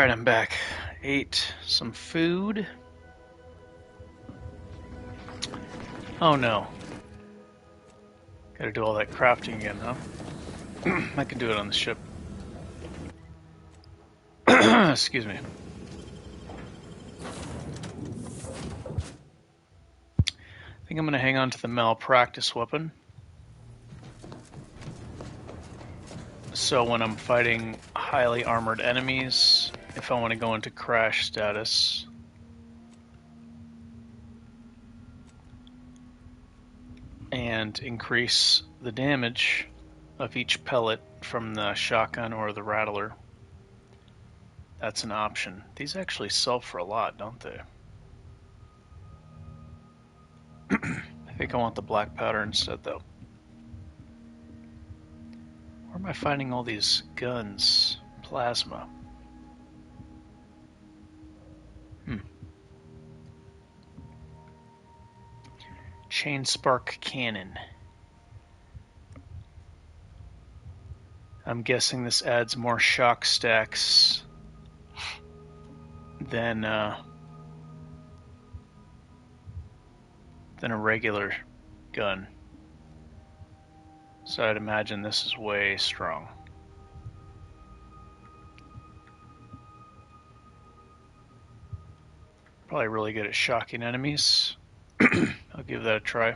Alright, I'm back. Ate some food. Oh no. Gotta do all that crafting again, huh? I can do it on the ship. Excuse me. I think I'm gonna hang on to the malpractice weapon. So when I'm fighting highly armored enemies, if I want to go into crash status, and increase the damage of each pellet from the shotgun or the rattler, that's an option. These actually sell for a lot, don't they? I think I want the black powder instead, though. Where am I finding all these guns? Plasma. Chain spark cannon. I'm guessing this adds more shock stacks than a regular gun. So I'd imagine this is way strong. Probably really good at shocking enemies. I'll give that a try.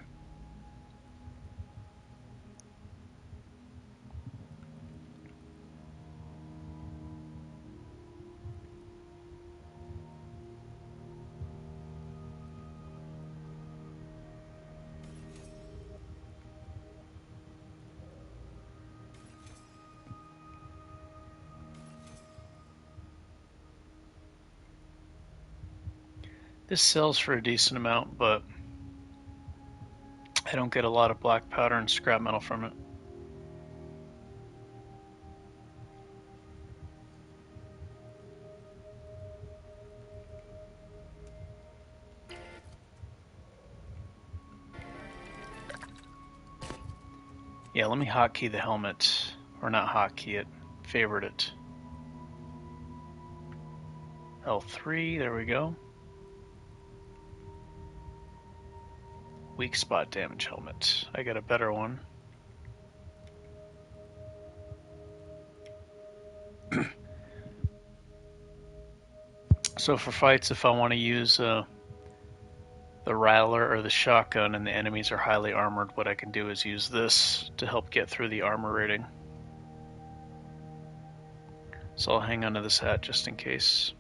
This sells for a decent amount, but I don't get a lot of black powder and scrap metal from it. Yeah, let me hotkey the helmet. Or not hotkey it, favorite it. L3, there we go. Weak spot damage helmet. I got a better one. So for fights, if I want to use the rattler or the shotgun and the enemies are highly armored, what I can do is use this to help get through the armor rating. So I'll hang onto this hat just in case.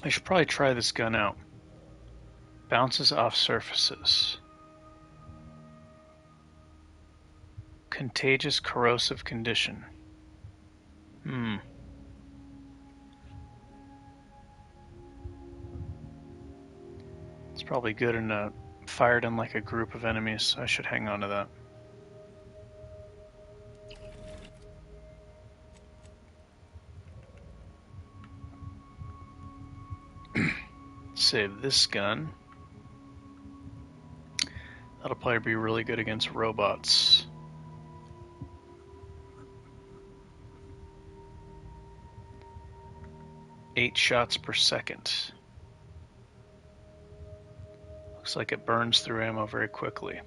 I should probably try this gun out. Bounces off surfaces. Contagious corrosive condition. It's probably good in a fired in like a group of enemies. I should hang on to that. Save this gun. That'll probably be really good against robots. Eight shots per second. Looks like it burns through ammo very quickly.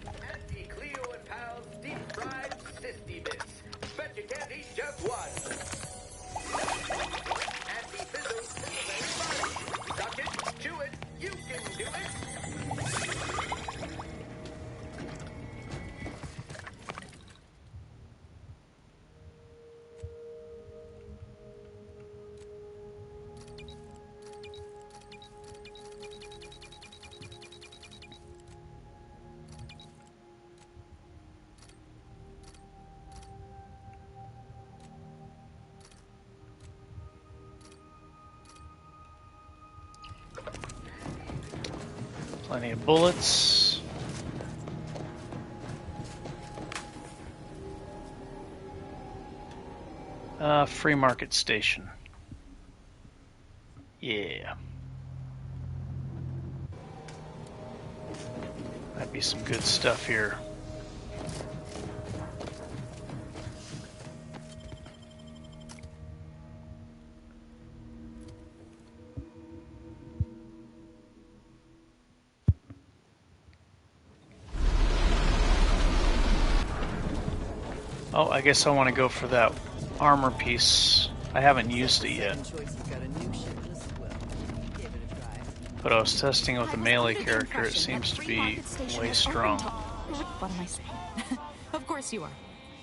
Auntie Cleo and Pal's deep-fried Sisty Bits. Bet you can't eat just one. Auntie Fizzle's very fun. Duck it, chew it, you can do it. Plenty of bullets. Free market station. Yeah. Might be some good stuff here. Oh, I guess I want to go for that armor piece. I haven't used it yet. But I was testing with a melee character. It seems to be way strong. What am I saying? Of course you are.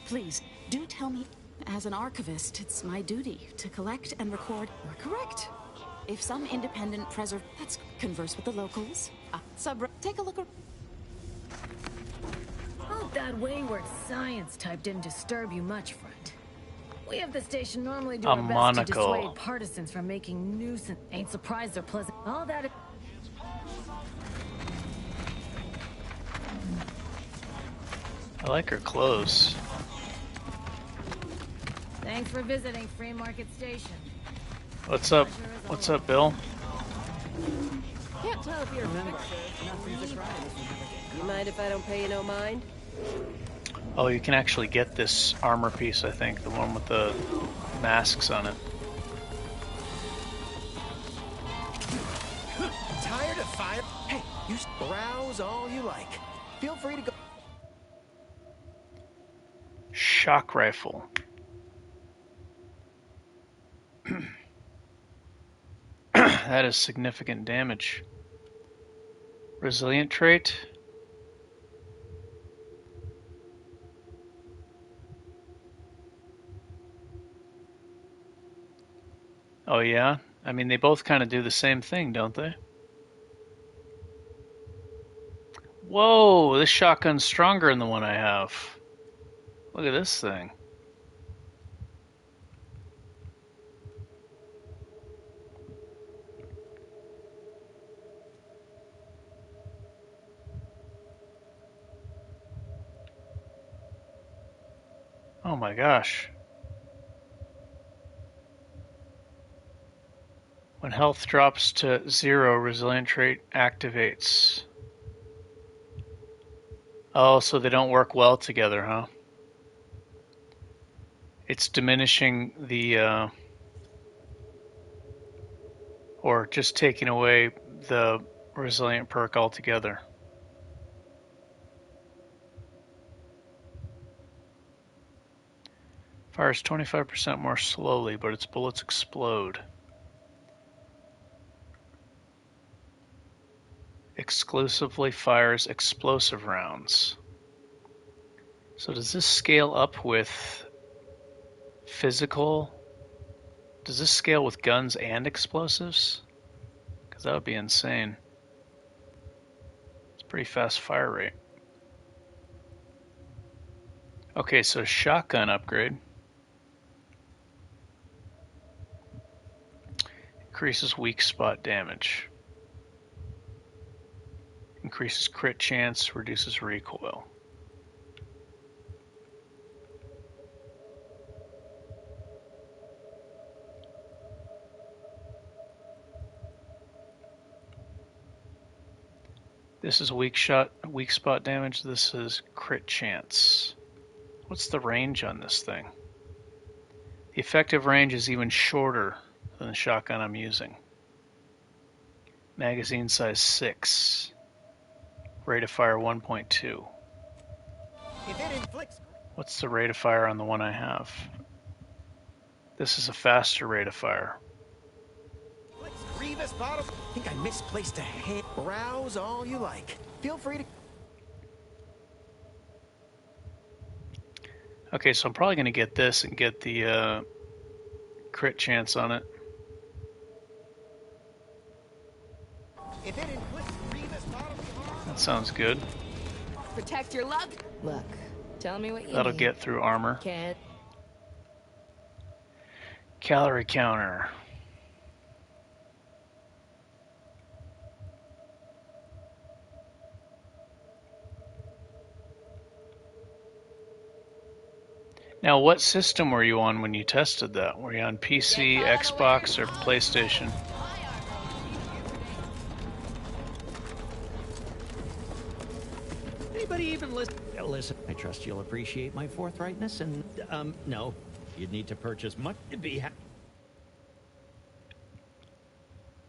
Please, do tell me. As an archivist, it's my duty to collect and record. You're correct. If some independent let's converse with the locals. Take a look around. Hope that wayward science type didn't disturb you much, friend. We of the station normally do our best to monocle. dissuade partisans from making nuisance. Ain't surprised they're pleasant. All that. I like her clothes. Thanks for visiting Free Market Station. What's up? What's up, Bill? Can't tell if you remember. Nothing's a crime. You mind if I don't pay you no mind? Oh, you can actually get this armor piece, I think. The one with the masks on it. Tired of fire? Hey, you browse all you like. Feel free to go. Shock rifle. That is significant damage. Resilient trait. Oh yeah? I mean, they both kind of do the same thing, don't they? Whoa, this shotgun's stronger than the one I have. Look at this thing. Oh my gosh. When health drops to 0, resilient trait activates. Oh, so they don't work well together, huh? It's diminishing the, or just taking away the resilient perk altogether. Fires 25% more slowly, but its bullets explode. Exclusively fires explosive rounds. So does this scale up with physical Does this scale with guns and explosives? Because that would be insane. It's pretty fast fire rate. Okay, so shotgun upgrade. Increases weak spot damage. Increases crit chance, reduces recoil. This is weak spot damage. This is crit chance. What's the range on this thing? The effective range is even shorter than the shotgun I'm using. Magazine size 6. Rate of fire 1.2. If it inflicts What's the rate of fire on the one I have? This is a faster rate of fire. grievous bottom, I think I misplaced a hand. Browse all you like. Feel free to. Okay, so I'm probably going to get this and get the crit chance on it. If it inflicts grievous bottom harm, That sounds good. Protect your luck. Look, tell me what you That'll need. get through armor. Can't. Calorie counter. Now, what system were you on when you tested that? Were you on PC, Xbox, or PlayStation? Anybody even listen? Listen, I trust you'll appreciate my forthrightness and, no. You'd need to purchase much to be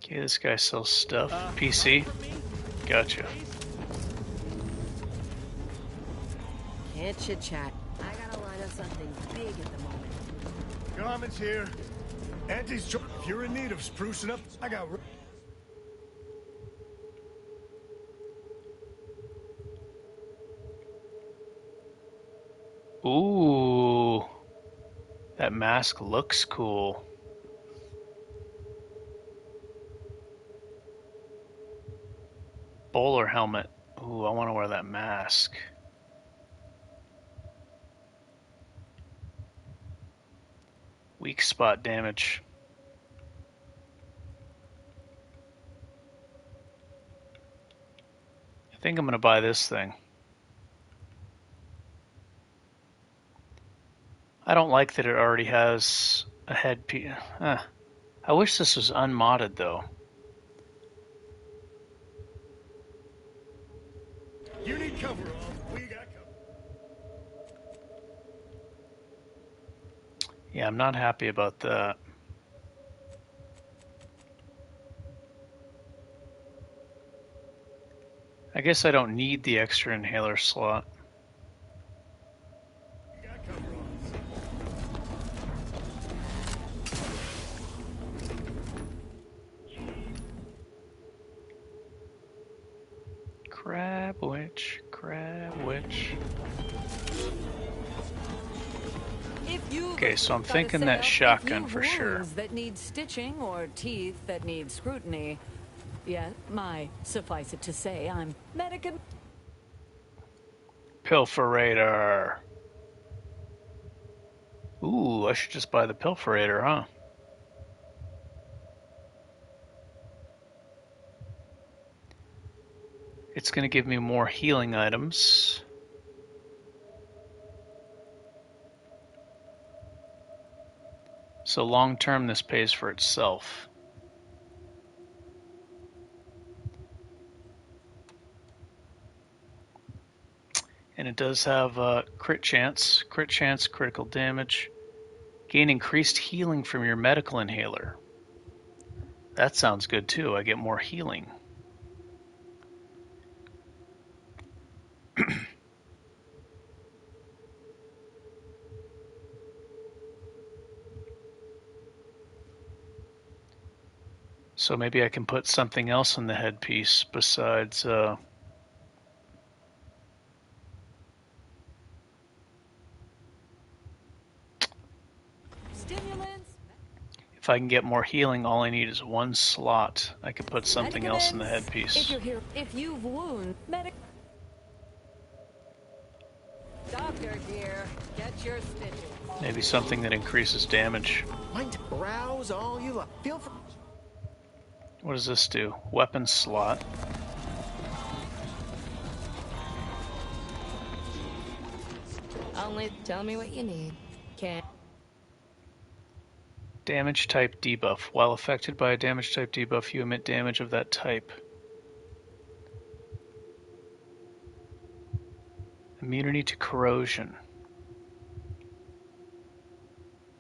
Okay, this guy sells stuff. PC? Gotcha. Can't chit chat. I gotta line up something big at the moment. Garment's here. Auntie's if you're in need of sprucing up, I got. Ooh. That mask looks cool. Bowler helmet. Ooh, I want to wear that mask. Weak spot damage. I think I'm going to buy this thing. I don't like that it already has a headpiece. I wish this was unmodded though. You need cover, we got cover. Yeah, I'm not happy about that. I guess I don't need the extra inhaler slot. You got cover on Crab witch, crab witch. Okay, so I'm thinking that shotgun for sure. That need stitching or teeth that need scrutiny. Yeah, suffice it to say, I'm medicam. Pilferator. Ooh, I should just buy the Pilferator, huh? It's going to give me more healing items. So long term, this pays for itself. And it does have crit chance, critical damage. Gain increased healing from your medical inhaler. That sounds good too. I get more healing. So maybe I can put something else in the headpiece besides If I can get more healing, all I need is one slot. I could put something else in the headpiece. If you're here, if you've wound, medic. Doctor dear, get your stitches. Maybe something that increases damage. Mind to browse all you like. Feel free. What does this do? Weapon slot. Only tell me what you need. Can't. Damage type debuff. While affected by a damage type debuff, you emit damage of that type. Immunity to corrosion.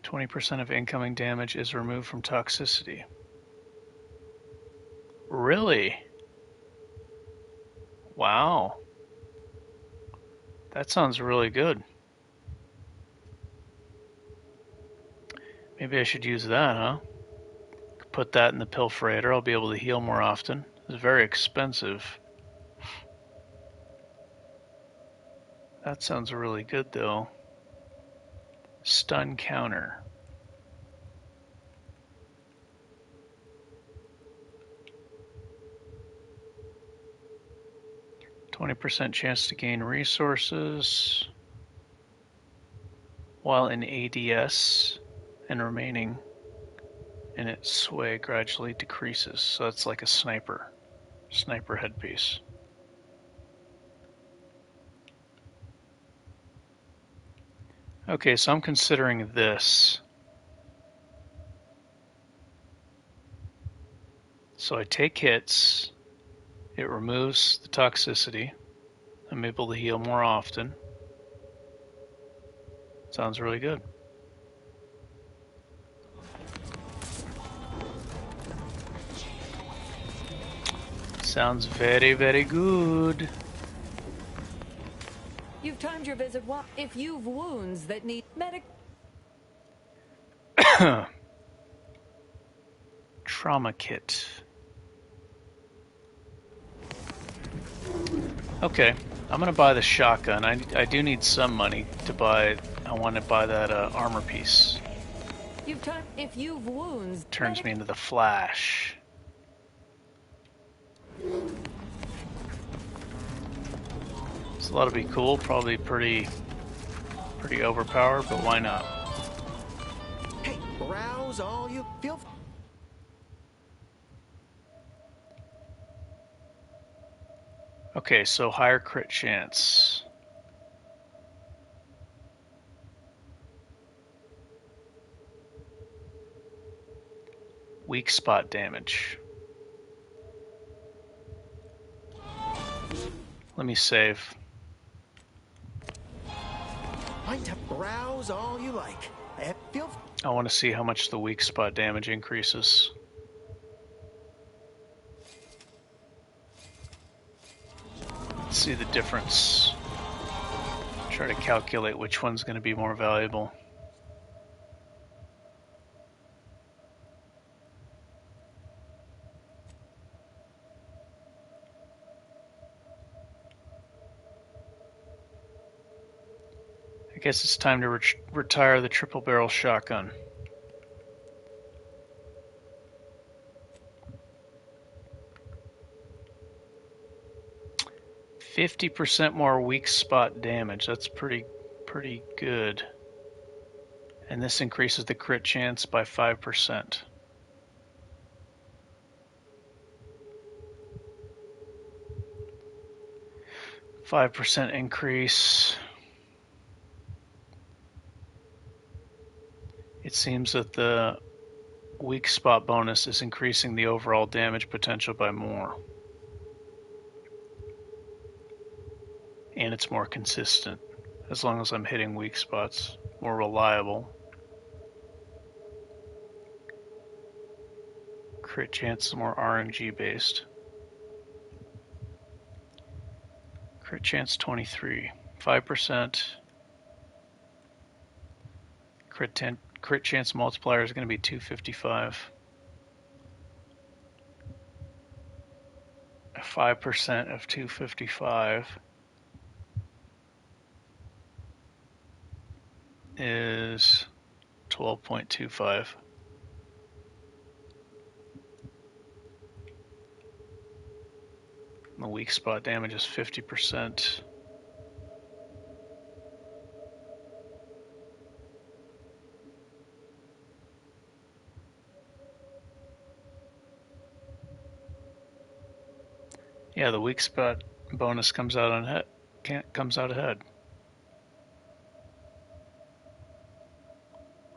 20% of incoming damage is removed from toxicity. Really? Wow. That sounds really good. Maybe I should use that, huh? Put that in the Pilferator. I'll be able to heal more often. It's very expensive. That sounds really good, though. Stun counter. %20 chance to gain resources while in ADS, and remaining in its sway gradually decreases. So that's like a sniper headpiece. Okay, so I'm considering this. So I take hits, it removes the toxicity, I'm able to heal more often. Sounds really good. Sounds very, very good. You've timed your visit well. If you've wounds that need medic. Trauma kit. Okay, I'm gonna buy the shotgun. I do need some money to buy. I want to buy that armor piece. You've timed. If you've wounds. Turns me into the Flash. So that'll be cool. Probably pretty overpowered, but why not? Hey, browse all you feel. Okay, so higher crit chance. Weak spot damage. Let me save. Mind to browse all you like. Feel. I want to see how much the weak spot damage increases. Let's see the difference. Try to calculate which one's going to be more valuable. I guess it's time to retire the triple barrel shotgun. %50 more weak spot damage. That's pretty good. And this increases the crit chance by 5%. %5 increase. It seems that the weak spot bonus is increasing the overall damage potential by more. And it's more consistent, as long as I'm hitting weak spots. More reliable. Crit chance is more RNG based. Crit chance 23. 5%. Crit chance multiplier is going to be 255. 5% of 255 is 12.25. The weak spot damage is 50%. Yeah, the weak spot bonus comes out on head. Comes out ahead.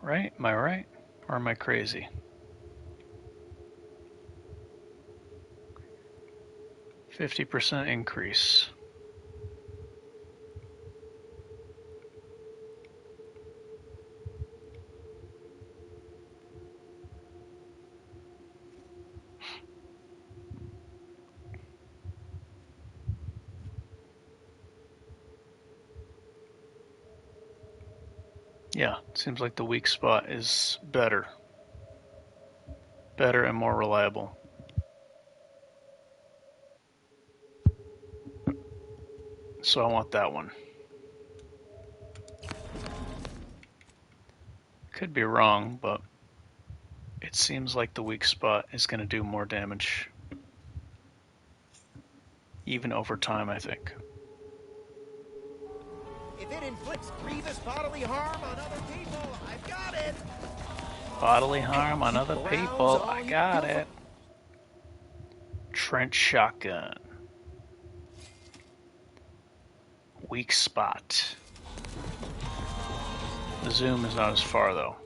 Right? Am I right? Or am I crazy? 50% increase. Yeah, seems like the weak spot is better. Better and more reliable. So I want that one. Could be wrong, but it seems like the weak spot is going to do more damage. Even over time, I think. If it inflicts grievous bodily harm on other people, I've got it. Bodily harm on other people, I got it. Trench shotgun. Weak spot. The zoom is not as far though.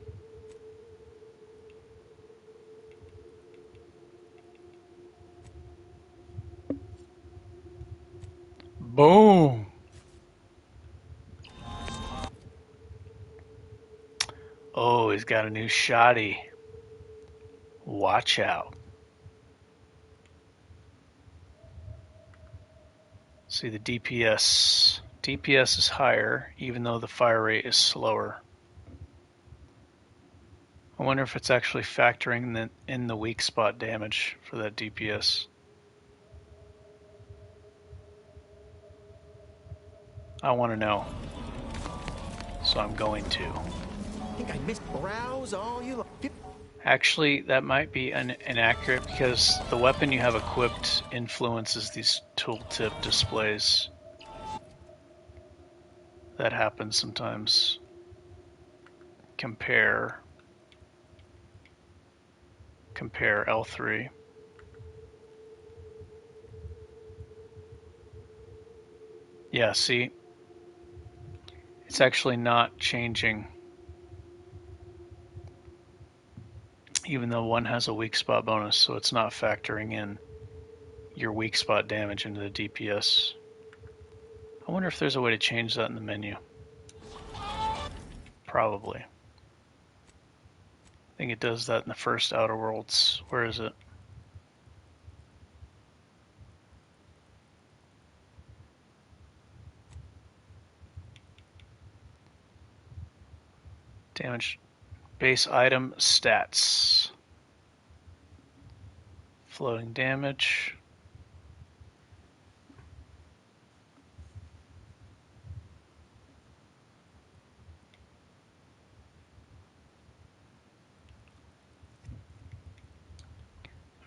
Boom! Oh, he's got a new shotty. Watch out. See the DPS. DPS is higher, even though the fire rate is slower. I wonder if it's actually factoring in the weak spot damage for that DPS. I want to know. So I'm going to. I think I missed. Browse all you like. Actually, that might be inaccurate because the weapon you have equipped influences these tooltip displays. That happens sometimes. Compare L3. Yeah, see? It's actually not changing. Even though one has a weak spot bonus, so it's not factoring in your weak spot damage into the DPS. I wonder if there's a way to change that in the menu. Probably. I think it does that in the first Outer Worlds. Where is it? Damage. Base item stats. Floating damage.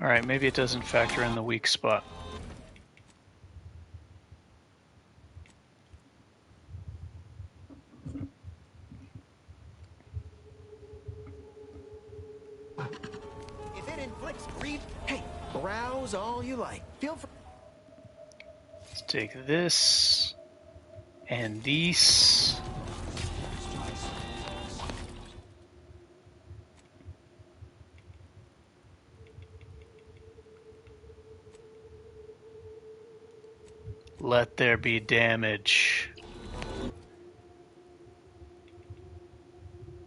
Alright, maybe it doesn't factor in the weak spot. If it inflicts grief, hey, browse all you like. Feel free. Let's take this and these. Let there be damage.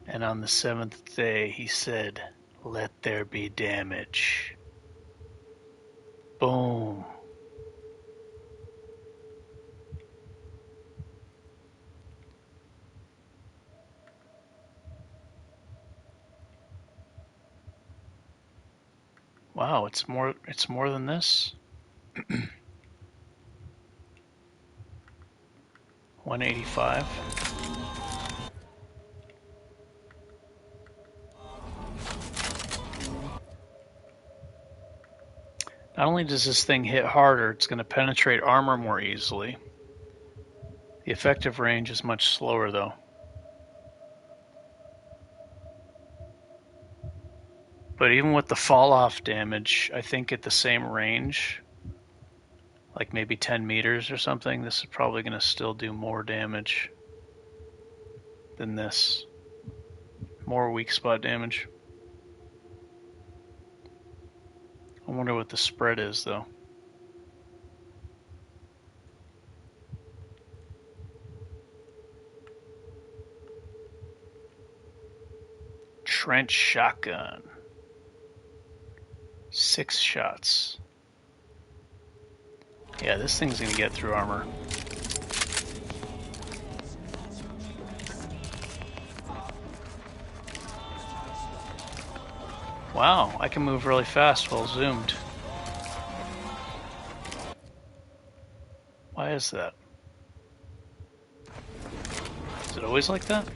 And on the seventh day, he said, let there be damage. Boom. Wow, it's more than this. 185. Not only does this thing hit harder, it's going to penetrate armor more easily. The effective range is much slower, though. But even with the fall-off damage, I think at the same range, like maybe 10 meters or something, this is probably going to still do more damage than this. More weak spot damage. I wonder what the spread is, though. Trench shotgun. 6 shots. Yeah, this thing's gonna get through armor. Wow, I can move really fast while zoomed. Why is that? Is it always like that?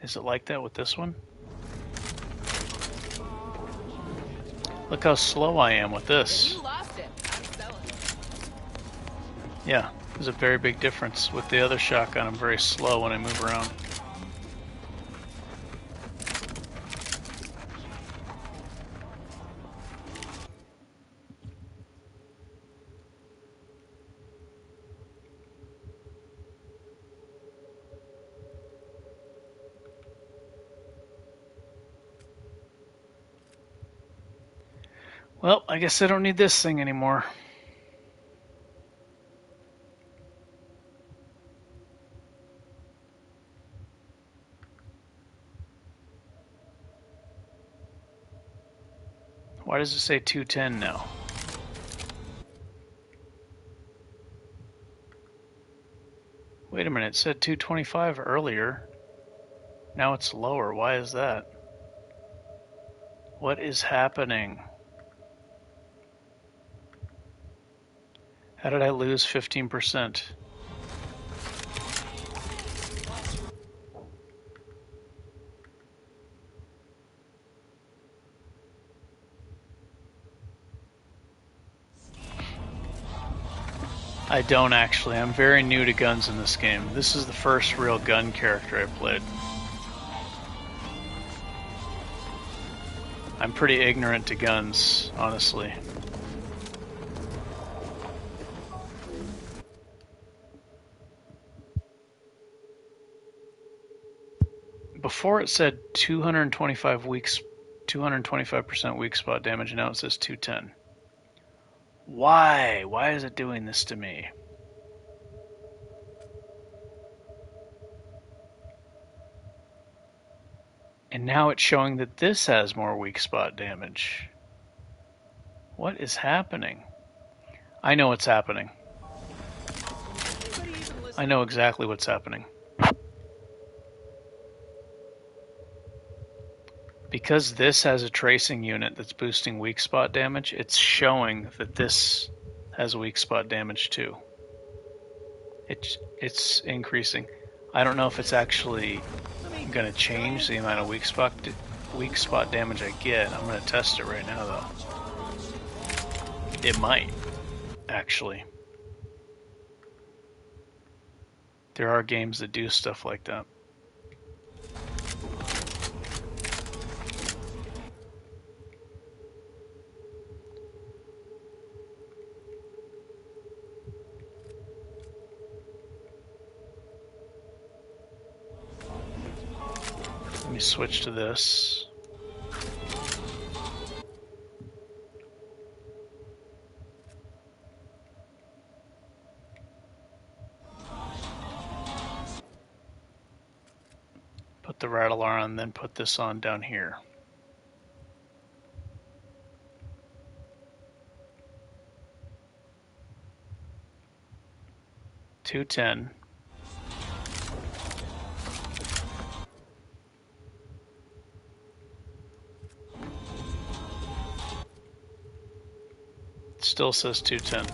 Is it like that with this one? Look how slow I am with this. You lost it. I'm selling it. Yeah, there's a very big difference. With the other shotgun, I'm very slow when I move around. Well, I guess I don't need this thing anymore. Why does it say 210 now? Wait a minute, it said 225 earlier. Now it's lower. Why is that? What is happening? How did I lose 15%? I don't actually. I'm very new to guns in this game. This is the first real gun character I've played. I'm pretty ignorant to guns, honestly. Before it said 225% weak spot damage, and now it says 210. Why? Why is it doing this to me? And now it's showing that this has more weak spot damage. What is happening? I know what's happening. I know exactly what's happening. Because this has a tracing unit that's boosting weak spot damage, it's showing that this has weak spot damage too. It's increasing. I don't know if it's actually going to change the amount of weak spot damage I get. I'm going to test it right now though. It might, actually. There are games that do stuff like that. Let me switch to this. Put the rattler on, then put this on down here. $210. Still says 210.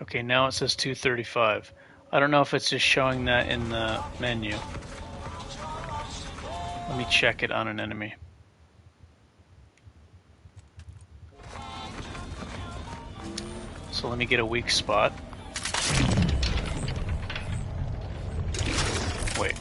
Okay, now it says 235. I don't know if it's just showing that in the menu. Let me check it on an enemy. So let me get a weak spot. Wait.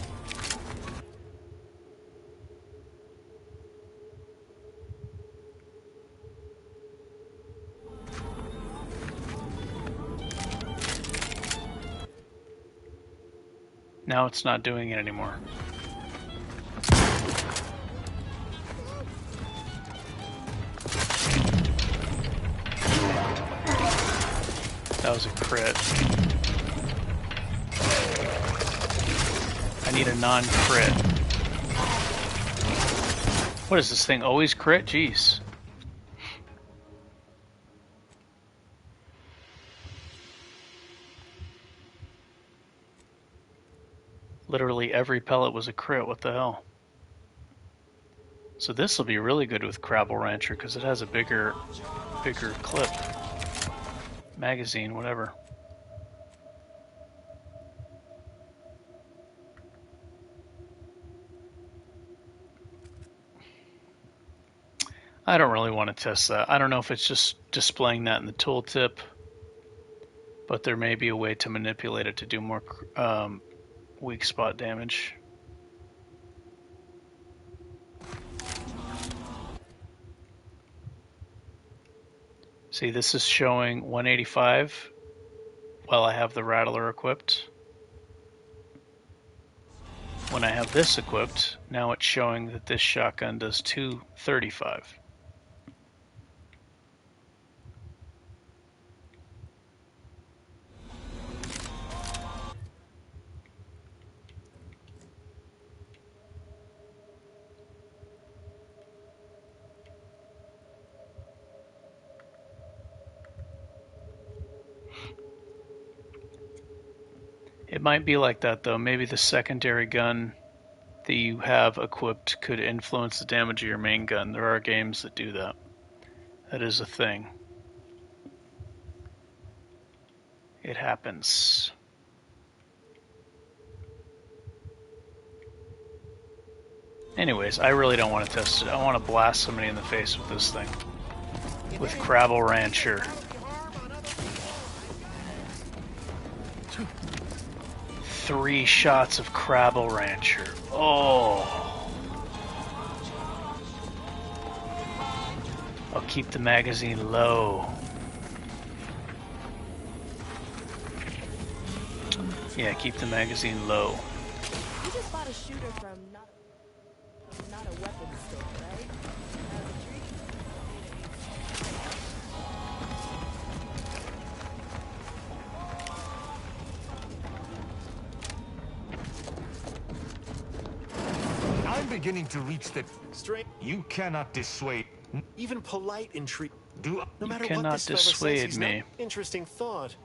Now it's not doing it anymore. That was a crit. I need a non-crit. What is this thing? Always crit? Jeez. Literally every pellet was a crit. What the hell? So this will be really good with Crabble Rancher because it has a bigger clip. Magazine, whatever. I don't really want to test that. I don't know if it's just displaying that in the tooltip, but there may be a way to manipulate it to do more weak spot damage. See, this is showing 185 while I have the Rattler equipped. When I have this equipped, now it's showing that this shotgun does 235. It might be like that though. Maybe the secondary gun that you have equipped could influence the damage of your main gun. There are games that do that. That is a thing. It happens. Anyways, I really don't want to test it. I want to blast somebody in the face with this thing. With Crabble Rancher. Three shots of Crabble Rancher. Oh. I'll keep the magazine low. Yeah, keep the magazine low. You just bought a shooter from not a weapons store, right? I'm beginning to reach the straight. You cannot dissuade. Even polite entreat. Do no matter you cannot what this fella dissuade says, he's me. not. Interesting thought.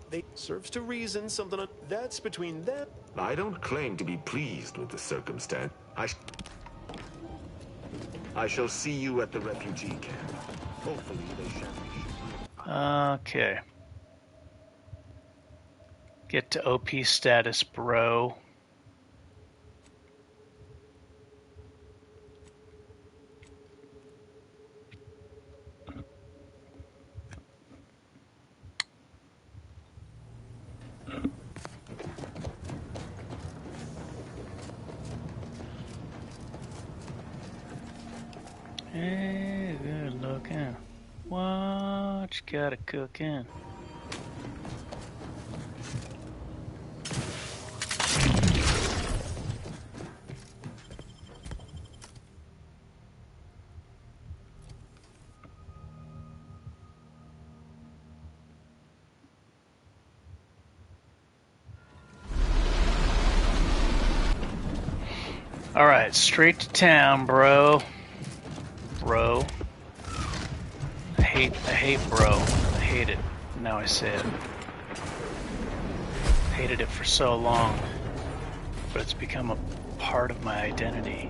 They serves to reason something that's between them. I don't claim to be pleased with the circumstance. I shall see you at the refugee camp. Hopefully they shall be. Okay. Get to OP status, bro. Hey, good looking. What you got a cooking? All right, straight to town, bro. Bro. I hate bro. I hate it. Now I say it. Hated it for so long, but it's become a part of my identity.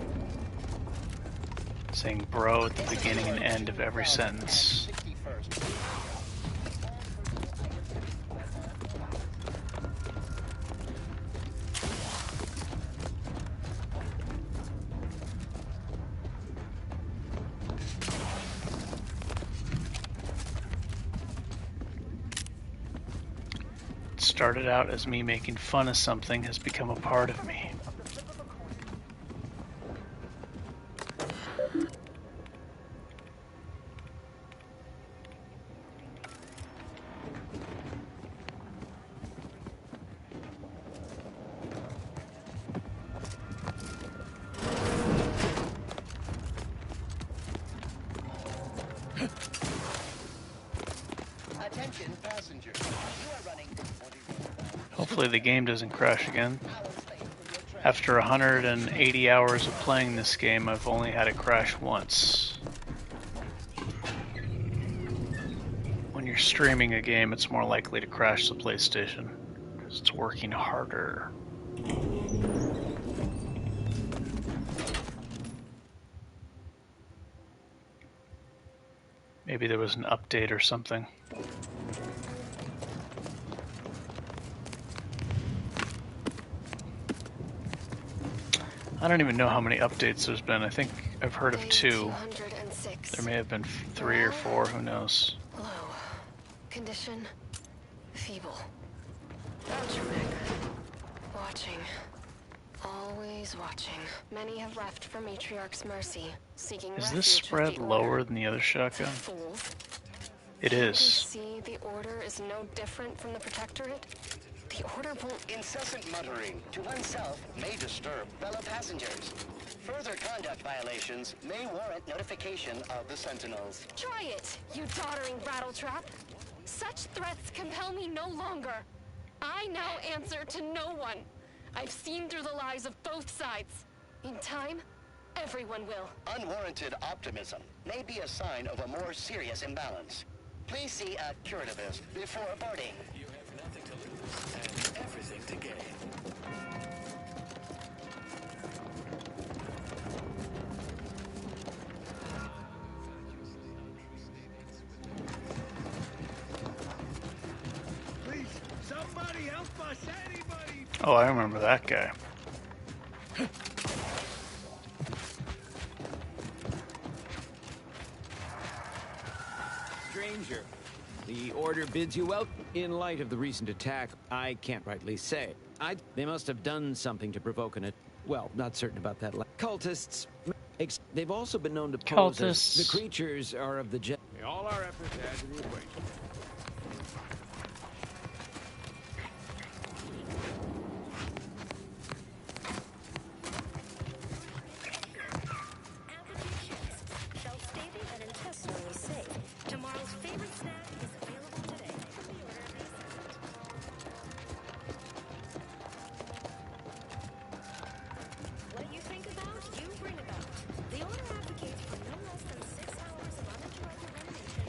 Saying bro at the beginning and end of every sentence. started out as me making fun of something has become a part of me. Attention passengers. You are running. Hopefully the game doesn't crash again. After 180 hours of playing this game, I've only had it crash once. When you're streaming a game, it's more likely to crash the PlayStation, because it's working harder. Maybe there was an update or something. I don't even know how many updates there's been. I think I've heard of 2. There may have been 3 or 4, who knows. Low. Condition. Feeble. Watching. Always watching. Many have left for Matriarch's mercy, seeking Is refuge this spread with the lower Order. than the other shotgun? Fools. It You is. see, the Order is no different from the Protectorate. The Order won't... Incessant muttering to oneself may disturb fellow passengers. Further conduct violations may warrant notification of the Sentinels. Try it, you doddering rattletrap. Such threats compel me no longer. I now answer to no one. I've seen through the lies of both sides. In time, everyone will. Unwarranted optimism may be a sign of a more serious imbalance. Please see a curativist before boarding. You have nothing to lose and everything to gain. Please, somebody help us, anybody! Oh, I remember that guy. Stranger, the Order bids you well. In light of the recent attack, I can't rightly say. They must have done something to provoke an... Well, not certain about that. Cultists. They've also been known to pose as... Cultists. The creatures are of the... All our efforts add to the equation. Shelf-stable and intestinally safe. Tomorrow's favorite snack is available today. What you think about, you bring about. The Order advocates for no less than 6 hours of uninterrupted renovation.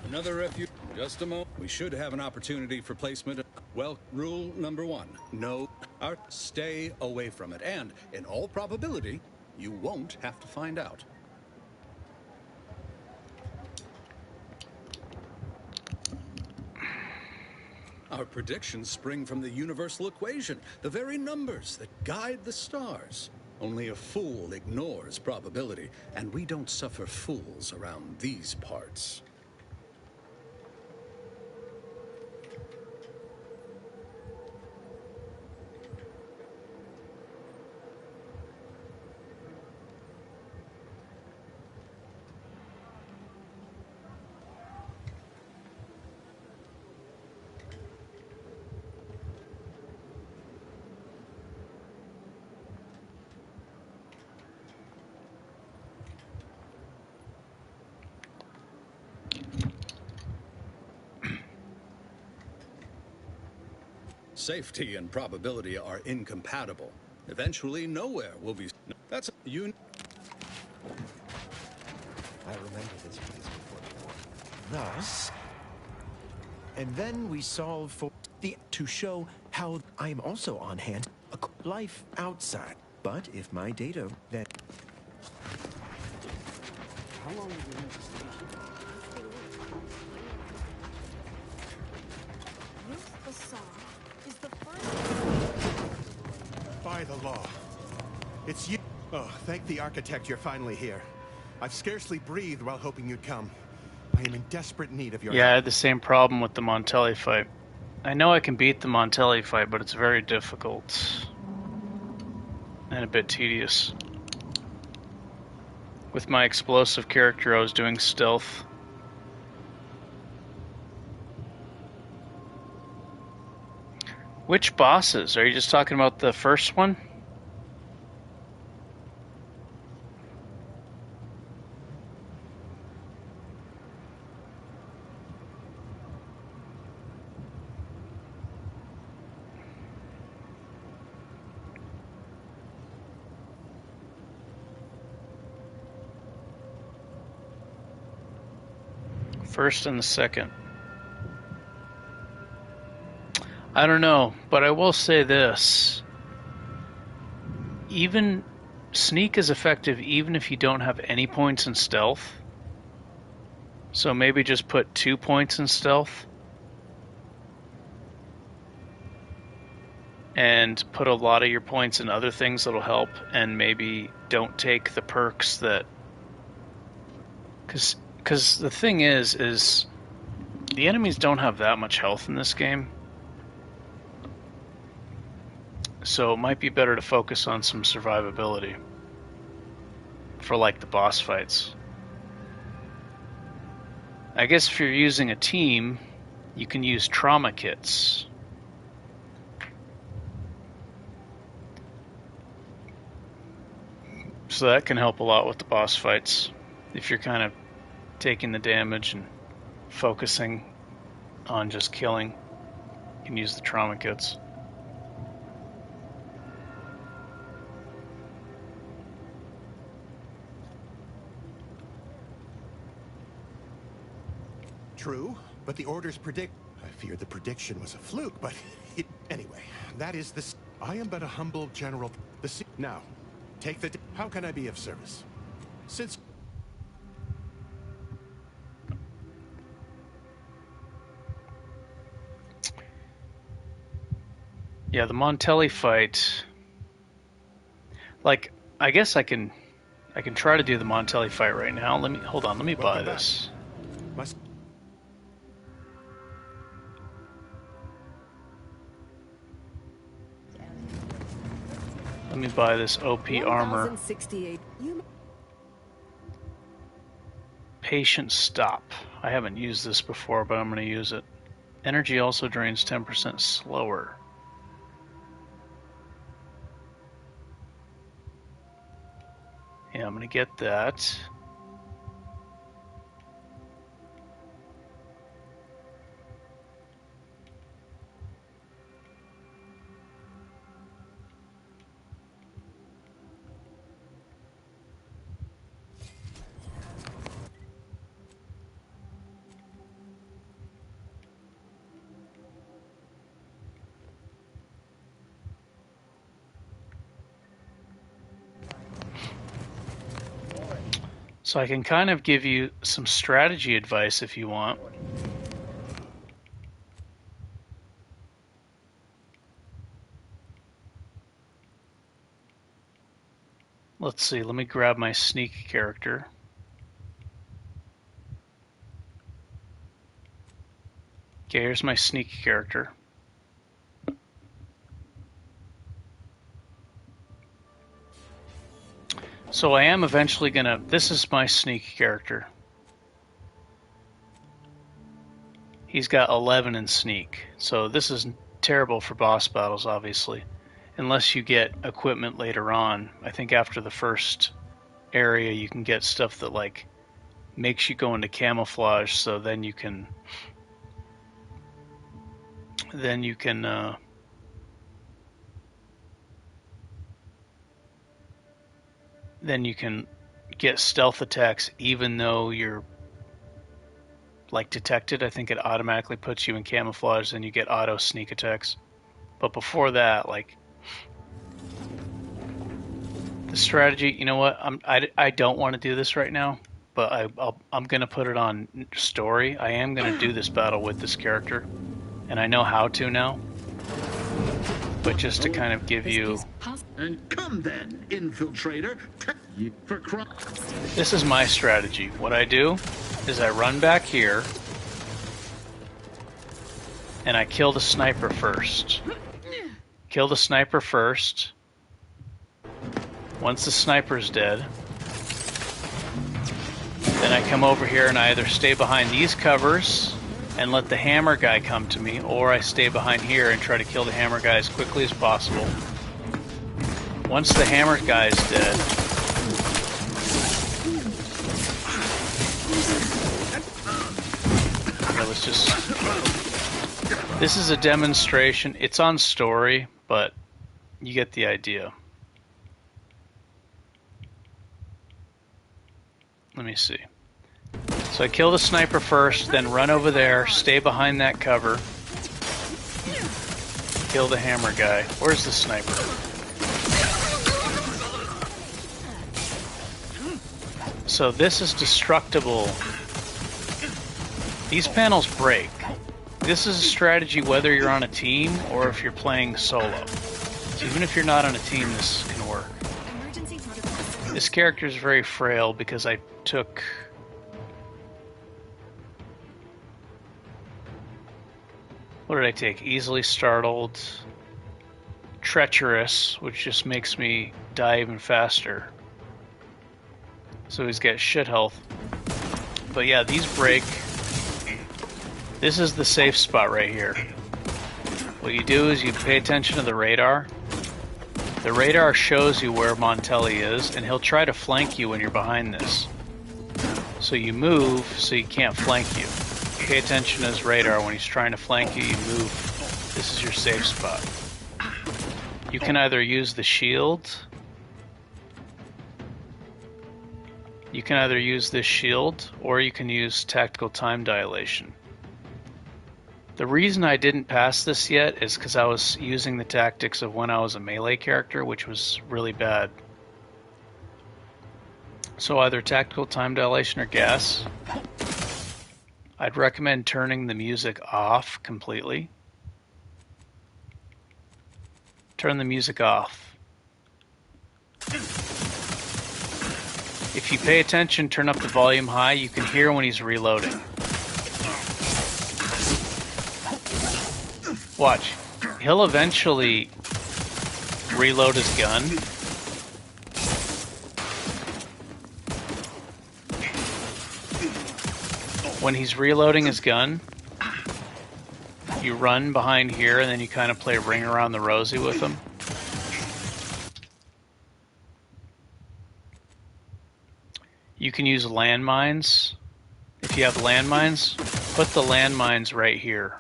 Another refuge. Just a moment. We should have an opportunity for placement. Well, rule number 1. No. Stay away from it. And, in all probability, you won't have to find out. Our predictions spring from the universal equation, the very numbers that guide the stars. Only a fool ignores probability, and we don't suffer fools around these parts. Safety and probability are incompatible. Eventually, nowhere will be... That's... you... I remember this place before. Thus... And then we solve for to show how I'm also on hand. A life outside. But if my data that... How long have you been at the station? Ruth Bassar is the first... By the law. It's you. Oh, thank the architect you're finally here. I've scarcely breathed while hoping you'd come. I am in desperate need of your Yeah, I help. had the same problem with the Montelli fight. I know I can beat the Montelli fight, but it's very difficult. And a bit tedious. With my explosive character, I was doing stealth. Which bosses? Are you just talking about the first one? First and the second. I don't know, but I will say this. Even sneak is effective even if you don't have any points in stealth. So maybe just put 2 points in stealth. And put a lot of your points in other things that'll help, and maybe don't take the perks that... Because the thing is the enemies don't have that much health in this game. So it might be better to focus on some survivability for like the boss fights. I guess if you're using a team, you can use trauma kits. So that can help a lot with the boss fights. If you're kind of taking the damage and focusing on just killing, you can use the trauma kits. True, but the orders predict... I feared the prediction was a fluke, but anyway, that is the... I am but a humble general. Now, take the... How can I be of service? Since... Yeah, the Montelli fight... Like, I guess I can try to do the Montelli fight right now. Hold on, let me buy this. Let me buy this OP armor. Patient stop. I haven't used this before, but I'm going to use it. Energy also drains 10% slower. Yeah, I'm going to get that. So I can kind of give you some strategy advice if you want. Let's see, let me grab my sneak character. Okay, here's my sneak character. So I am eventually gonna... This is my sneak character. He's got 11 in sneak. So this is terrible for boss battles, obviously. Unless you get equipment later on. I think after the first area you can get stuff that like makes you go into camouflage, so then you can... Then you can get stealth attacks even though you're like detected. I think it automatically puts you in camouflage, then you get auto sneak attacks. But before that, like the strategy, you know what? I don't want to do this right now, but I'm gonna put it on story. I am gonna do this battle with this character, and I know how to now. But just to kind of give you... And come then, infiltrator. This is my strategy. What I do is I run back here and I kill the sniper first. Kill the sniper first. Once the sniper's dead, then I come over here and I either stay behind these covers and let the hammer guy come to me, or I stay behind here and try to kill the hammer guy as quickly as possible. Once the hammer guy's dead, let's just... This is a demonstration. It's on story, but you get the idea. Let me see. So I kill the sniper first, then run over there, stay behind that cover, kill the hammer guy. Where's the sniper? So this is destructible. These panels break. This is a strategy whether you're on a team or if you're playing solo. So even if you're not on a team, this can work. This character is very frail because I took... What did I take? Easily startled. Treacherous, which just makes me die even faster. So he's got shit health. But yeah, these break. This is the safe spot right here. What you do is you pay attention to the radar. The radar shows you where Montelli is, and he'll try to flank you when you're behind this. So you move so he can't flank you. Pay attention to his radar. When he's trying to flank you, you move. This is your safe spot. You can either use the shield. You can either use this shield, or you can use tactical time dilation. The reason I didn't pass this yet is because I was using the tactics of when I was a melee character, which was really bad. So either tactical time dilation or gas. I'd recommend turning the music off completely. Turn the music off. If you pay attention, turn up the volume high, you can hear when he's reloading. Watch. He'll eventually reload his gun. When he's reloading his gun, you run behind here and then you kind of play Ring Around the Rosie with him. You can use landmines. If you have landmines, put the landmines right here.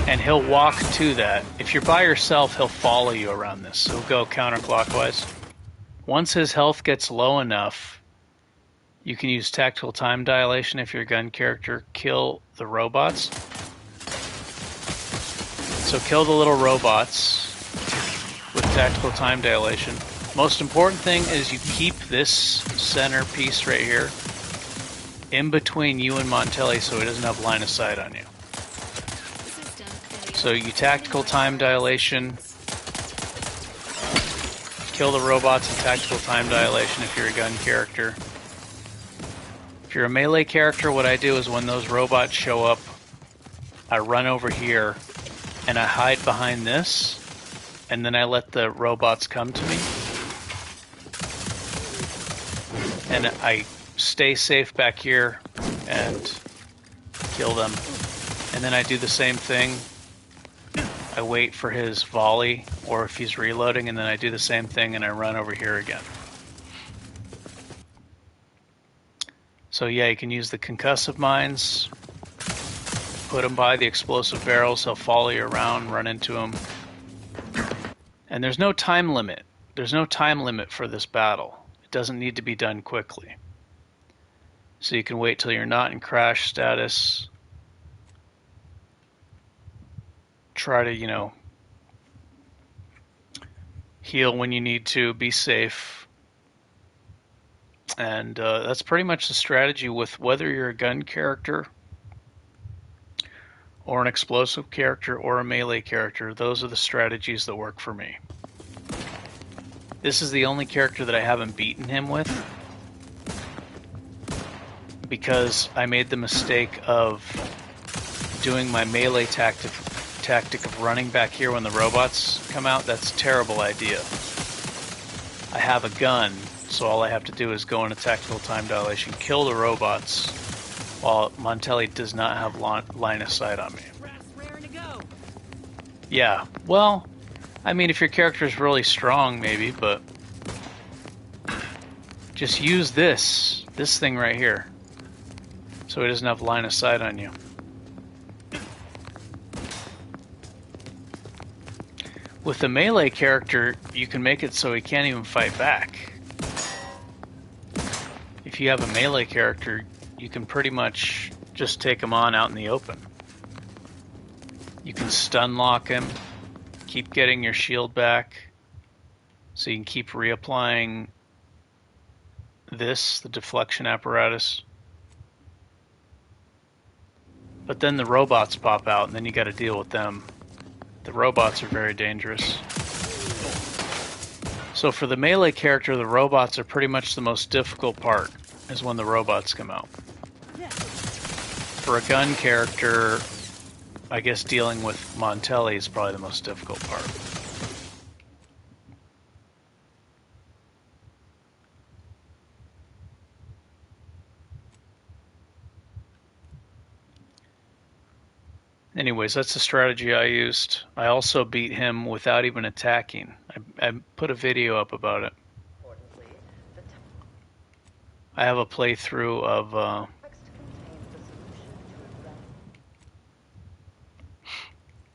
And he'll walk to that. If you're by yourself, he'll follow you around this. He'll go counterclockwise. Once his health gets low enough, you can use tactical time dilation if you're a gun character. Kill the robots. So kill the little robots with tactical time dilation. Most important thing is you keep this center piece right here in between you and Montelli so he doesn't have line of sight on you. So you tactical time dilation, kill the robots in tactical time dilation if you're a gun character. If you're a melee character, what I do is when those robots show up, I run over here and I hide behind this, and then I let the robots come to me. And I stay safe back here and kill them. And then I do the same thing. I wait for his volley, or if he's reloading, and then I do the same thing and I run over here again. So yeah, you can use the concussive mines, put him by the explosive barrels, he'll follow you around, run into him. And there's no time limit. There's no time limit for this battle. It doesn't need to be done quickly. So you can wait till you're not in crash status. Try to, heal when you need to, be safe. And that's pretty much the strategy with whether you're a gun character or an explosive character, or a melee character, those are the strategies that work for me. This is the only character that I haven't beaten him with, because I made the mistake of doing my melee tactic of running back here when the robots come out. That's a terrible idea. I have a gun, so all I have to do is go into tactical time dilation, kill the robots, while Montelli does not have line of sight on me. Yeah, well, I mean, if your character is really strong, maybe, but just use this thing right here, so he doesn't have line of sight on you. With the melee character, you can make it so he can't even fight back. If you have a melee character, you can pretty much just take him on out in the open. You can stun lock him, keep getting your shield back, so you can keep reapplying the deflection apparatus. But then the robots pop out, and then you gotta deal with them. The robots are very dangerous. So for the melee character, the robots are pretty much the most difficult part, is when the robots come out. For a gun character, I guess dealing with Montelli is probably the most difficult part. Anyways, that's the strategy I used. I also beat him without even attacking. I put a video up about it. I have a playthrough of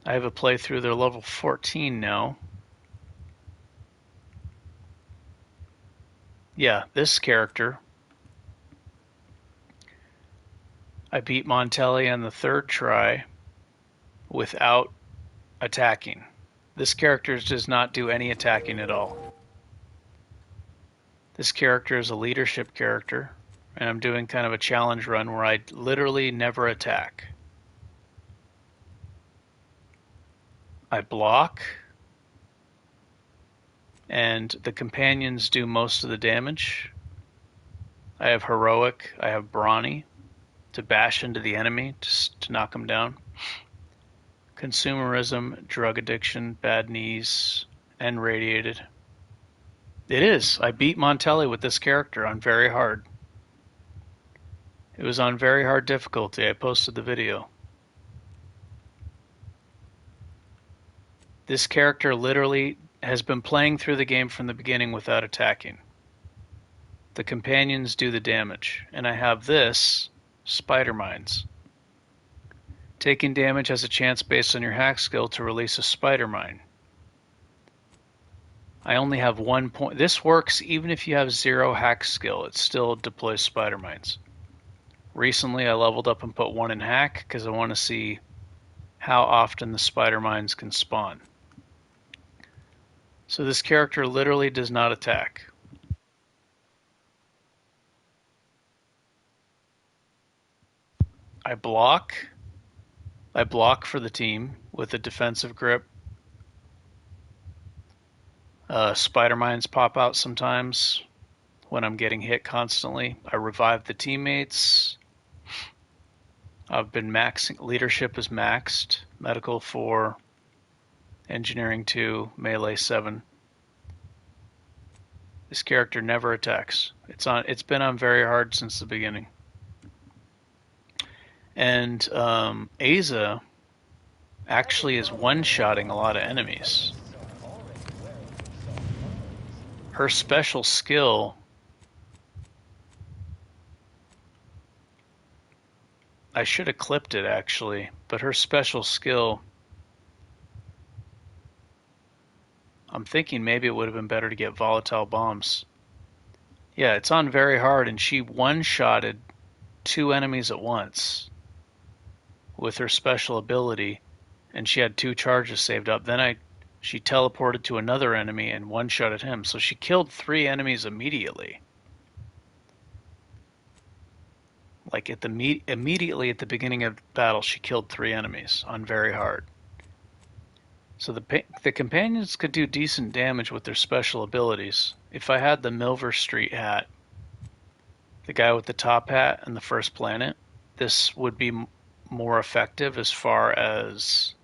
they're level 14 now. Yeah, this character. I beat Montelli on the third try without attacking. This character does not do any attacking at all. This character is a leadership character, and I'm doing kind of a challenge run where I literally never attack. I block, and the companions do most of the damage. I have heroic, I have brawny to bash into the enemy, to knock them down. Consumerism, drug addiction, bad knees, and radiated. It is. I beat Montelli with this character on very hard. It was on very hard difficulty. I posted the video. This character literally has been playing through the game from the beginning without attacking. The companions do the damage. And I have this, Spider Mines. Taking damage has a chance based on your hack skill to release a spider mine. I only have 1 point. This works even if you have 0 hack skill. It still deploys spider mines. Recently I leveled up and put 1 in hack because I want to see how often the spider mines can spawn. So this character literally does not attack. I block for the team with a defensive grip. Spider mines pop out sometimes when I'm getting hit constantly. I revive the teammates. I've been maxing. Leadership is maxed. Medical 4. Engineering 2. Melee 7. This character never attacks. It's been on very hard since the beginning. And Aza actually is one-shotting a lot of enemies. Her special skill, I should have clipped it actually, but her special skill, I'm thinking maybe it would have been better to get volatile bombs. Yeah, it's on very hard, and she one-shotted 2 enemies at once with her special ability, and she had 2 charges saved up. Then she teleported to another enemy and one-shotted him, so she killed 3 enemies immediately. Like immediately at the beginning of battle, she killed 3 enemies on very hard. So the companions could do decent damage with their special abilities. If I had the Milver Street hat, the guy with the top hat and the first planet, this would be more effective as far as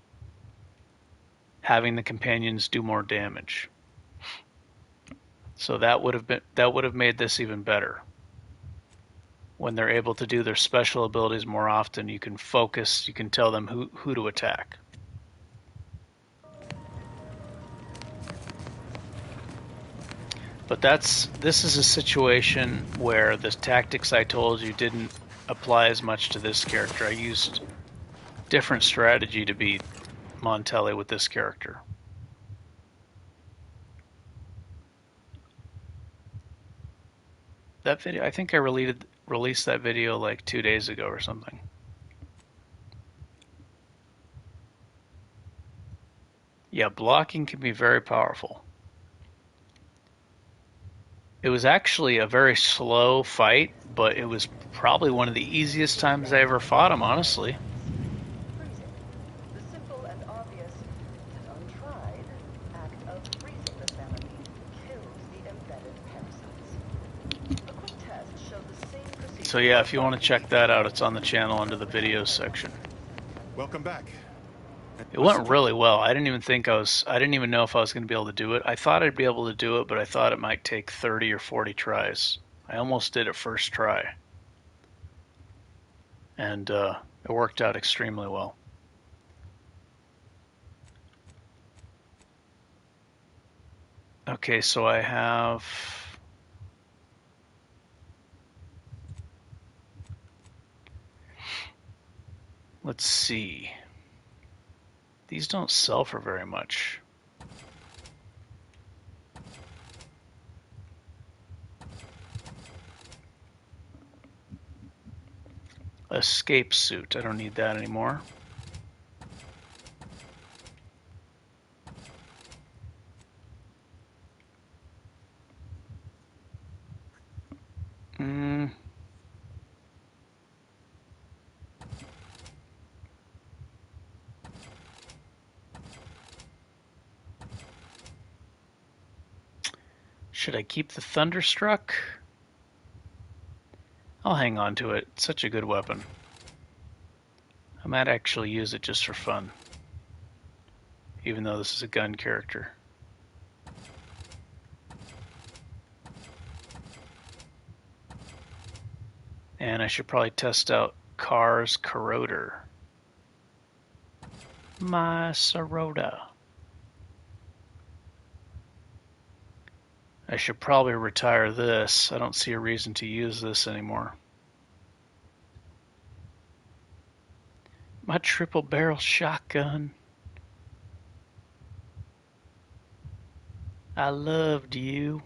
having the companions do more damage. So that would have made this even better. When they're able to do their special abilities more often, you can focus, you can tell them who to attack. But this is a situation where the tactics I told you didn't apply as much to this character. I used different strategy to beat Montelli with this character. That video, I think I released that video like 2 days ago or something. Yeah, blocking can be very powerful. It was actually a very slow fight, but it was probably one of the easiest times I ever fought him, honestly. The simple and obvious, yet untried, act of freezing the centipede kills the embedded parasites. A quick test showed the same procedure. So yeah, if you want to check that out, it's on the channel under the videos section. Welcome back. It went really well. I didn't even know if I was going to be able to do it. I thought I'd be able to do it, but I thought it might take 30 or 40 tries. I almost did it first try. And it worked out extremely well. Okay, so I have... Let's see. These don't sell for very much. Escape suit. I don't need that anymore. Should I keep the Thunderstruck? I'll hang on to it. It's such a good weapon. I might actually use it just for fun. Even though this is a gun character. And I should probably test out Car's Corroder. My Sirota. I should probably retire this. I don't see a reason to use this anymore. My triple barrel shotgun. I loved you.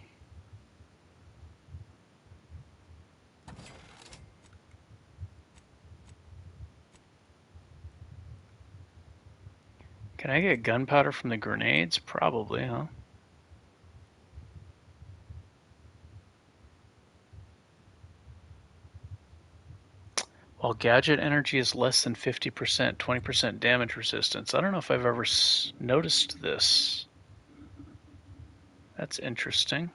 Can I get gunpowder from the grenades? Probably, huh? While gadget energy is less than 50%, 20% damage resistance. I don't know if I've ever noticed this. That's interesting.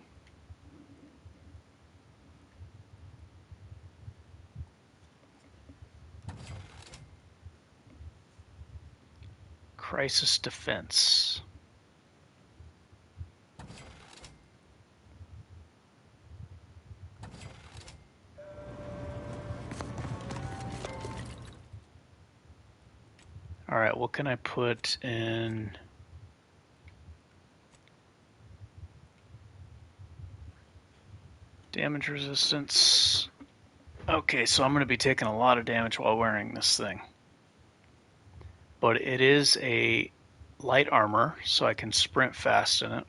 Crisis defense. All right, what can I put in? Damage resistance. Okay, so I'm going to be taking a lot of damage while wearing this thing. But it is a light armor, so I can sprint fast in it.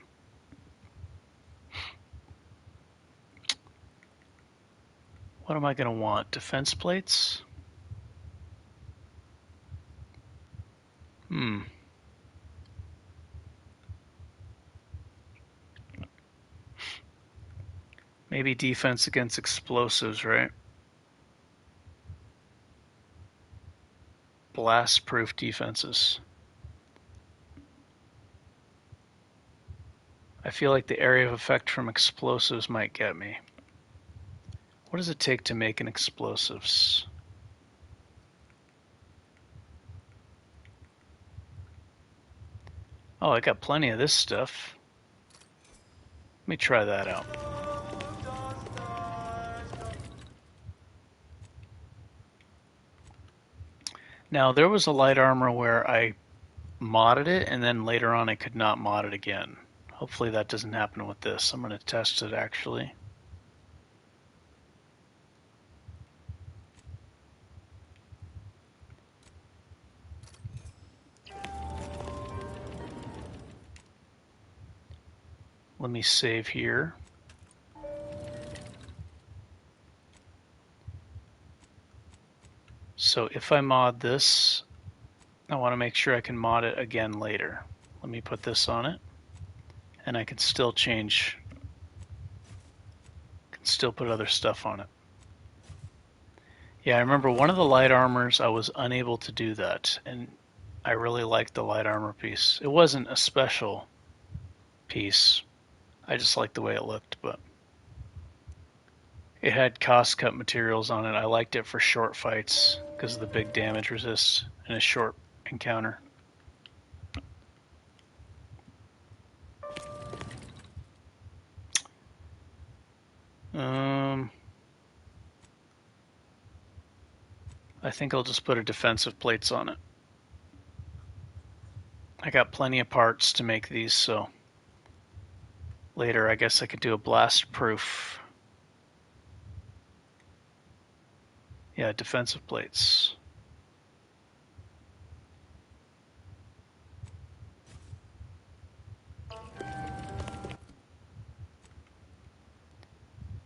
What am I going to want? Defense plates? Maybe defense against explosives, right? blast-proof defenses. I feel like the area of effect from explosives might get me. What does it take to make an explosives? Oh, I got plenty of this stuff. Let me try that out. Now, there was a light armor where I modded it, and then later on I could not mod it again. Hopefully that doesn't happen with this. I'm going to test it, actually. Let me save here. So if I mod this, I want to make sure I can mod it again later. Let me put this on it, and I can still change, can still put other stuff on it. Yeah, I remember one of the light armors I was unable to do that, and I really liked the light armor piece. It wasn't a special piece, I just liked the way it looked, but it had cost cut materials on it. I liked it for short fights because of the big damage resist in a short encounter. I think I'll just put a defensive plates on it. I got plenty of parts to make these, so later I guess I could do a blast proof. Yeah, defensive plates.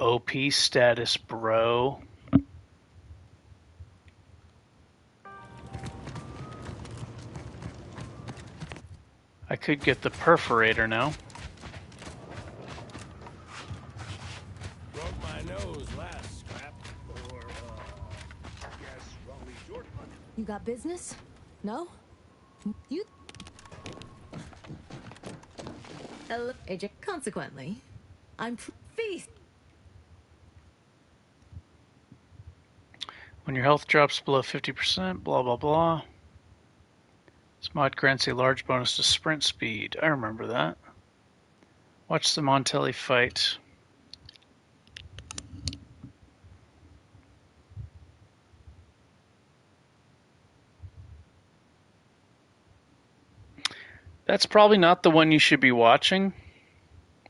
OP status, bro. I could get the perforator now. Broke my nose last scrap, or, guess Raleigh Jordan. You got business? No? You... Hello, AJ. Consequently, I'm feast. When your health drops below 50%, blah, blah, blah. This mod grants a large bonus to sprint speed. I remember that. Watch the Montelli fight. That's probably not the one you should be watching.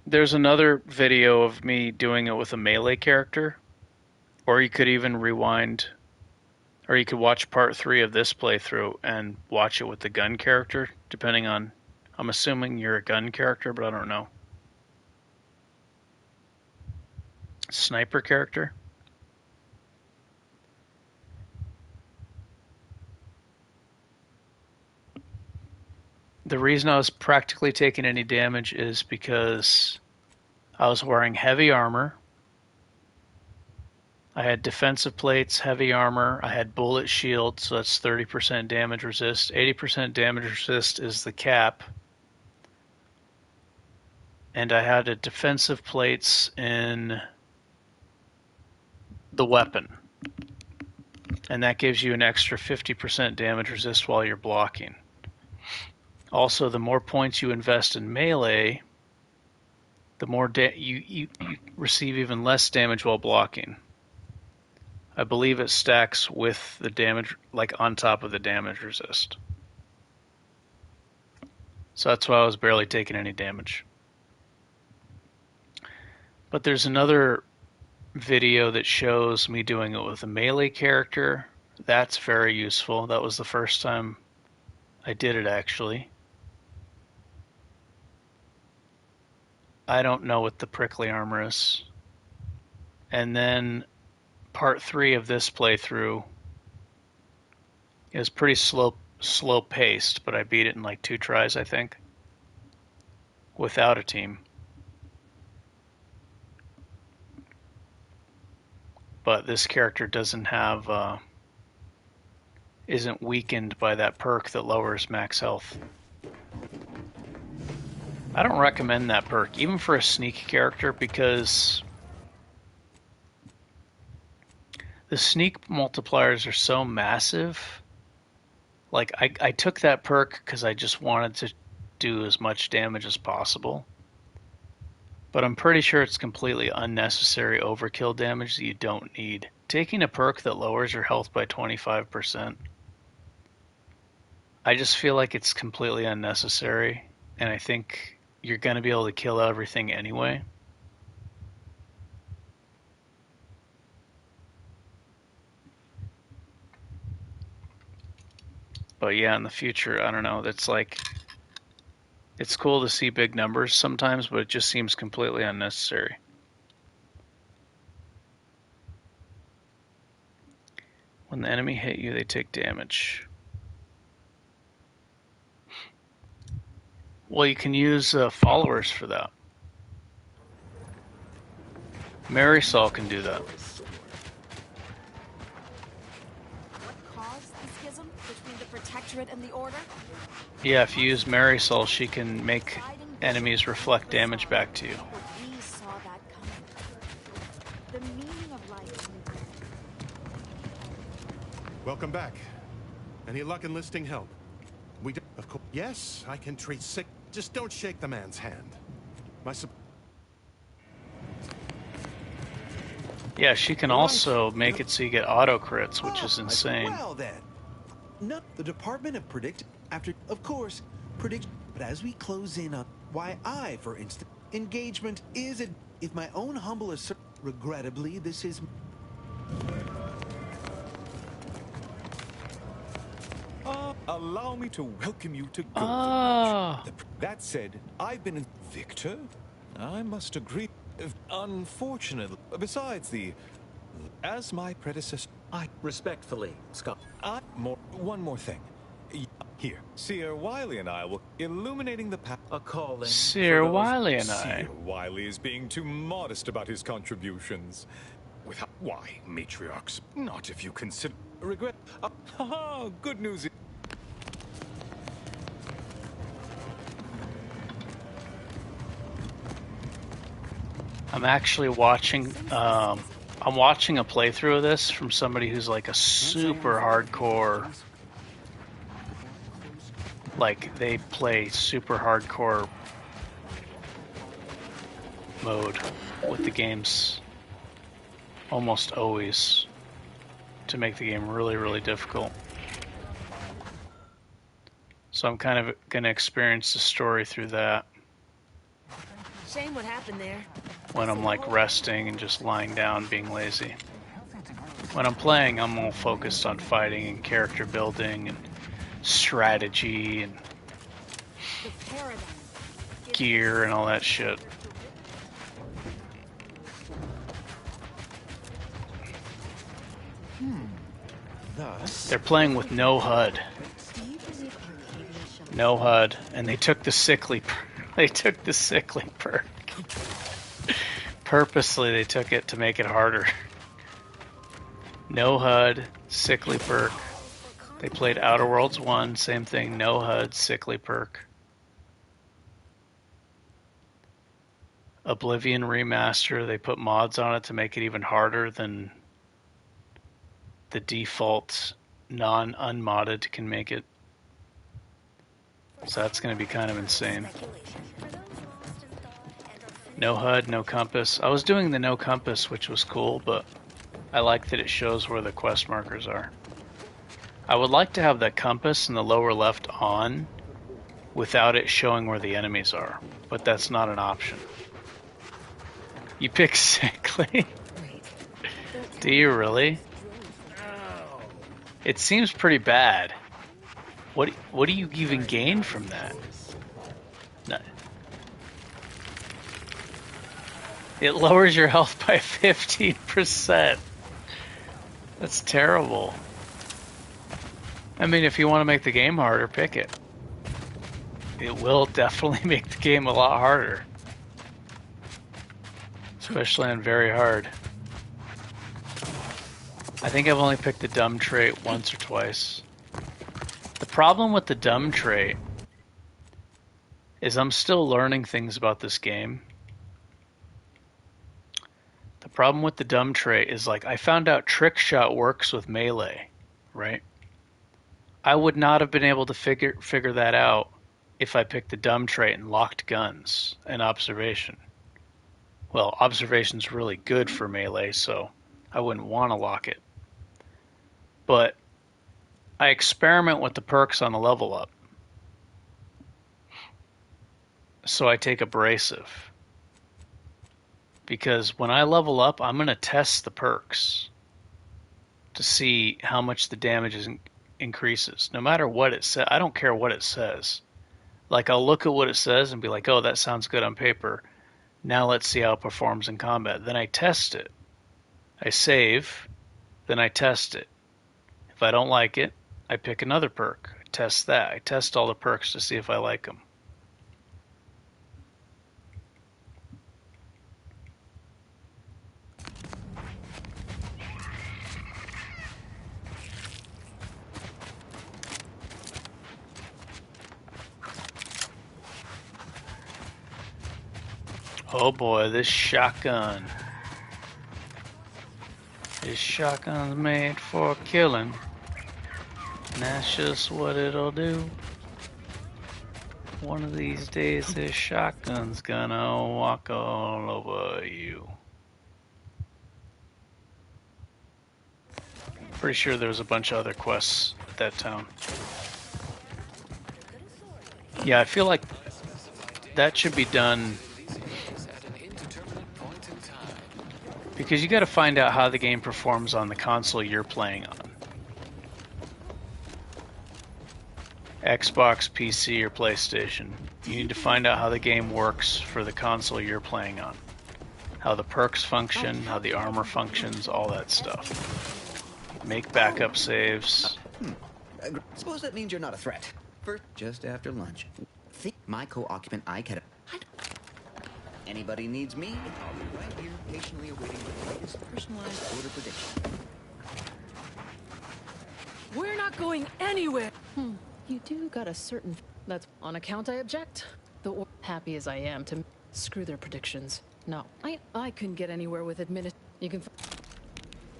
There's another video of me doing it with a melee character. Or you could even rewind, or you could watch part 3 of this playthrough and watch it with the gun character, depending on, I'm assuming you're a gun character, but I don't know. Sniper character. The reason I was practically taking any damage is because I was wearing heavy armor. I had defensive plates, heavy armor, I had bullet shield, so that's 30% damage resist. 80% damage resist is the cap. And I had a defensive plates in the weapon. And that gives you an extra 50% damage resist while you're blocking. Also, the more points you invest in melee, the more you receive even less damage while blocking. I believe it stacks with the damage, like on top of the damage resist. So that's why I was barely taking any damage. But there's another video that shows me doing it with a melee character. That's very useful. That was the first time I did it, actually. I don't know what the prickly armor is. And then part 3 of this playthrough is pretty slow paced, but I beat it in like 2 tries, I think, without a team. But this character doesn't have isn't weakened by that perk that lowers max health. I don't recommend that perk, even for a sneaky character, because the sneak multipliers are so massive. Like, I took that perk because I just wanted to do as much damage as possible. But I'm pretty sure it's completely unnecessary overkill damage that you don't need. Taking a perk that lowers your health by 25%, I just feel like it's completely unnecessary, and I think you're going to be able to kill everything anyway. But yeah, in the future, I don't know, that's like, it's cool to see big numbers sometimes, but it just seems completely unnecessary. When the enemy hit you, they take damage. Well, you can use followers for that. Marisol can do that. What caused the schism between the Protectorate and the Order? Yeah, if you use Marisol, she can make enemies reflect damage back to you. We saw that coming. The meaning of life. Welcome back. Any luck enlisting help? We do, of course. Yes, I can treat sick. Just don't shake the man's hand. Yeah, she can also make it so you get auto crits, which is insane. Well then, not the Department of Predict. After, of course, predict. But as we close in on why I, for instance, engagement is if my own humble assert. Regrettably, this is. Allow me to welcome you to Golden Ridge. That said, I've been in Victor. I must agree. Unfortunately, besides as my predecessor, I respectfully, Scott. One more thing. Here, Seer Wiley and I will illuminating the path. A calling. Seer Wiley and I. Seer Wiley is being too modest about his contributions. Why, matriarchs? Not if you consider regret. Good news. I'm actually watching. I'm watching a playthrough of this from somebody who's like a super hardcore. Like, they play super hardcore mode with the games almost always to make the game really, really difficult. So I'm kind of going to experience the story through that. Shame what happened there. When I'm like resting and just lying down being lazy. When I'm playing, I'm all focused on fighting and character building and strategy and gear and all that shit. They're playing with no HUD. No HUD, and they took the sickly perk. Purposely they took it to make it harder. No HUD, sickly perk. They played Outer Worlds 1, same thing, no HUD, sickly perk. Oblivion Remaster, they put mods on it to make it even harder than the default non-unmodded can make it. So that's going to be kind of insane. No HUD, no compass. I was doing the no compass, which was cool, but I like that it shows where the quest markers are. I would like to have that compass in the lower left on without it showing where the enemies are, but that's not an option. You pick sickly? Do you really? It seems pretty bad. What do you even gain from that? No. It lowers your health by 15%. That's terrible. I mean, if you want to make the game harder, pick it. It will definitely make the game a lot harder. Especially on very hard. I think I've only picked the dumb trait once or twice. problem with the dumb trait is I'm still learning things about this game. The problem with the dumb trait is, like, I found out trick shot works with melee, right? I would not have been able to figure that out if I picked the dumb trait and locked guns and observation. Well, observation's really good for melee, so I wouldn't want to lock it. But I experiment with the perks on the level up. So I take abrasive. Because when I level up, I'm going to test the perks to see how much the damage increases. No matter what it says, I don't care what it says. Like, I'll look at what it says and be like, oh, that sounds good on paper. Now let's see how it performs in combat. Then I test it. I save, then I test it. If I don't like it, I pick another perk. I test that. I test all the perks to see if I like them. Oh boy, this shotgun. This shotgun's made for killing. And that's just what it'll do. One of these days, this shotgun's gonna walk all over you. Pretty sure there was a bunch of other quests at that town. Yeah, I feel like that should be done because you got to find out how the game performs on the console you're playing on. Xbox, PC, or PlayStation. You need to find out how the game works for the console you're playing on. How the perks function, how the armor functions, all that stuff. Make backup saves. Suppose that means you're not a threat. First, just after lunch. Think my co-occupant Ike had a... Anybody needs me, I'll be right here patiently awaiting the latest personalized order prediction. We're not going anywhere! You do got a certain... That's on account I object. Though happy as I am to screw their predictions. No, I couldn't get anywhere with admit. You can...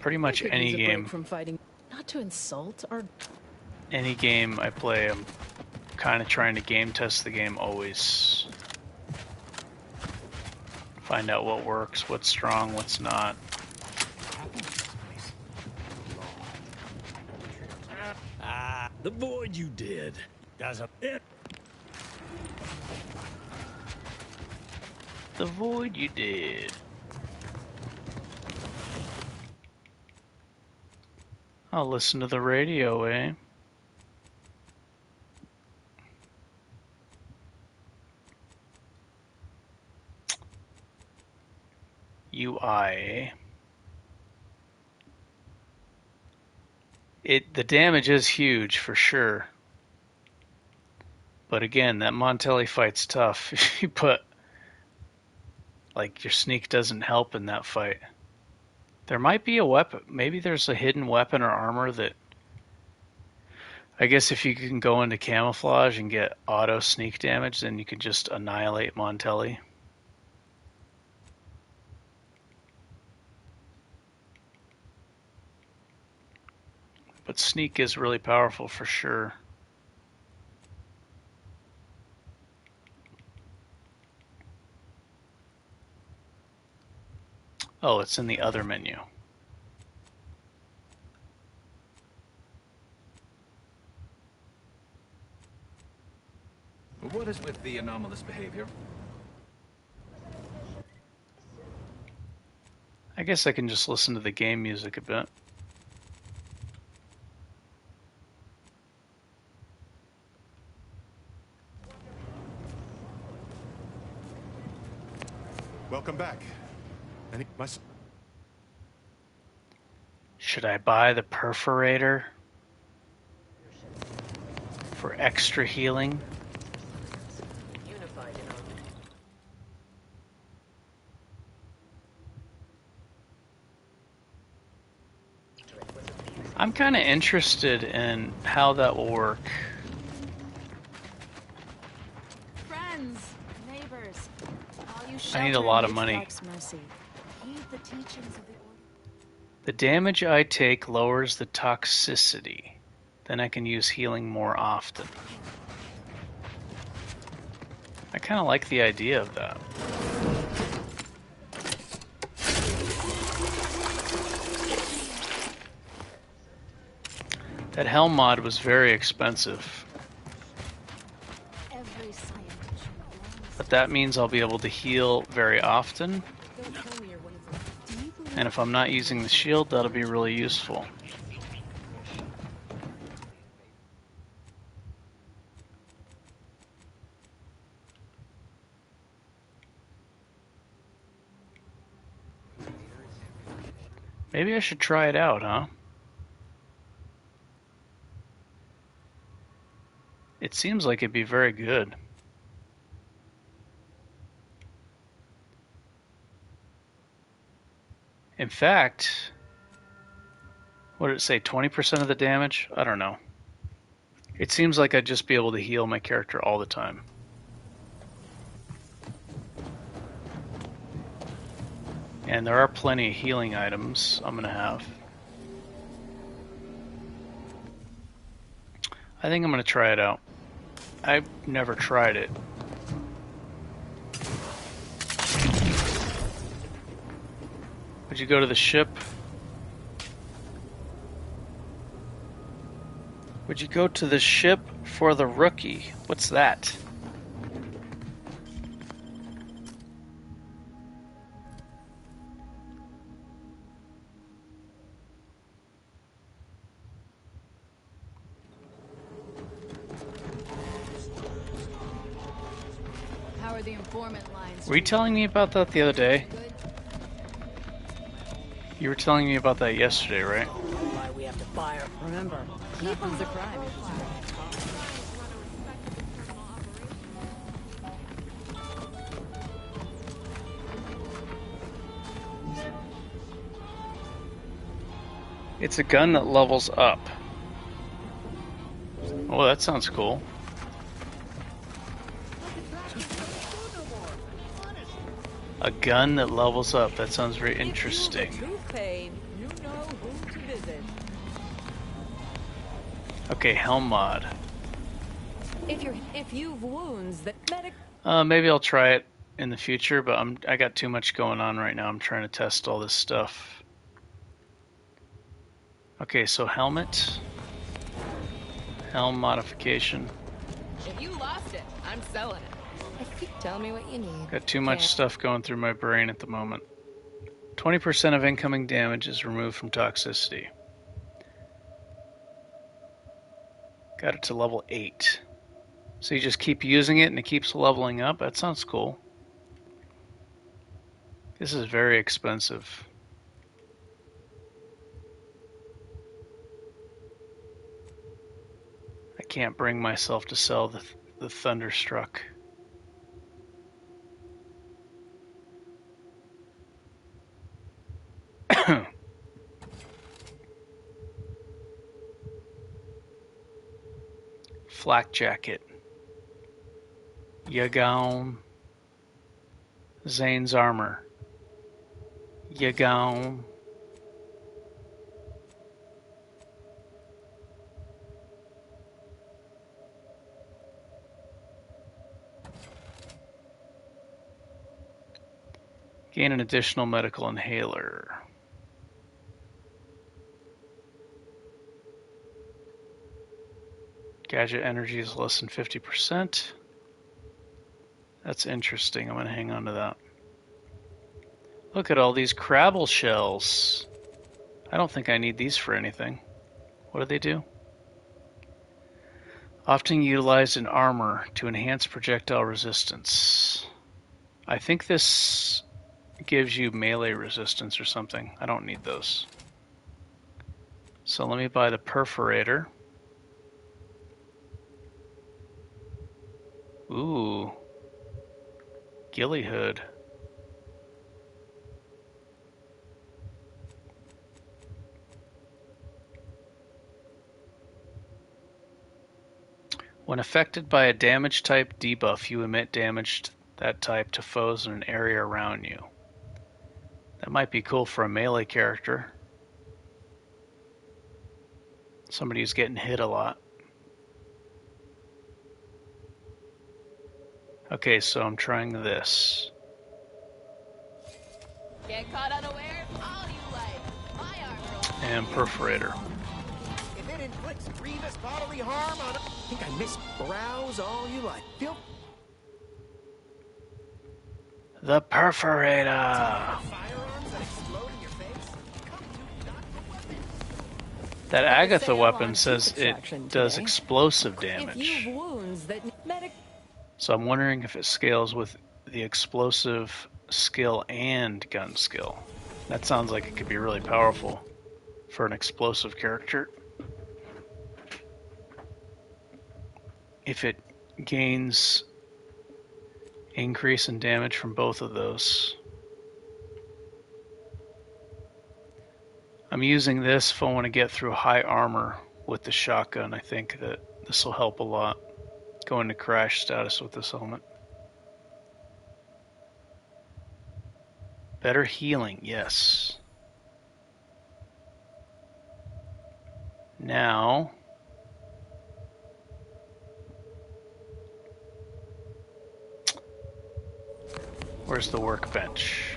Pretty much any game. From fighting. Not to insult or... Any game I play, I'm kind of trying to game test the game always. Find out what works, what's strong, what's not. The void you did. Does a bit. The void you did. I'll listen to the radio, eh? UI. The damage is huge for sure. But again, that Montelli fight's tough. If you put, like, your sneak doesn't help in that fight. There might be a weapon. Maybe there's a hidden weapon or armor that... I guess if you can go into camouflage and get auto sneak damage, then you can just annihilate Montelli. But sneak is really powerful for sure. Oh, it's in the other menu. What is with the anomalous behavior? I guess I can just listen to the game music a bit. Welcome back. Should I buy the perforator for extra healing? I'm kind of interested in how that will work Observers, all you I need a shelter lot in of money. Matriarch's mercy. Heed the teachings of the order. The damage I take lowers the toxicity. Then I can use healing more often. I kind of like the idea of that. That Helm mod was very expensive. But that means I'll be able to heal very often. And if I'm not using the shield, that'll be really useful. Maybe I should try it out, huh? It seems like it'd be very good. In fact, what did it say, 20% of the damage? I don't know. It seems like I'd just be able to heal my character all the time. And there are plenty of healing items I'm going to have. I think I'm going to try it out. I've never tried it. Would you go to the ship? Would you go to the ship for the rookie? What's that? How are the informant lines? Were you telling me about that the other day? You were telling me about that yesterday, right? Why we have to fire? Remember, nothing's a crime. It's a gun that levels up. Oh, that sounds cool. A gun that levels up. That sounds very interesting. Pain, you know who to visit. Okay, Helm mod. If you've wounds that medic. Maybe I'll try it in the future, but I got too much going on right now. I'm trying to test all this stuff. Okay, so helmet. Helm modification. If you lost it, I'm selling it. Tell me what you need. Got too much stuff going through my brain at the moment. 20% of incoming damage is removed from toxicity. Got it to level 8. So you just keep using it and it keeps leveling up? That sounds cool. This is very expensive. I can't bring myself to sell the Thunderstruck. Flak jacket. Yagown. Zane's armor. Yagown. Gain an additional medical inhaler. Gadget energy is less than 50%. That's interesting. I'm going to hang on to that. Look at all these Crabble shells. I don't think I need these for anything. What do they do? Often utilized in armor to enhance projectile resistance. I think this gives you melee resistance or something. I don't need those. So let me buy the perforator. Ooh. Ghillie hood. When affected by a damage type debuff, you emit damage that type to foes in an area around you. That might be cool for a melee character. Somebody who's getting hit a lot. Okay, so I'm trying this. Get caught unaware, all you like. My armor. And perforator. If it inflicts grievous bodily harm on... I think I miss browse all you like. Feel... The perforator! Firearms that explode in your face? That Agatha weapon says it does explosive If damage. you've wounds that medic So I'm wondering if it scales with the explosive skill and gun skill. That sounds like it could be really powerful for an explosive character. If it gains increase in damage from both of those. I'm using this if I want to get through high armor with the shotgun. I think that this will help a lot. Go into crash status with this helmet. Better healing, yes. Now, where's the workbench?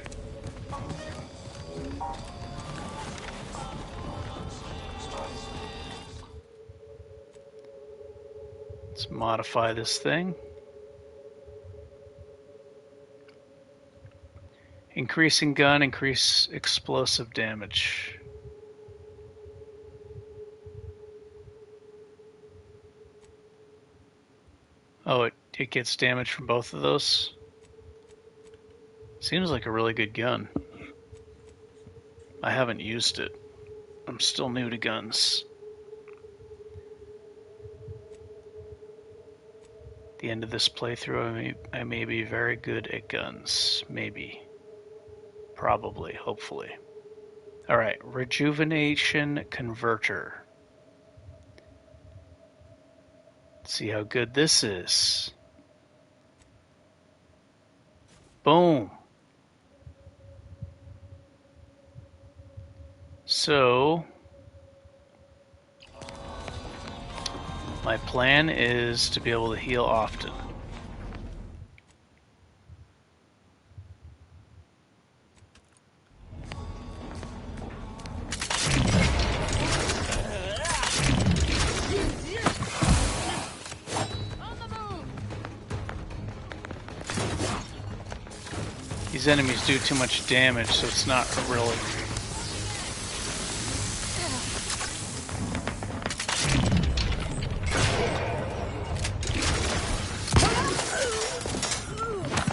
Let's modify this thing. Increasing gun, increase explosive damage. Oh, it gets damage from both of those? Seems like a really good gun. I haven't used it. I'm still new to guns. At the end of this playthrough, I may be very good at guns. Maybe. Probably. Hopefully. Alright. Rejuvenation Converter. Let's see how good this is. Boom. So, my plan is to be able to heal often. These enemies do too much damage, so it's not really...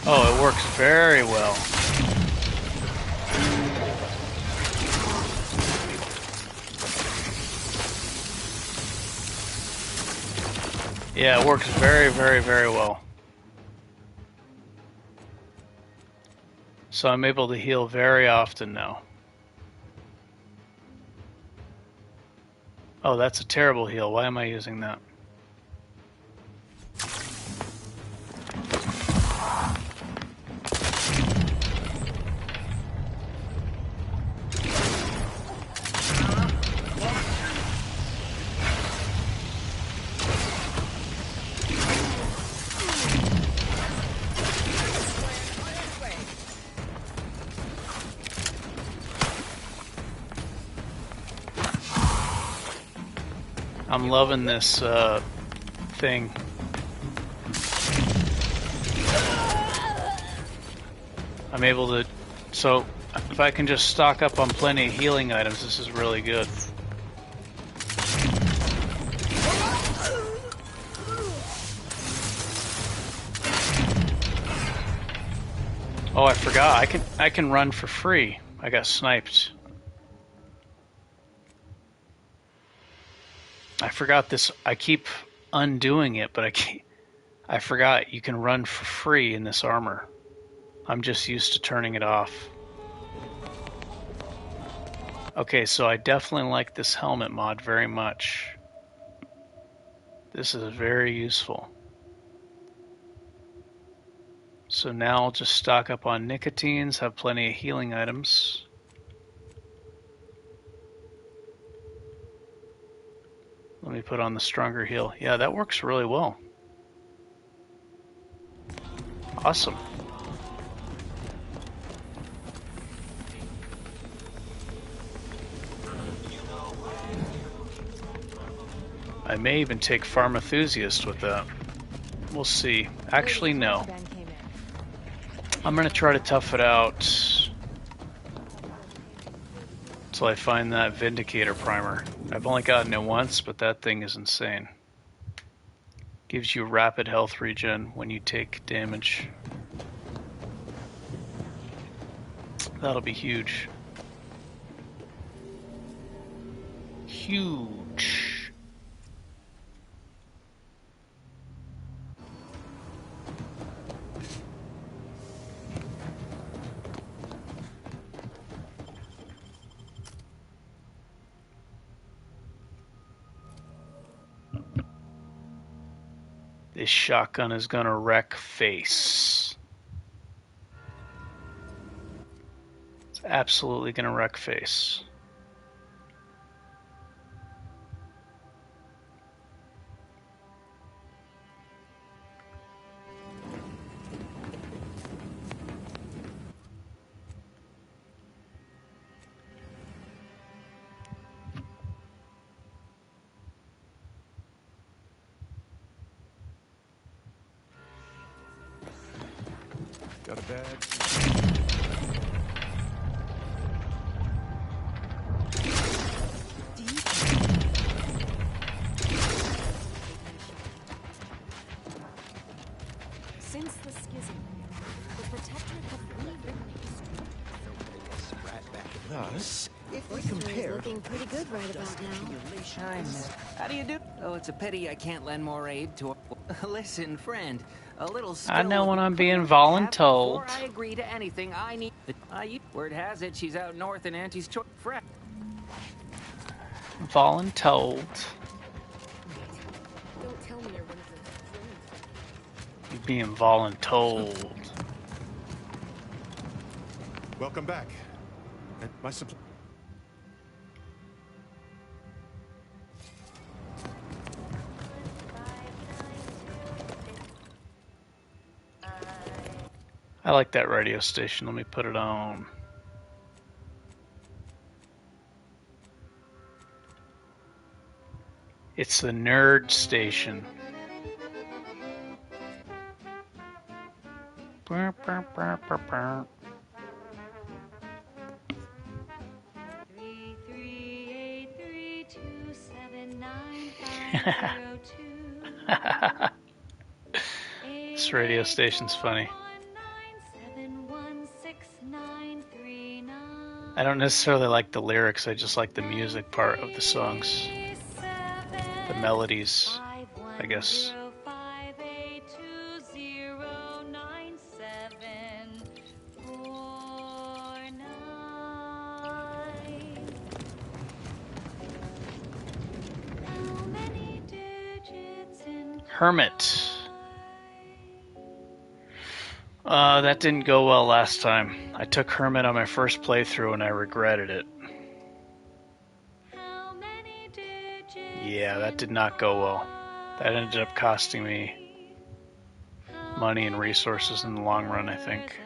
Oh, it works very well. Yeah, it works very, very, very well. So I'm able to heal very often now. Oh, that's a terrible heal. Why am I using that? I'm loving this thing. I'm able to... So, if I can just stock up on plenty of healing items, this is really good. Oh, I forgot. I can run for free. I got sniped. I forgot this. I keep undoing it, but I forgot you can run for free in this armor. I'm just used to turning it off. Okay, so I definitely like this helmet mod very much. This is very useful. So now I'll just stock up on nicotines, have plenty of healing items. Let me put on the stronger heal. Yeah, that works really well. Awesome. I may even take Pharmaenthusiast with that. We'll see. Actually, no. I'm going to try to tough it out until I find that Vindicator primer. I've only gotten it once, but that thing is insane. Gives you rapid health regen when you take damage. That'll be huge. Huge. This shotgun is gonna wreck face. It's absolutely gonna wreck face. Got a bag? Since the schism, the Protectorate have rewritten Thus, if we History's compare... looking pretty good right about now. Hi, miss. How do you do? Oh, it's a pity I can't lend more aid to... Listen, friend. A little I know when I'm being voluntold. voluntold. Before I agree to anything, I need... word has it, she's out north in Auntie's choice. Voluntold. Don't tell me you're one of the... You're being voluntold. Welcome back. And my supply. I like that radio station. Let me put it on. It's the nerd station. Burr, burr, burr, burr, burr. 33832795202. This radio station's funny. I don't necessarily like the lyrics, I just like the music part of the songs. The melodies, I guess. Hermit. That didn't go well last time. I took Hermit on my first playthrough and I regretted it. Yeah, that did not go well. That ended up costing me money and resources in the long run, I think.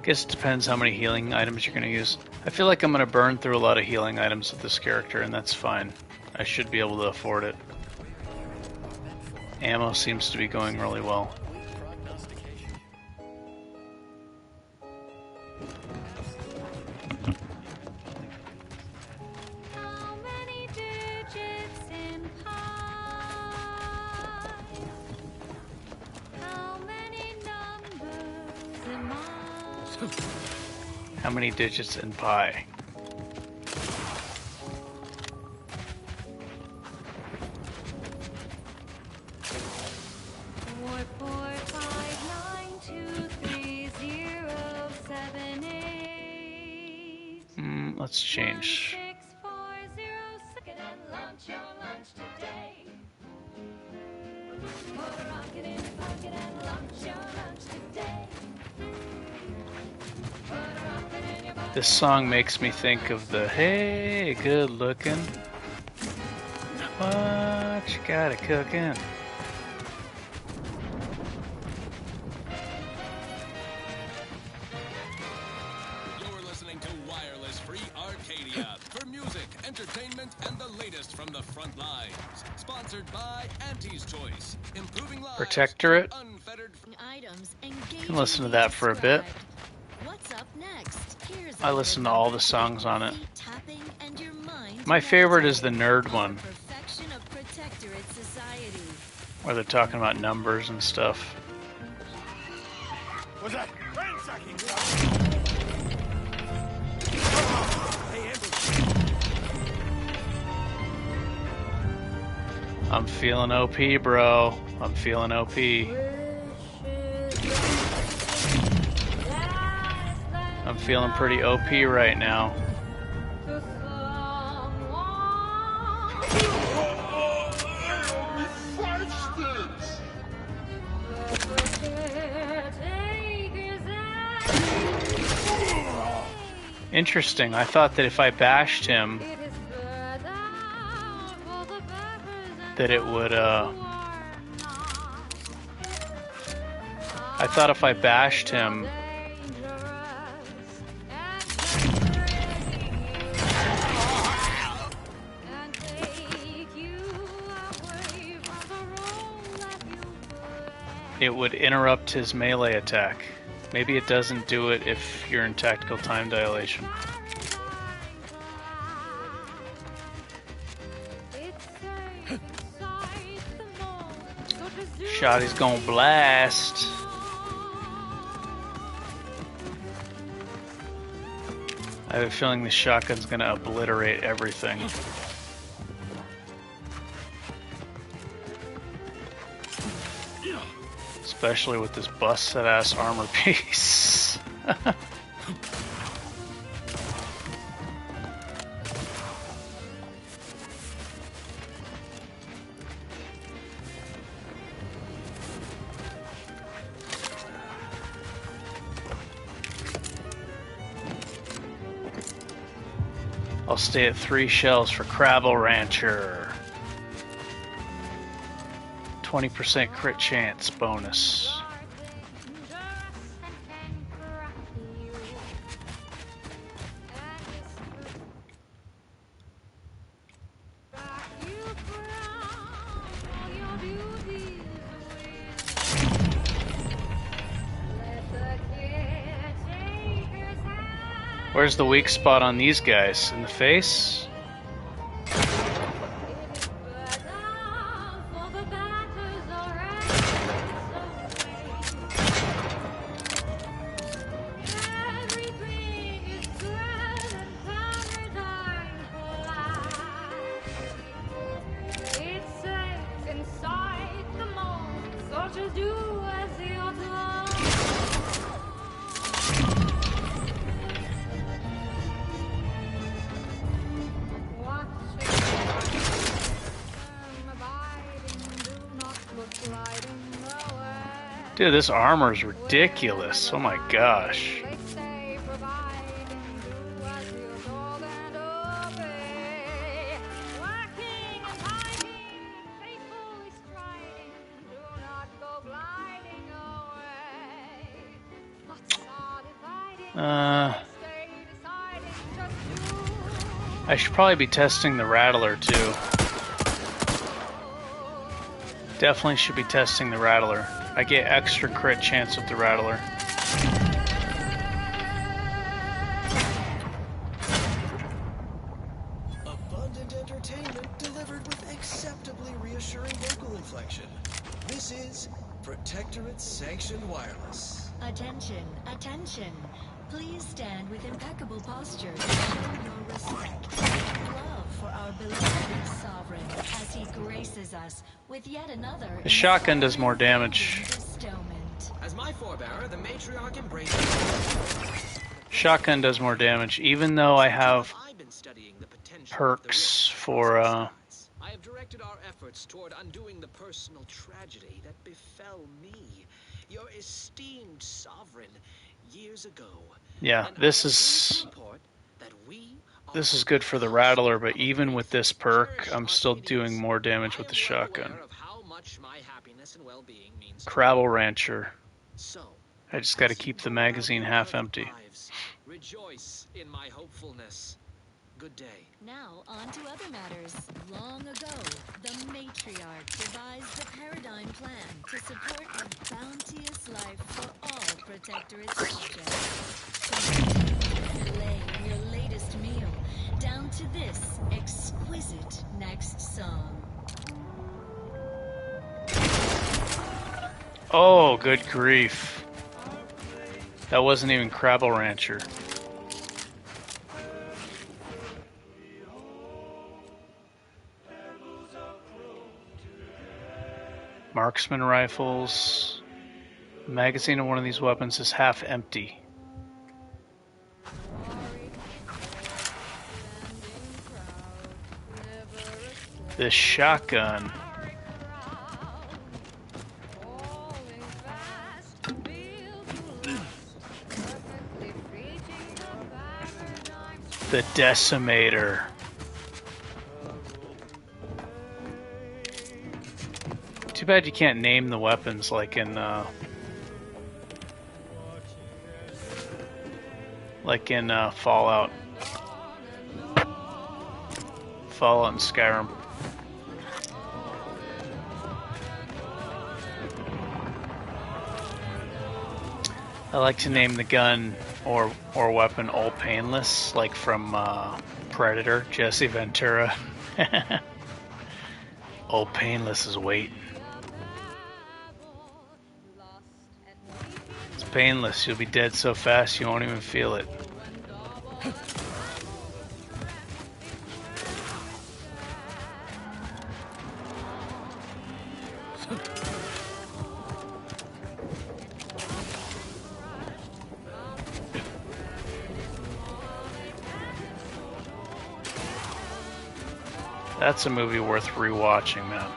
Guess it depends how many healing items you're going to use. I feel like I'm going to burn through a lot of healing items with this character, and that's fine. I should be able to afford it. Ammo seems to be going really well. How many digits in pi? Let's change. This song makes me think of the hey, good looking. What you got it cooking? You're listening to Wireless Free Arcadia for music, entertainment, and the latest from the front lines. Sponsored by Auntie's Choice, improving lives. Protectorate. Items You can listen to that for a bit. What's up next? Here's I listen to all the songs on it. tapping and your mind My favorite is the nerd one, perfection of Protectorate Society. where they're talking about numbers and stuff. Was that ransacking? Hey, I'm feeling OP, bro. I'm feeling OP. I'm feeling pretty OP right now. Interesting. I thought that if I bashed him, that it would, I thought if I bashed him, it would interrupt his melee attack. Maybe it doesn't do it if you're in tactical time dilation. Shotty's gonna blast. I have a feeling the shotgun's gonna obliterate everything. Especially with this busted ass armor piece. I'll stay at 3 shells for Crabble Rancher. 20% crit chance bonus. Where's the weak spot on these guys? In the face? Dude, this armor is ridiculous. Oh my gosh. I should probably be testing the Rattler too. Definitely should be testing the Rattler. I get extra crit chance with the Rattler. Abundant entertainment delivered with acceptably reassuring vocal inflection. This is Protectorate Sanctioned Wireless. Attention, attention. Please stand with impeccable posture to show your respect and love for our beloved sovereign as he graces us with yet another. The shotgun does more damage. Bestowment. As my forebearer, the matriarch embraces. Shotgun does more damage, even though I have perks for I have directed our efforts toward undoing the personal tragedy that befell me, your esteemed sovereign, years ago. yeah, this is good for the Rattler, but even with this perk, I'm still doing more damage with the shotgun. Crabble Rancher. I just got to keep the magazine half empty. Rejoice in my hopefulness. Good day. Now, on to other matters. Long ago, the matriarch devised the paradigm plan to support a bounteous life for all Protectorate subjects. Delay your latest meal, down to this exquisite next song. Oh, good grief. That wasn't even Crabble Rancher. Marksman rifles. The magazine of one of these weapons is half empty. This shotgun. The Decimator. Too bad you can't name the weapons like in Fallout. Fallout and Skyrim. I like to name the gun or weapon Old Painless, like from Predator, Jesse Ventura. Old Painless is waiting. It's painless. You'll be dead so fast you won't even feel it. That's a movie worth rewatching, man.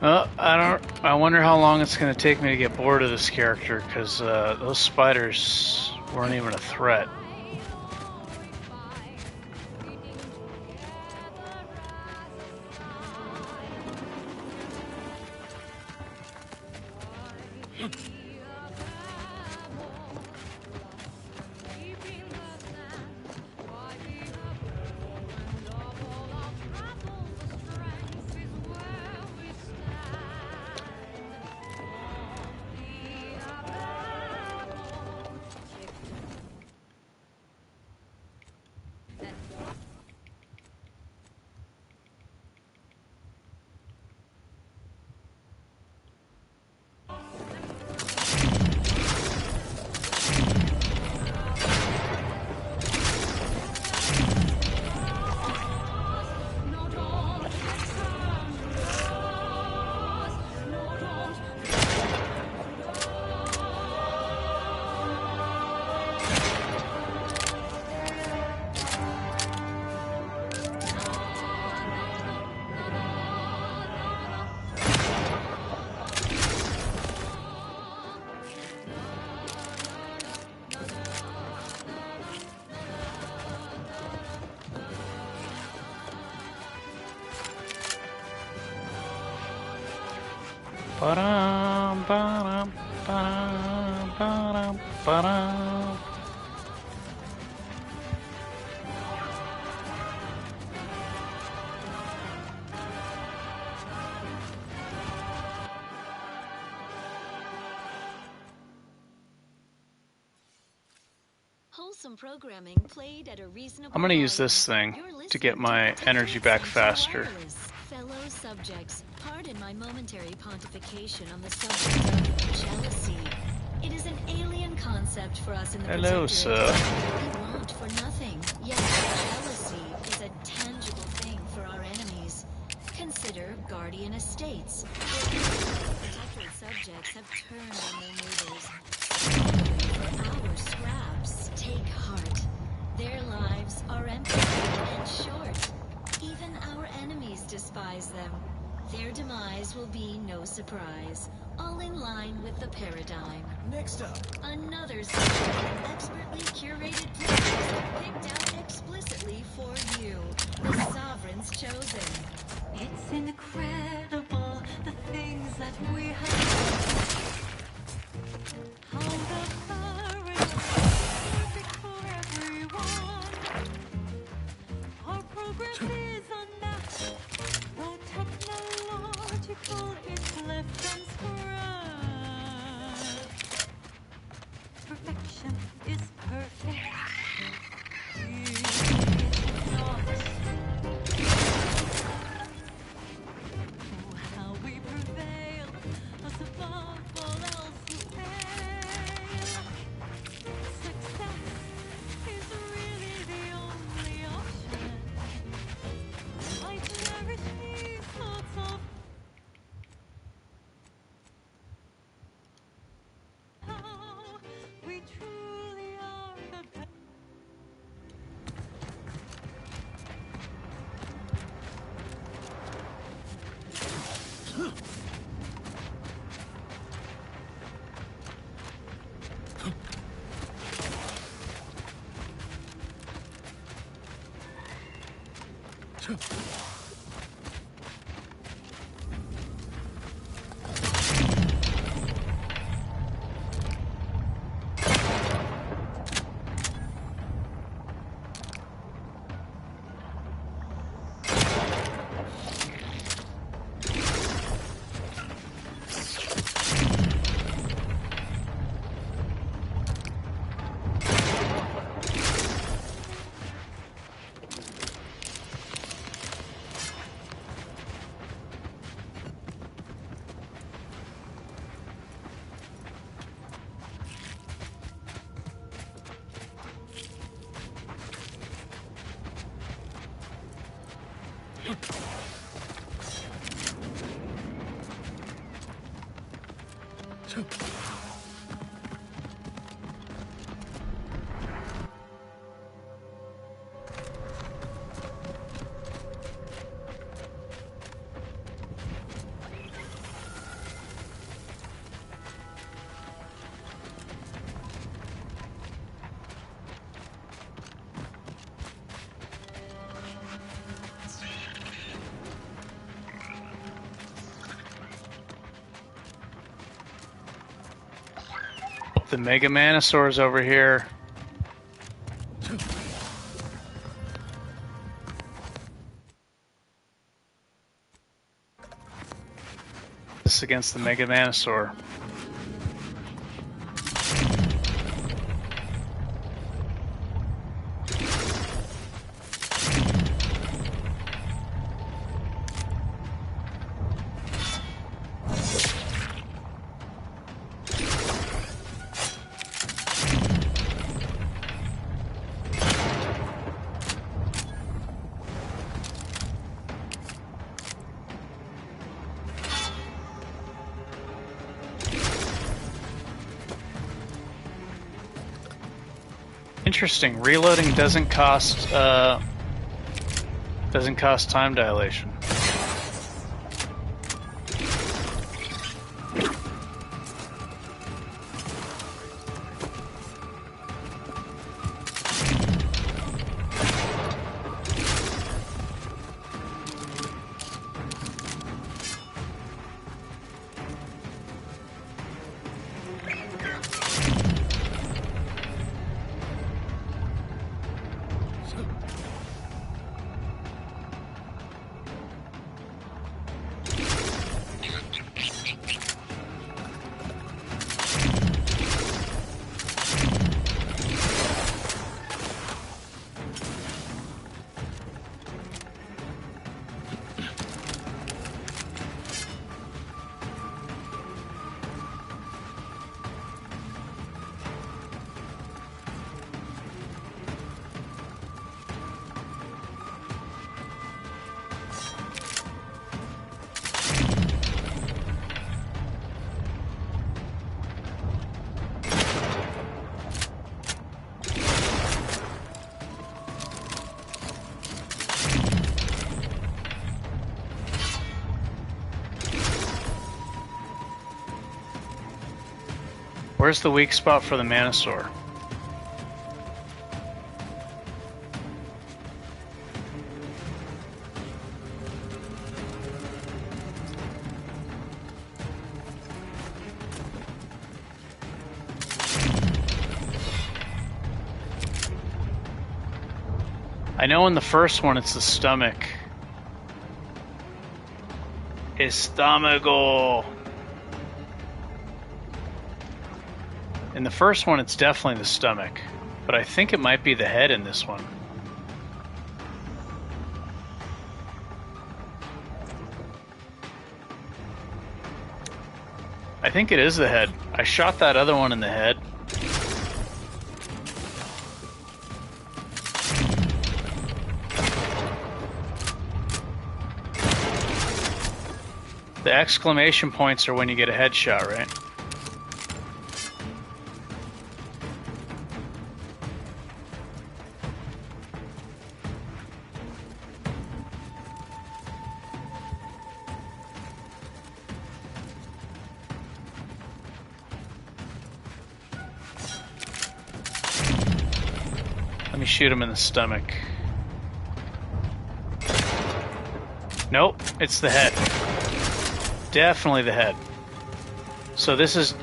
Well, I wonder how long it's going to take me to get bored of this character, because those spiders weren't even a threat. Ba-dum, ba-dum, ba-dum, ba-dum, ba-dum. Wholesome programming played at a reasonable I'm going to use this thing to get my energy back faster. Fellow subjects, pardon my momentary pontification on the subject of jealousy. It is an alien concept for us in the Hello, sir. We want for nothing, yet jealousy is a tangible thing for our enemies. Consider Guardian estates, where protected subjects have turned on their neighbors. For our scraps, take heart. Their lives are empty and short. Even our enemies despise them. Their demise will be no surprise, all in line with the paradigm. Next up, another set of expertly curated plays picked out explicitly for you, the Sovereign's chosen. It's incredible the things that we have. How the paradigm is perfect for everyone. Our progress is unmatched. No technological is left from scratch. Perfection is perfect. It's not. Oh, how we prevail, us above all else who fail. Success is really the only option. I cherish these thoughts of how we truly are the best. The Mega Manosaur's over here. This is against the Mega Manosaur. Interesting. Reloading doesn't cost time dilation. Where's the weak spot for the Manosaur? I know in the first one it's the stomach. Estomago. In the first one it's definitely the stomach, but I think it might be the head in this one. I think it is the head. I shot that other one in the head. The exclamation points are when you get a headshot, right? Let me shoot him in the stomach. Nope, it's the head. Definitely the head. So this is...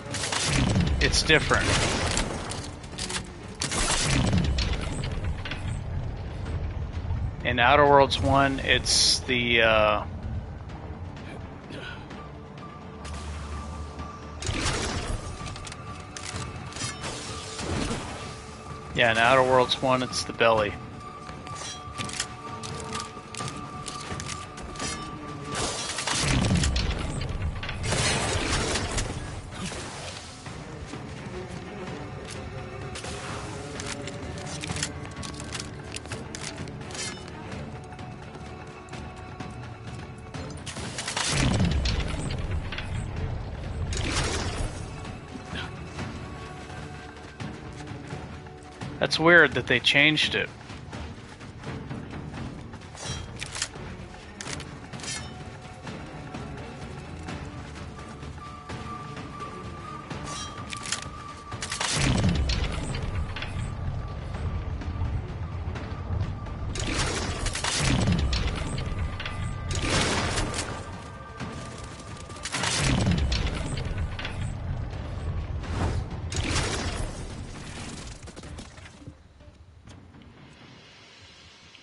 it's different. In Outer Worlds 1, it's the... yeah, in Outer Worlds 1, it's the belly. That's weird that they changed it.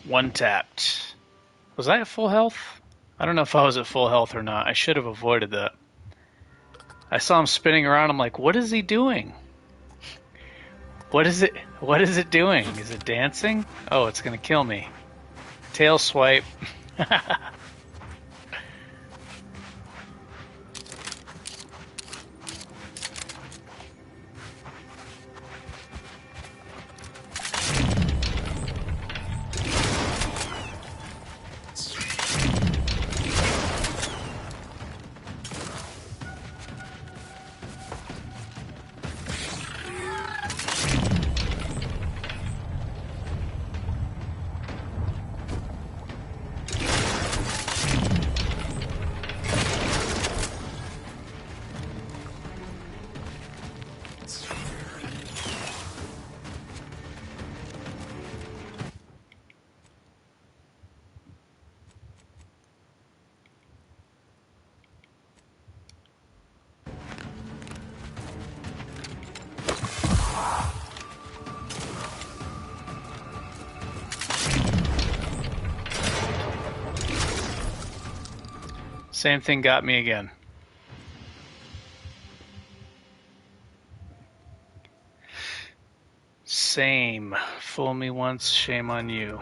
One tapped. Was I at full health? I don't know if I was at full health or not. I should have avoided that. I saw him spinning around. I'm like, what is he doing? What is it doing? Is it dancing? Oh, it's gonna kill me. Tail swipe. Same thing got me again. Same. Fool me once, shame on you.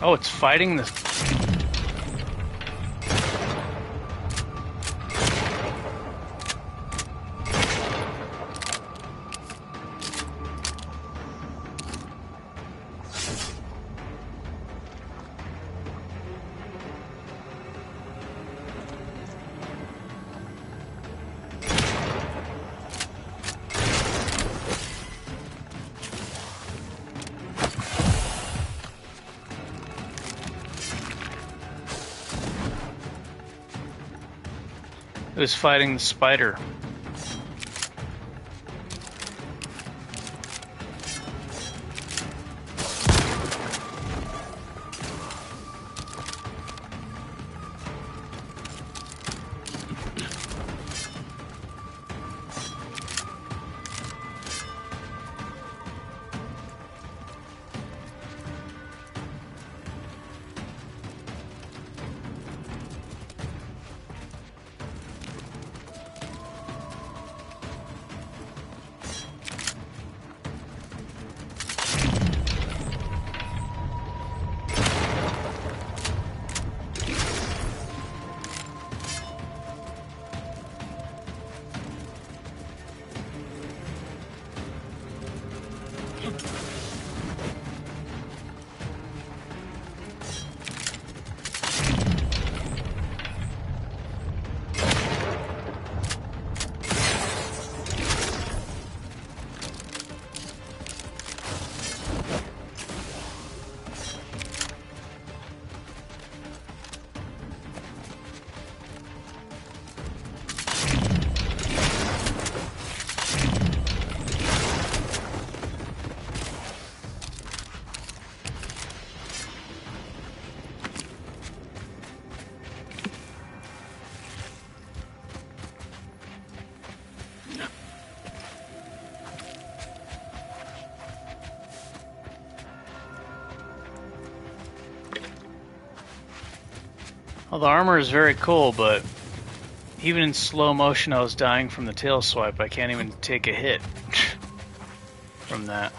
Oh, it's fighting the... It was fighting the spider. Well, the armor is very cool, but even in slow motion I was dying from the tail swipe. I can't even take a hit from that.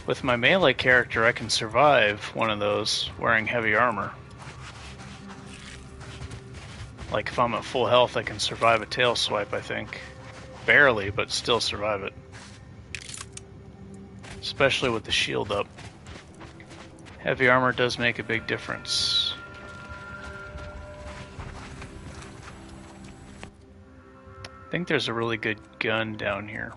With my melee character I can survive one of those wearing heavy armor. Like if I'm at full health I can survive a tail swipe, I think. Barely, but still survive it. Especially with the shield up. Heavy armor does make a big difference. I think there's a really good gun down here.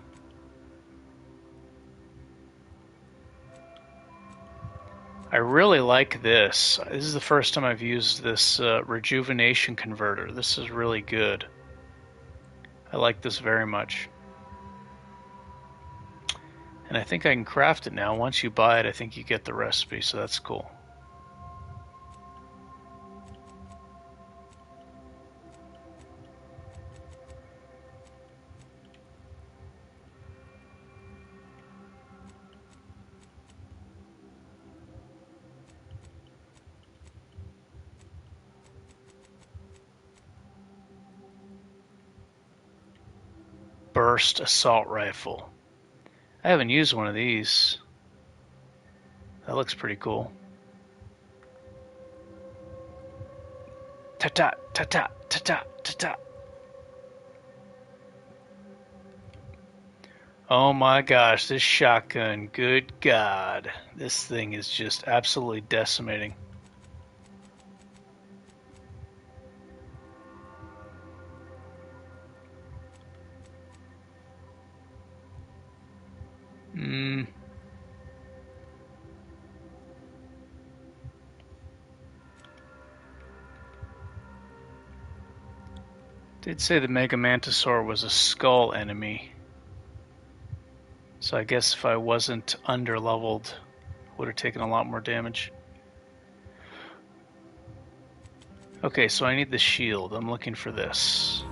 I really like this. This is the first time I've used this rejuvenation converter. This is really good. I like this very much. And I think I can craft it now. Once you buy it, I think you get the recipe, so that's cool. Burst assault rifle. I haven't used one of these. That looks pretty cool. Ta-ta, ta-ta, ta-ta, ta-ta. Oh my gosh, this shotgun, good God. This thing is just absolutely decimating. Did say the Mega Mantisaur was a skull enemy. So I guess if I wasn't under-leveled, would have taken a lot more damage. Okay, so I need the shield. I'm looking for this.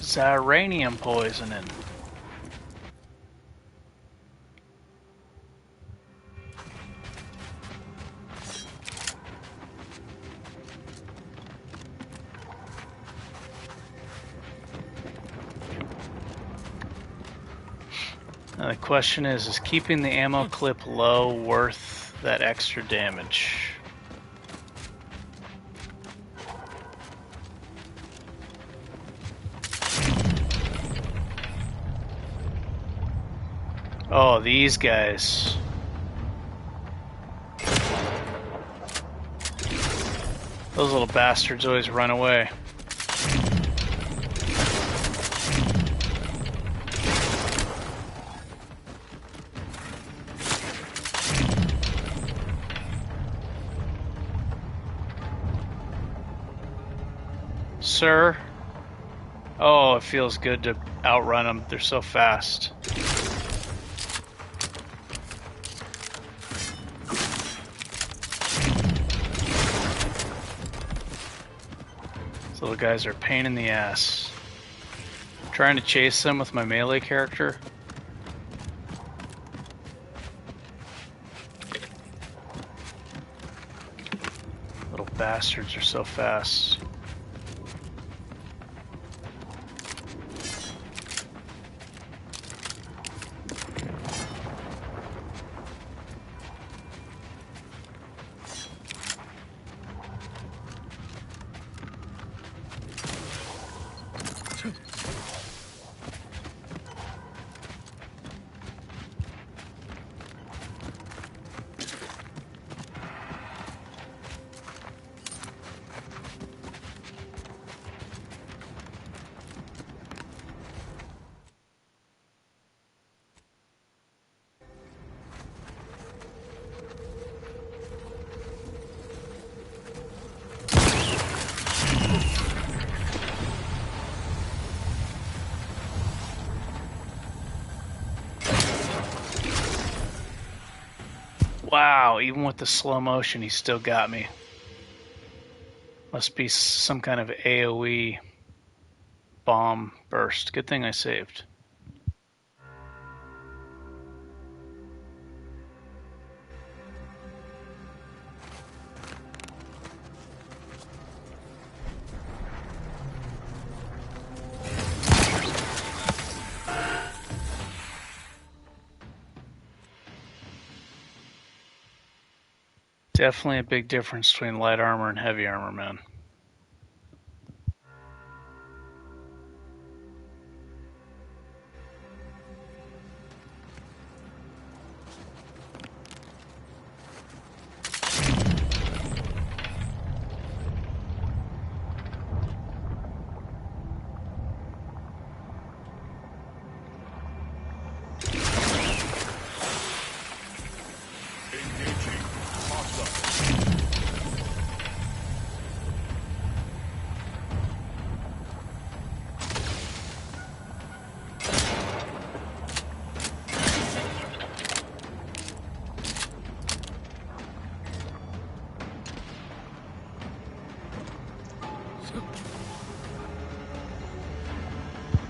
Xyranium poisoning. Now the question is keeping the ammo clip low worth that extra damage? Oh, these guys. Those little bastards always run away. Sir? Oh, it feels good to outrun them. They're so fast. These little guys are a pain in the ass. I'm trying to chase them with my melee character. Little bastards are so fast. Wow, even with the slow motion, he still got me. Must be some kind of AoE bomb burst. Good thing I saved. Definitely a big difference between light armor and heavy armor, man.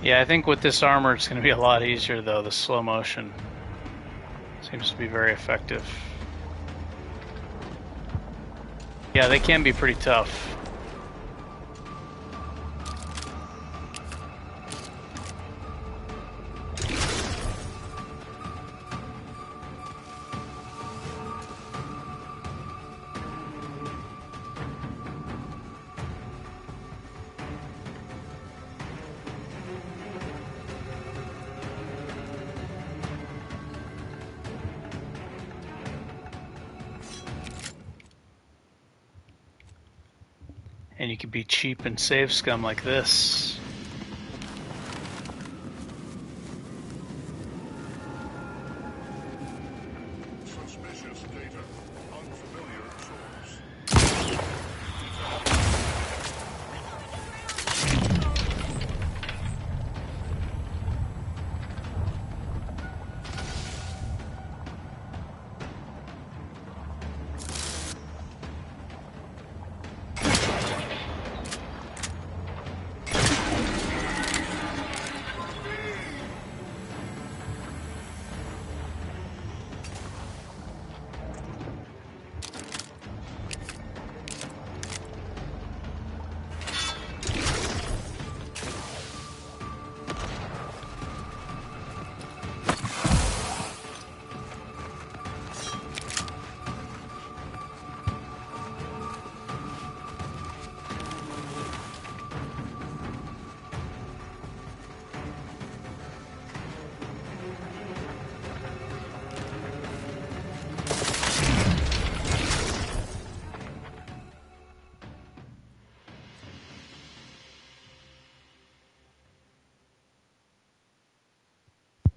Yeah, I think with this armor it's going to be a lot easier though. The slow motion seems to be very effective. Yeah, they can be pretty tough. And you can be cheap and save scum like this. Suspicious data. Unfamiliar source.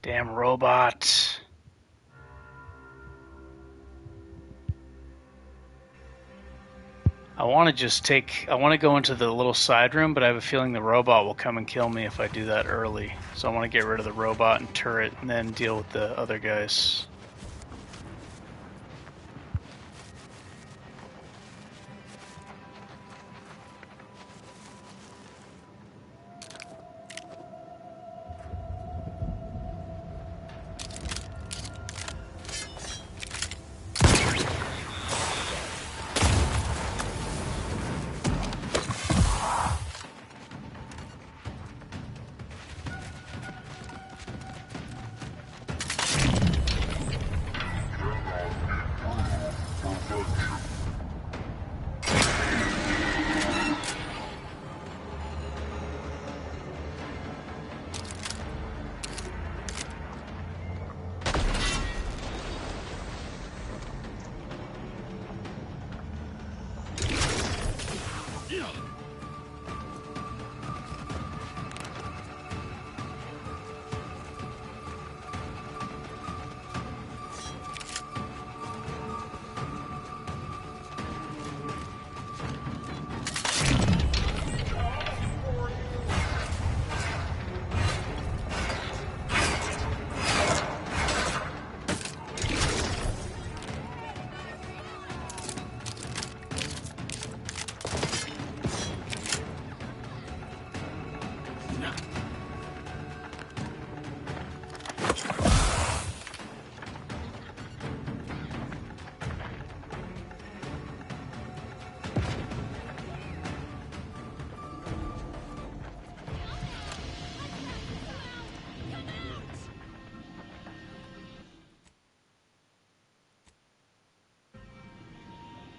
Damn robot. I want to go into the little side room, but I have a feeling the robot will come and kill me if I do that early. So I want to get rid of the robot and turret and then deal with the other guys.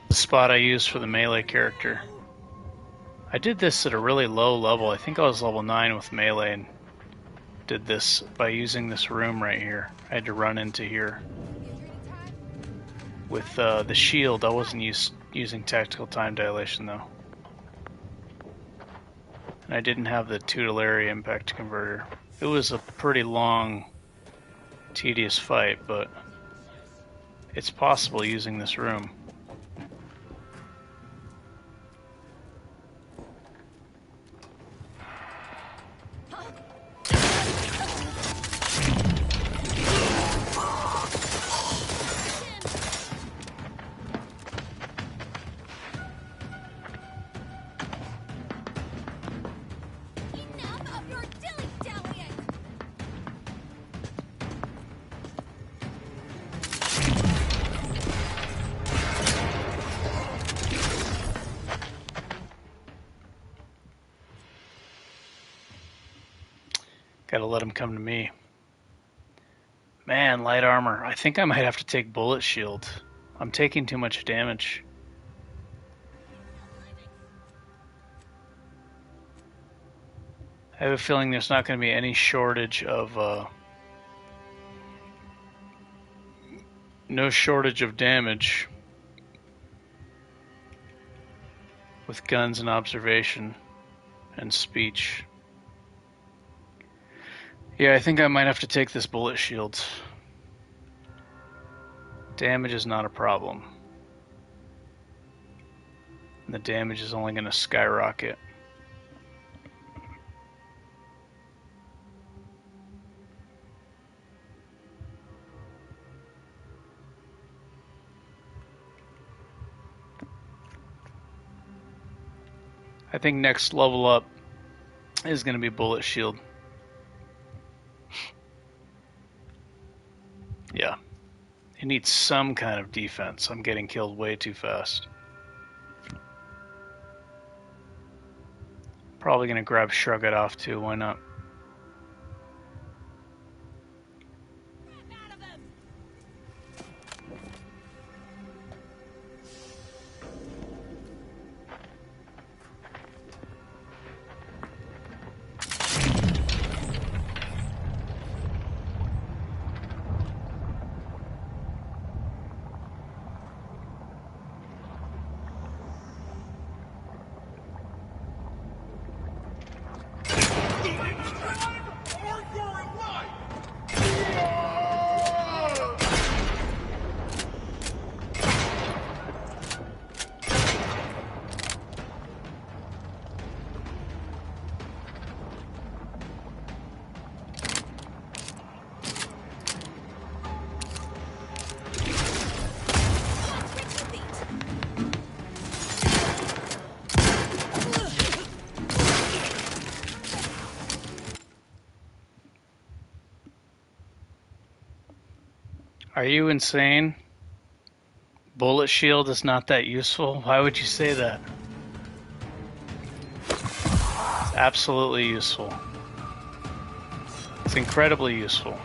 The spot I used for the melee character. I did this at a really low level. I think I was level 9 with melee and did this by using this room right here. I had to run into here. With the shield, I wasn't using tactical time dilation though. And I didn't have the tutelary impact converter. It was a pretty long, tedious fight, but it's possible using this room. Gotta let him come to me. Man, light armor. I think I might have to take bullet shield. I'm taking too much damage. I have a feeling there's not going to be any shortage of no shortage of damage with guns and observation and speech. Yeah, I think I might have to take this bullet shield. Damage is not a problem. And the damage is only going to skyrocket. I think next level up is going to be bullet shield. Yeah. It needs some kind of defense. I'm getting killed way too fast. Probably going to grab Shrug It Off too. Why not? Are you insane? Bullet shield is not that useful? Why would you say that? It's absolutely useful. It's incredibly useful.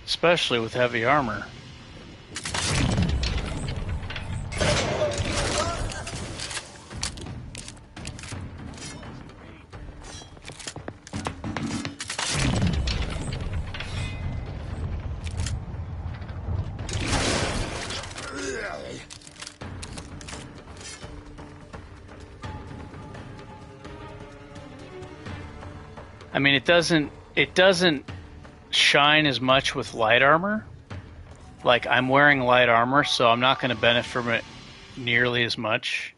Especially with heavy armor. I mean, it doesn't shine as much with light armor. Like, I'm wearing light armor, so I'm not going to benefit from it nearly as much.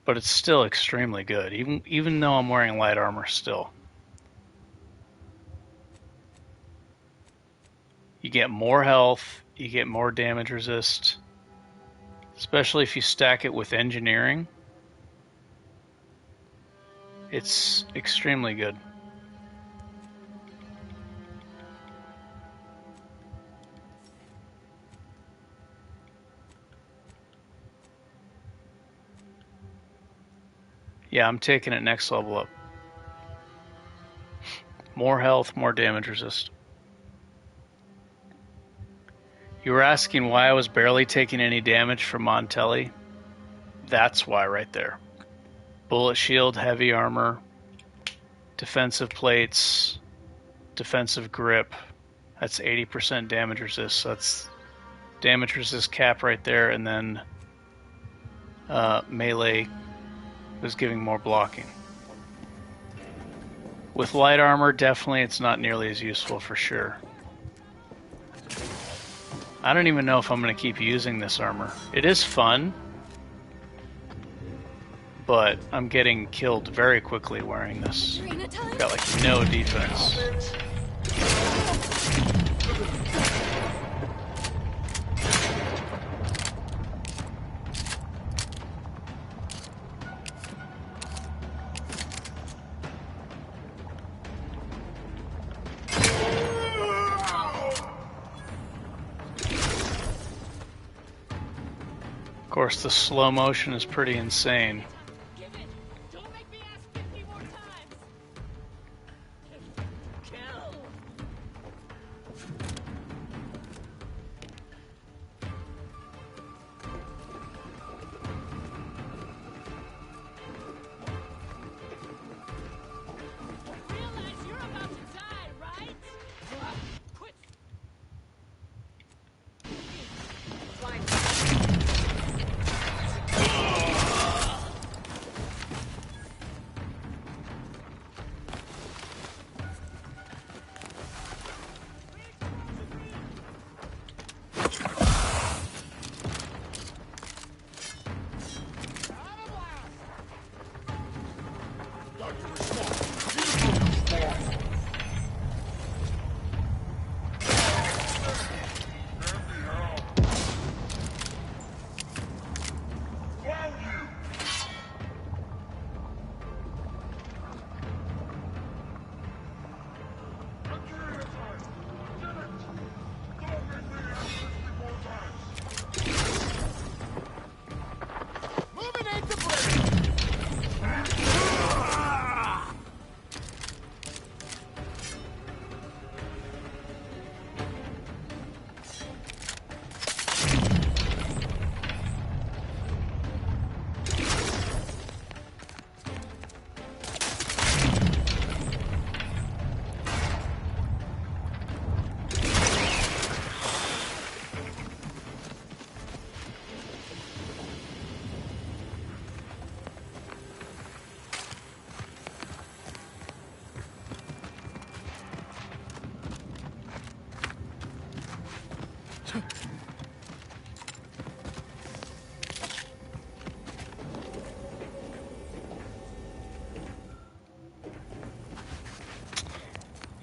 But it's still extremely good, even though I'm wearing light armor still. You get more health, you get more damage resist, especially if you stack it with engineering. It's extremely good. Yeah, I'm taking it next level up. More health, more damage resist. You were asking why I was barely taking any damage from Montelli? That's why right there. Bullet shield, heavy armor, defensive plates, defensive grip. That's 80% damage resist. So that's damage resist cap right there, and then melee was giving more blocking. With light armor, definitely it's not nearly as useful for sure. I don't even know if I'm going to keep using this armor. It is fun, but I'm getting killed very quickly wearing this. Got like no defense. Of course, the slow motion is pretty insane.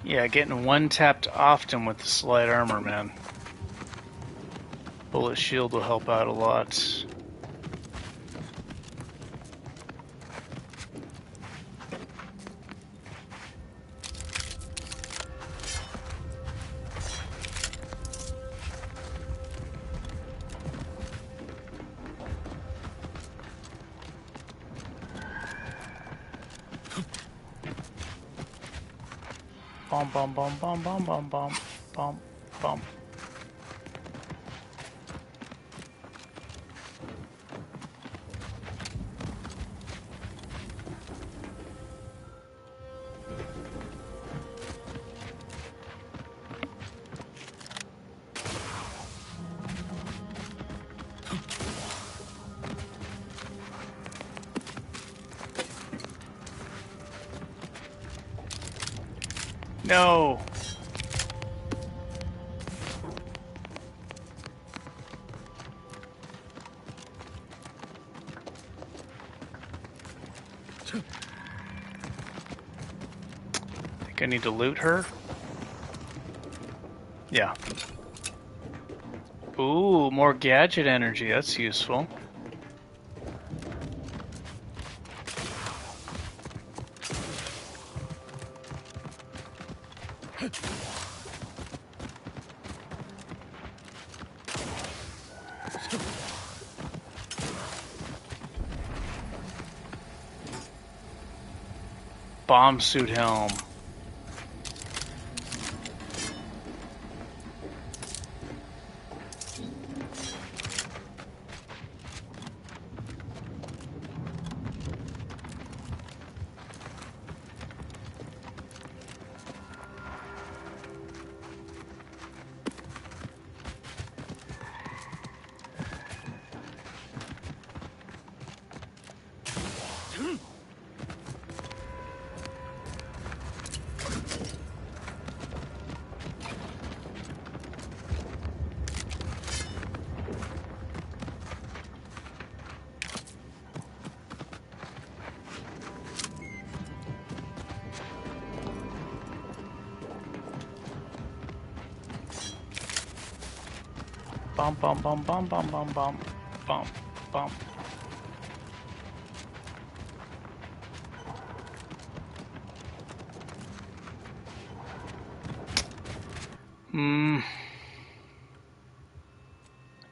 Yeah, getting one-tapped often with this light armor, man. Bullet shield will help out a lot. Bum bum bum bum bum bum bum bum bum. No. Think I need to loot her? Yeah. Ooh, more gadget energy. That's useful. Bomb suit helm. Bum bum bum bum bum bum bum bum bum.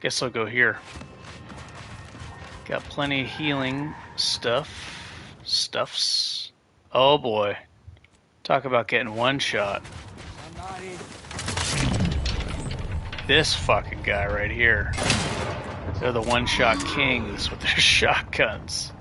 Guess I'll go here. Got plenty of healing stuffs. Oh boy. Talk about getting one shot. This fucking guy right here. They're the one-shot kings with their shotguns.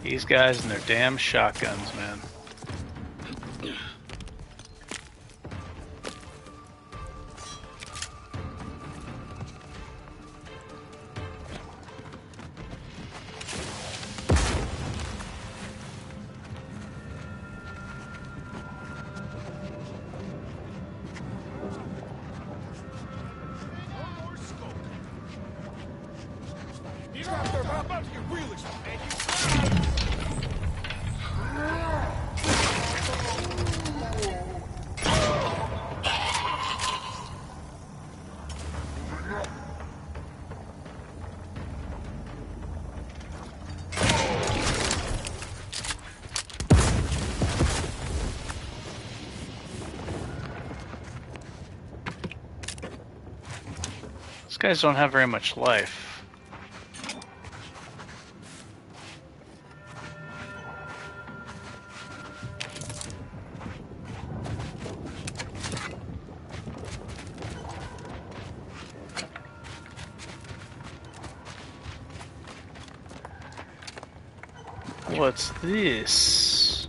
These guys and their damn shotguns, man. These guys don't have very much life. What's this?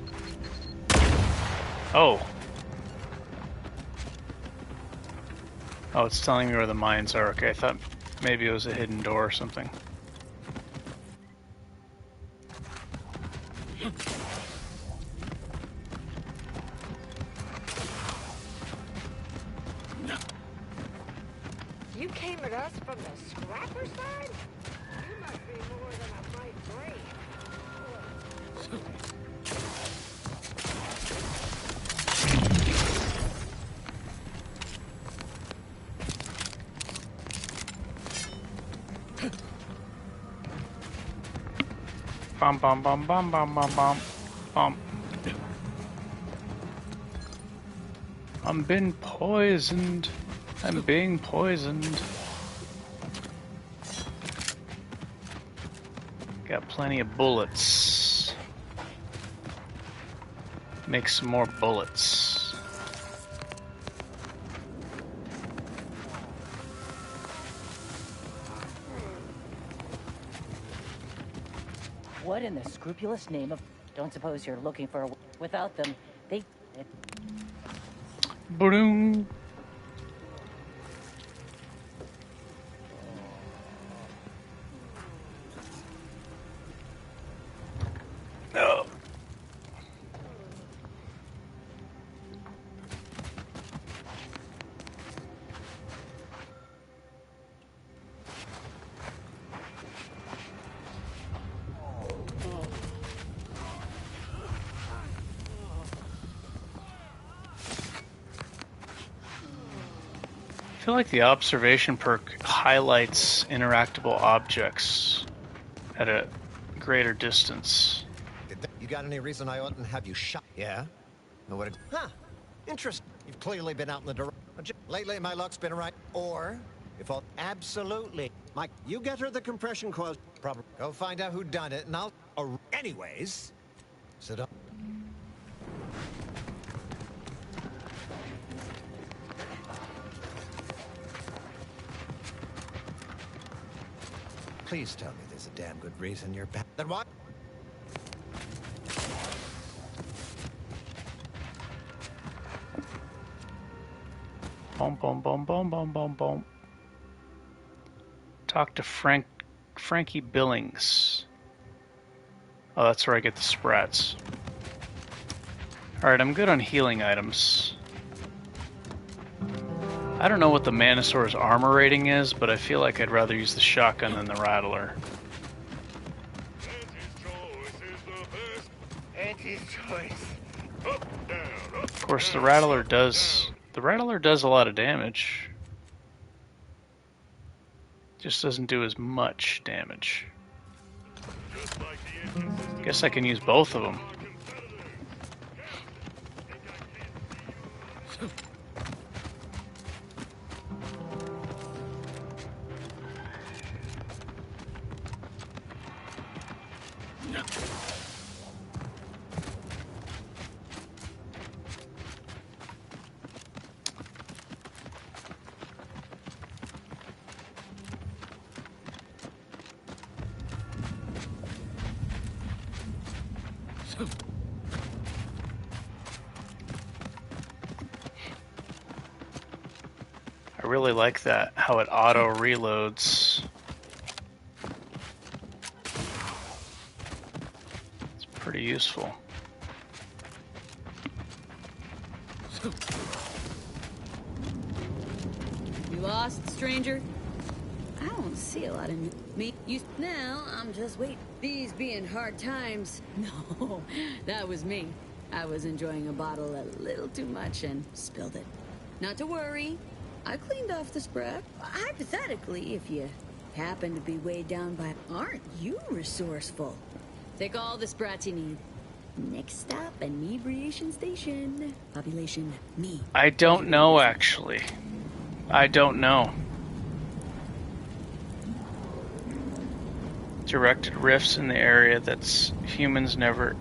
Oh. Oh, it's telling me where the mines are. Okay, I thought maybe it was a hidden door or something. You came at us from the scrapper side? You must be more than a might brave. Bum bum bum bum bum bum bum bum. I'm being poisoned. I'm being poisoned. Got plenty of bullets. Make some more bullets. What in the scrupulous name of... Don't suppose you're looking for a... Without them, they... Boom. Oh. I feel like the observation perk highlights interactable objects at a greater distance. You got any reason I oughtn't have you shot? Yeah? No, what? Huh. Interesting. You've clearly been out in the direction. Lately, my luck's been right. Or, if all... Absolutely. Mike, you get her the compression coil. Probably. Go find out who done it, and I'll... anyways, sit up. Please tell me there's a damn good reason you're back. Then what? Boom, boom, boom, boom, boom, boom, boom. Talk to Frankie Billings. Oh, that's where I get the sprats. Alright, I'm good on healing items. I don't know what the Manosaur's armor rating is, but I feel like I'd rather use the shotgun than the Rattler. Of course, the Rattler does a lot of damage. Just doesn't do as much damage. Guess I can use both of them. I really like that, how it auto reloads. It's pretty useful. You lost, stranger? I don't see a lot of me. Now, I'm just waiting. These being hard times. No, that was me. I was enjoying a bottle a little too much and spilled it. Not to worry. I cleaned off the sprat. Hypothetically, if you happen to be weighed down by... Aren't you resourceful? Take all the sprats you need. Next stop, inebriation station. Population, me. I don't know, actually. I don't know. Directed rifts in the area that's humans never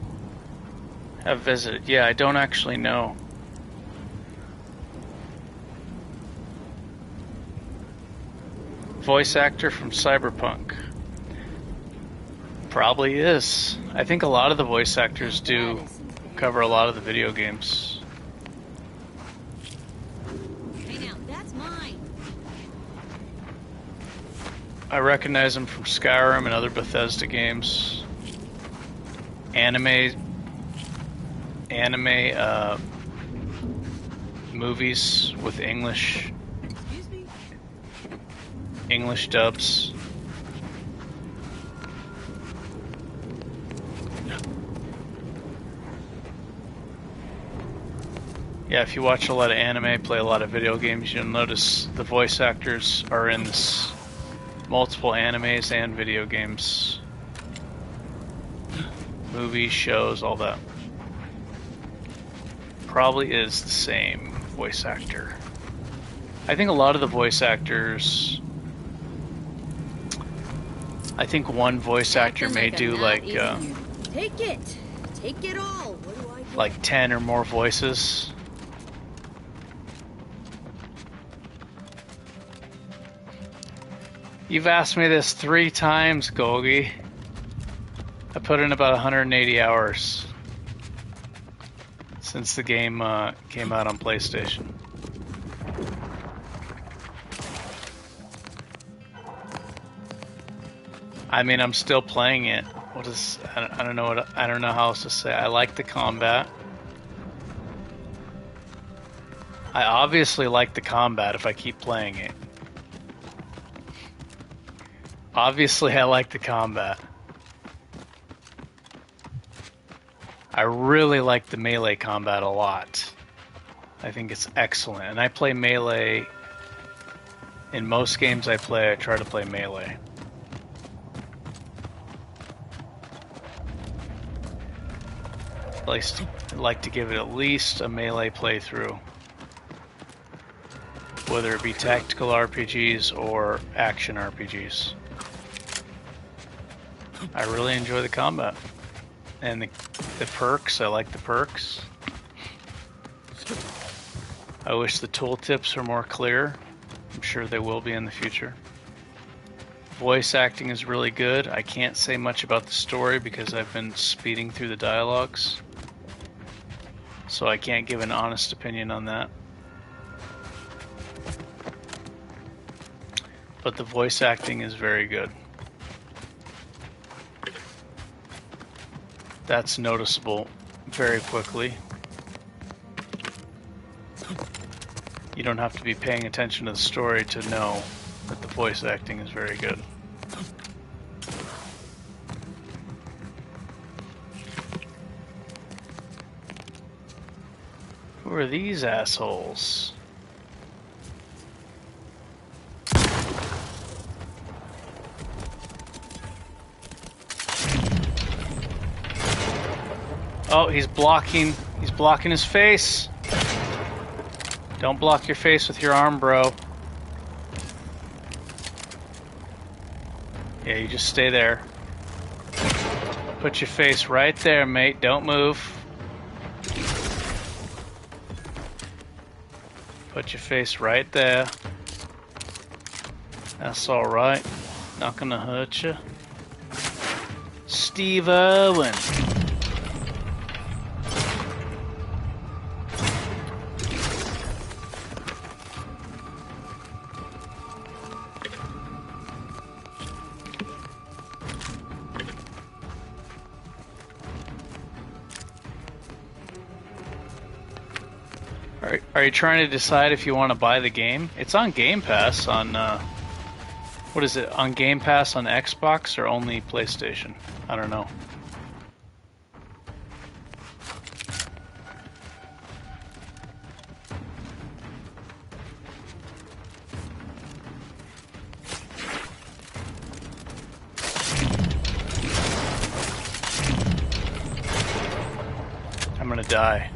have visited. Yeah, I don't actually know. Voice actor from Cyberpunk. Probably is. I think a lot of the voice actors do cover a lot of the video games. Hey now, that's mine. I recognize him from Skyrim and other Bethesda games. Anime movies with English dubs. Yeah, if you watch a lot of anime, play a lot of video games, you'll notice the voice actors are in multiple animes and video games. movies, shows, all that. Probably is the same voice actor. I think a lot of the voice actors... I think one voice actor may do like Take it. Take it all. What do I do? like 10 or more voices. You've asked me this 3 times, Golgi. I put in about 180 hours since the game came out on PlayStation. I mean, I'm still playing it. I don't know how else to say. I like the combat. I obviously like the combat if I keep playing it. Obviously, I like the combat. I really like the melee combat a lot. I think it's excellent. And I play melee. In most games I play, I try to play melee. I like to give it at least a melee playthrough. Whether it be tactical RPGs or action RPGs. I really enjoy the combat. And the perks, I like the perks. I wish the tooltips were more clear. I'm sure they will be in the future. Voice acting is really good. I can't say much about the story because I've been speeding through the dialogues. So I can't give an honest opinion on that. But the voice acting is very good. That's noticeable very quickly. You don't have to be paying attention to the story to know that the voice acting is very good. Who are these assholes? Oh, he's blocking his face. Don't block your face with your arm, bro. Yeah, you just stay there. Put your face right there, mate. Don't move. Put your face right there. That's alright. Not gonna hurt you. Steve Irwin. Are you trying to decide if you want to buy the game? It's on Game Pass on, what is it, on Game Pass on Xbox or only PlayStation? I don't know. I'm gonna die.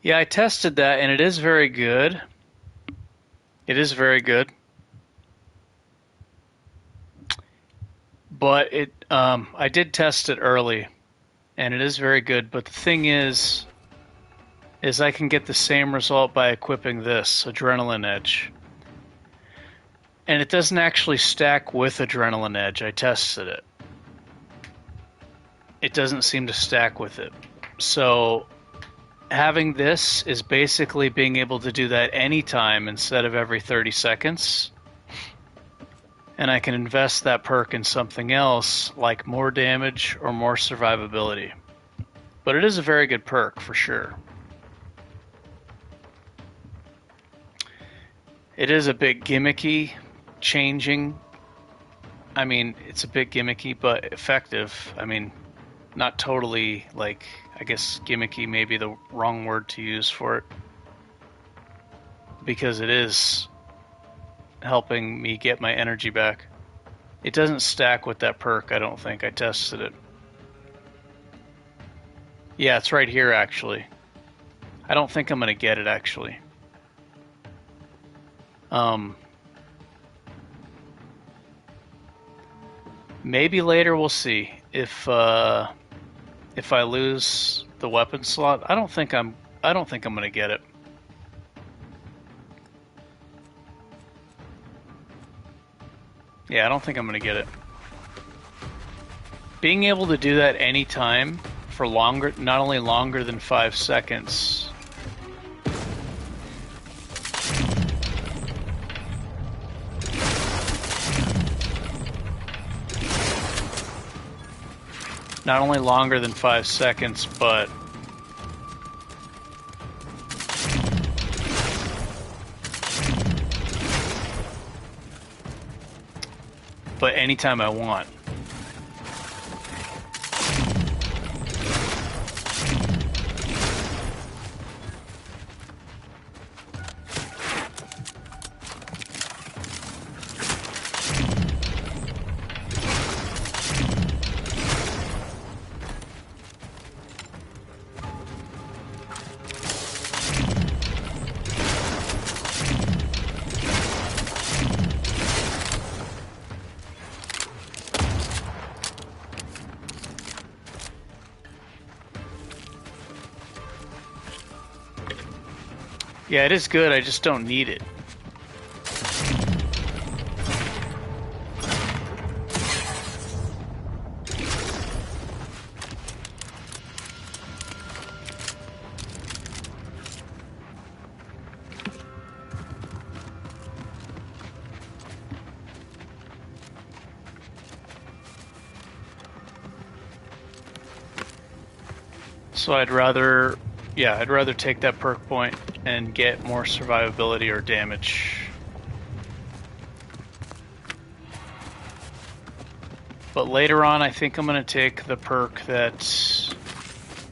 Yeah, I tested that and it is very good. It is very good. But I did test it early and it is very good, but the thing is I can get the same result by equipping this Adrenaline Edge. And it doesn't actually stack with Adrenaline Edge. I tested it. It doesn't seem to stack with it. So having this is basically being able to do that anytime instead of every 30 seconds. And I can invest that perk in something else, like more damage or more survivability. But it is a very good perk, for sure. It is a bit gimmicky, changing. I mean, it's a bit gimmicky, but effective. I mean, not totally, like, I guess gimmicky may be the wrong word to use for it. Because it is helping me get my energy back. It doesn't stack with that perk, I don't think. I tested it. Yeah, it's right here, actually. I don't think I'm going to get it, actually. Maybe later, we'll see. If I lose the weapon slot, I don't think I'm going to get it. Yeah, I don't think I'm going to get it. Being able to do that anytime for longer, not only longer than 5 seconds. Not only longer than 5 seconds, but anytime I want. Yeah, it is good, I just don't need it. So I'd rather take that perk point and get more survivability or damage. But later on, I think I'm going to take the perk that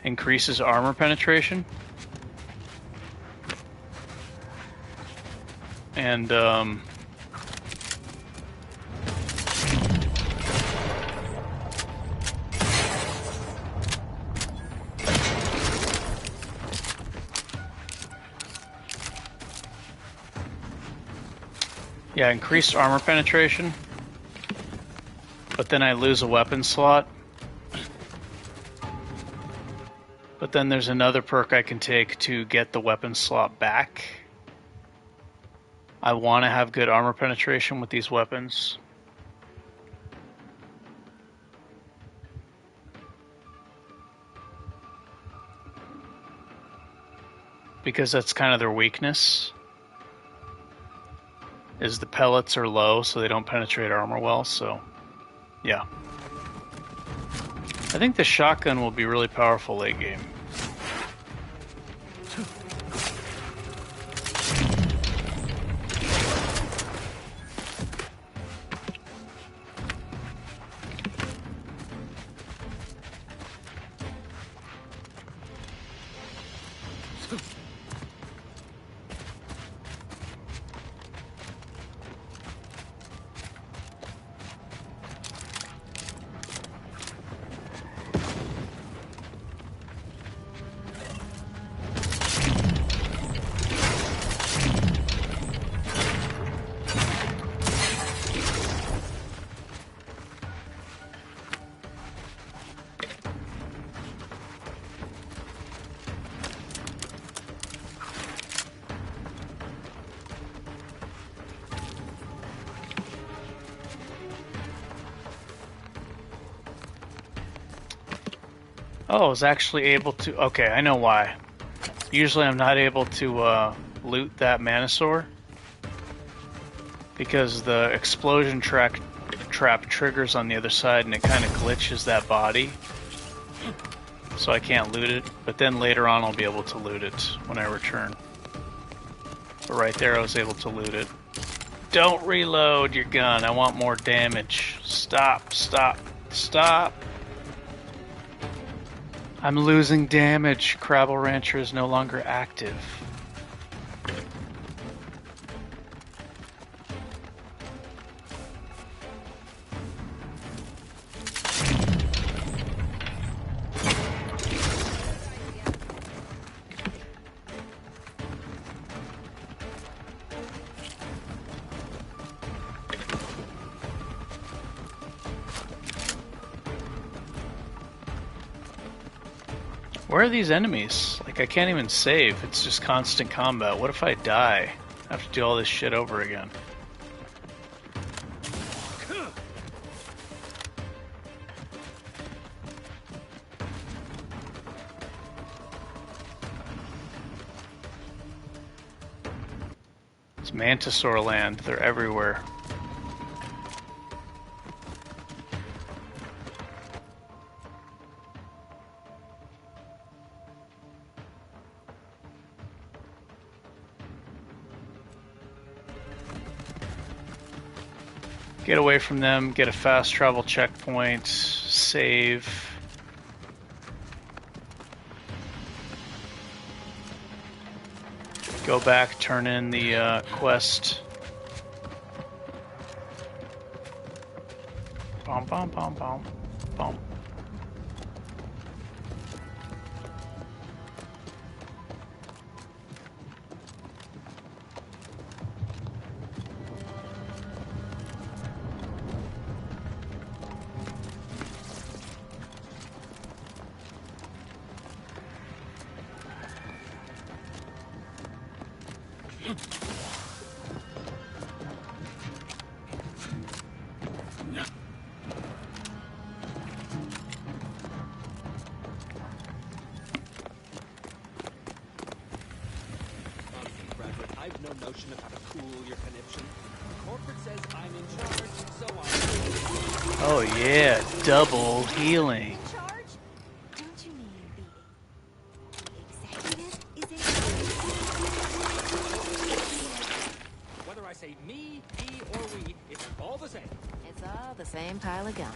increases armor penetration. And, yeah, increased armor penetration, but then I lose a weapon slot. But then there's another perk I can take to get the weapon slot back. I want to have good armor penetration with these weapons. Because that's kind of their weakness. Is the pellets are low, so they don't penetrate armor well, so yeah. I think the shotgun will be really powerful late game. Oh, I was actually able to... Okay, I know why. Usually I'm not able to loot that Manosaur because the explosion trap triggers on the other side and it kind of glitches that body. So I can't loot it, but then later on I'll be able to loot it when I return. But right there I was able to loot it. Don't reload your gun, I want more damage. Stop, stop, stop. I'm losing damage. Crabble Rancher is no longer active. Where are these enemies? Like, I can't even save. It's just constant combat. What if I die? I have to do all this shit over again. It's Mantisaur land. They're everywhere. Get away from them, get a fast travel checkpoint, save. Go back, turn in the quest. Bom, bom, bom, bom, bom. I've no notion of how to cool your conniption. Corporate says I'm in charge, so I'm... Oh yeah, double healing. Don't you mean the executive is in Whether I say me, he, or we, it's all the same. It's all the same pile of gum.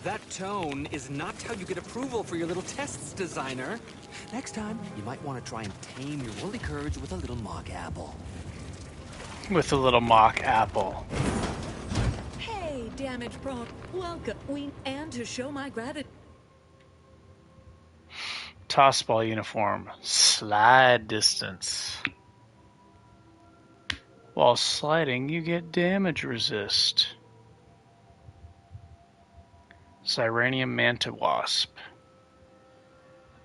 That tone is not how you get approval for your little tests, designer. Next time, you might want to try and tame your woolly courage with a little mock apple. With a little mock apple. Hey, damage prone. Welcome. And to show my gratitude. Tossball uniform. Slide distance. While sliding, you get damage resist. Sirenium Manta Wasp.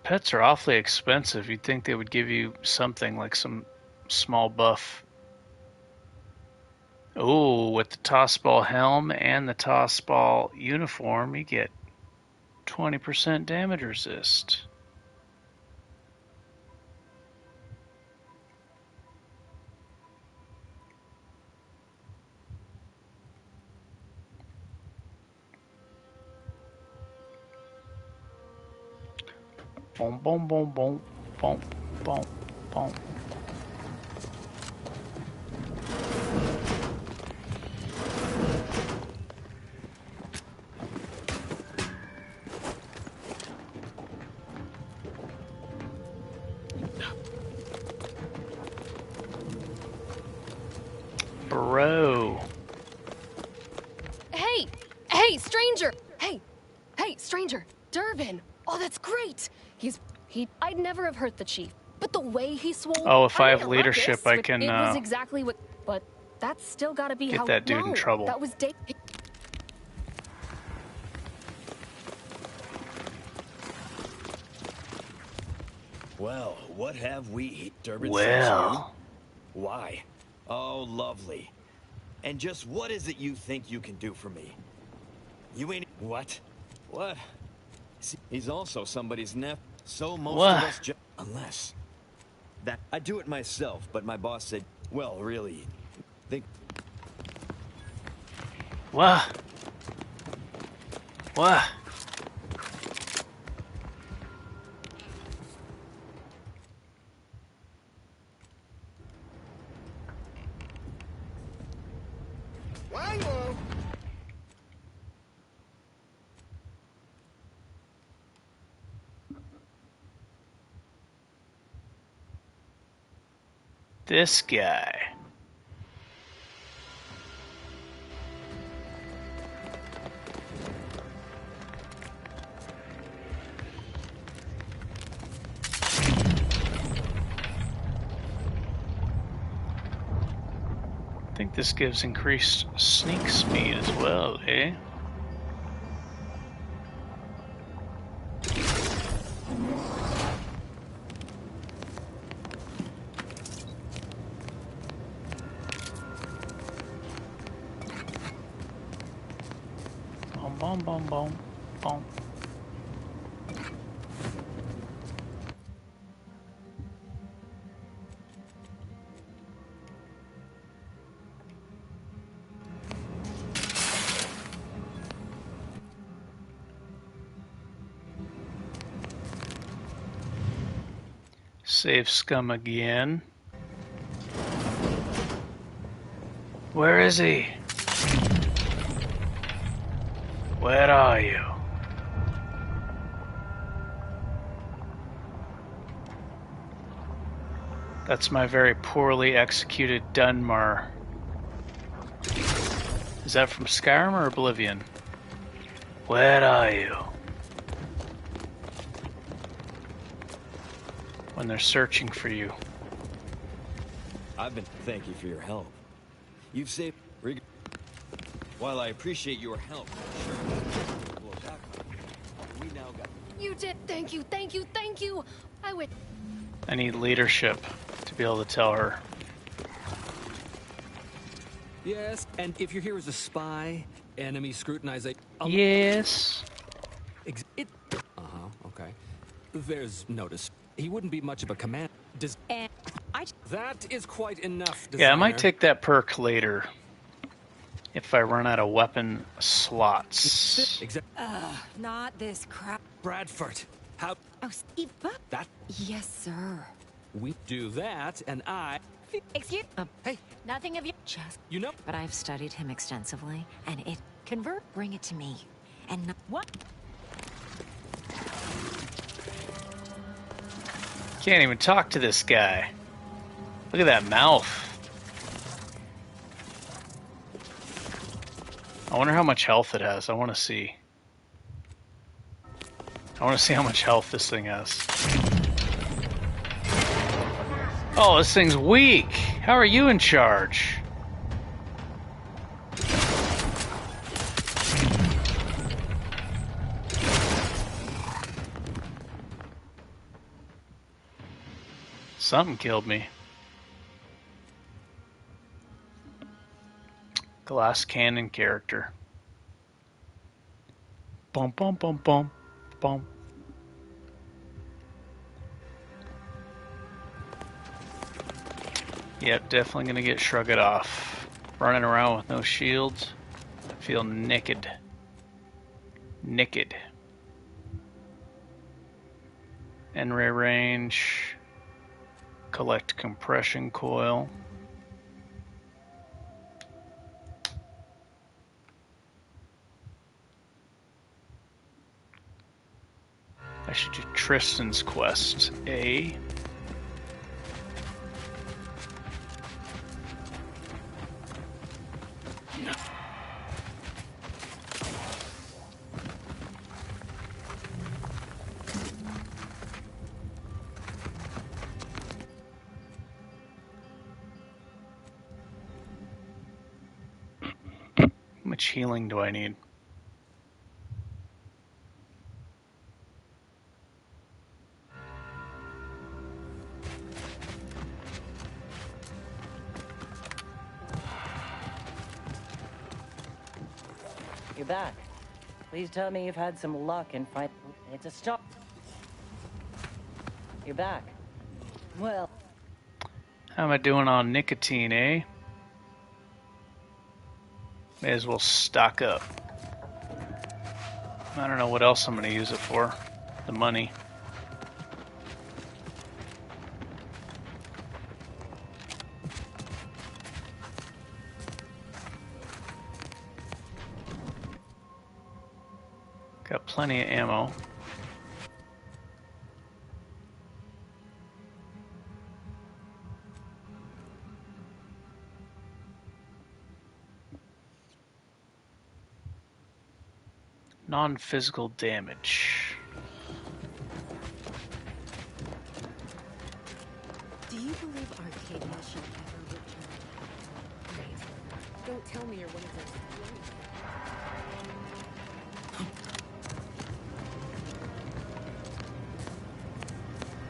Pets are awfully expensive. You'd think they would give you something like some small buff. Oh, with the Tossball helm and the Tossball uniform, you get 20% damage resist. Boom, boom, boom, boom, boom, boom, boom. Bro. Hey, stranger! Hey, stranger! Durbin! Oh, that's great! I'd never have hurt the chief, but the way he swore. Oh, if I have leadership, I can It was exactly what, but that's still gotta be get how. that dude in trouble. That was Well, what have we, Durbin? Well. Why? Oh, lovely. And just what is it you think you can do for me? You ain't... What? What? See, he's also somebody's nephew. So most What? of us Unless... That I'd do it myself, but my boss said, well, really, think. What? What? This guy. I think this gives increased sneak speed as well, eh? Boom, boom, boom, boom. Save scum again. Where is he? Where are you? That's my very poorly executed Dunmar. Is that from Skyrim or Oblivion? Where are you? When they're searching for you. Thank you for your help. You've saved. While I appreciate your help, sure. We now got. You did. Thank you, thank you, thank you. I need leadership to be able to tell her. Yes, and if you're here as a spy, enemy scrutinization. Yes. Okay. There's notice. He wouldn't be much of a command. That is quite enough. Designer. Yeah, I might take that perk later. If I run out of weapon slots. Not this crap. Bradford, how? Oh, Steve. That? Yes, sir. We do that, and I. Excuse. Hey. Nothing of you. Just. You know. But I've studied him extensively, and it convert. Bring it to me, and not, what? Can't even talk to this guy. Look at that mouth. I wonder how much health it has. I want to see. I want to see how much health this thing has. Oh, this thing's weak. How are you in charge? Something killed me. Glass cannon character. Bum bum bum bum bum. Yep, definitely gonna get shrugged off. Running around with no shields. I feel naked. Naked. N-ray range. Collect compression coil. I should do Tristan's quest. A. How much healing do I need? You're back. Please tell me you've had some luck and find. It's a stop. You're back. Well, How am I doing on nicotine, eh? May as well stock up. I don't know what else I'm going to use it for. The money. Got plenty of ammo. Non-physical damage. Do you believe Arcadia shall ever return? Wait, don't tell me you're one of those.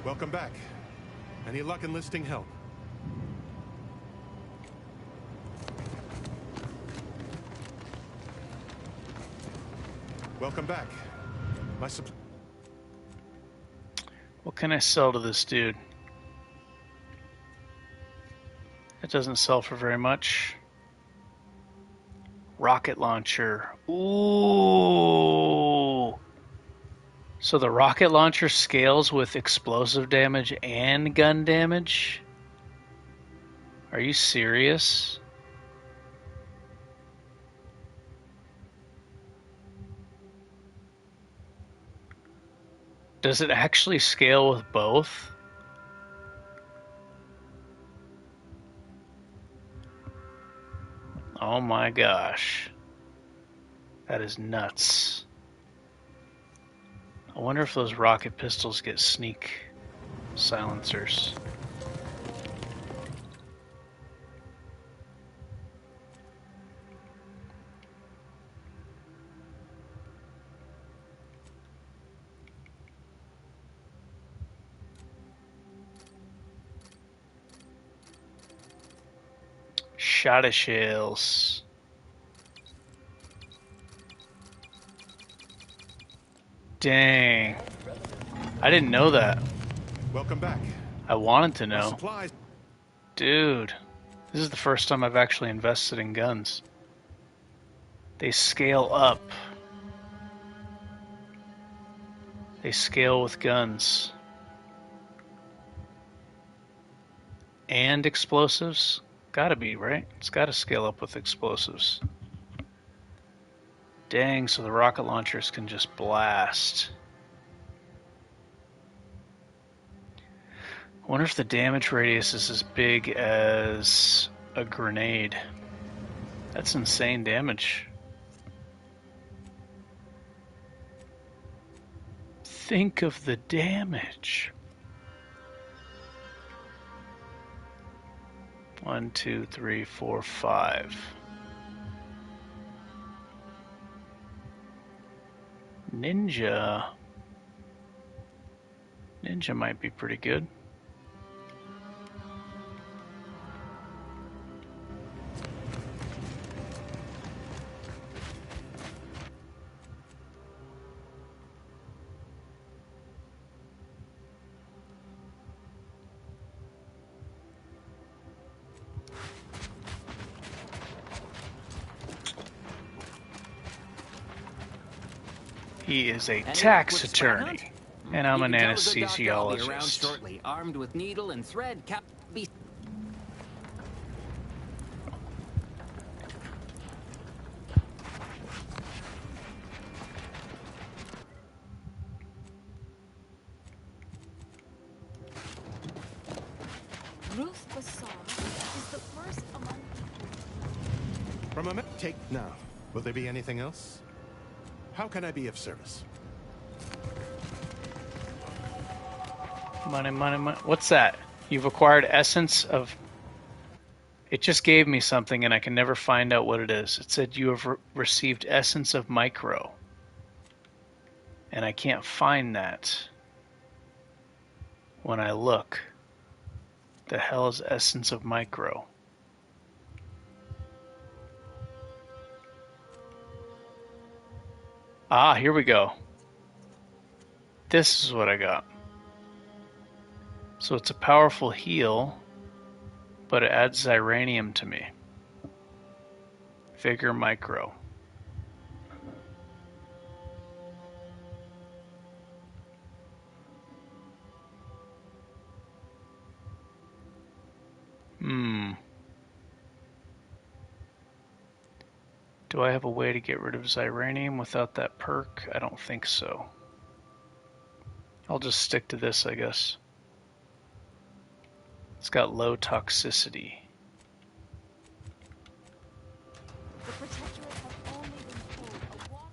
Welcome back. Any luck enlisting help? Welcome back. My What can I sell to this dude? It doesn't sell for very much. Rocket launcher. Ooh. So the rocket launcher scales with explosive damage and gun damage? Are you serious? Does it actually scale with both? Oh my gosh. That is nuts. I wonder if those rocket pistols get sneak silencers. Shot of shells. Dang. I didn't know that. Welcome back. I wanted to know. Supplies. Dude, this is the first time I've actually invested in guns. They scale up. They scale with guns. And explosives? Gotta be, right? It's gotta scale up with explosives. Dang, so the rocket launchers can just blast. I wonder if the damage radius is as big as a grenade. That's insane damage. Think of the damage. 1, 2, 3, 4, 5. Ninja. Ninja might be pretty good. He is a tax attorney, and I'm an anesthesiologist. Shortly, armed with needle and thread. Ruth Bassam is the first among From a take now. Will there be anything else? How can I be of service? Money, money, money. What's that? You've acquired essence of... It just gave me something and I can never find out what it is. It said you have received essence of micro. And I can't find that when I look. The hell is essence of micro? Ah, here we go. This is what I got. So it's a powerful heal. but it adds Xyranium to me. Vigor Micro. Do I have a way to get rid of Xyranium without that perk? I don't think so. I'll just stick to this, I guess. It's got low toxicity. The Protectorate have only been told a watered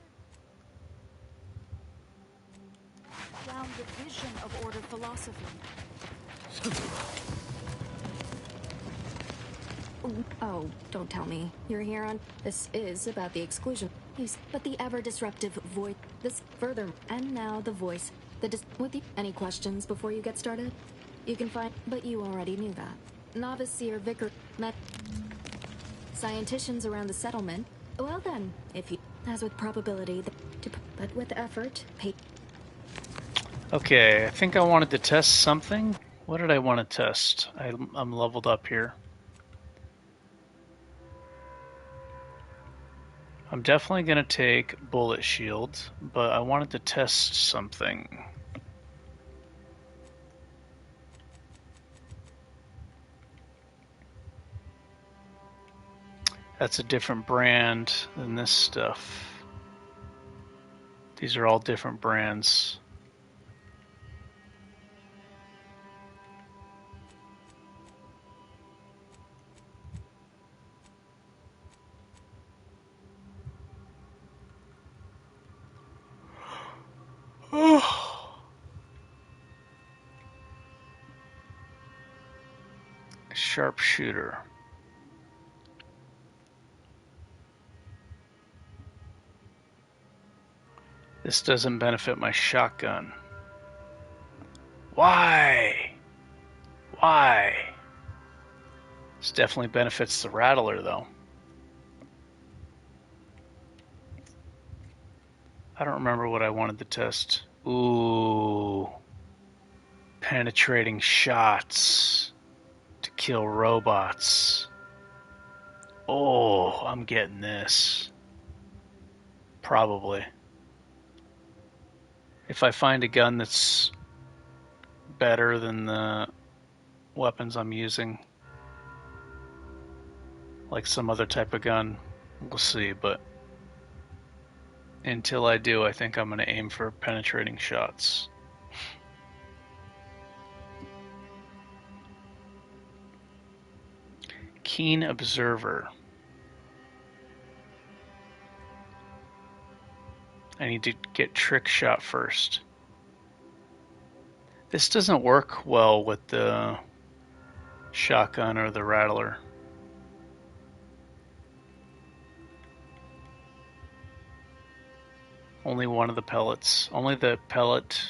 down division of Order philosophy. Oh, don't tell me. You're here on... This is about the exclusion. But the ever-disruptive voice... This further... And now the voice... With you... Any questions before you get started? You can find... But you already knew that. Novice Seer Vicar... Met... Scienticians around the settlement... Well then, if you... As with probability... But with effort... Okay, I think I wanted to test something. What did I want to test? I'm leveled up here. I'm definitely going to take Bullet Shield, but I wanted to test something. That's a different brand than this stuff. These are all different brands. Sharpshooter. This doesn't benefit my shotgun. Why? Why? This definitely benefits the Rattler, though. I don't remember what I wanted to test. Ooh. Penetrating shots to kill robots. Oh, I'm getting this. Probably. If I find a gun that's better than the weapons I'm using, like some other type of gun, we'll see, but until I do, I think I'm going to aim for penetrating shots. Keen Observer. I need to get Trick Shot first. This doesn't work well with the shotgun or the Rattler. Only one of the pellets. Only the pellet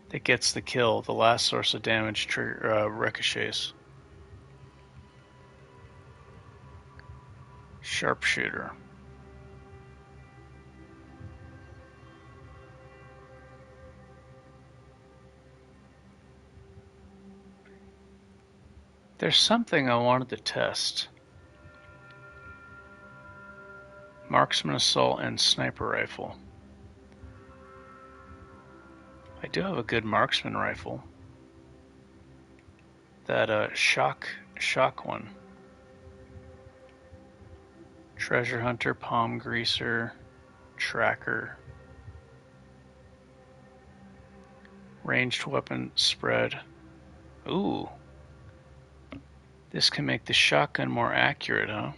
that gets the kill. The last source of damage ricochets. Sharpshooter. There's something I wanted to test. Marksman Assault and Sniper Rifle. I do have a good marksman rifle. That shock one. Treasure Hunter, Palm Greaser, Tracker. Ranged weapon spread. Ooh. This can make the shotgun more accurate, huh?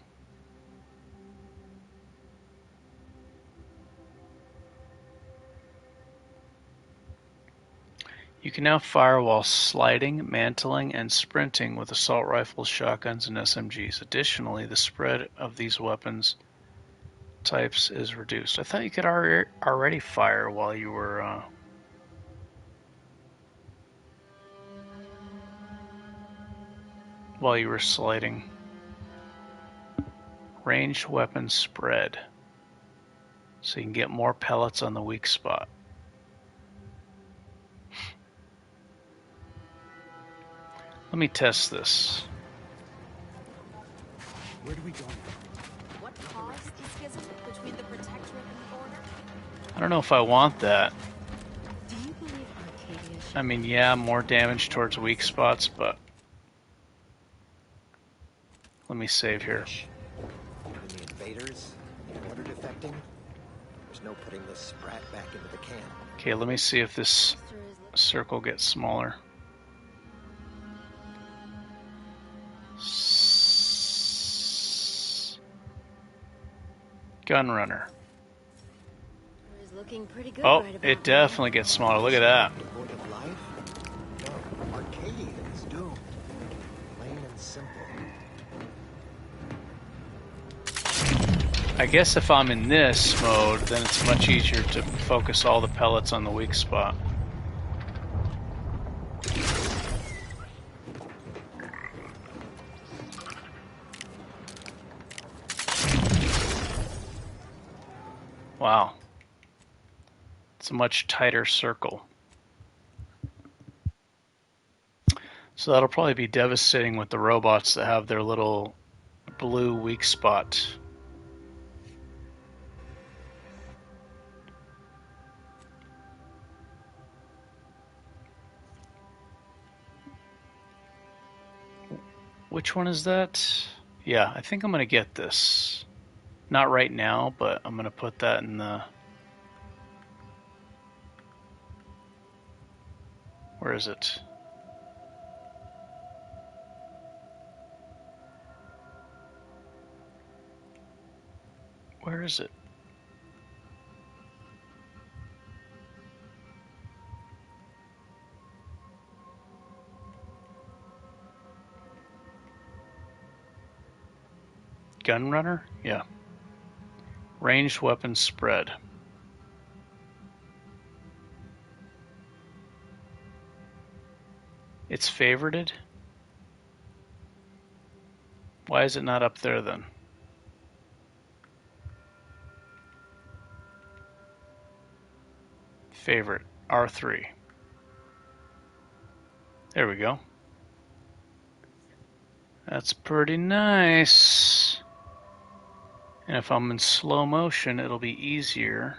You can now fire while sliding, mantling, and sprinting with assault rifles, shotguns, and SMGs. Additionally, the spread of these weapons types is reduced. I thought you could already fire while you were... while you were sliding. Ranged weapon spread. So you can get more pellets on the weak spot. Let me test this. Where do we go now? What caused the schism between the Protectorate and the Order? I don't know if I want that. Do you believe Arcadia should... I mean, yeah, more damage towards weak spots, but... Let me save here. When the invaders, the Order defecting, there's no putting this sprat back into the camp. Okay, let me see if this circle gets smaller. Gunrunner. Is looking pretty good Oh, right about it definitely gets smaller. Look at that. Devoid of life? No, Arcadia is doomed. Plain and simple. I guess if I'm in this mode, then it's much easier to focus all the pellets on the weak spot. Wow. It's a much tighter circle. So that'll probably be devastating with the robots that have their little blue weak spot. Which one is that? Yeah, I think I'm going to get this. Not right now, but I'm going to put that in the... Where is it? Where is it? Gunrunner? Yeah. Ranged weapon spread. It's favorited? Why is it not up there then? Favorite, R3. There we go. That's pretty nice. And if I'm in slow motion, it'll be easier.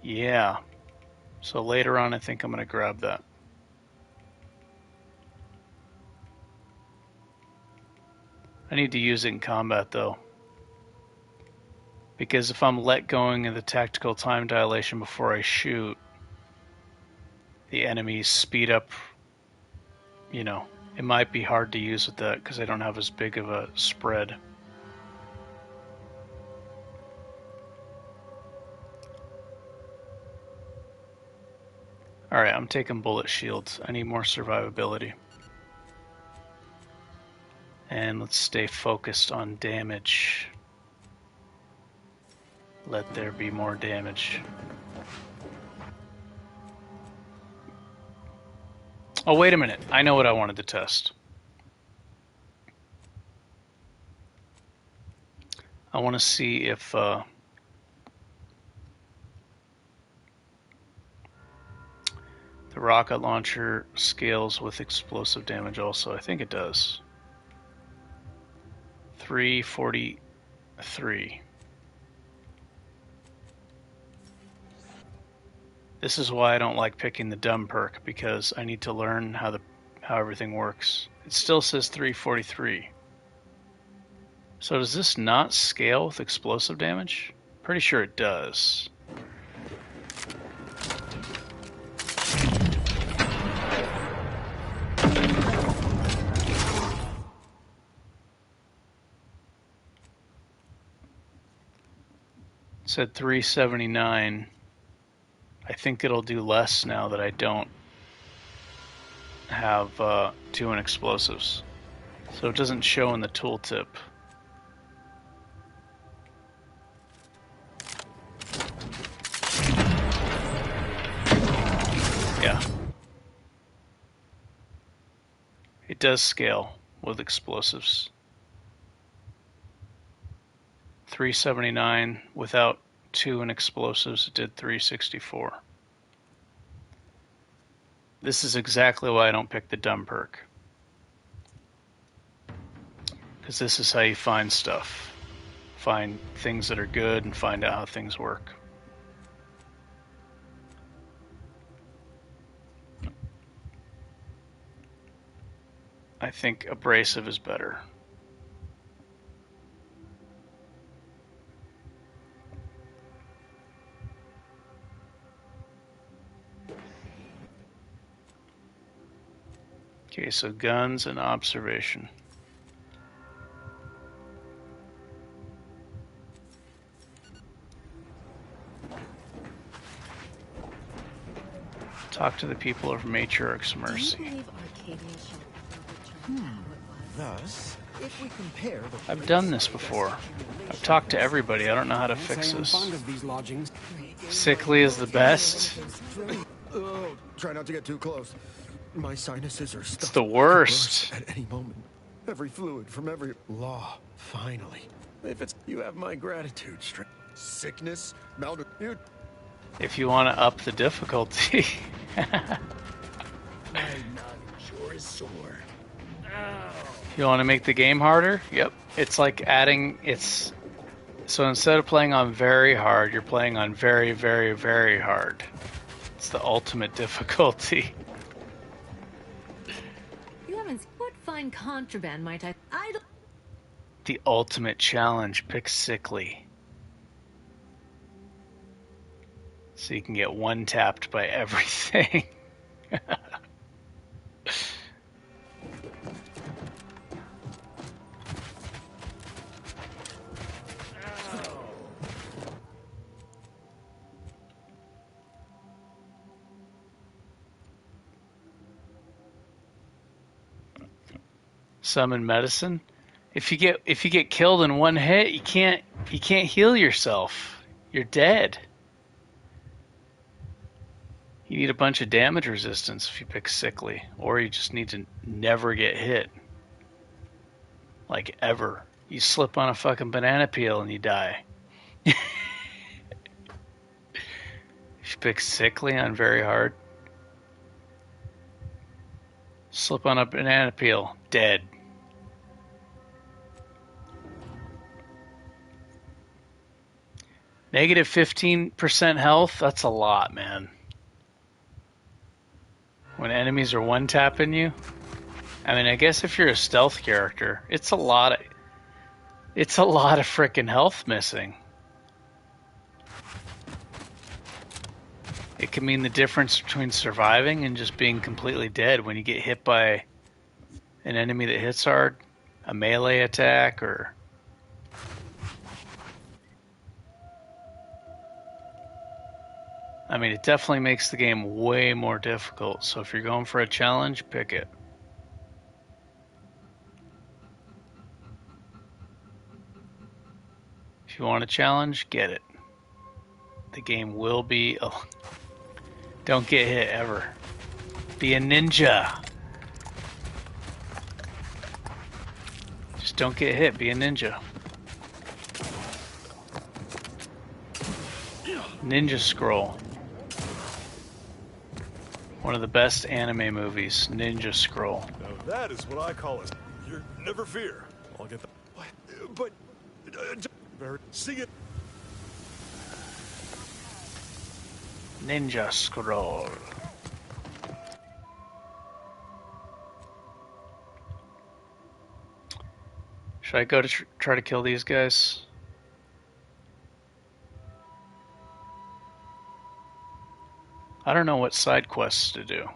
Yeah. So later on, I think I'm going to grab that. I need to use it in combat though, because if I'm let going of the tactical time dilation before I shoot, the enemies speed up. You know, it might be hard to use with that because I don't have as big of a spread. Alright, I'm taking bullet shields. I need more survivability. And let's stay focused on damage. Let there be more damage. Oh, wait a minute. I know what I wanted to test. I want to see if... the rocket launcher scales with explosive damage also. I think it does. 343. This is why I don't like picking the dumb perk, because I need to learn how everything works. It still says 343. So does this not scale with explosive damage? Pretty sure it does. Said 379. I think it'll do less now that I don't have 2 in explosives. So it doesn't show in the tooltip. Yeah. It does scale with explosives. 379 without 2 and explosives, it did 364. This is exactly why I don't pick the dumb perk. Because this is how you find stuff. Find things that are good and find out how things work. I think abrasive is better. Okay, so guns and observation. Talk to the people of Matriarch's Mercy. Thus, if we compare the I've done this before. I've talked to everybody. I don't know how to fix this. Sickly is the best. Oh, try not to get too close. My sinuses are stuck. It's the worst. At any moment. Every fluid from every law. Finally. If it's you have my gratitude, sickness, malnutrition. If you want to up the difficulty. My none sure is sore. You want to make the game harder? Yep. It's like adding so instead of playing on very hard, you're playing on very, very, very hard. It's the ultimate difficulty. You haven't. What fine contraband might I? The ultimate challenge. Pick Sickly. So you can get one-tapped by everything. Summon medicine. If you get killed in one hit, you can't heal yourself. You're dead. You need a bunch of damage resistance if you pick Sickly, or you just need to never get hit. Like ever. You slip on a fucking banana peel and you die. If you pick Sickly on very hard, slip on a banana peel, dead. Negative 15% health, that's a lot, man. When enemies are one-tapping you. I mean, I guess if you're a stealth character, it's a lot of frickin' health missing. It can mean the difference between surviving and just being completely dead when you get hit by an enemy that hits hard, a melee attack, or... I mean, it definitely makes the game way more difficult, so if you're going for a challenge, pick it. If you want a challenge, get it. The game will be... Oh, don't get hit ever. Be a ninja. Just don't get hit, be a ninja. Ninja Scroll. One of the best anime movies, Ninja Scroll. Now that is what I call it. You're never fear. I'll get that. What? But sing it. Ninja Scroll. Should I go to try to kill these guys? I don't know what side quests to do.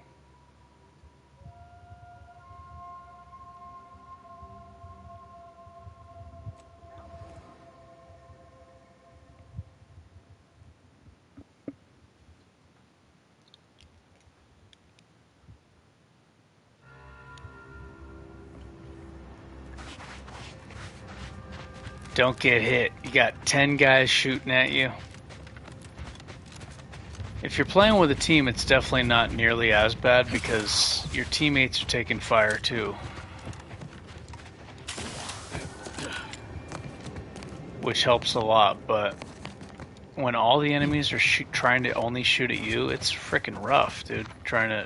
Don't get hit. You got 10 guys shooting at you. If you're playing with a team, it's definitely not nearly as bad because your teammates are taking fire too. which helps a lot, but when all the enemies are trying to only shoot at you, it's freaking rough, dude. You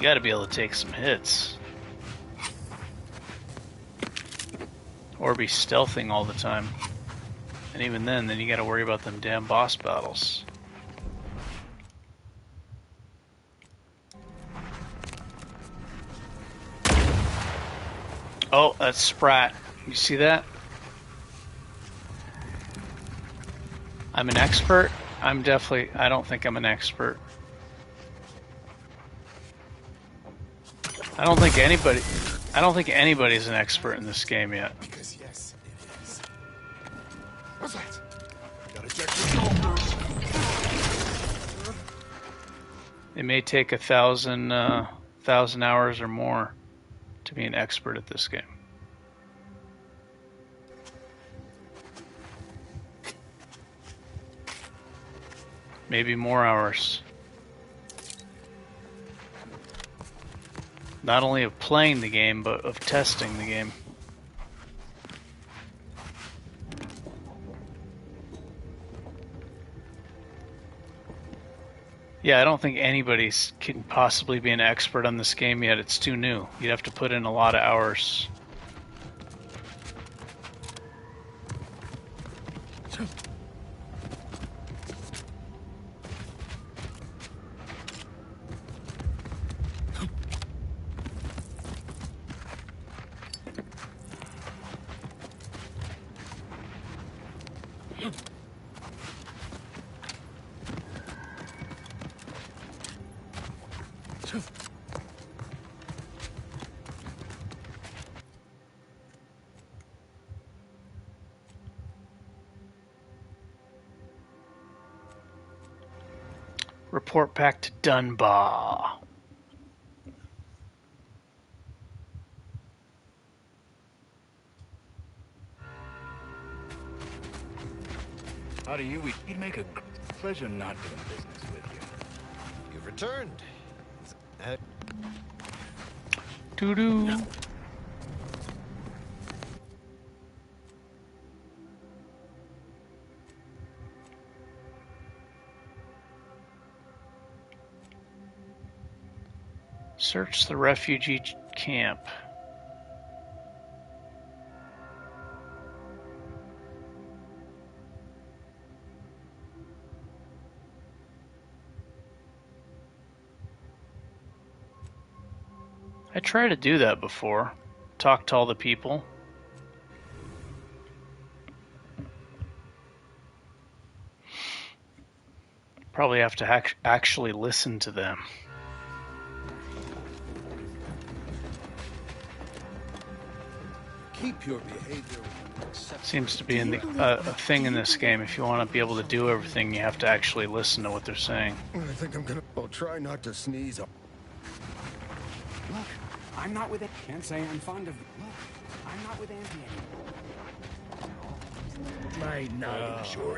gotta be able to take some hits. Or be stealthing all the time. And even then you gotta worry about them damn boss battles. Oh, that's Sprat. You see that? I'm an expert? I don't think I'm an expert. I don't think anybody's an expert in this game yet. Because yes, it is. What's that? Gotta check the shoulders. It may take 1,000 hours or more to be an expert at this game. Maybe more hours. Not only of playing the game, but of testing the game. Yeah, I don't think anybody can possibly be an expert on this game yet. It's too new. You'd have to put in a lot of hours. Report back to Dunbar. How do you eat? It'd make a pleasure not doing business with you. You've returned. Doo-doo. Search the refugee camp. I tried to do that before. Talk to all the people. Probably have to actually listen to them. Keep your behavior. Seems to be a thing in this game. If you want to be able to do everything, you have to actually listen to what they're saying. I think I'll try not to sneeze. Look, I'm not with it. Can't say I'm fond of. Look, I'm not with Auntie anymore. My noggin sure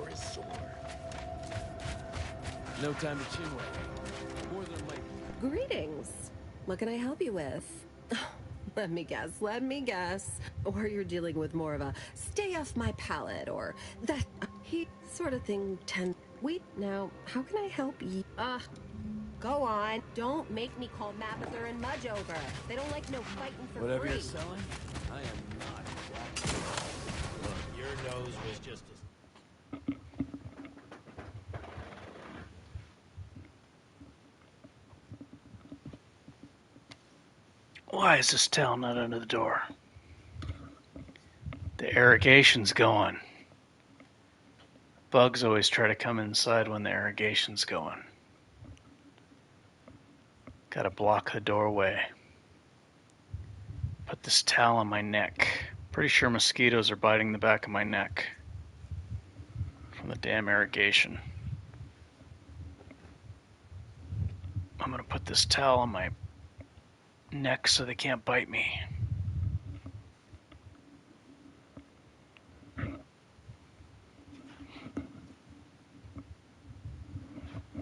is sore. No time to chin wag. More than like. Greetings. What can I help you with? Let me guess. Or you're dealing with more of a stay off my palate or that he sort of thing. Wait, now, how can I help you? Go on. Don't make me call Mapother and Mudge over. They don't like no fighting for Whatever free. you're selling, I am not. Look, your nose was just as... Why is this towel not under the door? The irrigation's going. Bugs always try to come inside when the irrigation's going. Gotta block the doorway. Put this towel on my neck. Pretty sure mosquitoes are biting the back of my neck from the damn irrigation. I'm gonna put this towel on my neck so they can't bite me.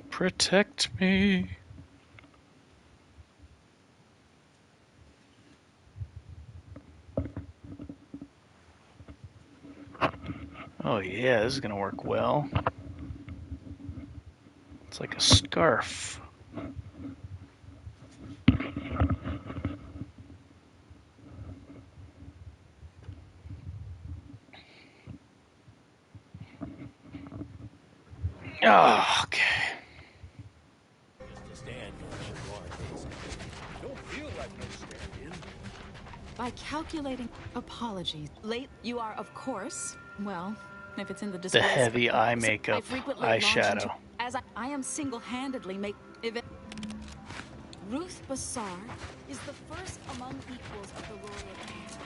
Protect me. Oh yeah, this is gonna work well. It's like a scarf. Oh, okay. Just a stand Don't feel like no stand-in. By calculating apologies, late you are, of course. Well, if it's in the The display. heavy eye I makeup, frequently launch into- eyeshadow. as I am single-handedly make event. Ruth Bassar is the first among equals of the royal pair.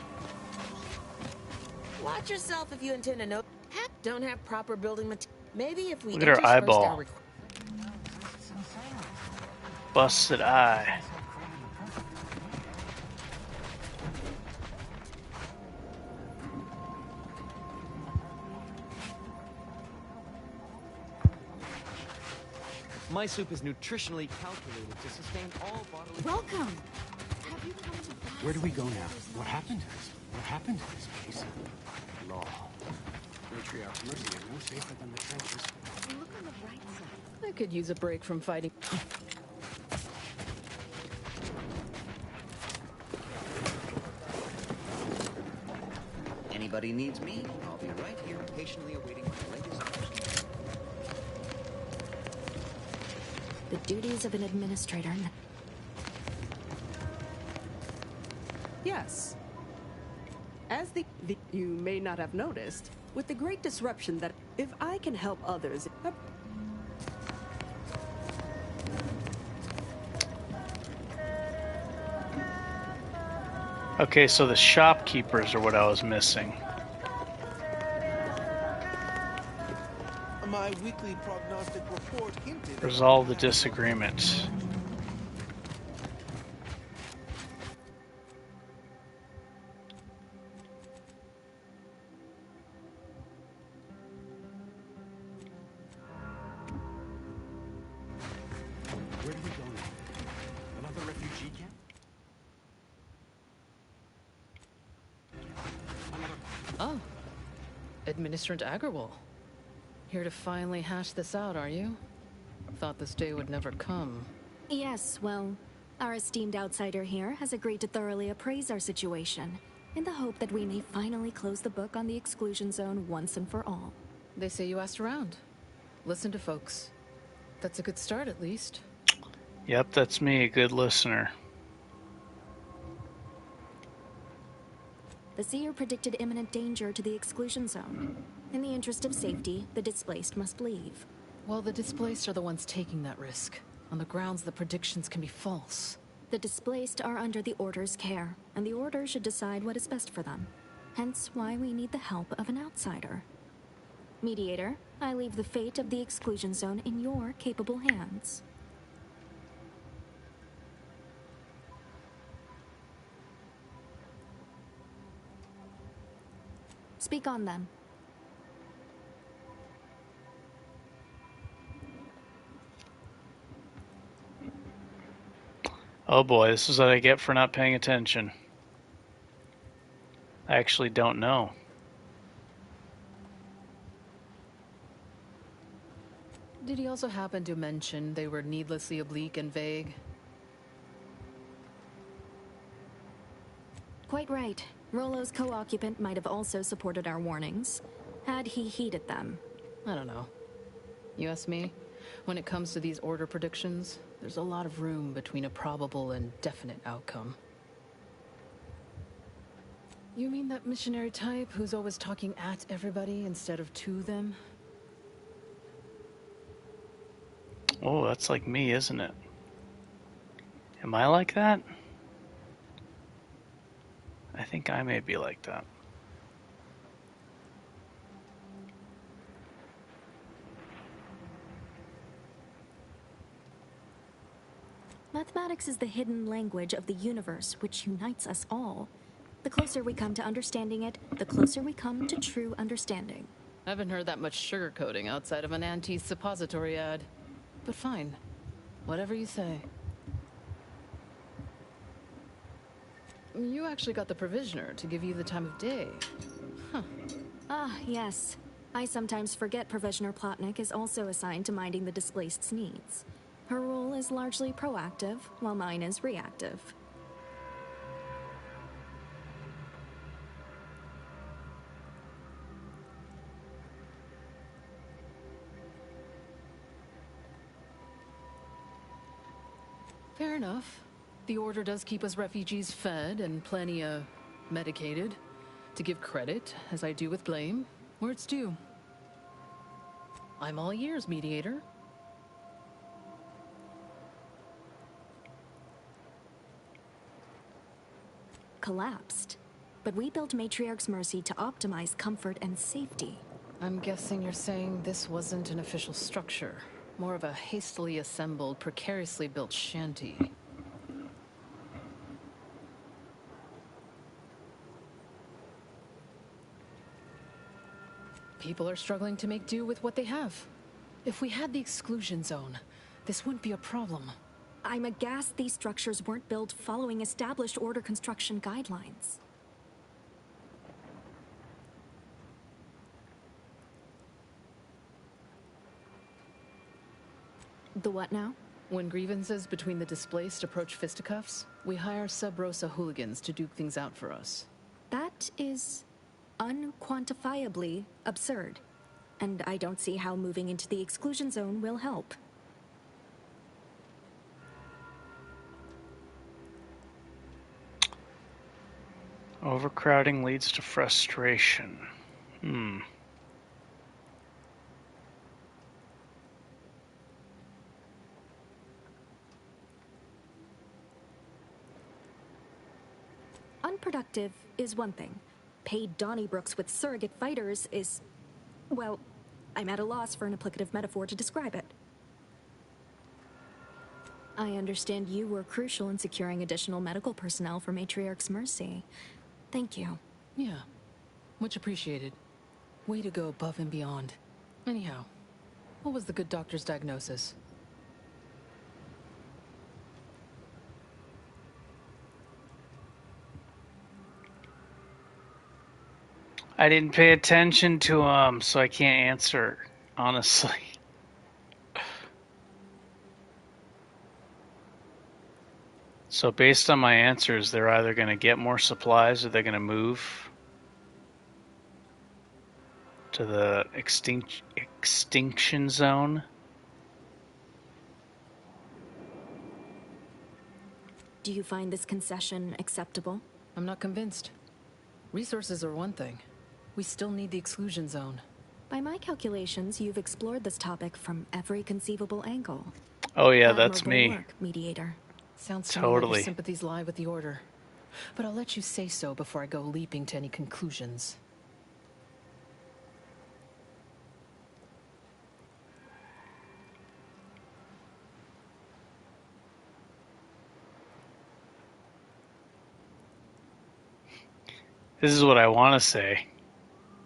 Watch yourself if you intend to know. Don't have proper building material. Maybe if we Look at her interspersed eyeball. our Busted eye. My soup is nutritionally calculated to sustain all bodily... Welcome! Where do we go now? What happened? What happened to this place? Law. Matriarch Mercy is no safer than the trenches. Look on the right side. I could use a break from fighting. Anybody needs me, I'll be right here patiently awaiting my latest news. The duties of an administrator. Yes. As you may not have noticed, with the great disruption that if I can help others... Okay, so the shopkeepers are what I was missing. My weekly prognostic report hinted... Resolve the disagreement. Where do we go now? Another refugee camp? Oh. Administrator Agarwal. Here to finally hash this out, are you? Thought this day would never come. Yes, well, our esteemed outsider here has agreed to thoroughly appraise our situation, in the hope that we may finally close the book on the exclusion zone once and for all. They say you asked around. Listen to folks. That's a good start, at least. Yep, that's me, a good listener. The seer predicted imminent danger to the exclusion zone. In the interest of safety, the displaced must leave. Well, the displaced are the ones taking that risk, on the grounds the predictions can be false. The displaced are under the Order's care, and the Order should decide what is best for them. Hence why we need the help of an outsider. Mediator, I leave the fate of the exclusion zone in your capable hands. Speak on them. Oh boy, this is what I get for not paying attention. I actually don't know. Did he also happen to mention they were needlessly oblique and vague? Quite right. Rollo's co-occupant might have also supported our warnings, had he heeded them. I don't know. You ask me? When it comes to these Order predictions, there's a lot of room between a probable and definite outcome. You mean that missionary type who's always talking at everybody instead of to them? Oh, that's like me, isn't it? Am I like that? I think I may be like that. Mathematics is the hidden language of the universe which unites us all. The closer we come to understanding it, the closer we come to true understanding. I haven't heard that much sugarcoating outside of an anti-suppository ad. But fine. Whatever you say. You actually got the Provisioner to give you the time of day. Huh. Ah, yes. I sometimes forget Provisioner Plotnik is also assigned to minding the displaced's needs. Her role is largely proactive, while mine is reactive. Fair enough. The Order does keep us refugees fed and plenty, medicated. To give credit, as I do with blame, where it's due. I'm all ears, Mediator. Collapsed. But we built Matriarch's Mercy to optimize comfort and safety. I'm guessing you're saying this wasn't an official structure. More of a hastily assembled, precariously built shanty. People are struggling to make do with what they have. If we had the exclusion zone, this wouldn't be a problem. I'm aghast these structures weren't built following established Order construction guidelines. The what now? When grievances between the displaced approach fisticuffs, we hire Sub Rosa hooligans to duke things out for us. That is unquantifiably absurd. And I don't see how moving into the exclusion zone will help. Overcrowding leads to frustration. Unproductive is one thing. Paid Donnybrooks with surrogate fighters is... well, I'm at a loss for an applicative metaphor to describe it. I understand you were crucial in securing additional medical personnel for Matriarch's Mercy. Thank you. Yeah, much appreciated. Way to go above and beyond. Anyhow, what was the good doctor's diagnosis? I didn't pay attention to him, so I can't answer, honestly. So based on my answers, they're either going to get more supplies or they're going to move to the extinction zone. Do you find this concession acceptable? I'm not convinced. Resources are one thing. We still need the exclusion zone. By my calculations, you've explored this topic from every conceivable angle. Oh yeah, that's me. Work, Mediator. Sounds to me like your sympathies lie with the Order. But I'll let you say so before I go leaping to any conclusions. This is what I want to say,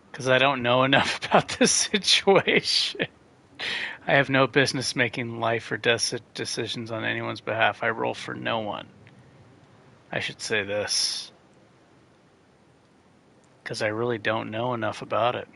because I don't know enough about this situation. I have no business making life or death decisions on anyone's behalf. I roll for no one. I should say this, because I really don't know enough about it.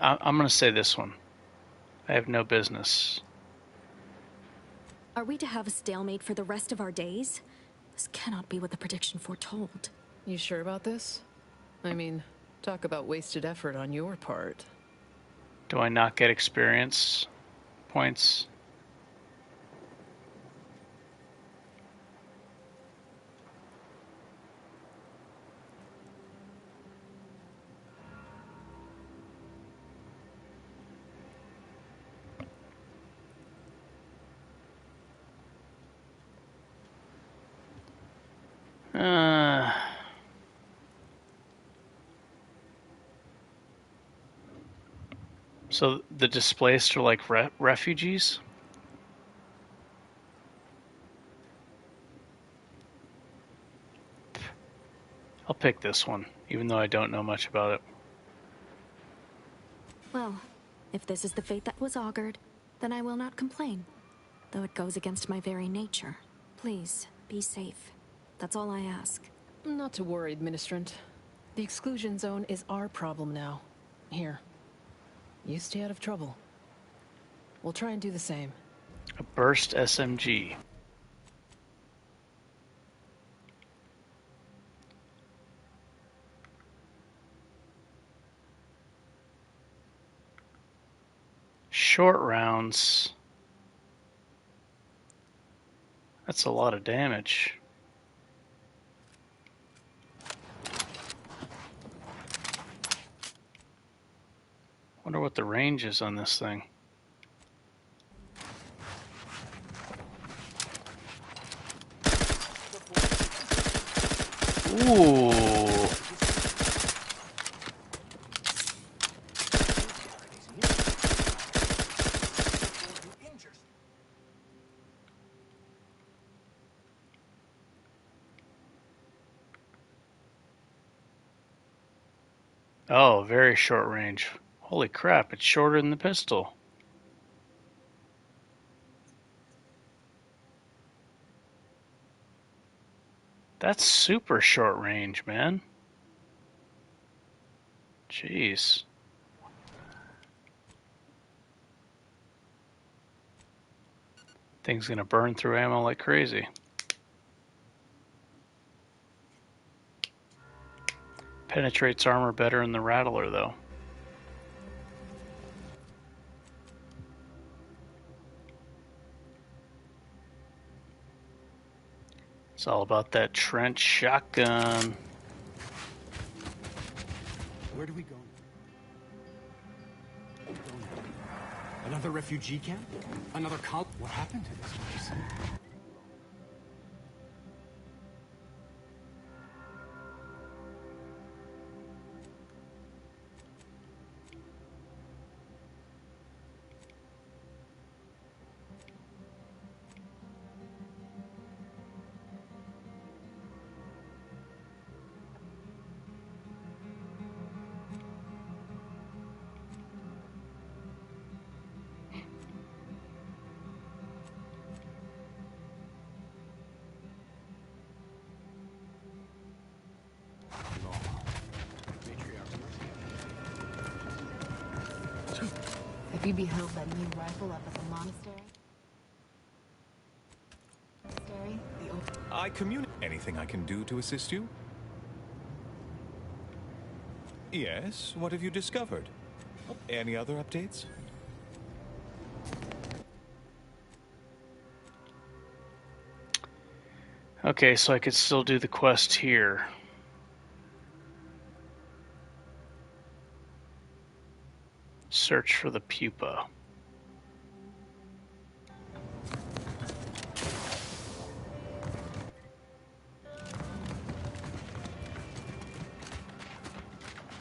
I'm going to say this one. I have no business. Are we to have a stalemate for the rest of our days? This cannot be what the prediction foretold. You sure about this? I mean, talk about wasted effort on your part. Do I not get experience points? So the displaced are like refugees? I'll pick this one, even though I don't know much about it. Well, if this is the fate that was augured, then I will not complain, though it goes against my very nature. Please, be safe. That's all I ask. Not to worry, Ministrant. The exclusion zone is our problem now. Here. You stay out of trouble. We'll try and do the same. A burst SMG. Short rounds. That's a lot of damage. Wonder what the range is on this thing. Ooh. Oh, very short range. Holy crap, it's shorter than the pistol. That's super short range, man. Jeez. Thing's gonna burn through ammo like crazy. Penetrates armor better in the Rattler, though. It's all about that trench shotgun. Where do we go? Another refugee camp? Another cult? What happened to this place? Have you beheld that new rifle up at the monastery? I communicate. Anything I can do to assist you? Yes, what have you discovered? Any other updates? Okay, so I could still do the quest here. Search for the pupa.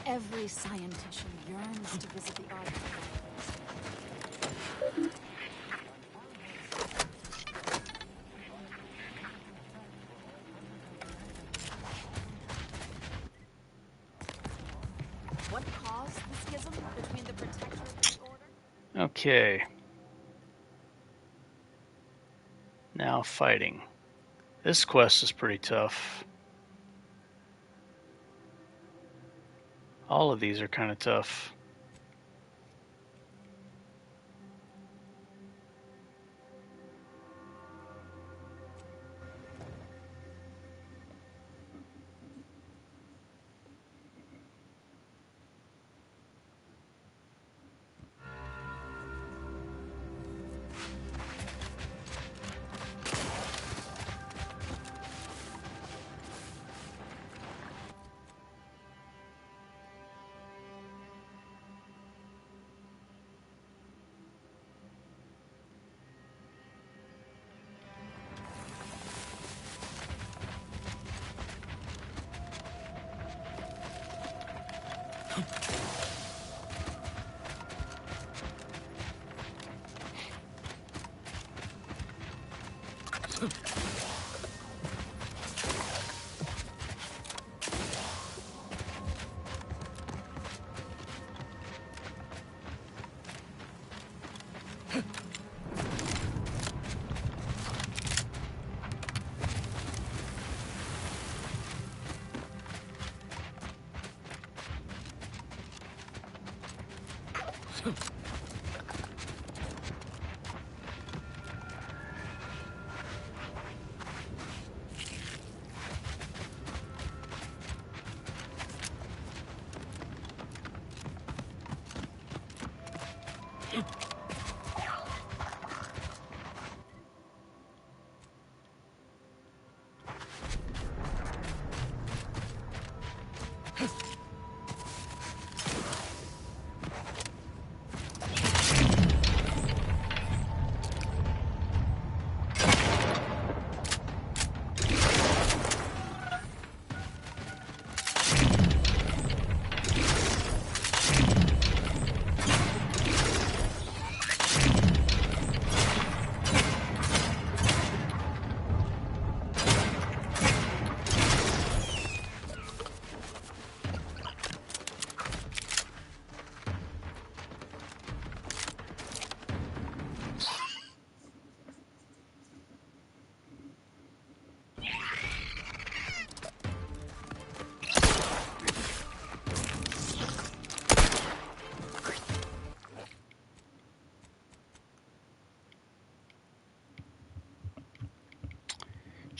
Every scientician yearns to visit the archive. What caused the schism between the Protectorate and the Order? Okay. Now fighting. This quest is pretty tough. All of these are kind of tough.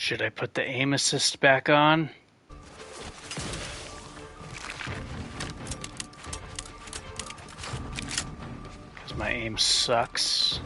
Should I put the aim assist back on? Because my aim sucks.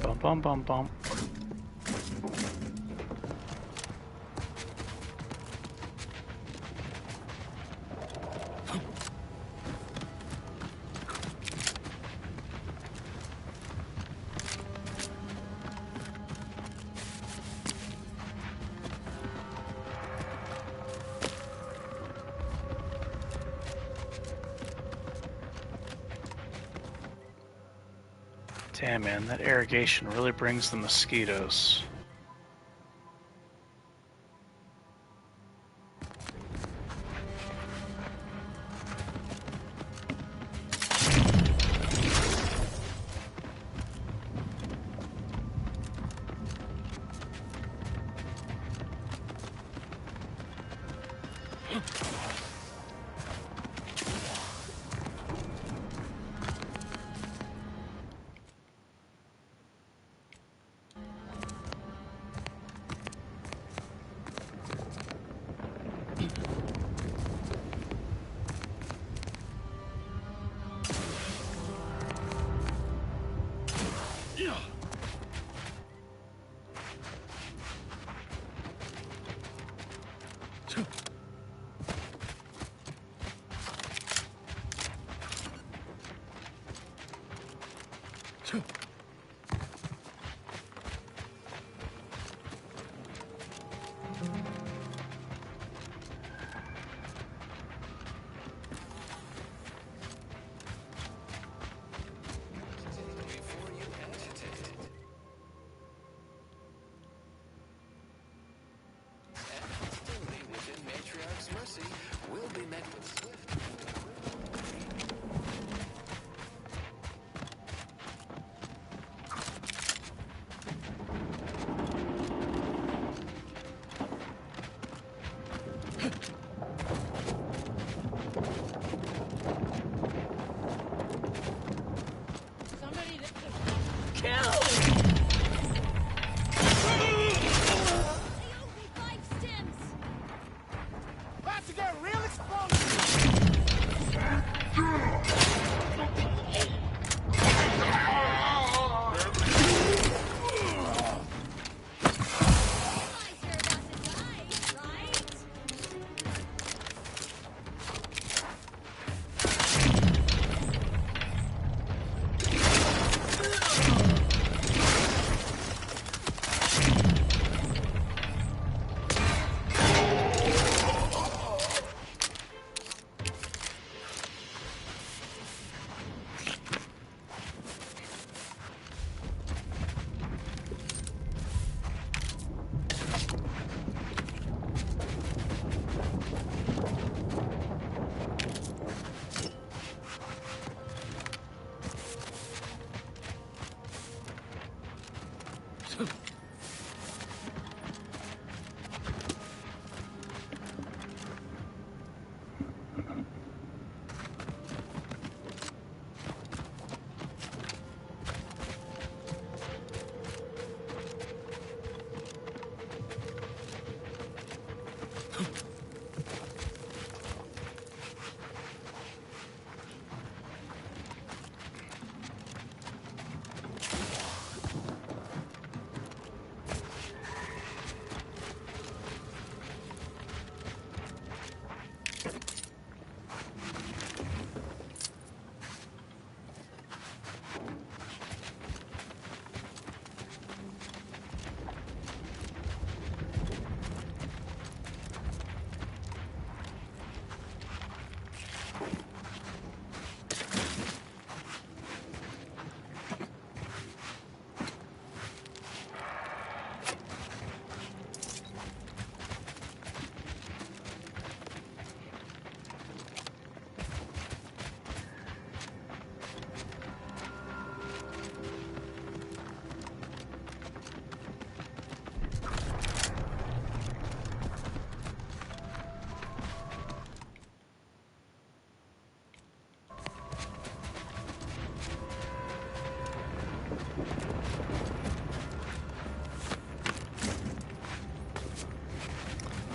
Bum bum bum bum. Damn, man, that irrigation really brings the mosquitoes.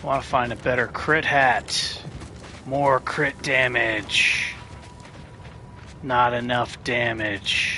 I want to find a better crit hat. More crit damage. Not enough damage.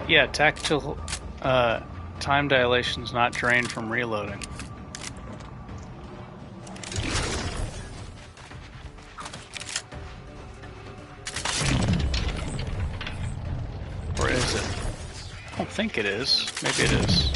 Yeah, tactile time dilation is not drained from reloading. Or is it? I don't think it is. Maybe it is.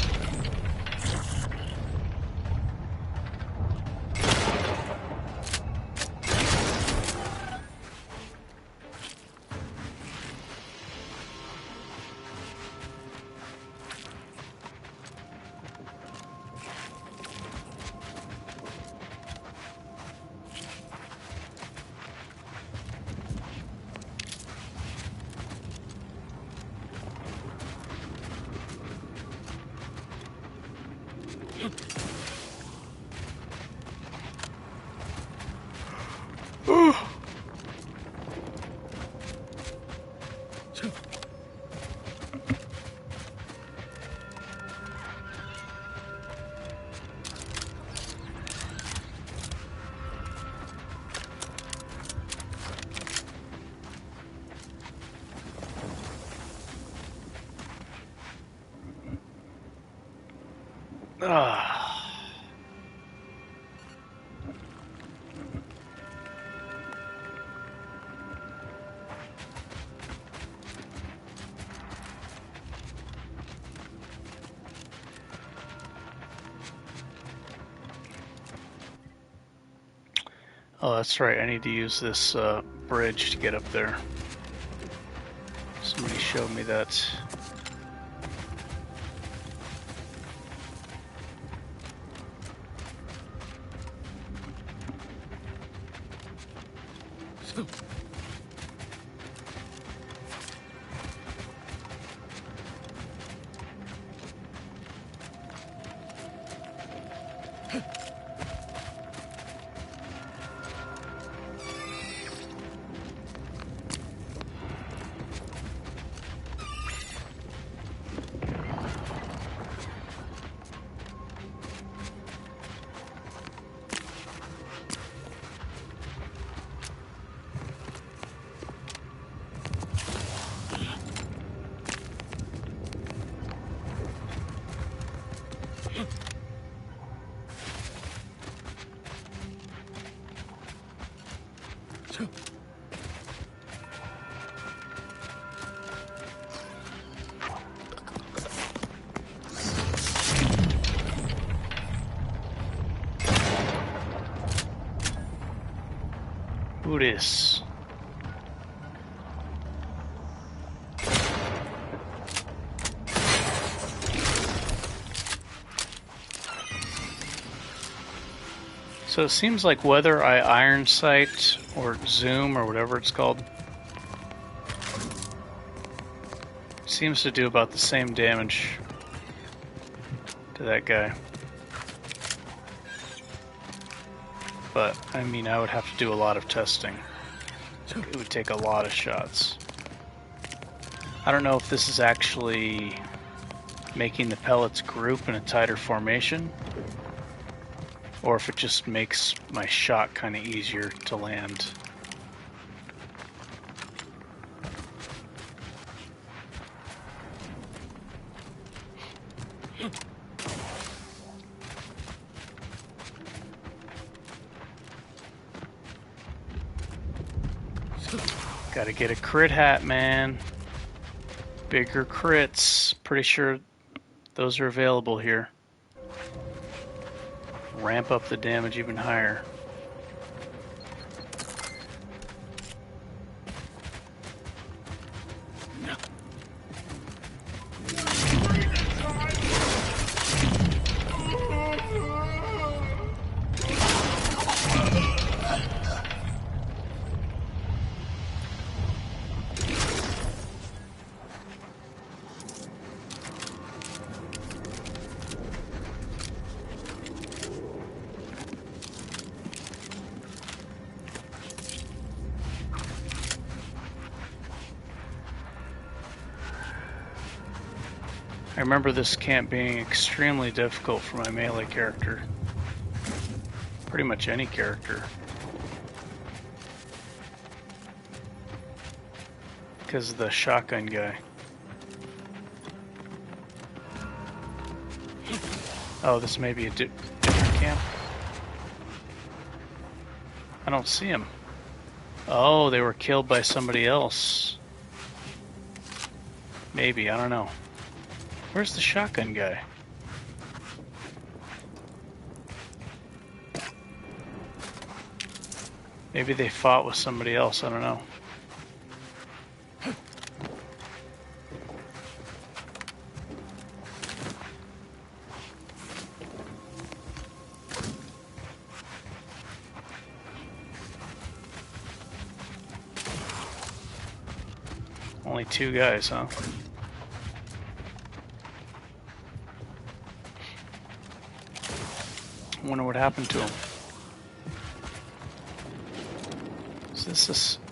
Oh, that's right. I need to use this bridge to get up there. Somebody showed me that. Who this? So it seems like whether I iron sight or zoom or whatever it's called, seems to do about the same damage to that guy. But, I mean, I would have to do a lot of testing. It would take a lot of shots. I don't know if this is actually making the pellets group in a tighter formation, or if it just makes my shot kind of easier to land. Gotta get a crit hat, man. Bigger crits. Pretty sure those are available here. Ramp up the damage even higher. I remember this camp being extremely difficult for my melee character. Pretty much any character. Because of the shotgun guy. Oh, this may be a different camp. I don't see him. Oh, they were killed by somebody else. Maybe, I don't know. Where's the shotgun guy? Maybe they fought with somebody else, I don't know. Only 2 guys, huh? I wonder what happened to him.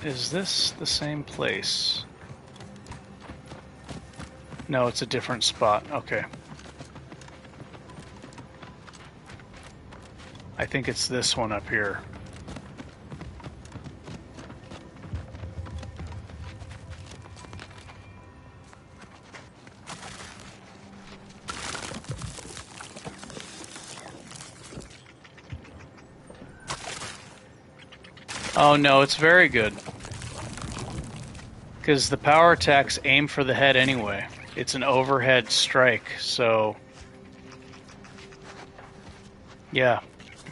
Is this the same place? No, it's a different spot. Okay. I think it's this one up here. Oh no, it's very good. Because the power attacks aim for the head anyway. It's an overhead strike, so... Yeah.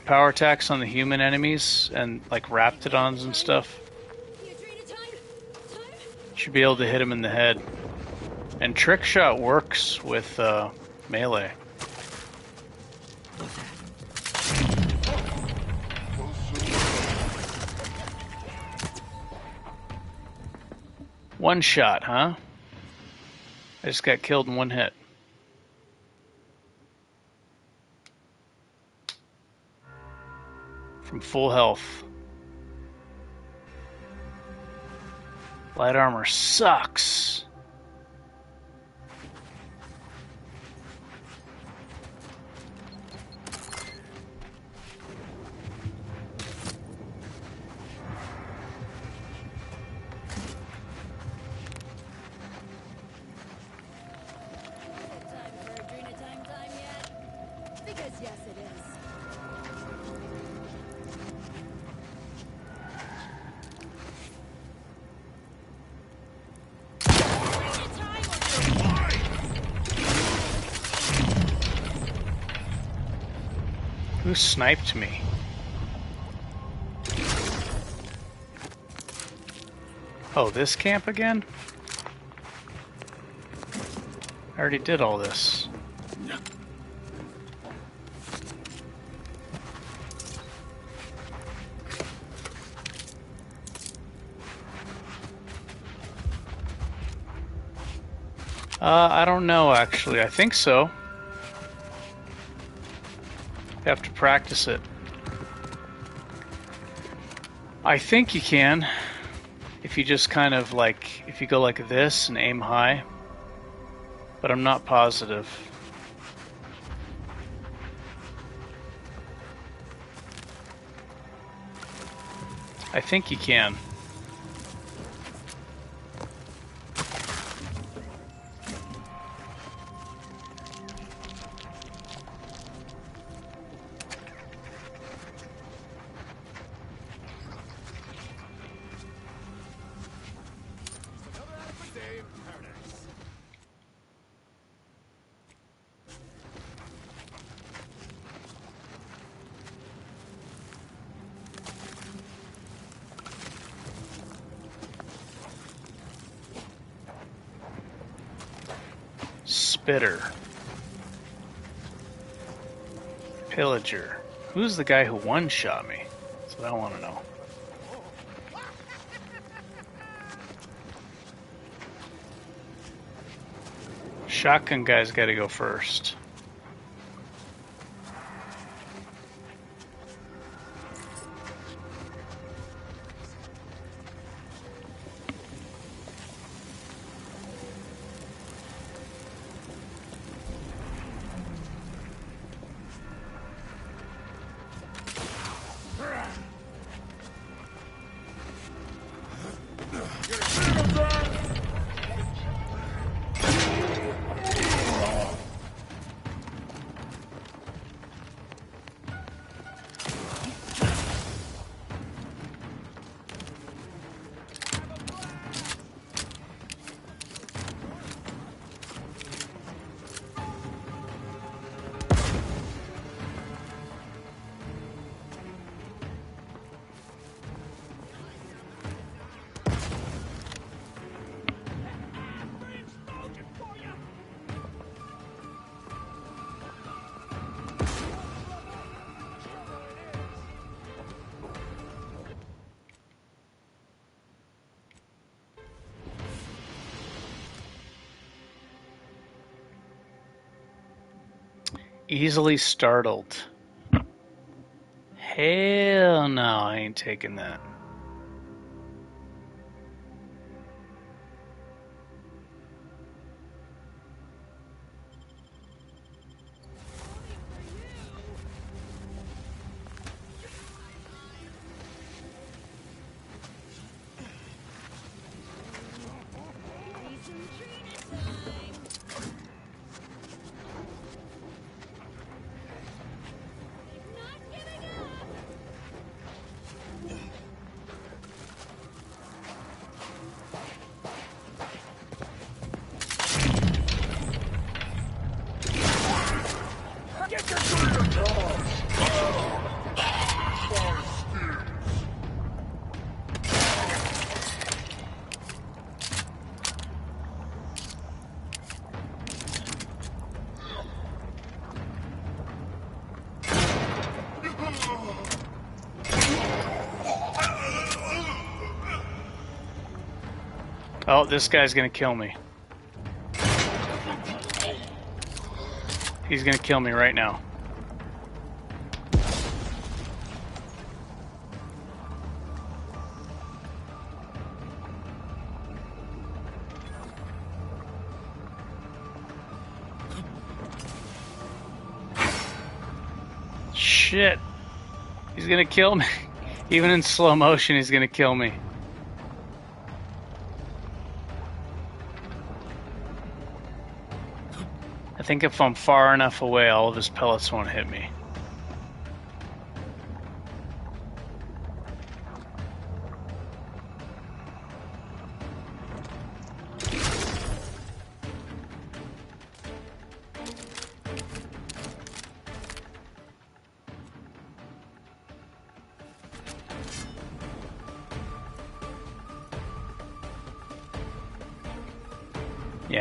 Power attacks on the human enemies and like Raptidons and stuff. Should be able to hit them in the head. And Trick Shot works with melee. One shot, huh? I just got killed in one hit. From full health. Light armor sucks. Who sniped me? Oh, this camp again? I already did all this. I don't know, actually. I think so. You have to practice it. I think you can. If you just kind of like, if you go like this and aim high. But I'm not positive. I think you can. Spitter. Pillager. Who's the guy who one-shot me? That's what I want to know. Shotgun guy's got to go first. Easily startled. Hell no, I ain't taking that. Oh, this guy's gonna kill me. He's gonna kill me right now. Shit. He's gonna kill me. Even in slow motion, he's gonna kill me. I think if I'm far enough away, all of his pellets won't hit me.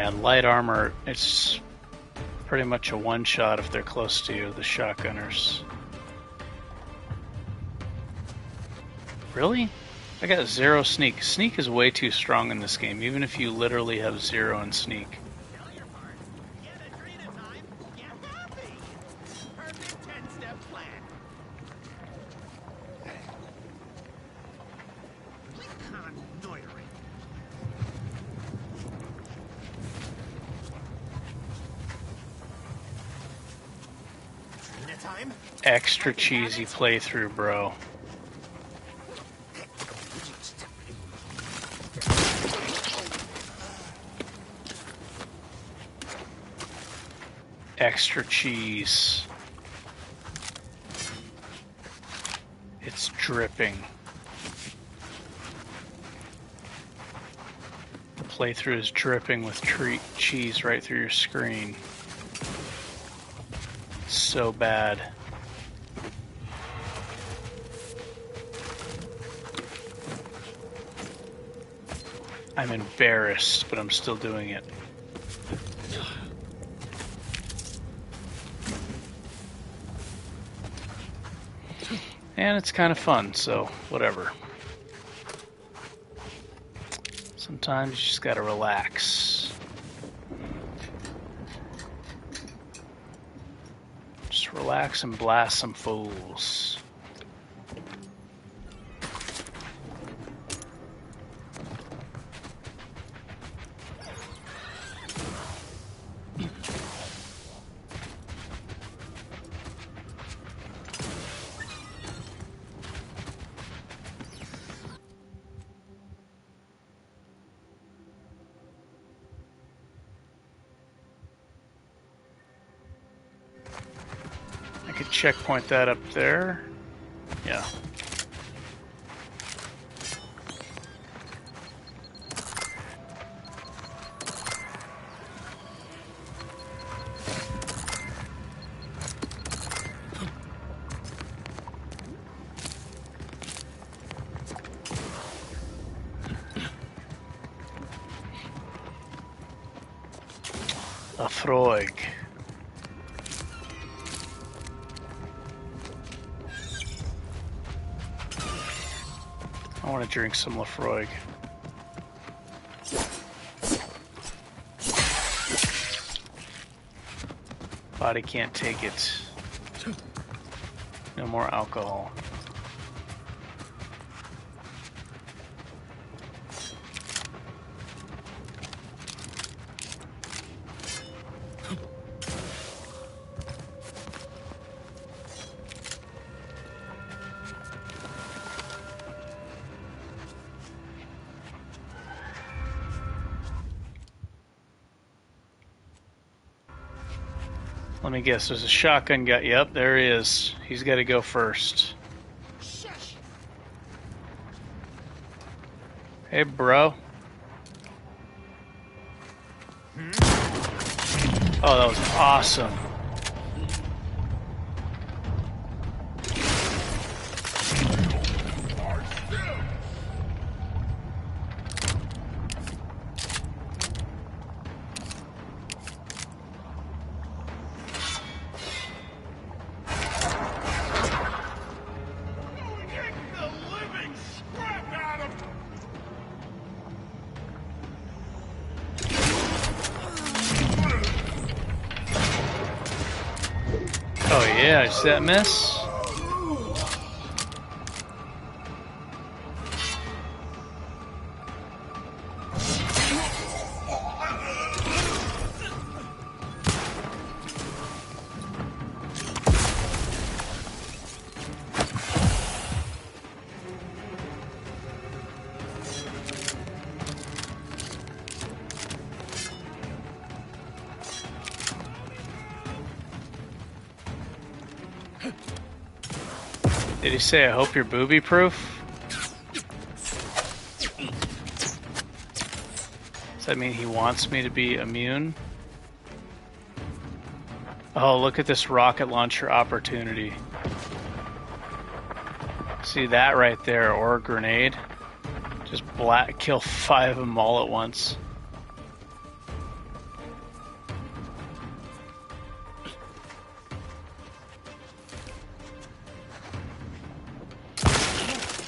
Yeah, light armor, it's pretty much a one-shot if they're close to you, the shotgunners. Really? I got 0 sneak. Sneak is way too strong in this game, even if you literally have 0 in sneak. Extra cheesy playthrough, bro. Extra cheese. It's dripping. The playthrough is dripping with cheese right through your screen. So bad. I'm embarrassed, but I'm still doing it. And it's kind of fun, so whatever. Sometimes you just gotta relax. Just relax and blast some fools. Checkpoint that up there. Yeah. A Freud. I want to drink some Lafroig. Body can't take it. No more alcohol. Let me guess, there's a shotgun guy. Yep, there he is. He's got to go first. Hey, bro. Oh, that was awesome. Yeah, is that miss? Did he say, I hope you're booby-proof? Does that mean he wants me to be immune? Oh, look at this rocket launcher opportunity. See that right there, or a grenade? Just kill 5 of them all at once.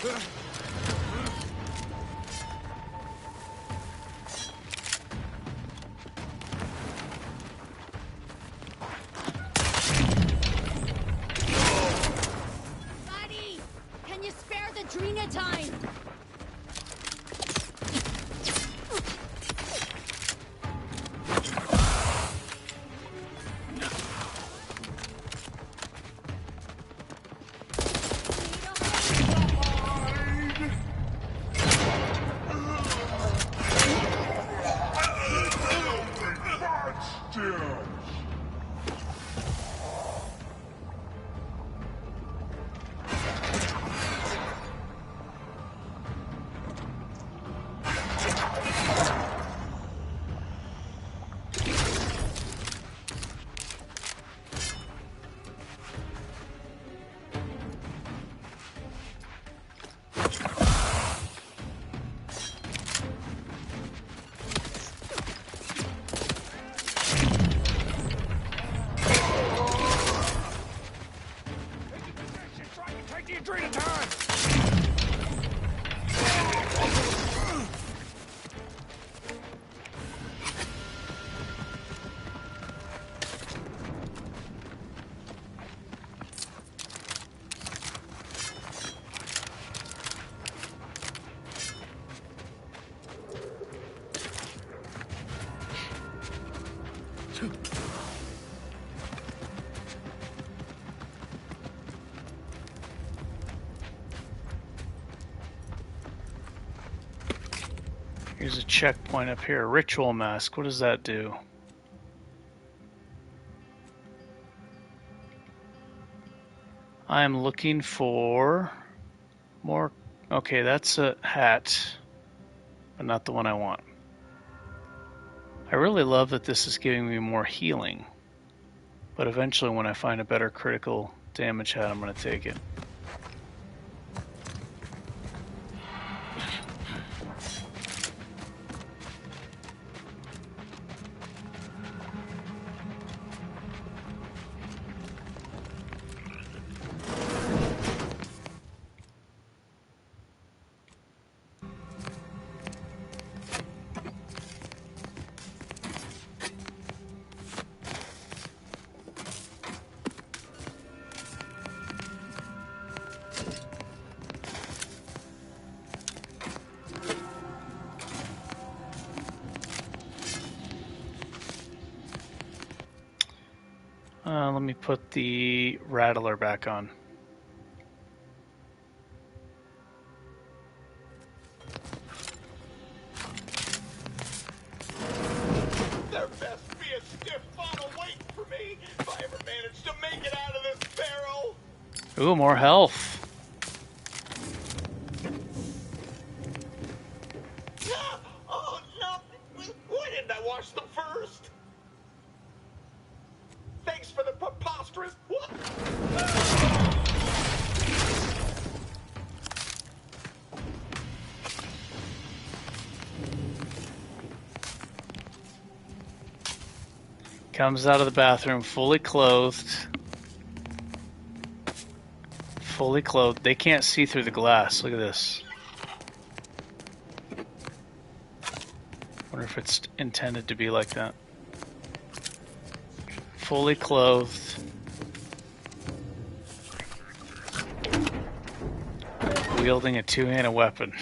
Buddy, can you spare the Drina time? Here's a checkpoint up here. Ritual mask. What does that do? I'm looking for more. Okay, that's a hat, but not the one I want. I really love that this is giving me more healing, but eventually when I find a better critical damage hat, I'm going to take it. Let me put the Rattler back on. There best be a stiff bottle waiting for me if I ever manage to make it out of this barrel. Ooh, more health. Oh no! Why didn't I wash them first? Thanks for the preposterous. What? Comes out of the bathroom fully clothed. Fully clothed. They can't see through the glass. Look at this. Wonder if it's intended to be like that. Fully clothed. Wielding a two-handed weapon.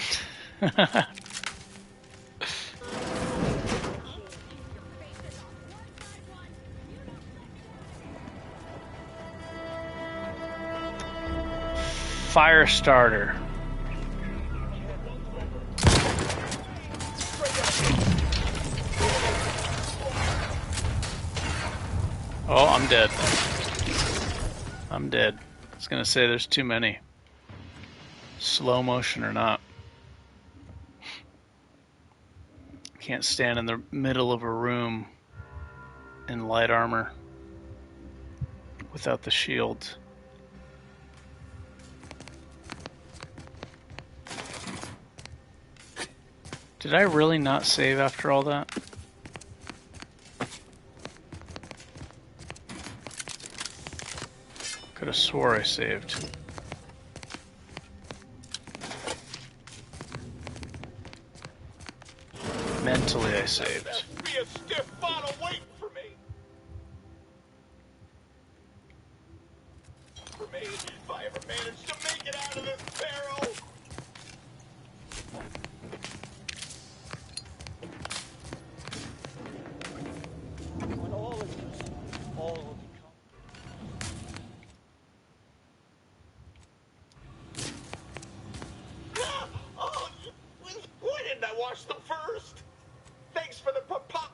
Fire starter. Oh, I'm dead. I'm dead. I was gonna say there's too many. Slow motion or not. Can't stand in the middle of a room in light armor without the shield. Did I really not save after all that? Could have swore I saved. mentally I saved. Be a stiff bottle waiting for me. If I ever manage to make it out of this barrel. When all is just all will become. Oh, why didn't I wash them first? Thanks for the pop.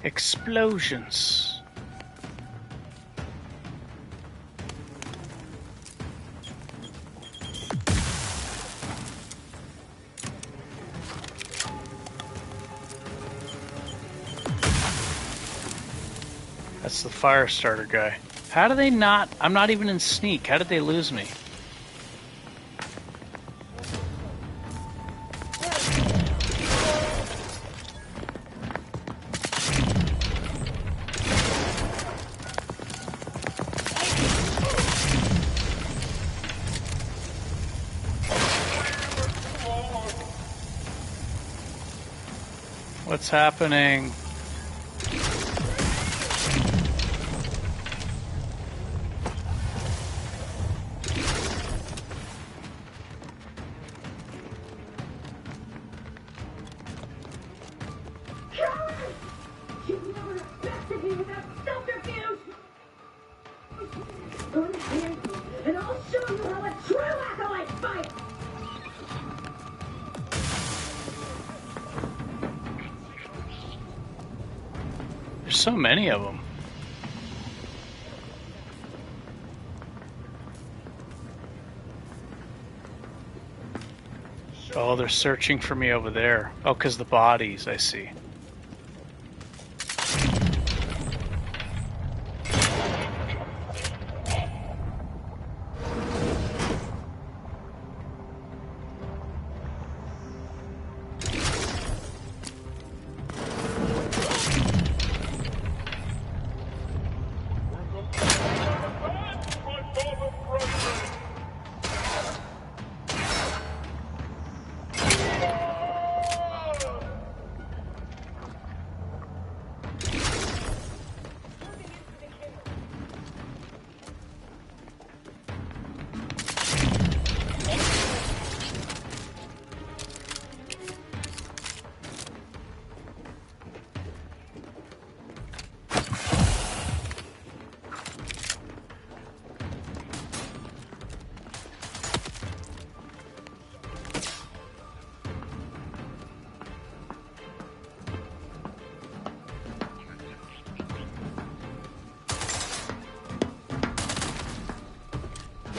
Explosions. That's the fire starter guy. How do they not? I'm not even in sneak. How did they lose me? What's happening? And I'll show you how a true acolyte fights! There's so many of them. Oh, they're searching for me over there. Oh, 'cause the bodies, I see.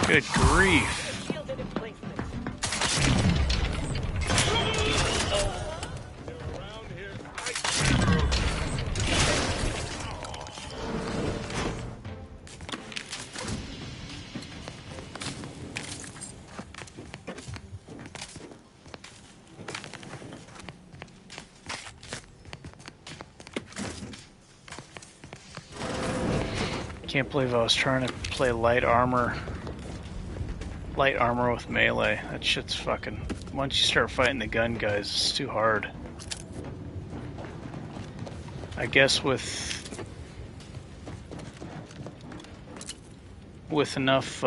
Good grief. Can't believe I was trying to play light armor with melee. That shit's fucking... Once you start fighting the gun guys, it's too hard. I guess with enough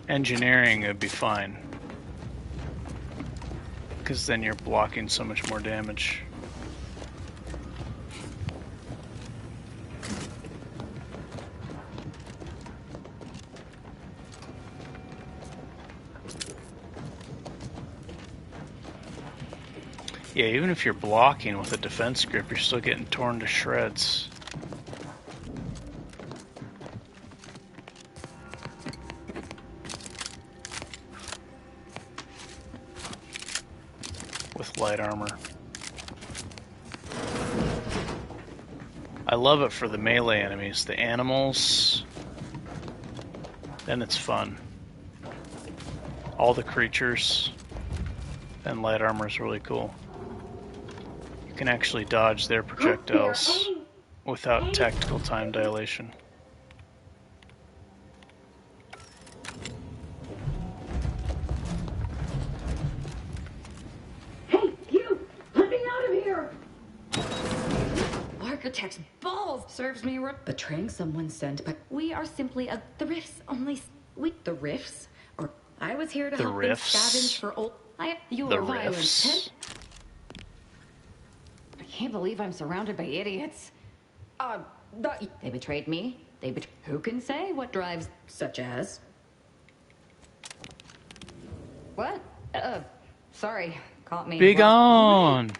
engineering, it'd be fine. Because then you're blocking so much more damage. Yeah, even if you're blocking with a defense grip, you're still getting torn to shreds. light armor. I love it for the melee enemies. The animals, then it's fun. All the creatures, and light armor is really cool. You can actually dodge their projectiles without tactical time dilation. Architect's balls serves me right. Betraying someone sent, but we are simply the Rifts only. The Rifts? Or I was here to help them scavenge for old. You are violent, Ted. I can't believe I'm surrounded by idiots. They betrayed me. Who can say what drives, such as? What? Sorry, caught me. Big on.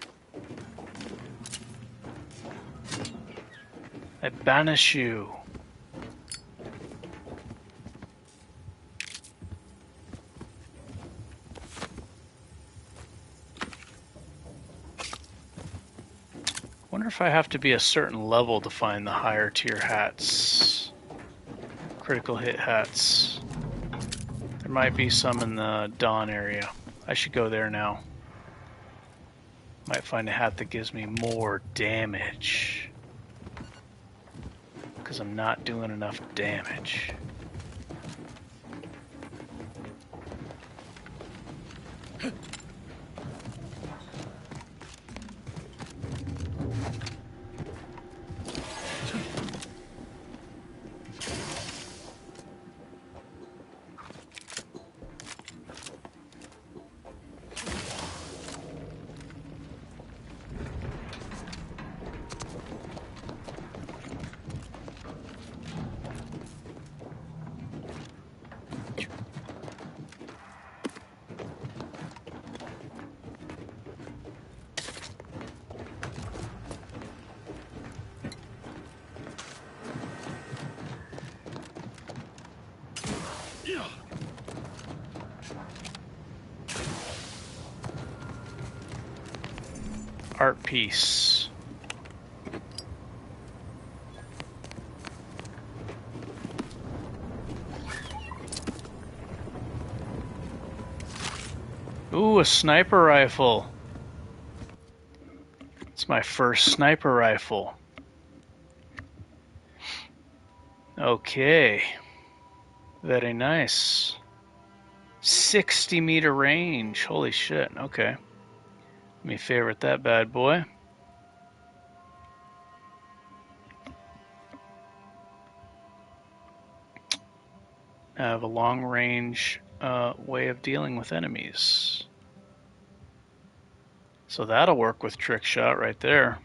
I banish you. Wonder if I have to be a certain level to find the higher tier hats. Critical hit hats. There might be some in the Dawn area. I should go there now. Might find a hat that gives me more damage. Because I'm not doing enough damage. Art piece. Ooh, a sniper rifle. It's my first sniper rifle. Okay. Very nice. 60-meter range. Holy shit. Okay. Let me favorite that bad boy. I have a long range way of dealing with enemies. So that'll work with trick shot right there.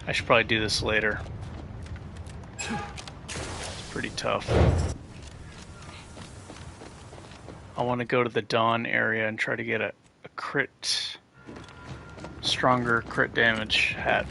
I should probably do this later. It's pretty tough. I want to go to the Dawn area and try to get a crit, stronger crit damage hat.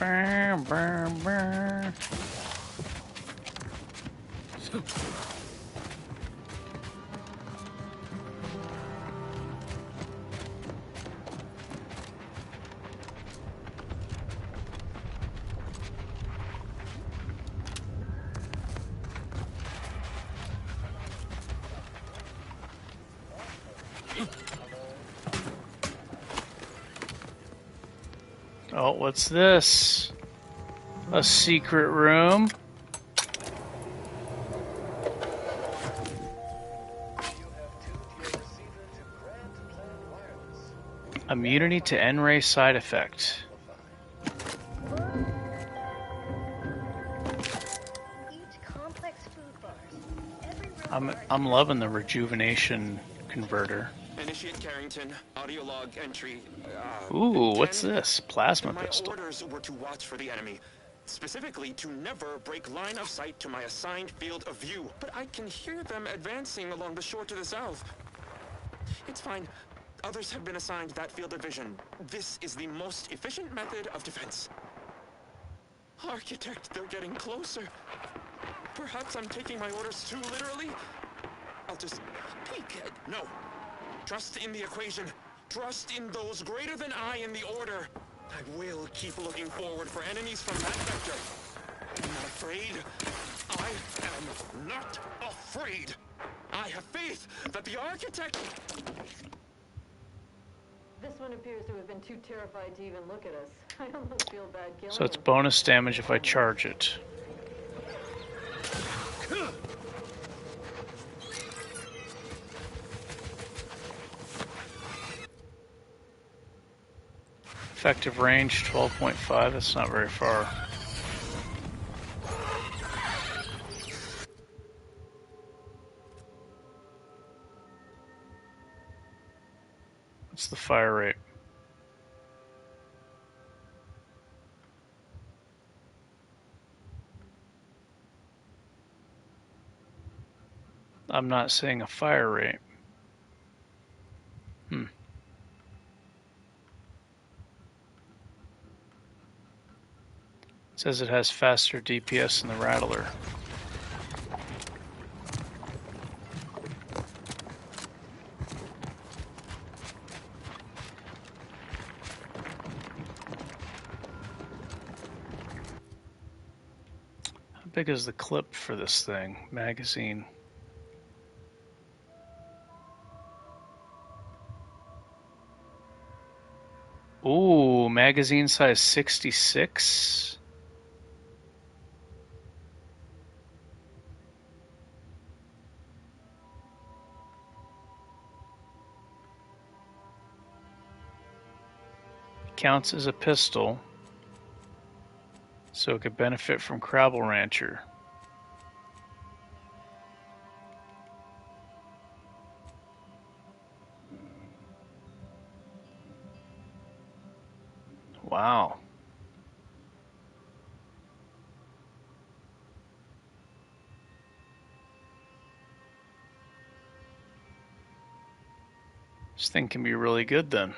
Bam, bam, bam. Oh, what's this? A secret room? Immunity to N-ray side effect. I'm loving the rejuvenation converter. Initiate Carrington, audio log entry. Ooh, what's this? Plasma pistol. My orders were to watch for the enemy. Specifically, to never break line of sight to my assigned field of view. But I can hear them advancing along the shore to the south. It's fine. Others have been assigned that field of vision. This is the most efficient method of defense. Architect, they're getting closer. Perhaps I'm taking my orders too literally. I'll just peek. No. Trust in the equation. Trust in those greater than I in the order. I will keep looking forward for enemies from that vector. I'm not afraid. I am not afraid. I have faith that the architect... This one appears to have been too terrified to even look at us. I almost feel bad killing So it's bonus damage if I charge it. Effective range 12.5, that's not very far. What's the fire rate? I'm not saying a fire rate. It says it has faster DPS than the Rattler. How big is the clip for this thing? Magazine. Ooh, magazine size 66. Counts as a pistol, so it could benefit from Crabble Rancher. Wow. This thing can be really good then.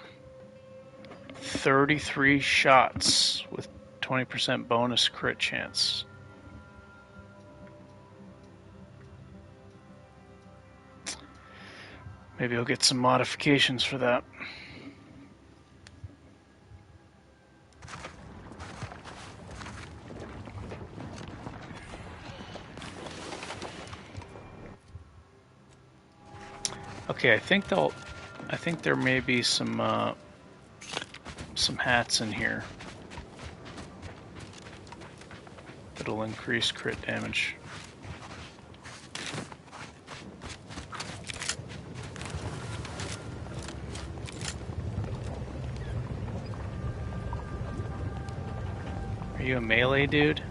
33 shots with 20% bonus crit chance. Maybe I'll get some modifications for that. Okay, I think there may be some hats in here that'll increase crit damage. Are you a melee dude?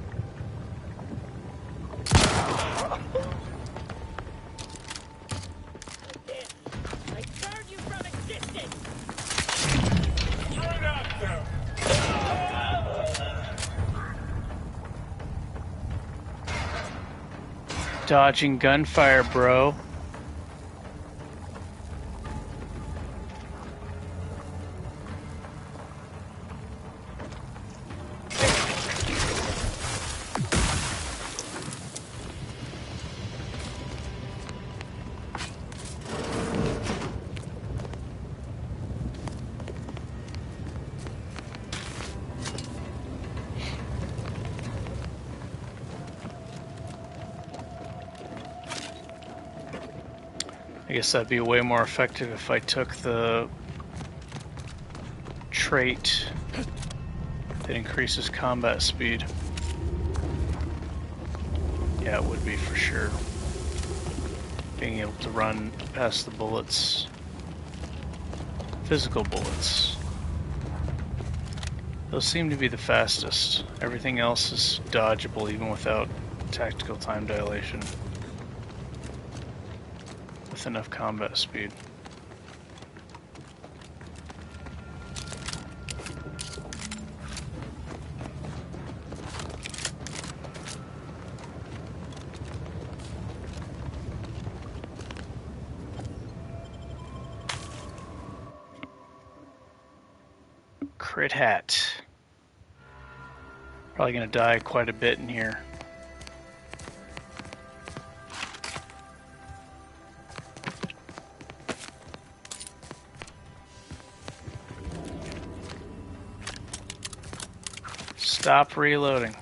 Dodging gunfire, bro. guess that'd be way more effective if I took the trait that increases combat speed. Yeah, it would be for sure. Being able to run past the bullets. Physical bullets. Those seem to be the fastest. Everything else is dodgeable even without tactical time dilation. With enough combat speed. Crit hat. Probably gonna die quite a bit in here. Stop reloading.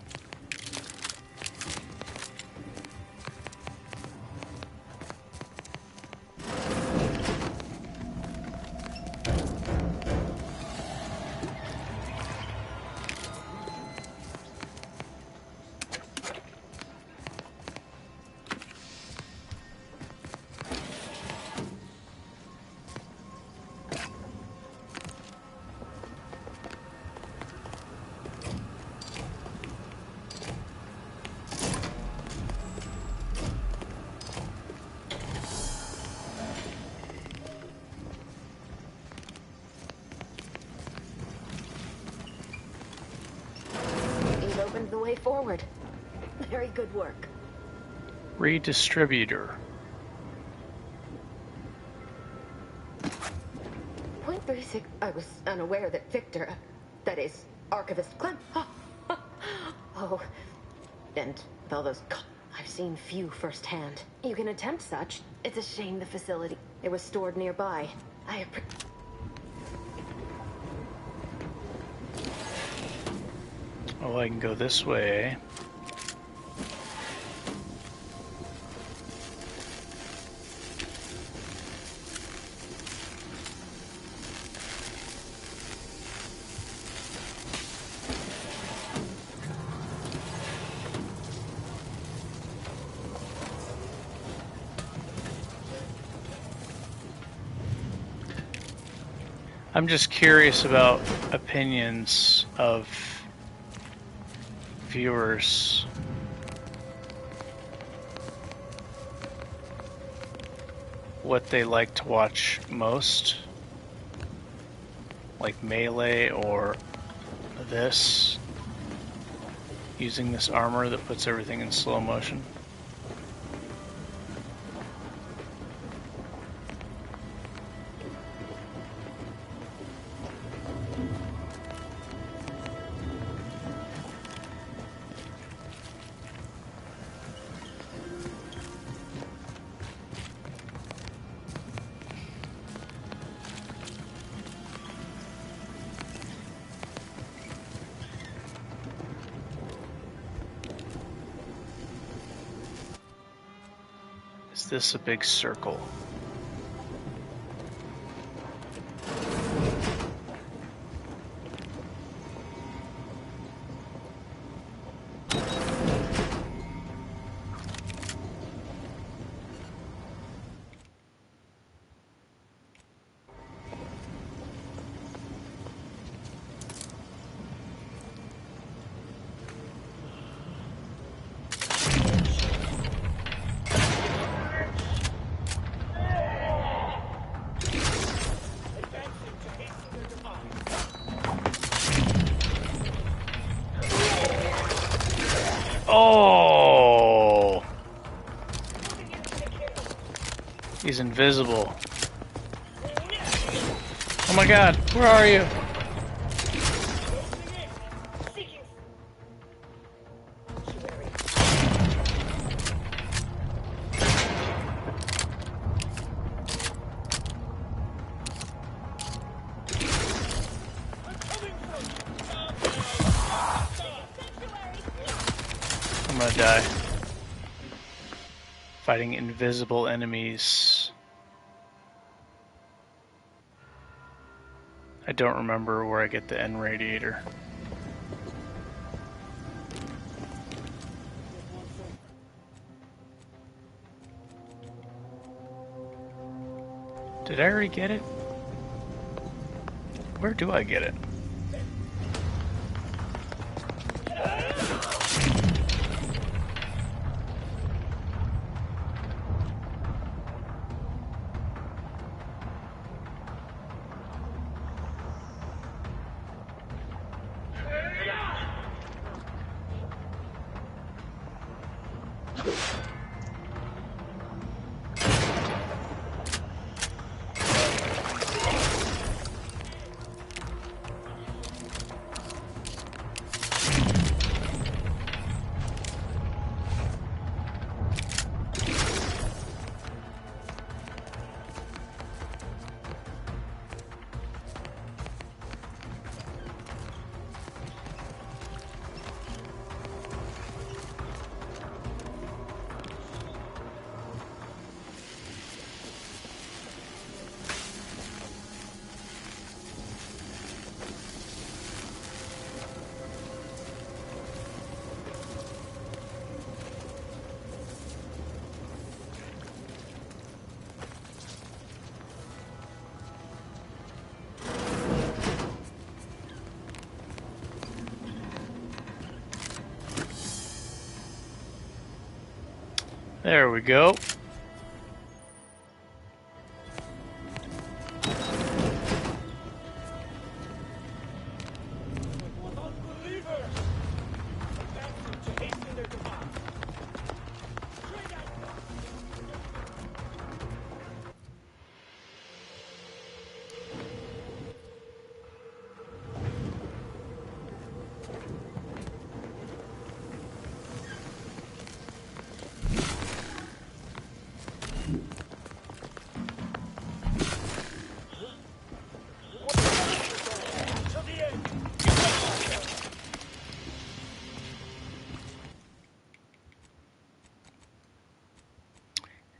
The way forward. Very good work. Redistributor. .36. I was unaware that Victor, that is, Archivist Clem. Oh, and with all those, I've seen few firsthand. You can attempt such. It's a shame the facility. It was stored nearby. Oh, I can go this way, eh? I'm just curious about opinions of viewers. What they like to watch most. Like Melee or this. Using this armor that puts everything in slow motion. Is this a big circle? Oh! He's invisible. Oh my god, where are you? I'm gonna die. Fighting invisible enemies. I don't remember where I get the N radiator. Did I already get it? Where do I get it? There we go.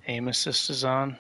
Aim assist is on.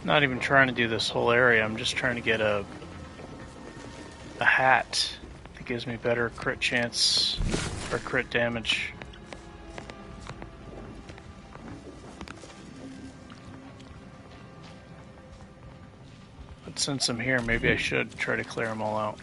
Not even trying to do this whole area, I'm just trying to get a hat that gives me better crit chance or crit damage. But since I'm here, maybe I should try to clear them all out.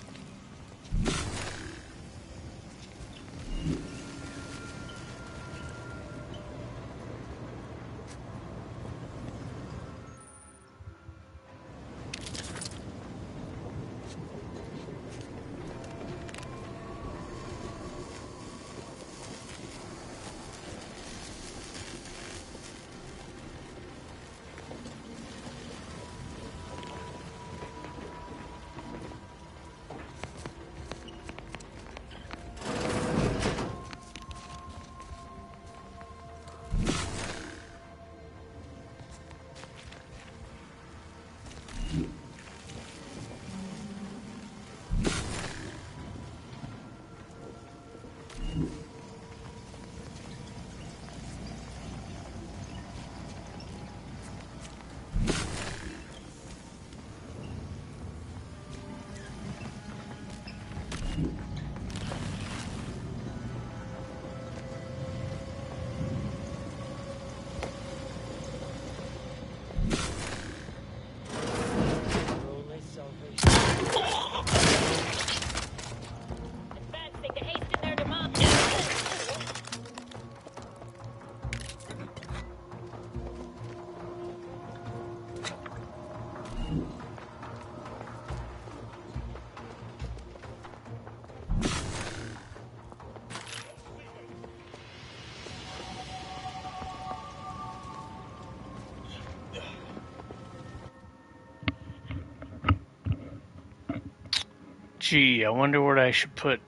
Gee, I wonder what I should put.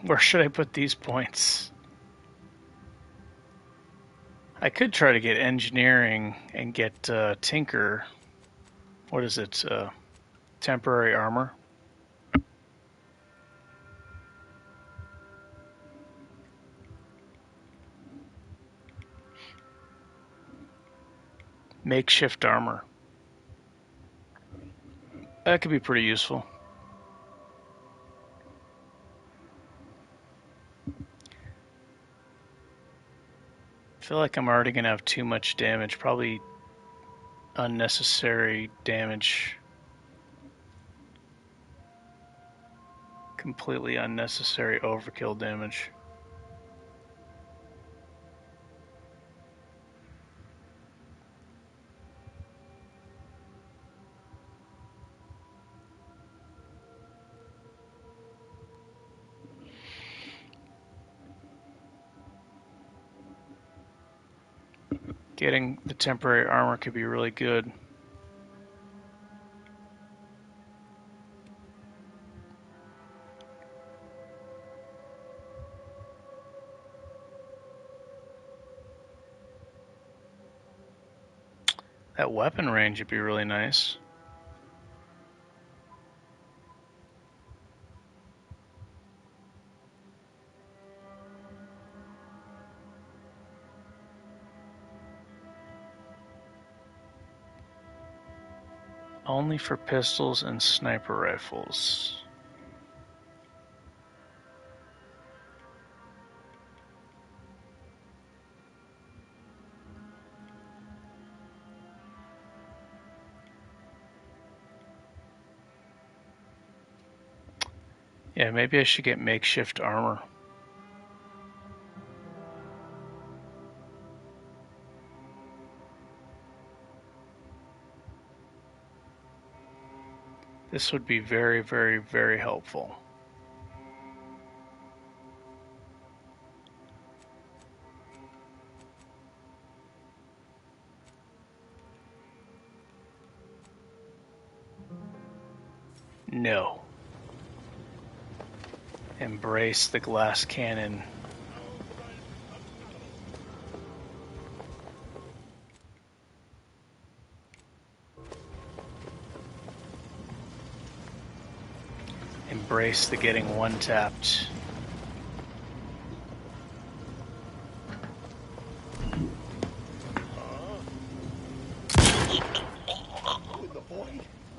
Where should I put these points? I could try to get engineering and get Tinker. What is it? Temporary armor. Makeshift armor. That could be pretty useful. I feel like I'm already going to have too much damage. Probably unnecessary damage. Completely unnecessary overkill damage. Getting the temporary armor could be really good. That weapon range would be really nice. Only for pistols and sniper rifles. Yeah, maybe I should get makeshift armor. This would be very, very, very helpful. No. Embrace the glass cannon. Embrace the getting one-tapped.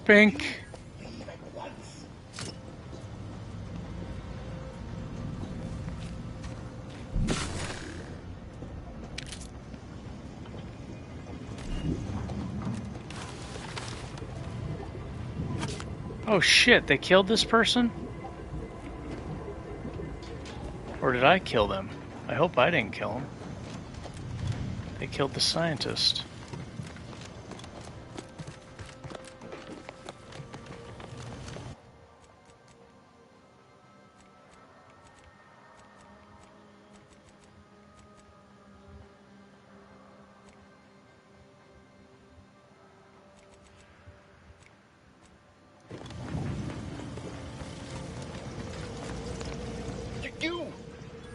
Pink. Oh shit, they killed this person? Or did I kill them? I hope I didn't kill them. They killed the scientist.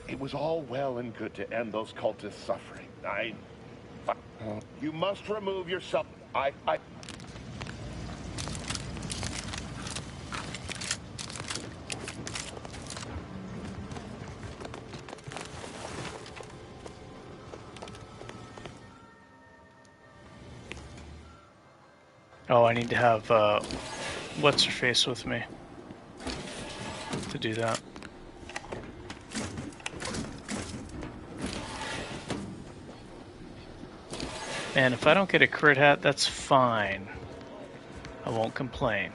It was all well and good to end those cultists' suffering. You must remove yourself. Oh, I need to have, what's-her-face with me to do that. And if I don't get a crit hat, that's fine. I won't complain.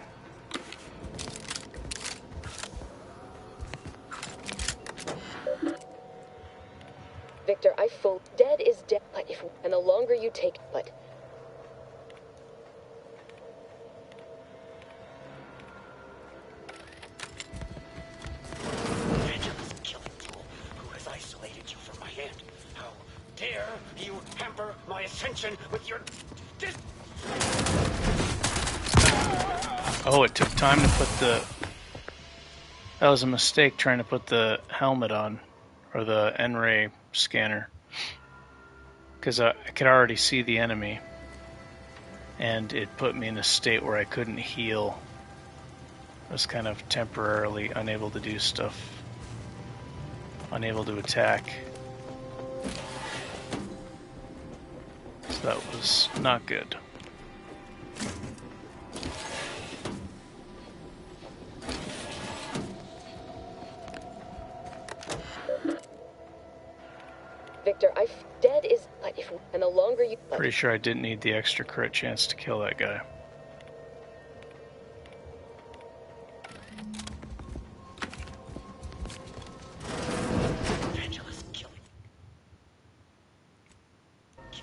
Victor, I full dead is dead, but if and the longer you take, but Angelus killed you, who has isolated you from my hand. How dare you hamper my ascension with your Oh, it took time to put the That was a mistake trying to put the helmet on, or the N-ray scanner, because I could already see the enemy, and it put me in a state where I couldn't heal. I was kind of temporarily unable to do stuff, unable to attack. So that was not good. Victor, dead is life, and the longer you... Pretty sure I didn't need the extra crit chance to kill that guy. Angelus, kill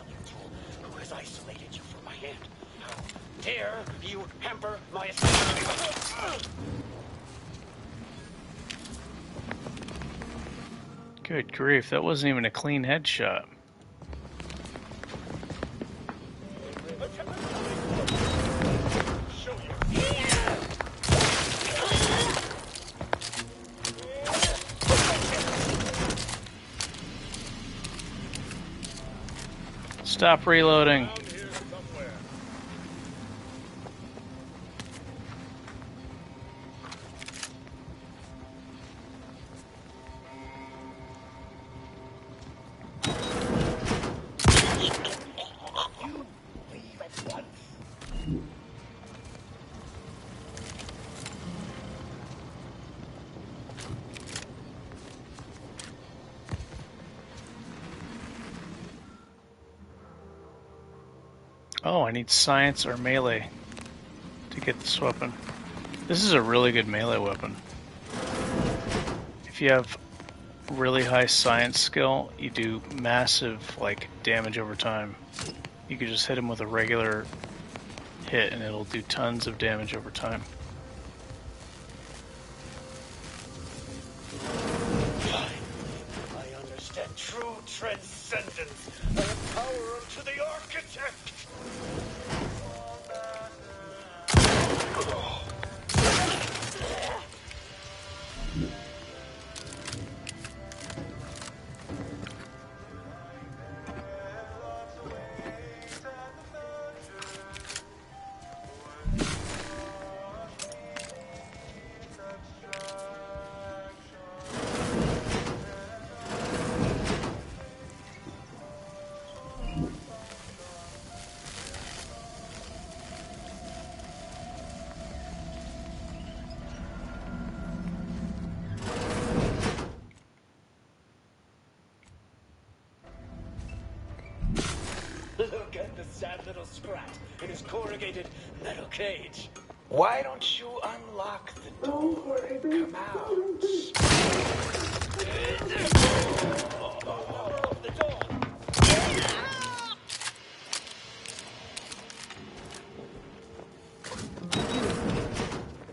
your tool who has isolated you from my hand. How dare you hamper my ascension? Good grief, that wasn't even a clean headshot. Stop reloading. Oh, I need science or melee to get this weapon. This is a really good melee weapon. If you have really high science skill, you do massive damage over time. You could just hit him with a regular hit and it'll do tons of damage over time. I understand true transcendence. I have power unto the architect. Look at the sad little sprat in his corrugated metal cage. Why don't you unlock the door and come out? The door.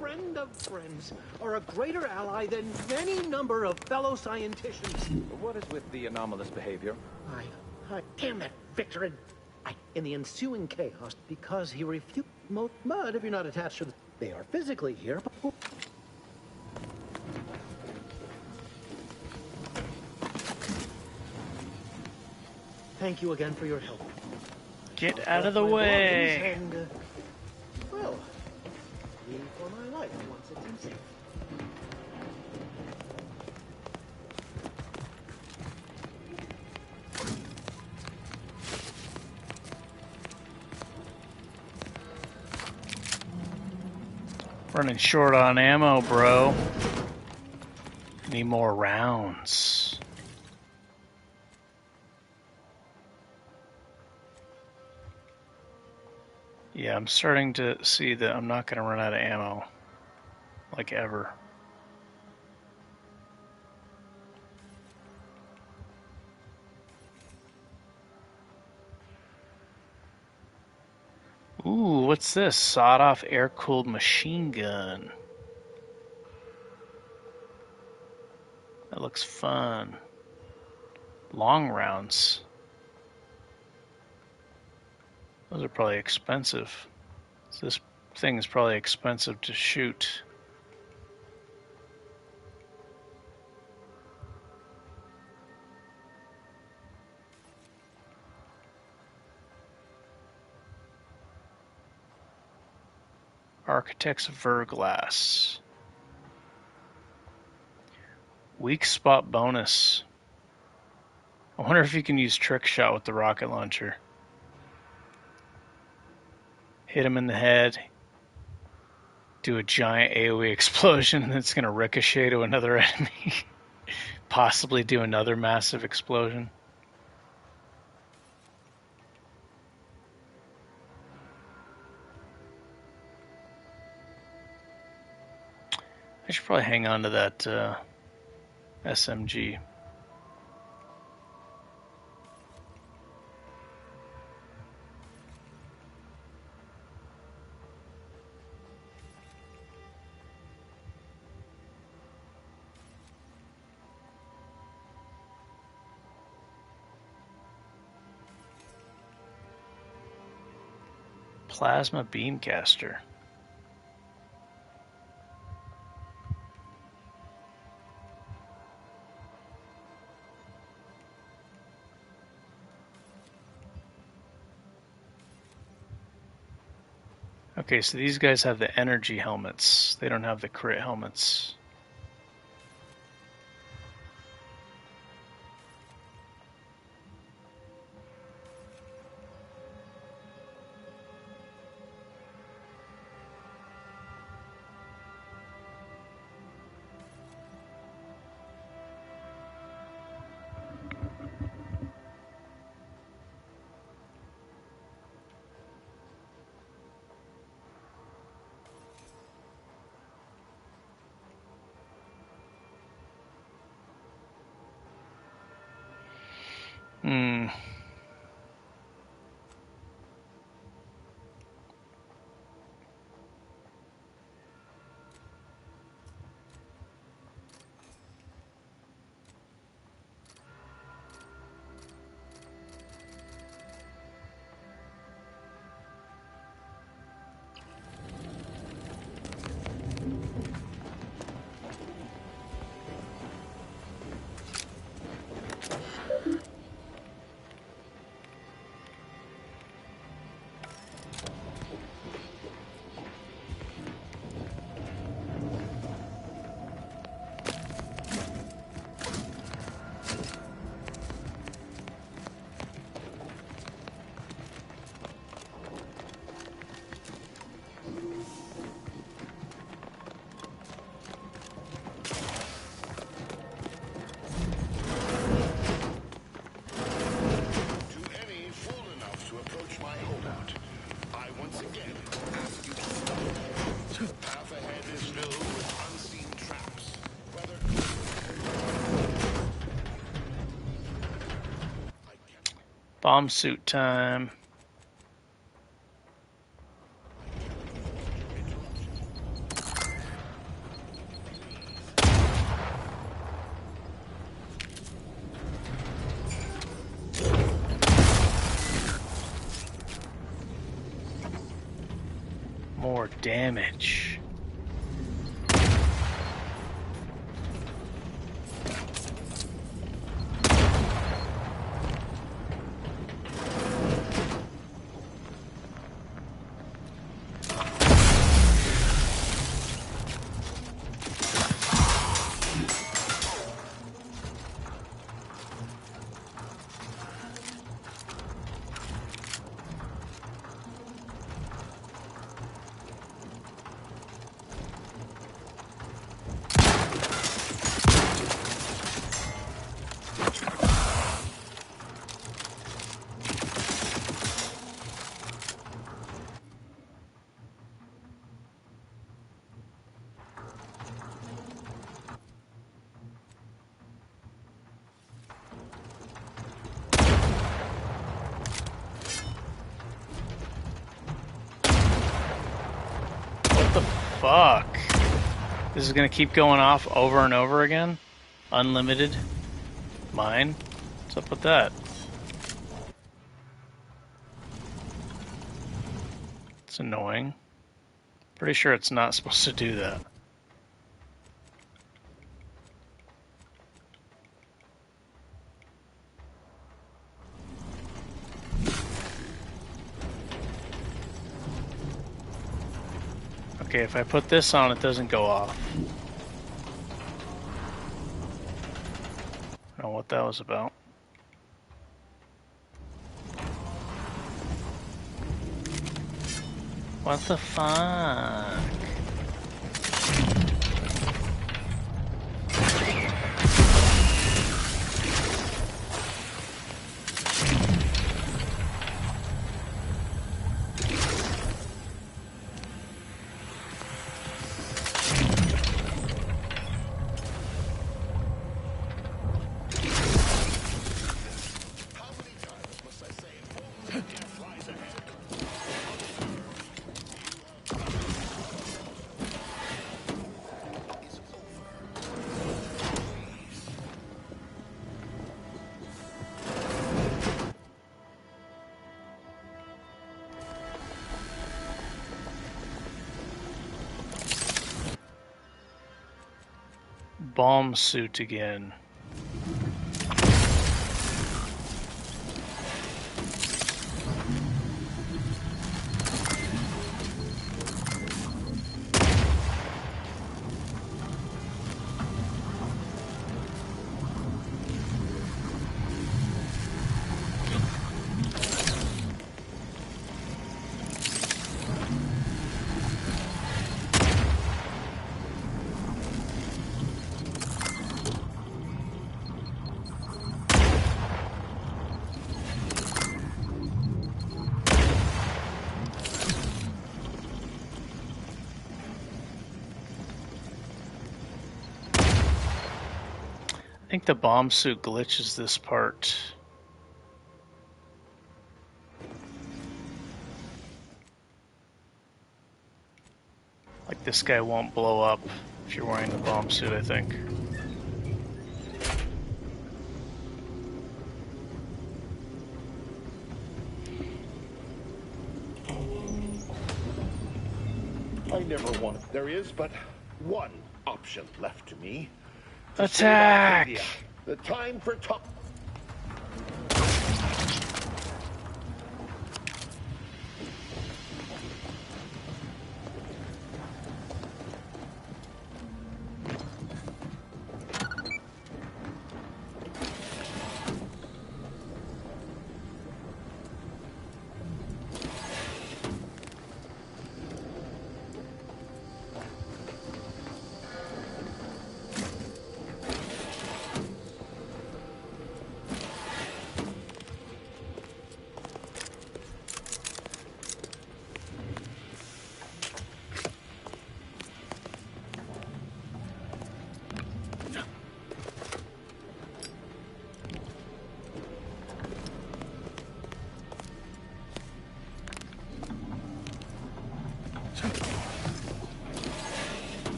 Friend of friends are a greater ally than any number of fellow scienticians. What is with the anomalous behavior? Damn that Victor. In the ensuing chaos, because he refused mud if you're not attached to they are physically here. Thank you again for your help. Get out of the way. And, well, leave for my life once it's in safe. Running short on ammo, bro. Need more rounds. Yeah, I'm starting to see that I'm not going to run out of ammo. Like ever. Ooh, what's this? Sawed-off air-cooled machine gun. That looks fun. Long rounds. Those are probably expensive. This thing is probably expensive to shoot. Architect's Verglass. Weak spot bonus. I wonder if you can use trick shot with the rocket launcher. Hit him in the head. Do a giant AoE explosion that's going to ricochet to another enemy. Possibly do another massive explosion. I should probably hang on to that SMG. Plasma Beamcaster. Okay, so these guys have the energy helmets. They don't have the crit helmets. Bomb suit time. More damage. Fuck. This is gonna keep going off over and over again? Unlimited? Mine? What's up with that? It's annoying. Pretty sure it's not supposed to do that. Okay, if I put this on, it doesn't go off. I don't know what that was about. What the fuck? Bomb suit again. I think the bomb suit glitches this part. Like this guy won't blow up if you're wearing the bomb suit, I think. I never want. There is but one option left to me. Attack! The time for top.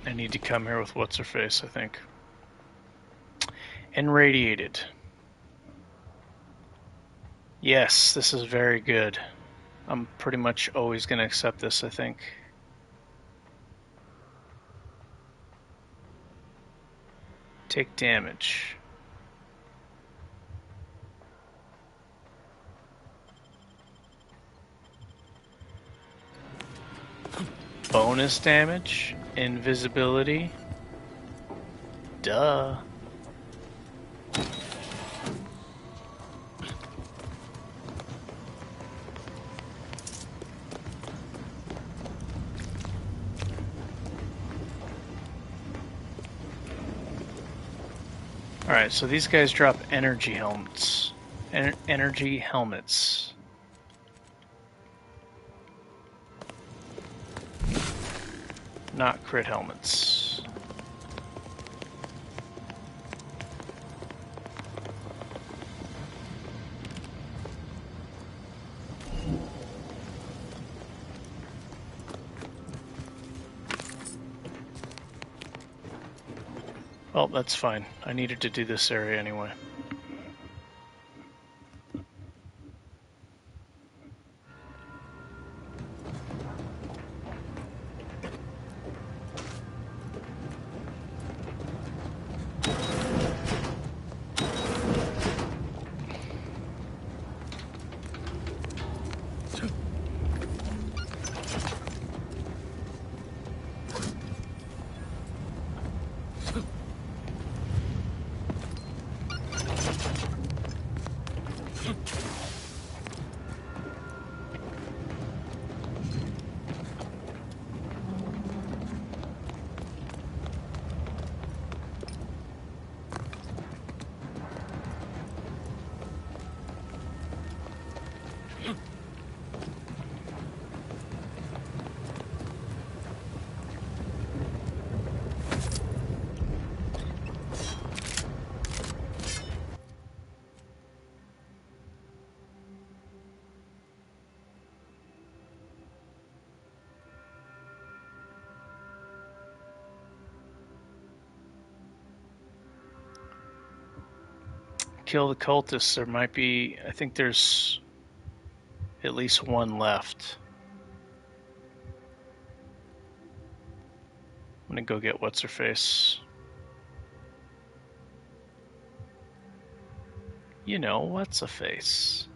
I need to come here with what's her face, I think. And radiated. Yes, this is very good. I'm pretty much always going to accept this, I think. Take damage. Bonus damage, invisibility. Duh. Alright, so these guys drop energy helmets. Energy helmets. Not crit helmets. Well, that's fine. I needed to do this area anyway. Kill the cultists. There might be, I think there's at least one left. I'm gonna go get what's-her-face. You know, what's-a-face.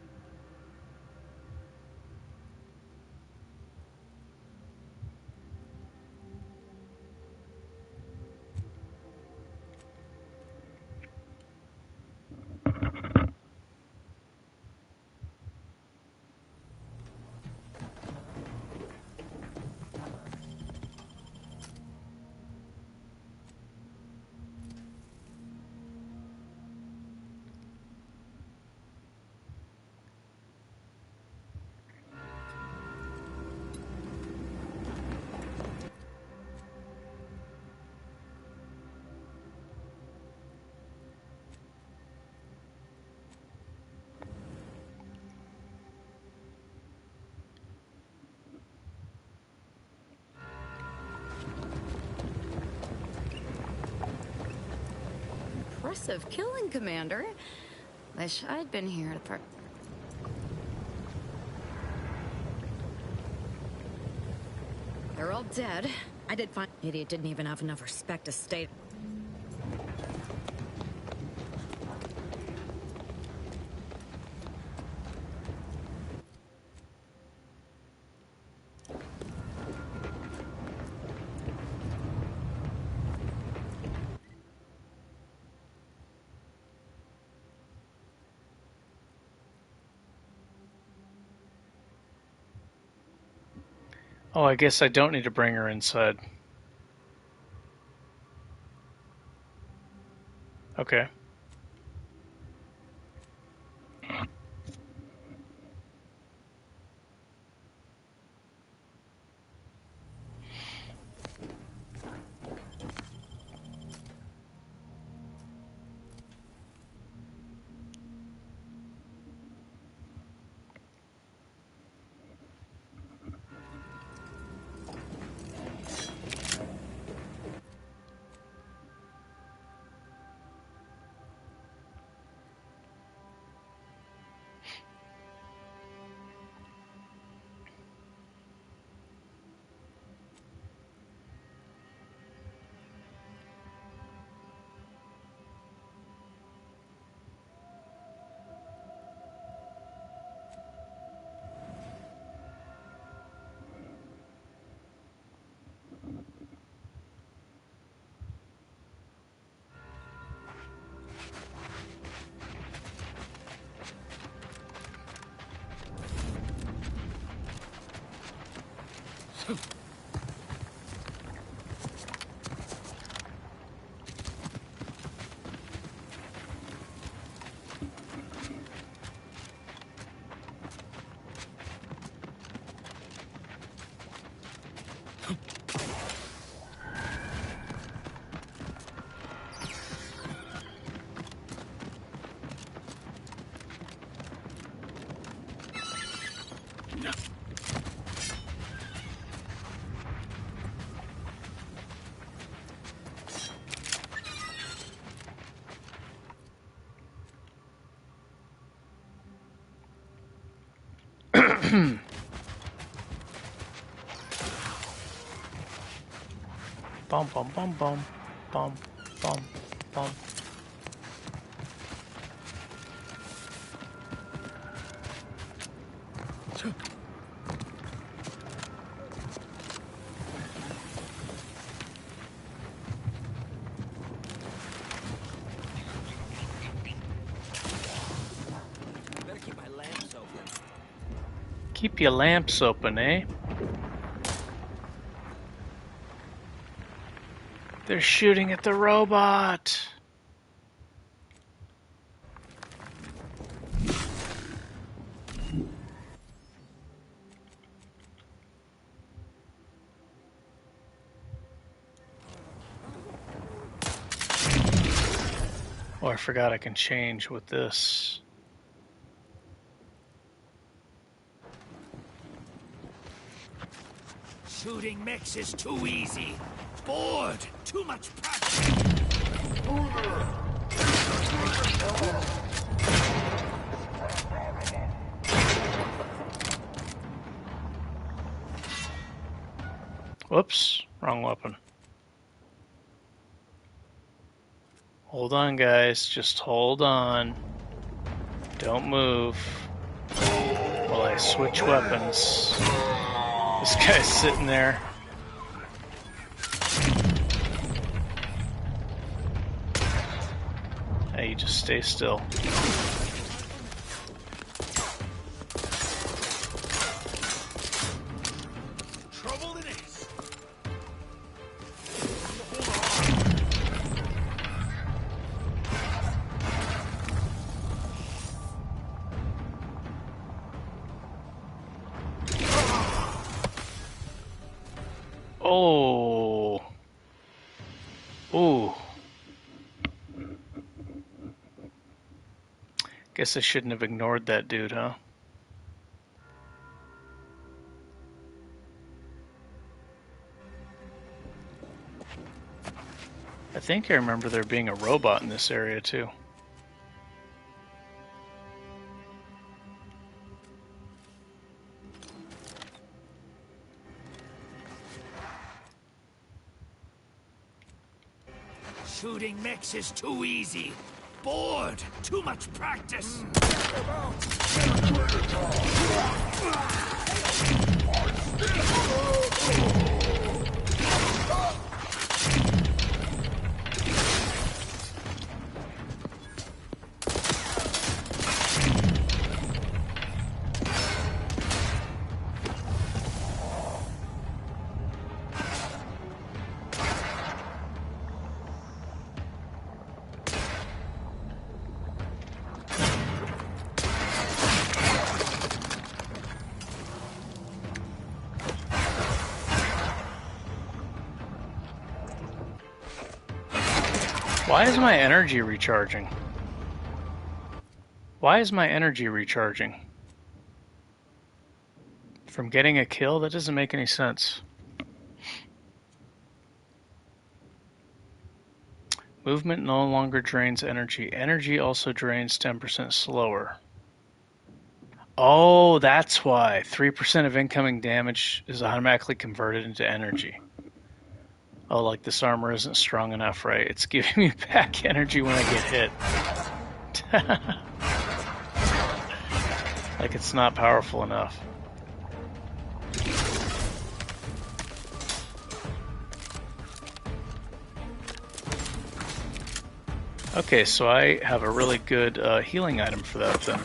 Impressive killing, Commander. Wish I'd been here to part. They're all dead. I did find idiot didn't even have enough respect to stay. Oh, I guess I don't need to bring her inside. Okay. Bum bum bum bum bum bum bum. Better Keep your lamps open, eh? They're shooting at the robot! Oh, I forgot I can change with this. Shooting mechs is too easy. Bored. Too much practice. Whoops, wrong weapon. Hold on, guys. Just hold on. Don't move while I switch weapons. This guy's sitting there. Hey, you just stay still. Trouble it is. Oh. Ooh. Guess I shouldn't have ignored that dude, huh? I think I remember there being a robot in this area, too. Shooting mechs is too easy. Bored. Too much practice. Why is my energy recharging? Why is my energy recharging? From getting a kill? That doesn't make any sense. Movement no longer drains energy. Energy also drains 10% slower. Oh, that's why. 3% of incoming damage is automatically converted into energy. Oh, like this armor isn't strong enough, right? It's giving me back energy when I get hit. Like it's not powerful enough. Okay, so I have a really good healing item for that then.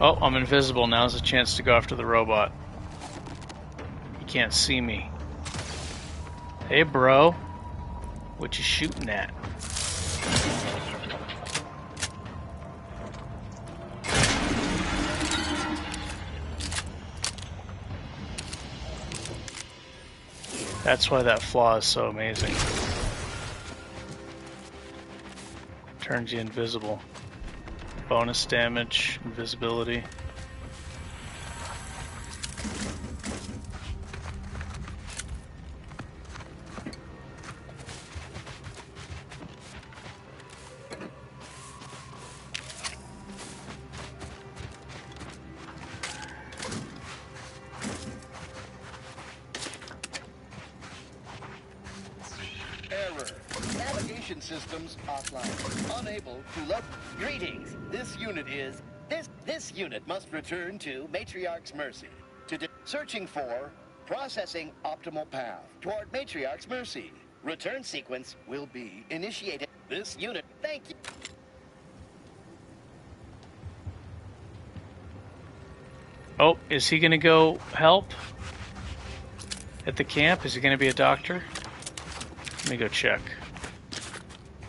Oh, I'm invisible. Now's a chance to go after the robot. He can't see me. Hey, bro. What you shooting at? That's why that flaw is so amazing. Turns you invisible. Bonus damage, invisibility. Error. Navigation systems offline. Unable to load. Greetings. This unit must return to Matriarch's Mercy. Searching for Processing optimal path toward Matriarch's mercy. Return sequence will be initiated. This unit, thank you. Oh, is he gonna go help at the camp? Is he gonna be a doctor? Let me go check.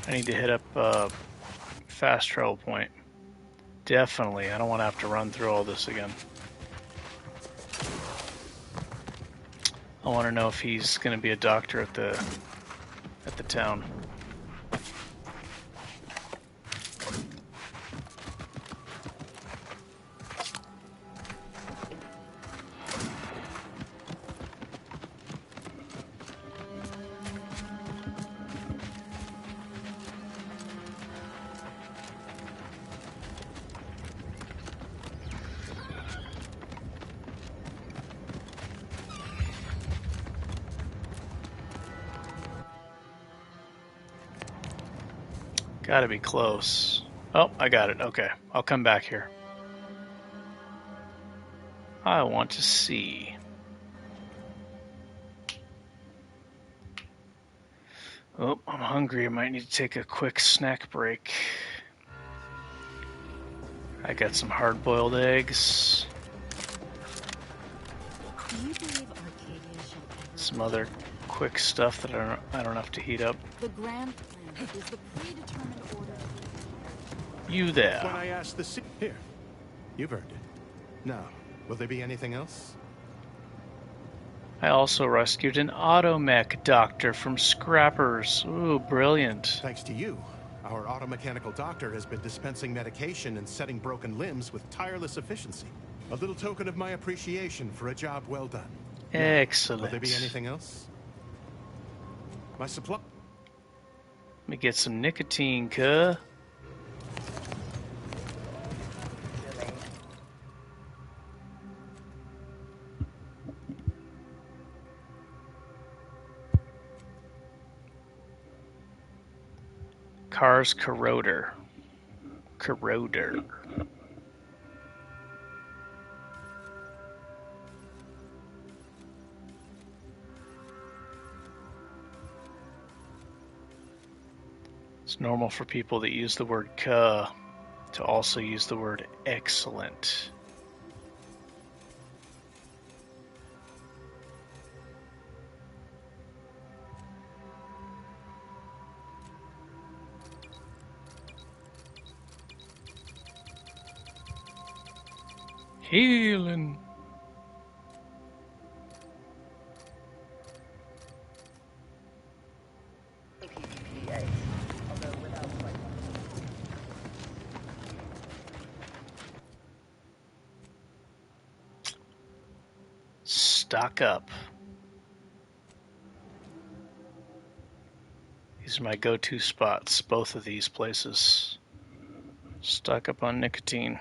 I need to hit up fast travel point. Definitely. I don't want to have to run through all this again. I want to know if he's going to be a doctor at the town. Gotta be close. Oh, I got it. Okay, I'll come back here. I want to see. Oh, I'm hungry. I might need to take a quick snack break. I got some hard-boiled eggs. Some other quick stuff that I don't have to heat up. The grand plan is the predetermined order. You there. When I asked the here, you've earned it. Now, will there be anything else? I also rescued an automech doctor from scrappers. Ooh, brilliant. Thanks to you, our automechanical doctor has been dispensing medication and setting broken limbs with tireless efficiency. A little token of my appreciation for a job well done. Excellent. Will there be anything else? My supply. Let me get some nicotine, cuh. Car's corroder. Corroder. It's normal for people that use the word "cuh" to also use the word "excellent." Healing. Stock up. These are my go-to spots, both of these places. Stock up on nicotine.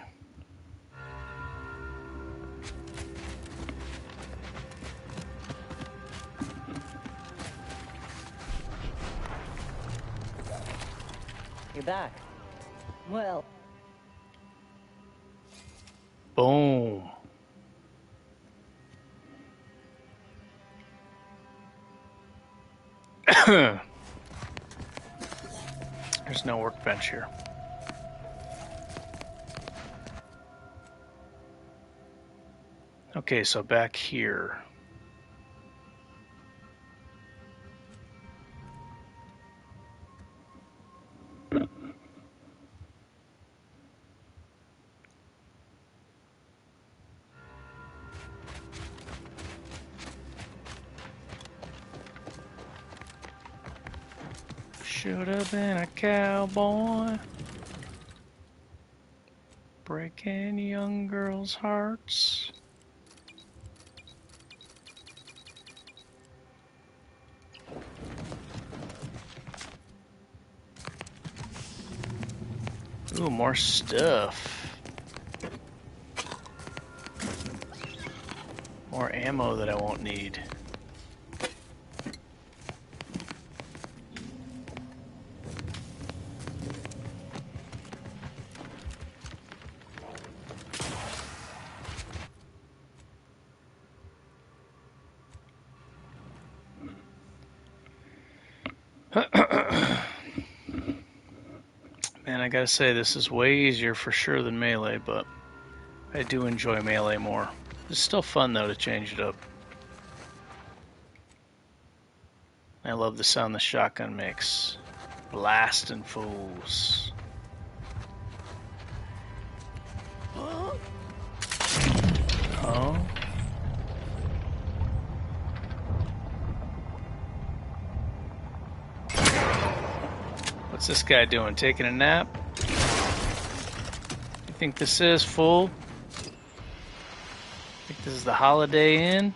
You're back. Well. Boom. There's no workbench here. Okay, so back here. Should have been a cowboy, breaking young girls' hearts. Ooh, more stuff. More ammo that I won't need. Man, I gotta say, this is way easier for sure than Melee, but I do enjoy Melee more. It's still fun, though, to change it up. I love the sound the shotgun makes. Blasting fools. Oh? What's this guy doing? Taking a nap? You think this is, fool? Think this is the Holiday Inn?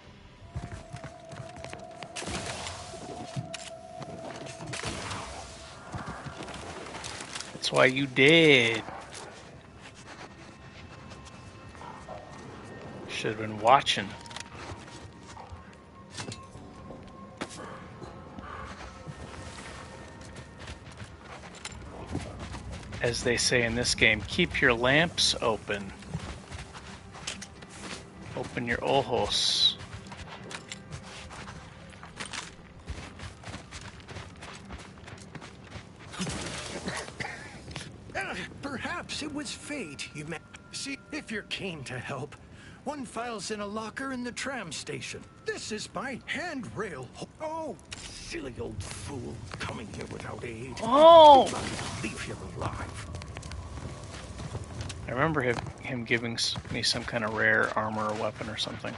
That's why you dead. Should have been watching. As they say in this game, keep your lamps open. Open your ojos. Perhaps it was fate you met. See, if you're keen to help, one file's in a locker in the tram station. This is my handrail. Oh, silly old fool, coming here without aid. Oh! Leave here alive. I remember him giving me some kind of rare armor or weapon or something.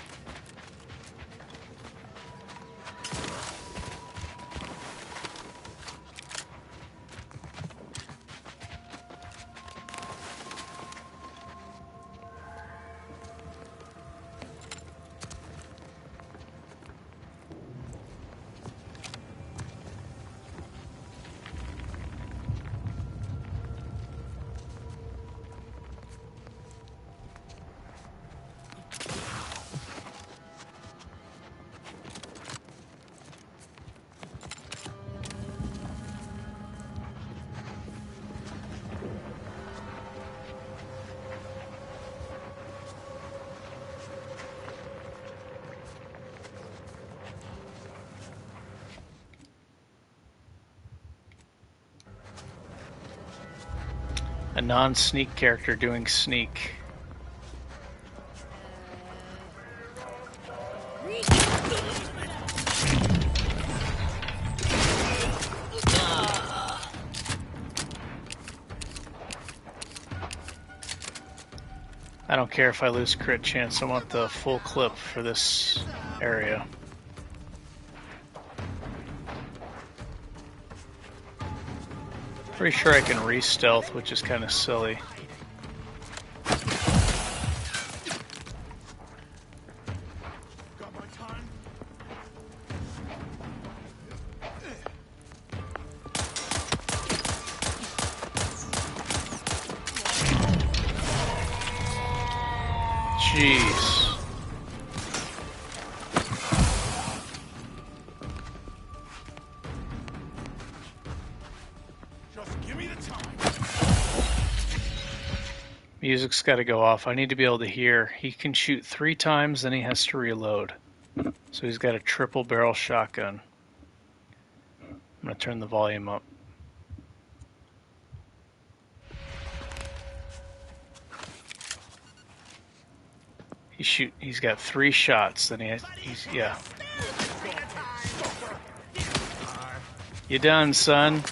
A non-sneak character doing sneak. I don't care if I lose crit chance, I want the full clip for this area. Pretty sure I can re-stealth, which is kind of silly. Jeez. Music's got to go off. I need to be able to hear. He can shoot 3 times, then he has to reload. So he's got a triple barrel shotgun. I'm going to turn the volume up. He's got 3 shots, then he's yeah. You done, son?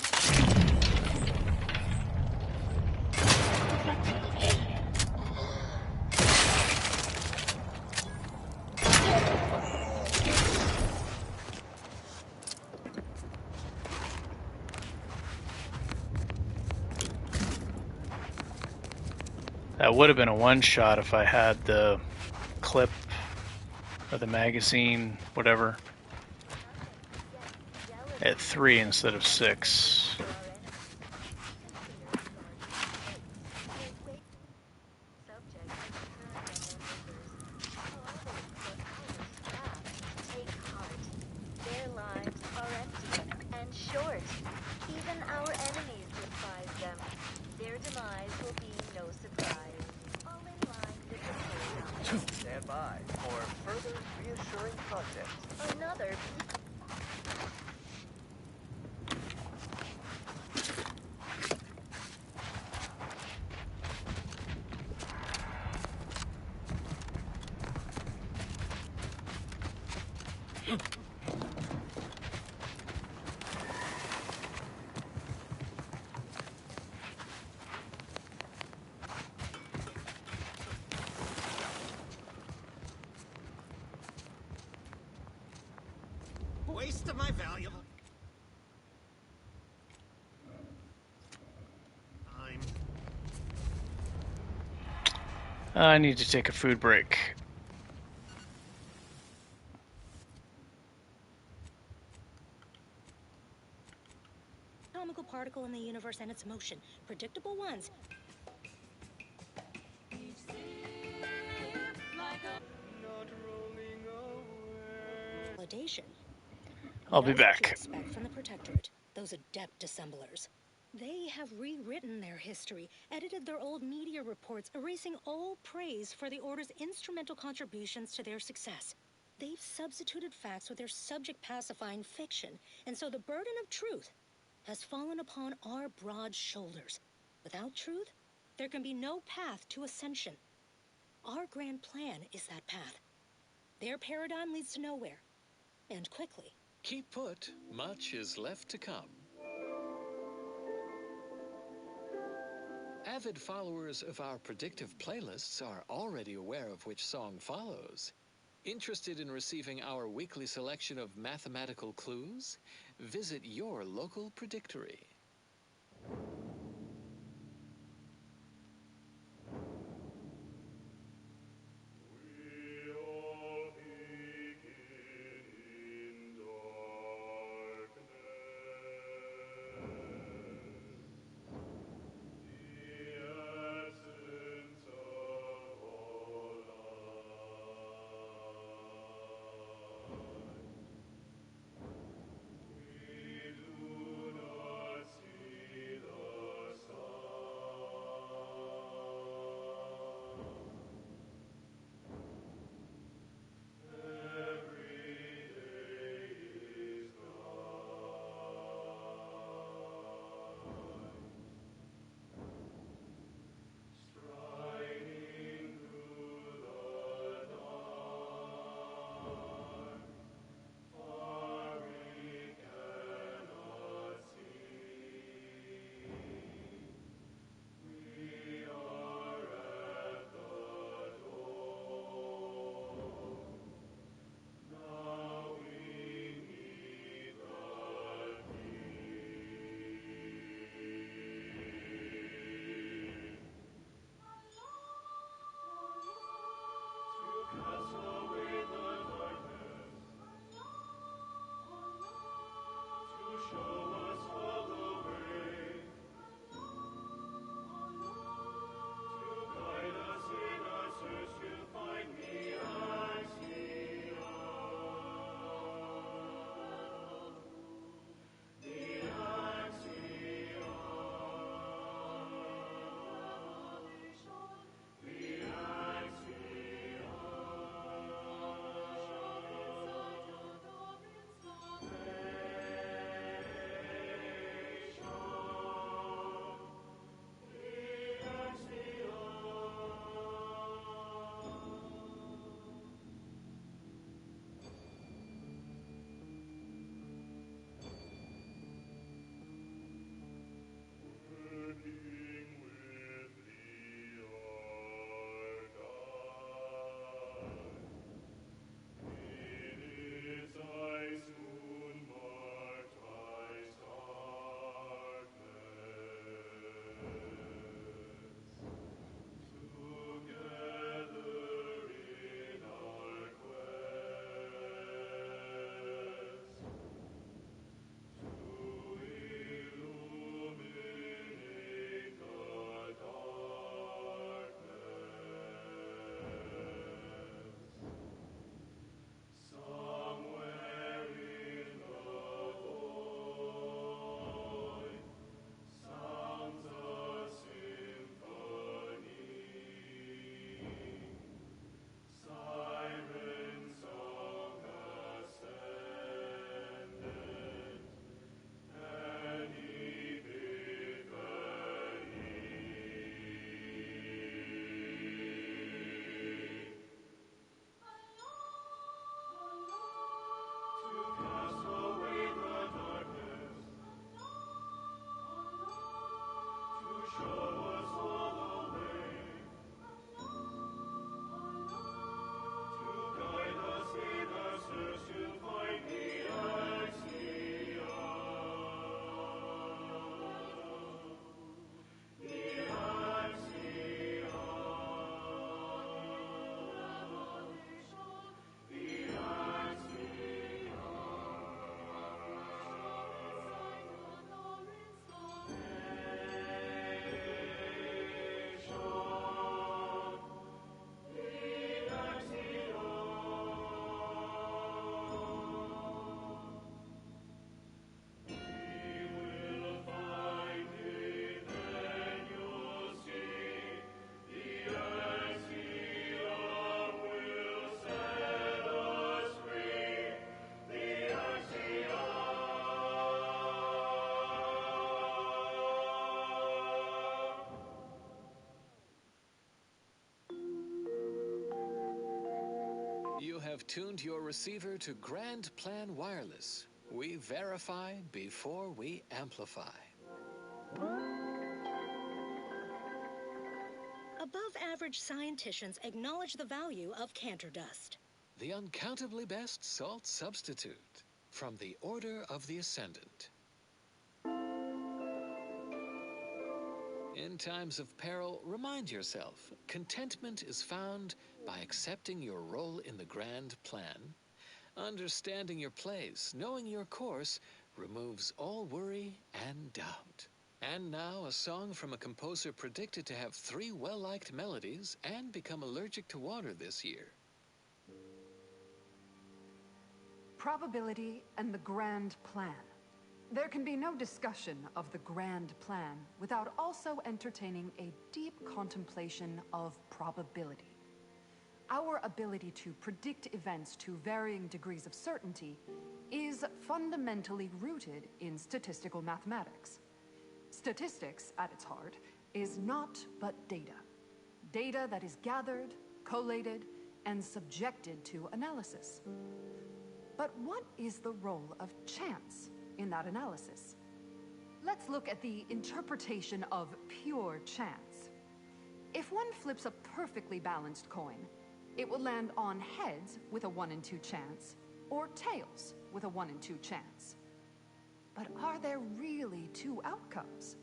That would have been a one-shot if I had the clip or the magazine, whatever, at 3 instead of 6. Stand by for further reassuring content. Another. Waste of my valuable time. I need to take a food break. Atomical particle in the universe and its motion. Predictable ones. Validation. I'll be That's what you back. expect from the Protectorate. Those adept assemblers. They have rewritten their history, edited their old media reports, erasing all praise for the Order's instrumental contributions to their success. They've substituted facts with their subject-pacifying fiction, and so the burden of truth has fallen upon our broad shoulders. Without truth, there can be no path to ascension. Our grand plan is that path. Their paradigm leads to nowhere, and quickly. Keep put, much is left to come. Avid followers of our predictive playlists are already aware of which song follows. Interested in receiving our weekly selection of mathematical clues? Visit your local predictory. You have tuned your receiver to Grand Plan Wireless. We verify before we amplify. Above-average scienticians acknowledge the value of Cantor dust. The uncountably best salt substitute from the Order of the Ascendant. In times of peril, remind yourself, contentment is found by accepting your role in the grand plan. Understanding your place, knowing your course, removes all worry and doubt. And now, a song from a composer predicted to have 3 well-liked melodies and become allergic to water this year. Probability and the grand plan. There can be no discussion of the grand plan without also entertaining a deep contemplation of probability. Our ability to predict events to varying degrees of certainty is fundamentally rooted in statistical mathematics. Statistics, at its heart, is not but data. Data that is gathered, collated, and subjected to analysis. But what is the role of chance in that analysis? Let's look at the interpretation of pure chance. If one flips a perfectly balanced coin, it will land on heads with a 1 in 2 chance, or tails with a 1 in 2 chance. But are there really 2 outcomes?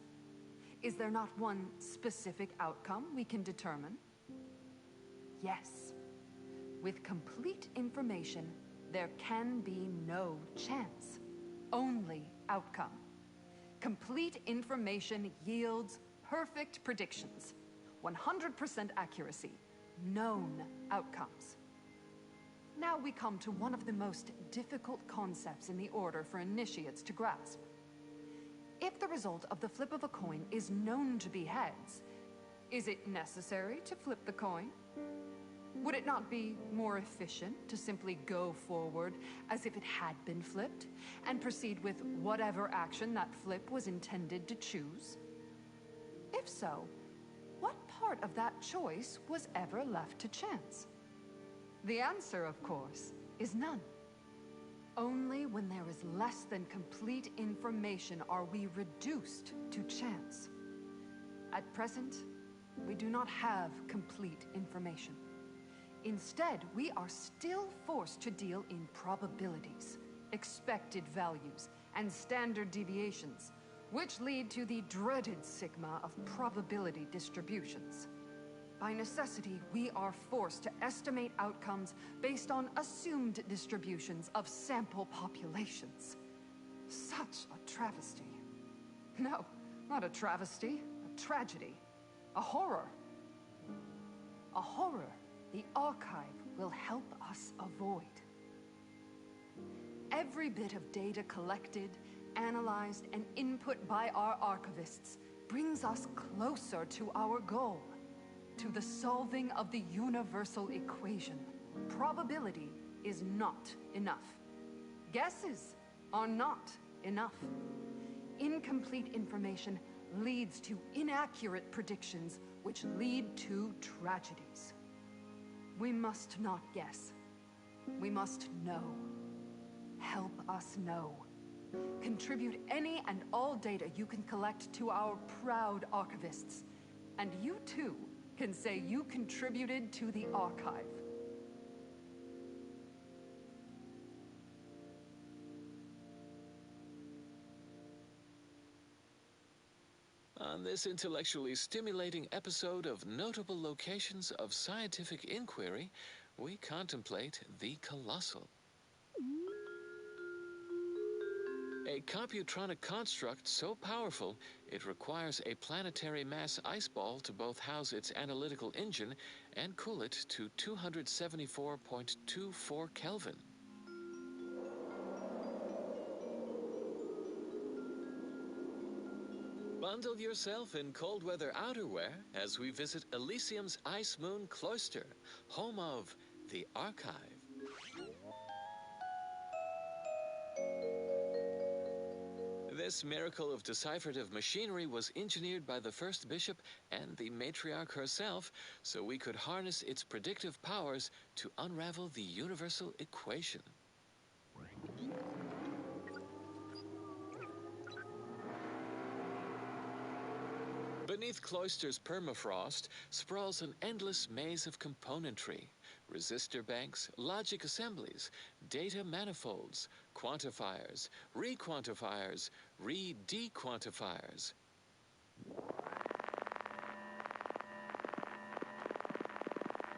Is there not one specific outcome we can determine? Yes. With complete information, there can be no chance, only outcome. Complete information yields perfect predictions, 100% accuracy, known outcomes. Now we come to one of the most difficult concepts in the Order for initiates to grasp. If the result of the flip of a coin is known to be heads, is it necessary to flip the coin? Would it not be more efficient to simply go forward as if it had been flipped and proceed with whatever action that flip was intended to choose? If so, what part of that choice was ever left to chance? The answer, of course, is none. Only when there is less than complete information are we reduced to chance. At present, we do not have complete information. Instead, we are still forced to deal in probabilities, expected values, and standard deviations, which lead to the dreaded sigma of probability distributions. By necessity, we are forced to estimate outcomes based on assumed distributions of sample populations. Such a travesty. No, not a travesty, a tragedy, a horror. A horror the Archive will help us avoid. Every bit of data collected, analyzed, and input by our archivists brings us closer to our goal, to the solving of the universal equation. Probability is not enough. Guesses are not enough. Incomplete information leads to inaccurate predictions, which lead to tragedies. We must not guess. We must know. Help us know. Contribute any and all data you can collect to our proud archivists. And you too can say you contributed to the archive. On this intellectually stimulating episode of Notable Locations of Scientific Inquiry, we contemplate the colossal. A computronic construct so powerful, it requires a planetary mass ice ball to both house its analytical engine and cool it to 274.24 Kelvin. Bundle yourself in cold weather outerwear as we visit Elysium's Ice Moon Cloister, home of the Archive. This miracle of decipherative machinery was engineered by the first bishop and the matriarch herself, so we could harness its predictive powers to unravel the universal equation. Beneath Cloister's permafrost sprawls an endless maze of componentry. Resistor banks, logic assemblies, data manifolds, quantifiers, re-quantifiers, re-dequantifiers.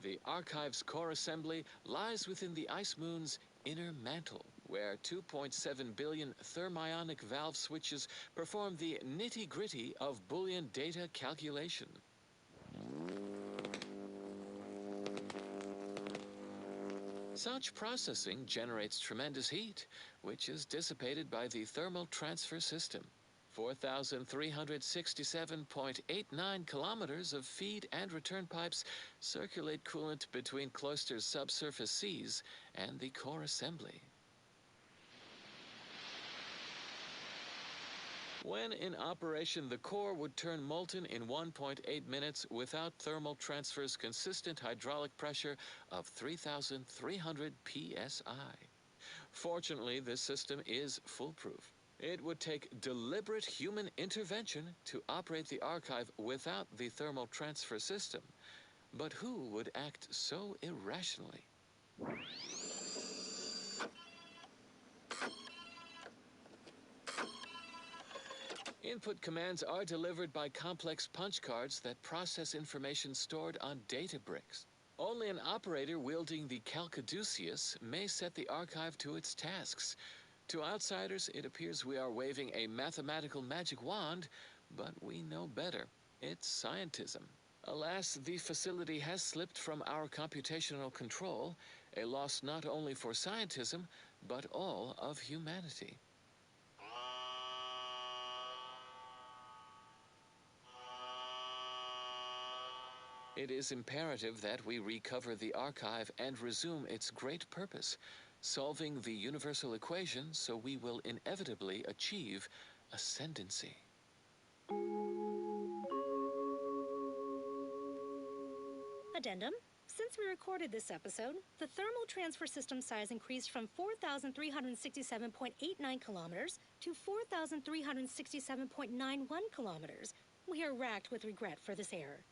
The Archive's core assembly lies within the Ice Moon's inner mantle, where 2.7 billion thermionic valve switches perform the nitty-gritty of Boolean data calculation. Such processing generates tremendous heat, which is dissipated by the thermal transfer system. 4,367.89 kilometers of feed and return pipes circulate coolant between Cloister's subsurface seas and the core assembly. When in operation, the core would turn molten in 1.8 minutes without thermal transfer's consistent hydraulic pressure of 3,300 psi. Fortunately, this system is foolproof. It would take deliberate human intervention to operate the Archive without the thermal transfer system. But who would act so irrationally? Input commands are delivered by complex punch cards that process information stored on data bricks. Only an operator wielding the Calcaduceus may set the Archive to its tasks. To outsiders, it appears we are waving a mathematical magic wand, but we know better. It's scientism. Alas, the facility has slipped from our computational control, a loss not only for scientism, but all of humanity. It is imperative that we recover the Archive and resume its great purpose, solving the universal equation so we will inevitably achieve ascendancy. Addendum. Since we recorded this episode, the thermal transfer system size increased from 4,367.89 kilometers to 4,367.91 kilometers. We are racked with regret for this error.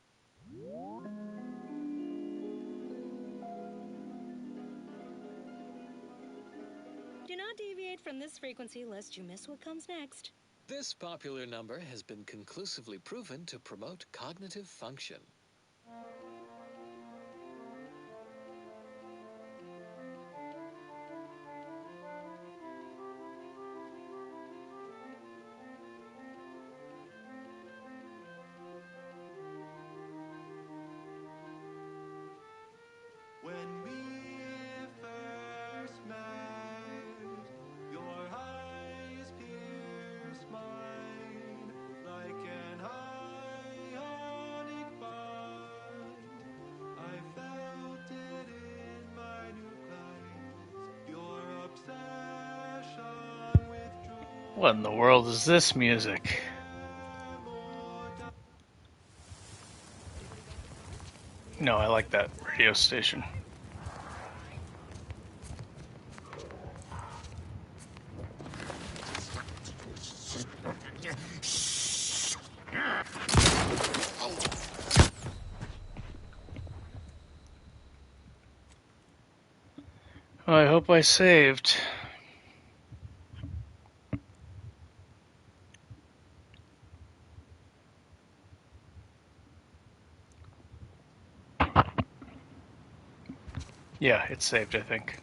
Do not deviate from this frequency lest you miss what comes next. This popular number has been conclusively proven to promote cognitive function. When we first met, your eyes pierced mine like an ionic bond. I felt it in my nucleus, your obsession with joy. What in the world is this music? No, I like that radio station. Well, I hope I saved. Yeah, it's saved, I think.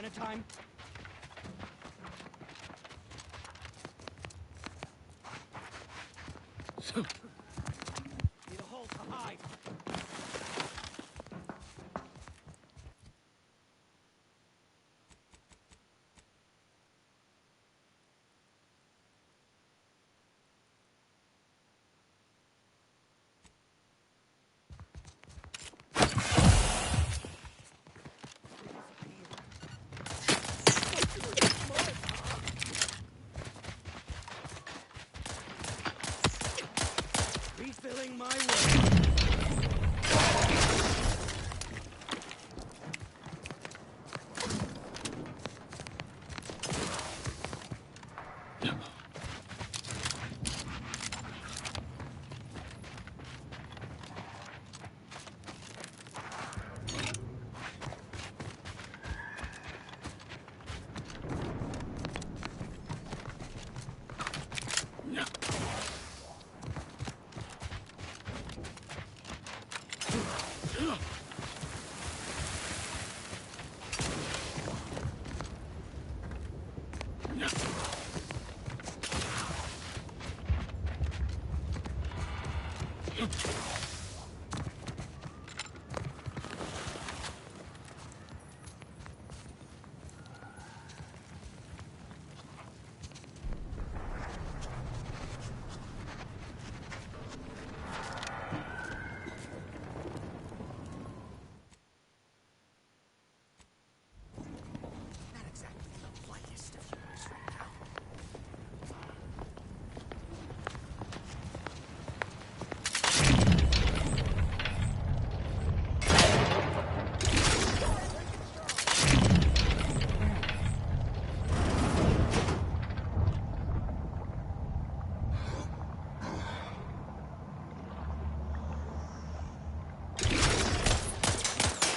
Granite time. Need a hole to hide. Refilling my way.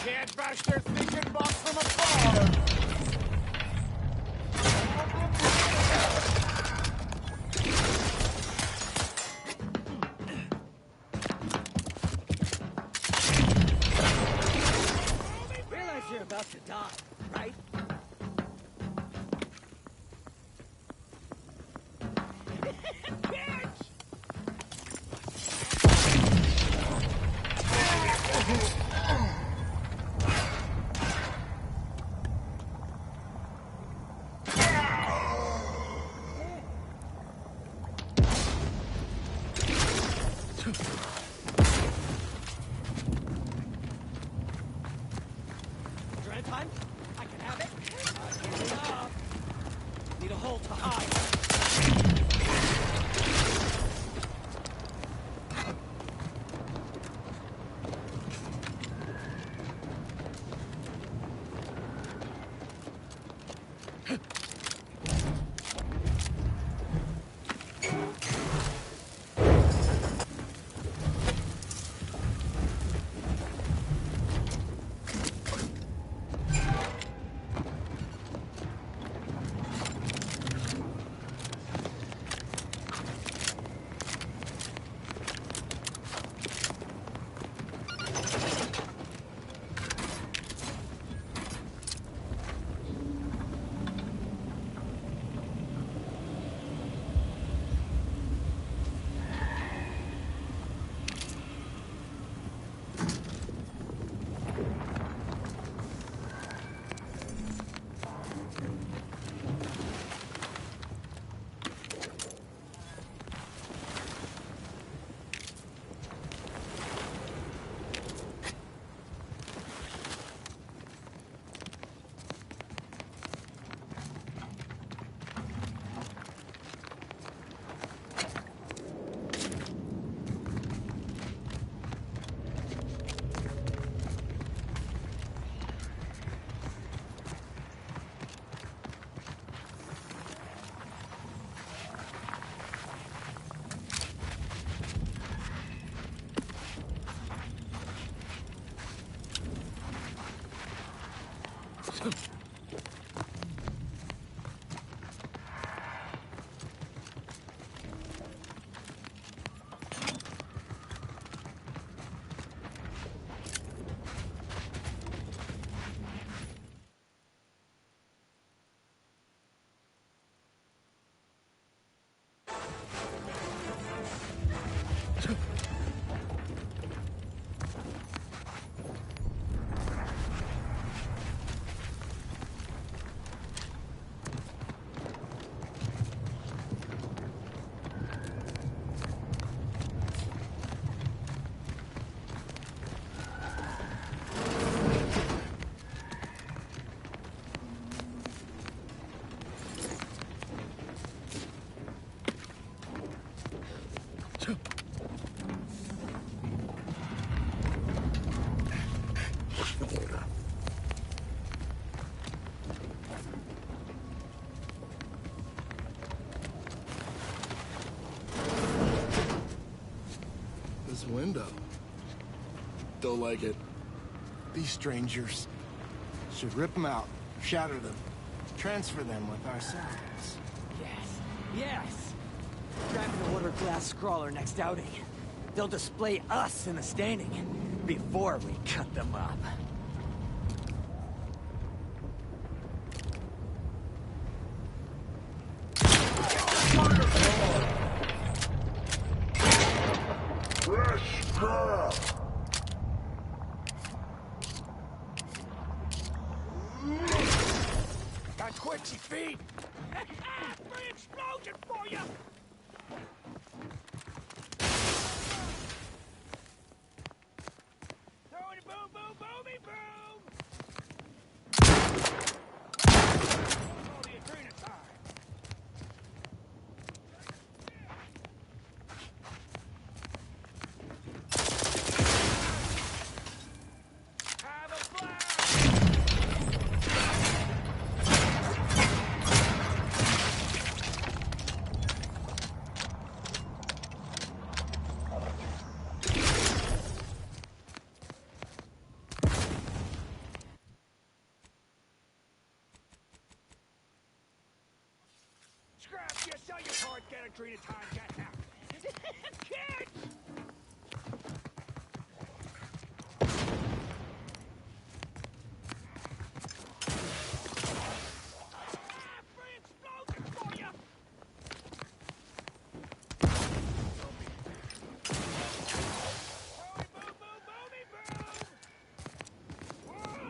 Can't bash their thinking box from afar! Realize you're about to die, right? Granite time? I can have it. Give it up. Need a hole to hide. window. Don't like it. These strangers should rip them out, shatter them, transfer them with our science. Yes, yes! Grab an order glass scrawler next outing. They'll display us in the standing before we cut them up. Fresh crap! Got twitchy feet! Free explosion for you! Throwing a boom, boom, boomy, boom! All the adrenal time. Have a blast! Scrap, you sell your card, get a dream of time, get out. Kids! Free explosion for you! Throwing boom, boom, boomy, boom! Whoa!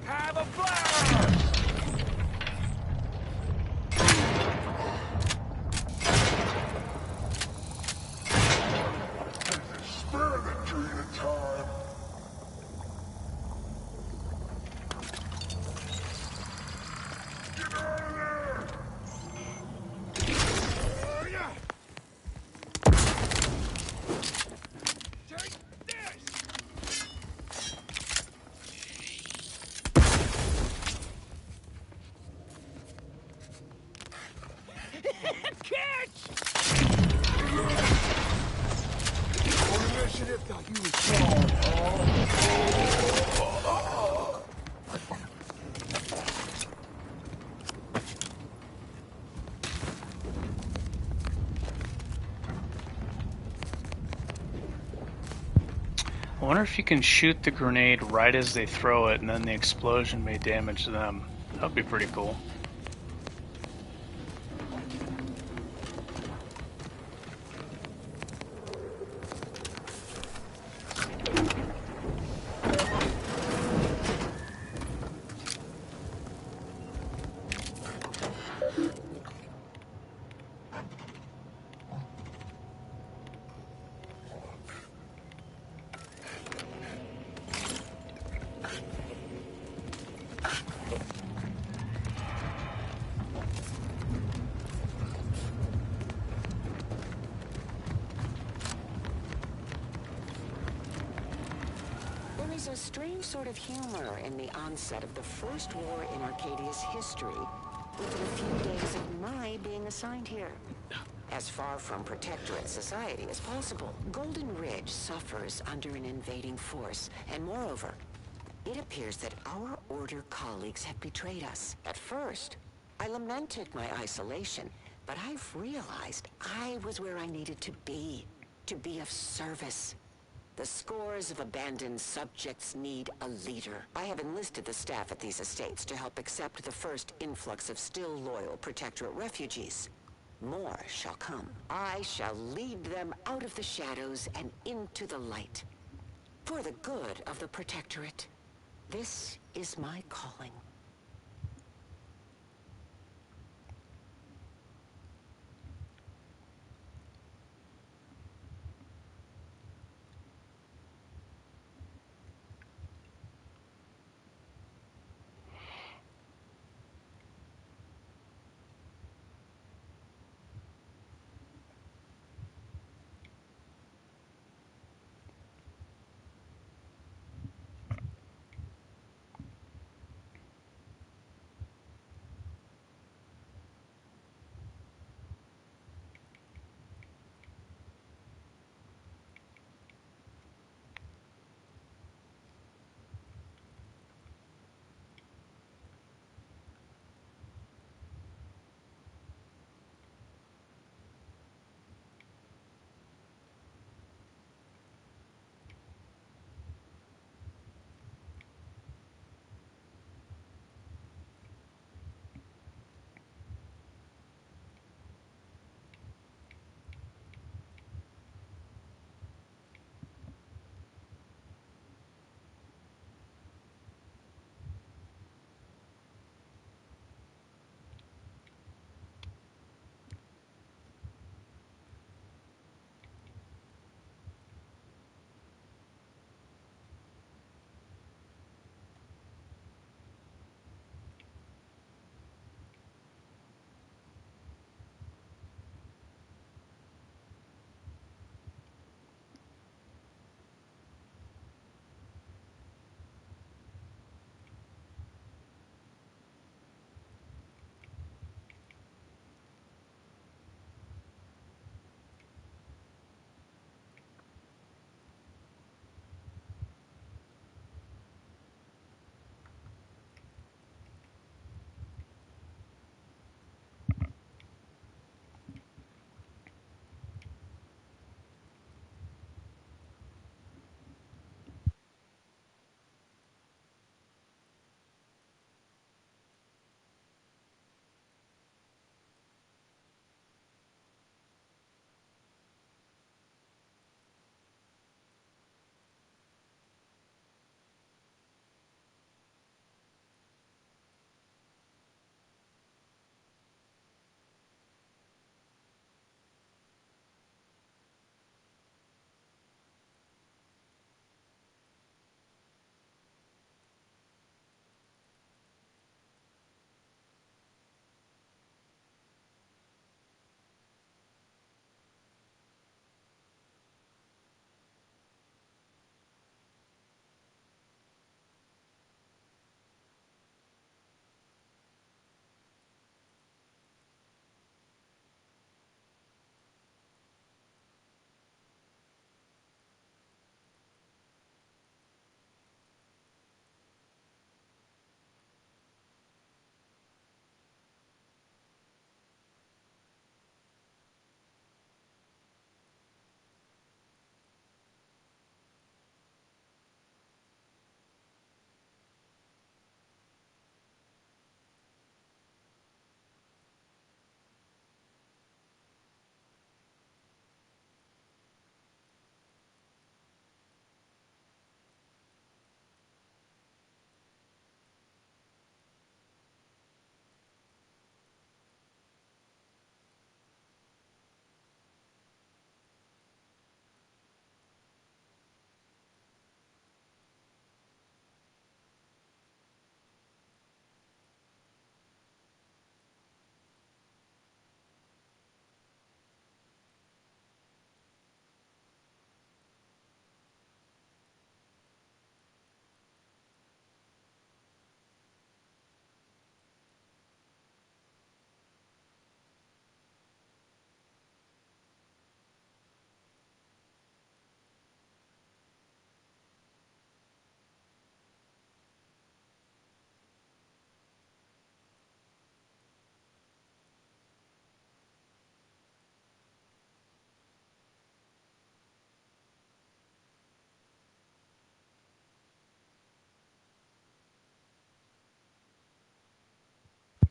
Have a blast! Spare the dream of time! Get out of there! Oh, yeah. Take this! Kids! What initiative thought you was strong, huh? I wonder if you can shoot the grenade right as they throw it, and then the explosion may damage them. That'd be pretty cool. There is a strange sort of humor in the onset of the first war in Arcadia's history, within a few days of my being assigned here. As far from Protectorate society as possible, Golden Ridge suffers under an invading force, and moreover, it appears that our Order colleagues have betrayed us. At first, I lamented my isolation, but I've realized I was where I needed to be of service. The scores of abandoned subjects need a leader. I have enlisted the staff at these estates to help accept the first influx of still loyal Protectorate refugees. More shall come. I shall lead them out of the shadows and into the light. For the good of the Protectorate. This is my calling.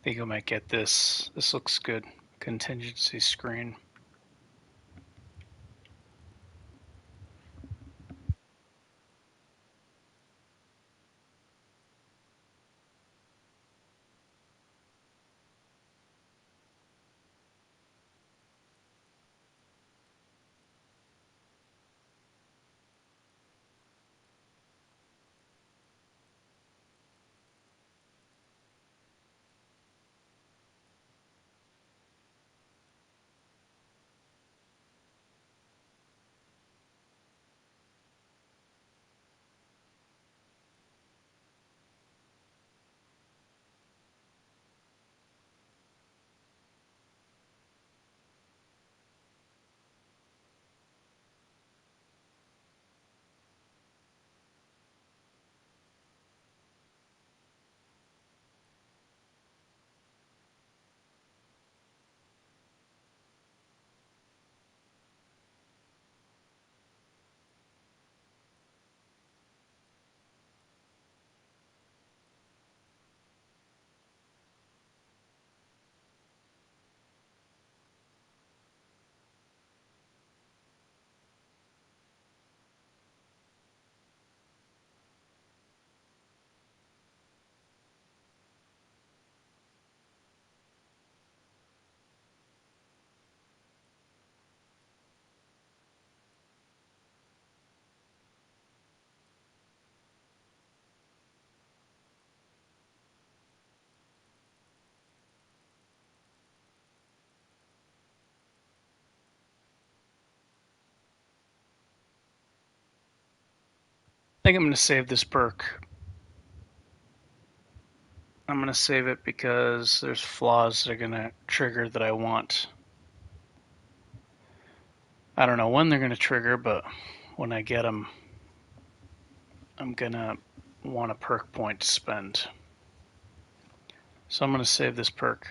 think I might get this. This looks good. Contingency screen. I think I'm going to save this perk. I'm going to save it because there's flaws that are going to trigger that I want. I don't know when they're going to trigger, but when I get them, I'm going to want a perk point to spend. So I'm going to save this perk.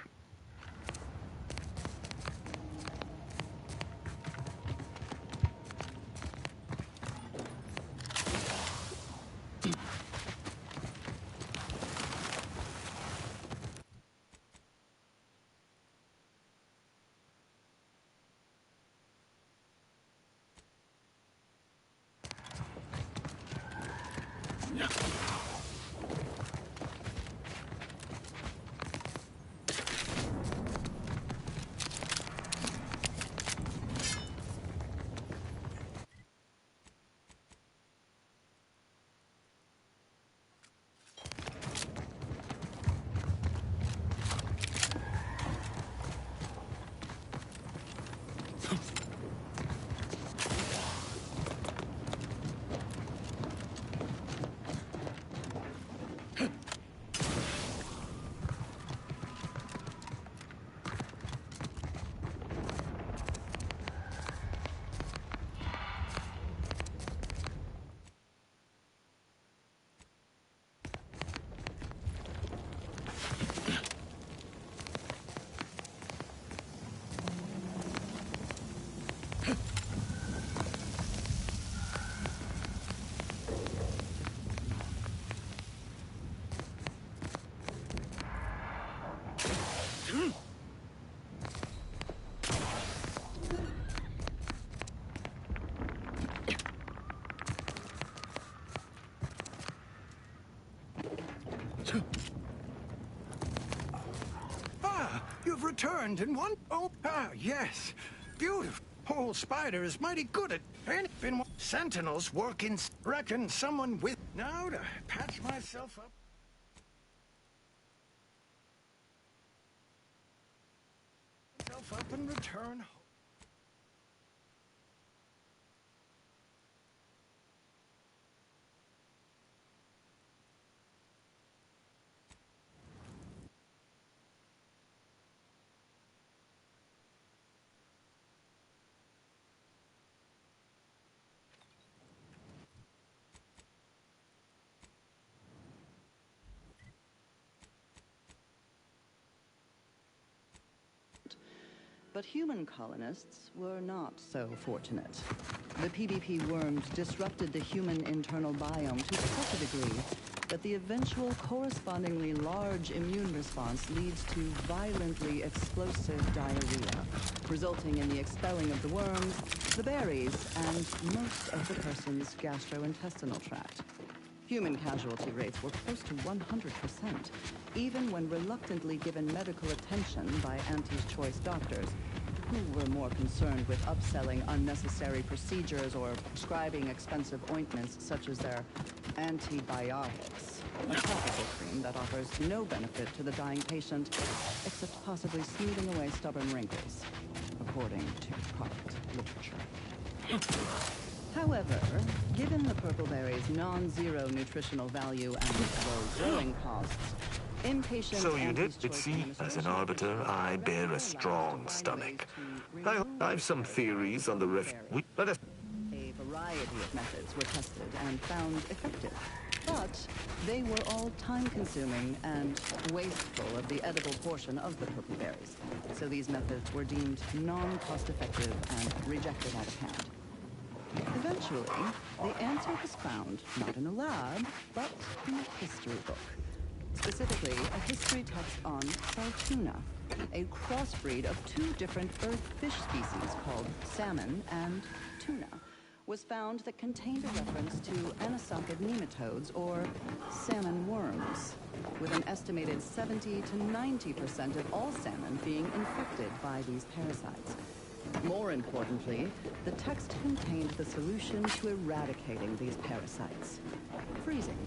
You've returned in one. Oh, yes. Beautiful. Whole spider is mighty good at. And been sentinels working. Reckon someone with. Now to patch myself up. And return home. But human colonists were not so fortunate. The PvP worms disrupted the human internal biome to such a degree that the eventual correspondingly large immune response leads to violently explosive diarrhea, resulting in the expelling of the worms, the berries, and most of the person's gastrointestinal tract. Human casualty rates were close to 100%, even when reluctantly given medical attention by Auntie's Choice doctors, who were more concerned with upselling unnecessary procedures or prescribing expensive ointments such as their antibiotics, a topical cream that offers no benefit to the dying patient except possibly smoothing away stubborn wrinkles, according to product literature. However, given the purple berry's non-zero nutritional value and low growing costs, impatient... So you did it, see? As an arbiter, I bear a strong stomach. I've some theories on the Let us... A variety of methods were tested and found effective, but they were all time-consuming and wasteful of the edible portion of the purple berries, so these methods were deemed non-cost-effective and rejected out of hand. Eventually, the answer was found not in a lab, but in a history book. Specifically, a history text on Saltuna, a crossbreed of two different earth fish species called salmon and tuna, was found that contained a reference to anisakid nematodes, or salmon worms, with an estimated 70 to 90% of all salmon being infected by these parasites. More importantly, the text contained the solution to eradicating these parasites: freezing.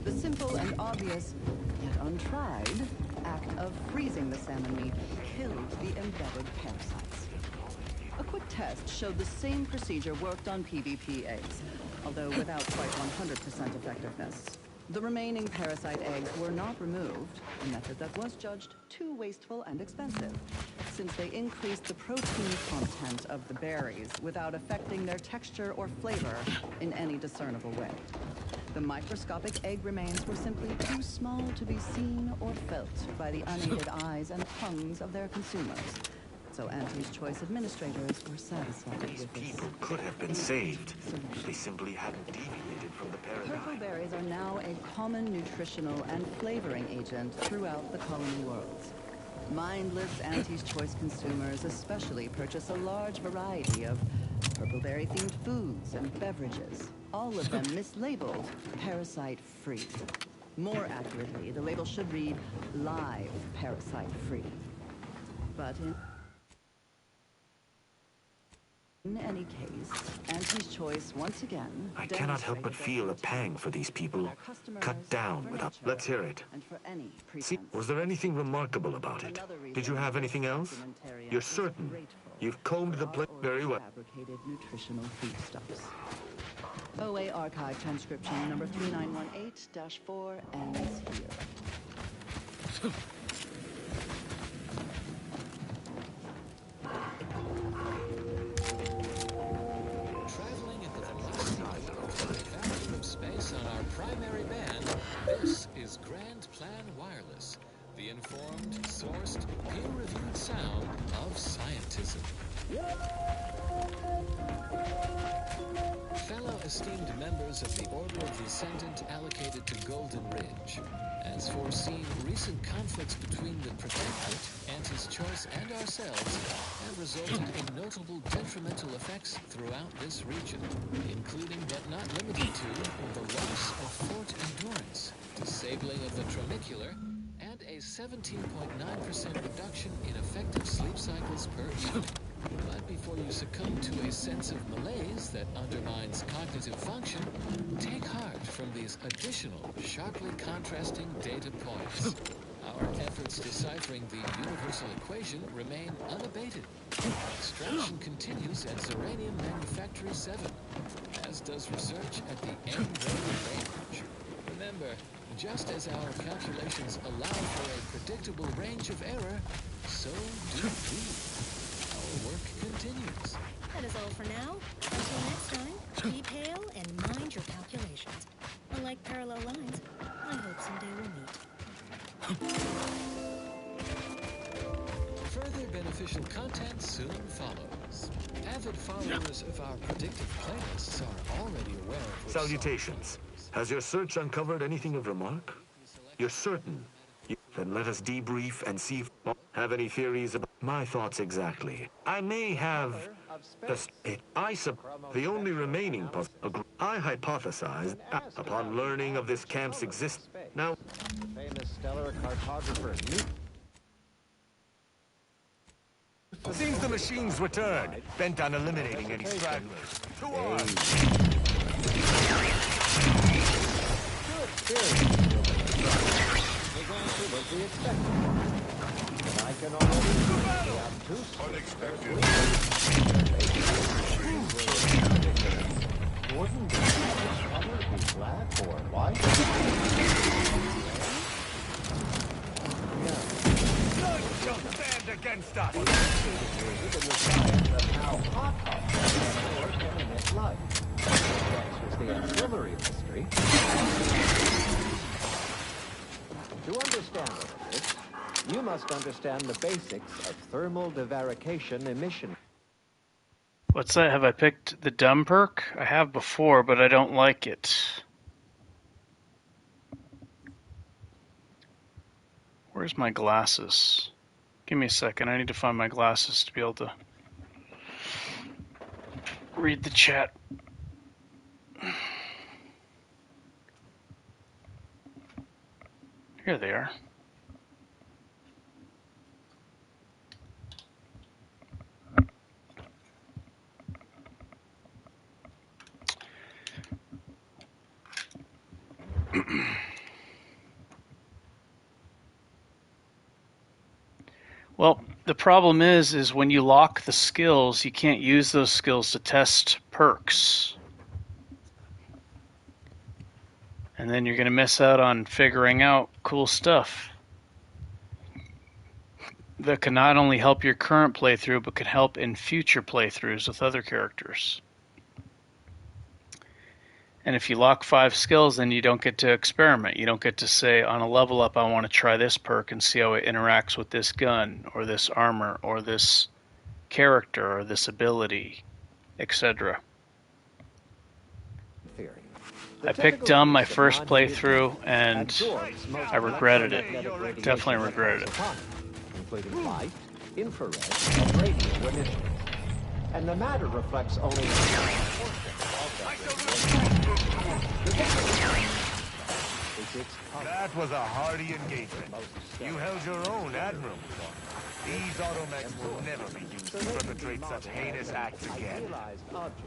The simple and obvious, yet untried, act of freezing the salmon meat killed the embedded parasites. A quick test showed the same procedure worked on PvP eggs, although without quite 100% effectiveness. The remaining parasite eggs were not removed, a method that was judged too wasteful and expensive, since they increased the protein content of the berries without affecting their texture or flavor in any discernible way. The microscopic egg remains were simply too small to be seen or felt by the unaided eyes and tongues of their consumers. So Auntie's Choice administrators were satisfied with this. People could have been saved. They simply hadn't deviated from the paradigm. Purple berries are now a common nutritional and flavoring agent throughout the colony worlds. Mindless Auntie's Choice consumers especially purchase a large variety of purple berry-themed foods and beverages, all of them mislabeled parasite-free. More accurately, the label should read live parasite-free. But in any case, Auntie's Choice once again... I cannot help but feel a pang for these people. Cut down without... Let's hear it. See, was there anything remarkable about it? Did you have anything else? You're certain? You've combed the place very well. Fabricated nutritional foodstuffs. OA Archive transcription number 3918-4 ends here. Space on our primary band, this is Grand Plan Wireless, the informed, sourced, peer-reviewed sound of scientism. Fellow esteemed members of the Order of the Ascendant allocated to Golden Ridge. As foreseen, recent conflicts between the Protectorate, Auntie's Choice, and ourselves have resulted in notable detrimental effects throughout this region, including but not limited to the loss of Fort Endurance, disabling of the tramicular, and a 17.9% reduction in effective sleep cycles per unit. But before you succumb to a sense of malaise that undermines cognitive function, take heart from these additional, sharply contrasting data points. Our efforts deciphering the universal equation remain unabated. Extraction continues at Zeranium Manufactory 7, as does research at the M-Ray range. Remember, just as our calculations allow for a predictable range of error, so do we. Our work continues. That is all for now. Until next time, keep hail and mind your calculations. Unlike parallel lines, I hope someday we'll meet. Further beneficial content soon follows. Avid followers of our predictive playlists are already aware of which Salutations. Has your search uncovered anything of remark? You're certain? Then let us debrief and see if have any theories about my thoughts exactly. I may have the only remaining puzzle. I hypothesized upon learning of this camp's existence. Now, famous stellar cartographer. Seems the machine's returned, bent on eliminating any stragglers. To us! I can already see obtuse. Unexpected. Wouldn't the color be black or white? None shall stand against us! Even the science of how hot objects can emit light. That was the ancillary mystery. To understand all of this, you must understand the basics of thermal divarication emission. What's that? Have I picked the dumb perk? I have before, but I don't like it. Where's my glasses? Give me a second. I need to find my glasses to be able to read the chat. Here they are. Well, the problem is when you lock the skills, you can't use those skills to test perks. And then you're going to miss out on figuring out cool stuff that can not only help your current playthrough, but can help in future playthroughs with other characters. And if you lock 5 skills, then you don't get to experiment. You don't get to say, on a level up, I want to try this perk and see how it interacts with this gun, or this armor, or this character, or this ability, etc. I picked dumb my first playthrough, and I regretted it. Definitely regretted it. Including light, infrared, and radio emissions. And the matter reflects only a portion That was a hardy engagement. You held your own admirably. These automechs will never be used to perpetrate such heinous acts again. Object,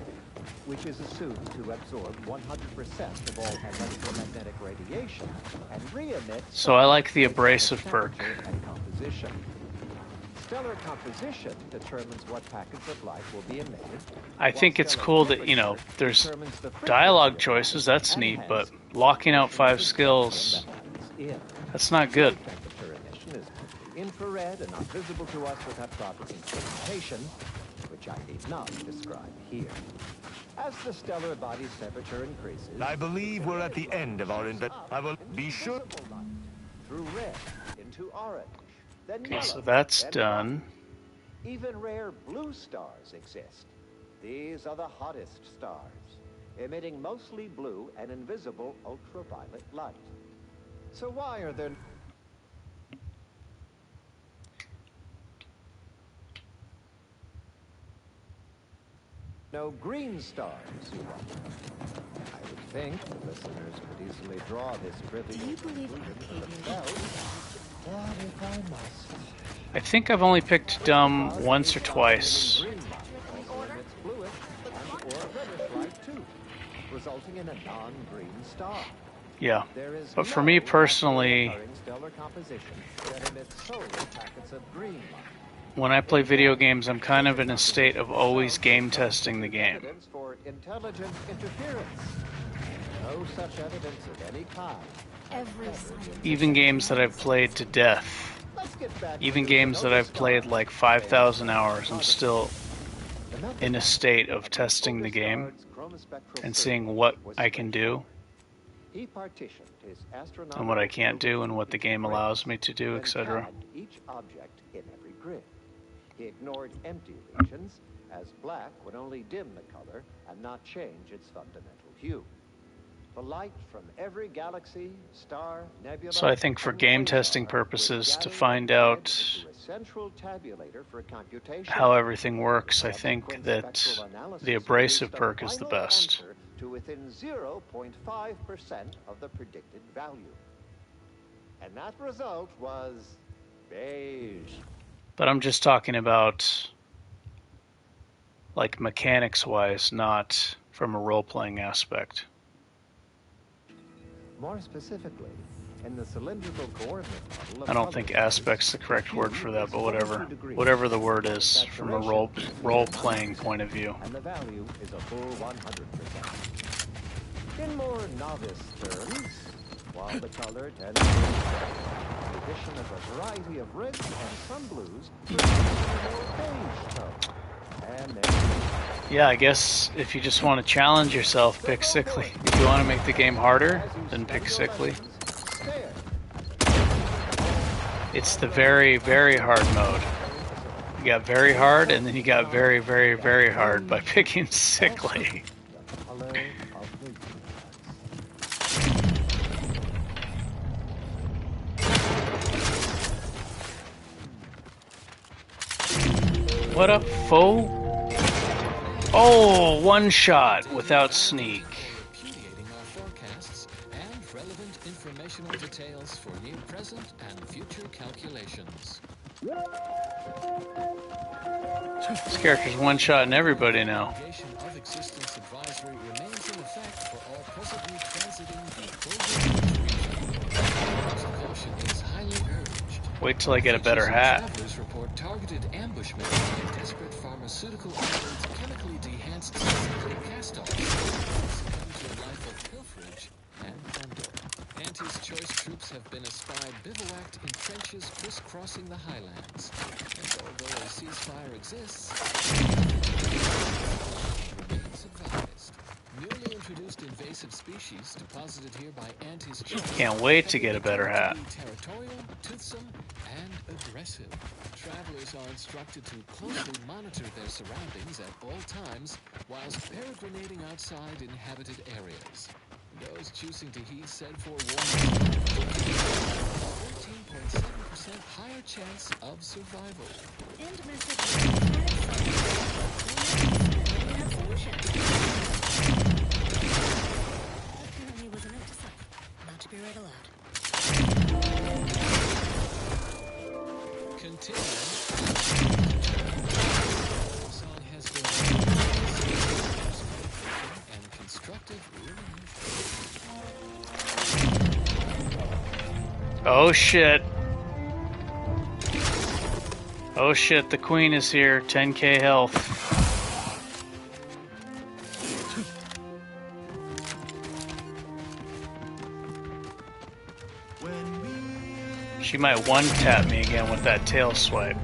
which is assumed to absorb 100% of all electromagnetic radiation and re-emit. So I like the abrasive perk. And composition. Stellar composition determines what packets of light will be emitted. I think it's cool that, you know, there's dialogue choices, that's neat, but locking out 5 skills, that's not good. Temperature emission is infrared and not visible to us without proper instrumentation, which I need not describe here. As the stellar body's temperature increases, I believe we're at the end of our I will be sure. Through red into orange. Okay, so that's done. Even rare blue stars exist. These are the hottest stars, emitting mostly blue and invisible ultraviolet light. So why are there no green stars, you wonder? I would think the listeners could easily draw this trivial conclusion for themselves. What if I must? I think I've only picked dumb once or twice. Resulting in a non-green star. Yeah, but for me personally, when I play video games, I'm kind of in a state of always game testing the game. For intelligent interference. No such evidence of any kind. Even games that I've played to death, even games that I've played like 5,000 hours, I'm still in a state of testing the game and seeing what I can do and what I can't do and what the game allows me to do, etc. Each object in every grid. He ignored empty regions, as black would only dim the color and not change its fundamental hue. The light from every galaxy, star, nebula, So I think for game testing purposes, to find out how everything works, I think that the abrasive perk is the best. To within 0.5% of the predicted value. And that result was beige. But I'm just talking about, like, mechanics-wise, not from a role-playing aspect. More specifically, in the cylindrical coordinate model, I don't think aspect's the correct word for that, but whatever. Whatever the word is from a role-playing point of view. And the value is a full 100%. In more novice terms, while the color tends to be the addition of a variety of reds and some blues produces a more beige tone. And yeah, I guess if you just want to challenge yourself, pick Sickly. If you want to make the game harder, then pick Sickly. It's the very, very hard mode. You got very hard, and then you got very, very, very hard by picking Sickly. What up, foe? Oh, one shot without sneak. Repudiating our forecasts and relevant informational details for near present and future calculations. This character's one-shotting everybody now. Of existence advisory remains in effect for all presently transiting the Clover caution is highly urged. Wait till I get a better hat. Travelers report targeted ambushment by desperate pharmaceutical agents, chemically dehanced synthetic cast-offs, to a life of pilferage and plunder. Auntie's choice troops have been espied bivouacked in trenches crisscrossing the highlands. And although a ceasefire exists, remains advised. Newly introduced invasive species deposited here by Auntie's choice. Can't wait to get a better hat. Territorial, toothsome, and aggressive. Travelers are instructed to closely monitor their surroundings at all times whilst peregrinating outside inhabited areas. Those choosing to heed said forewarnings 14.7% higher chance of survival. End message. Apparently was a note to self, not to be read aloud. Continuing. Song has been and constructive Oh shit. Oh shit, the queen is here. 10k health. She might one-tap me again with that tail swipe.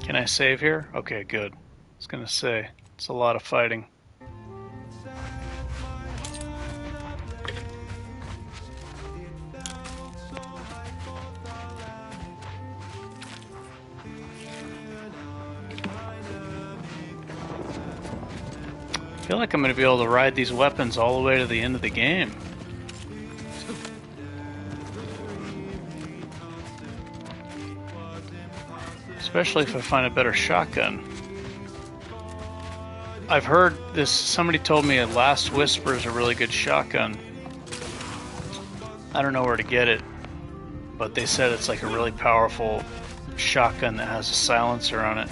Can I save here? Okay, good. I was gonna say, it's a lot of fighting. I feel like I'm going to be able to ride these weapons all the way to the end of the game. Especially if I find a better shotgun. I've heard this, somebody told me a Last Whisper is a really good shotgun. I don't know where to get it, but they said it's like a really powerful shotgun that has a silencer on it.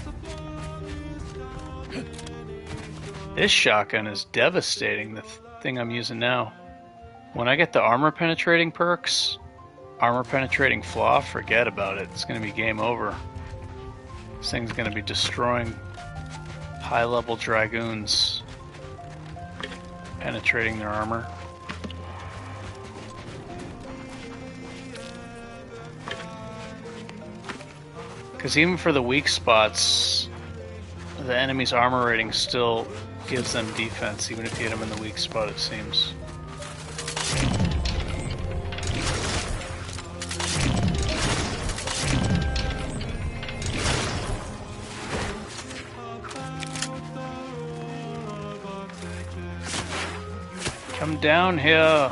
This shotgun is devastating, the thing I'm using now. When I get the armor penetrating perks, armor penetrating flaw, forget about it. It's going to be game over. This thing's going to be destroying high-level dragoons, penetrating their armor. Because even for the weak spots, the enemy's armor rating still gives them defense, even if you hit them in the weak spot, it seems. Come down here.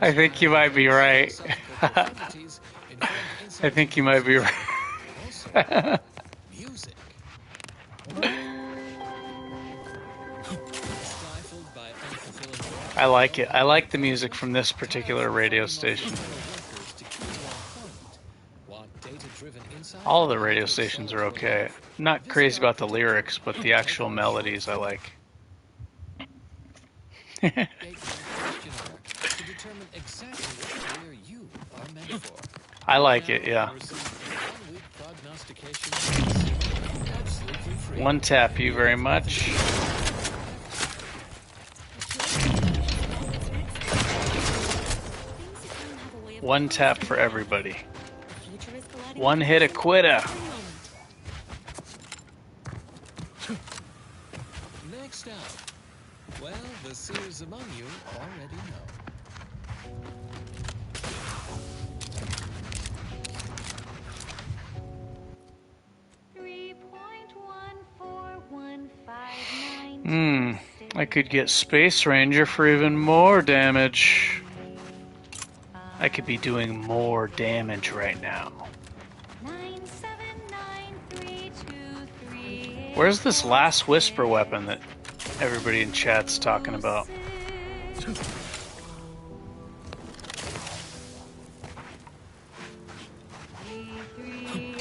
I think you might be right. I think you might be right. I like it. I like the music from this particular radio station. All of the radio stations are okay. I'm not crazy about the lyrics, but the actual melodies I like. I like it, yeah. One tap you very much. One tap for everybody. One hit a quitter. Next up. Well, the seers among you already know. I could get Space Ranger for even more damage. I could be doing more damage right now. Where's this last whisper weapon that everybody in chat's talking about?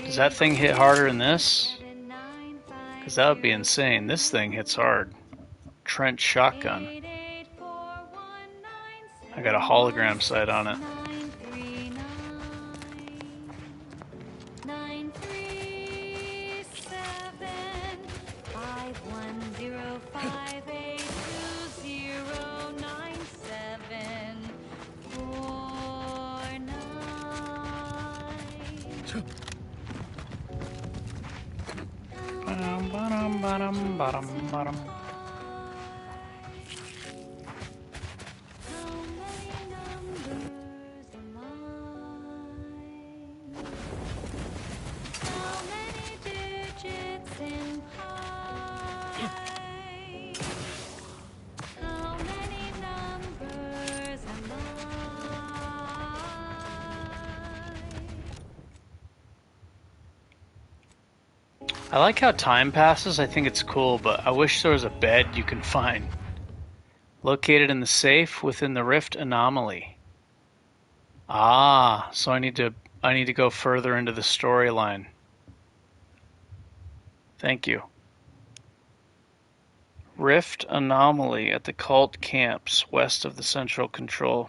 Does that thing hit harder than this? Because that would be insane. This thing hits hard. Trench shotgun. I got a hologram sight on it. Bottom. I like how time passes. I think it's cool, but I wish there was a bed you can find. Located in the safe within the rift anomaly. Ah, so I need to go further into the storyline. Thank you. Rift anomaly at the cult camps west of the central control.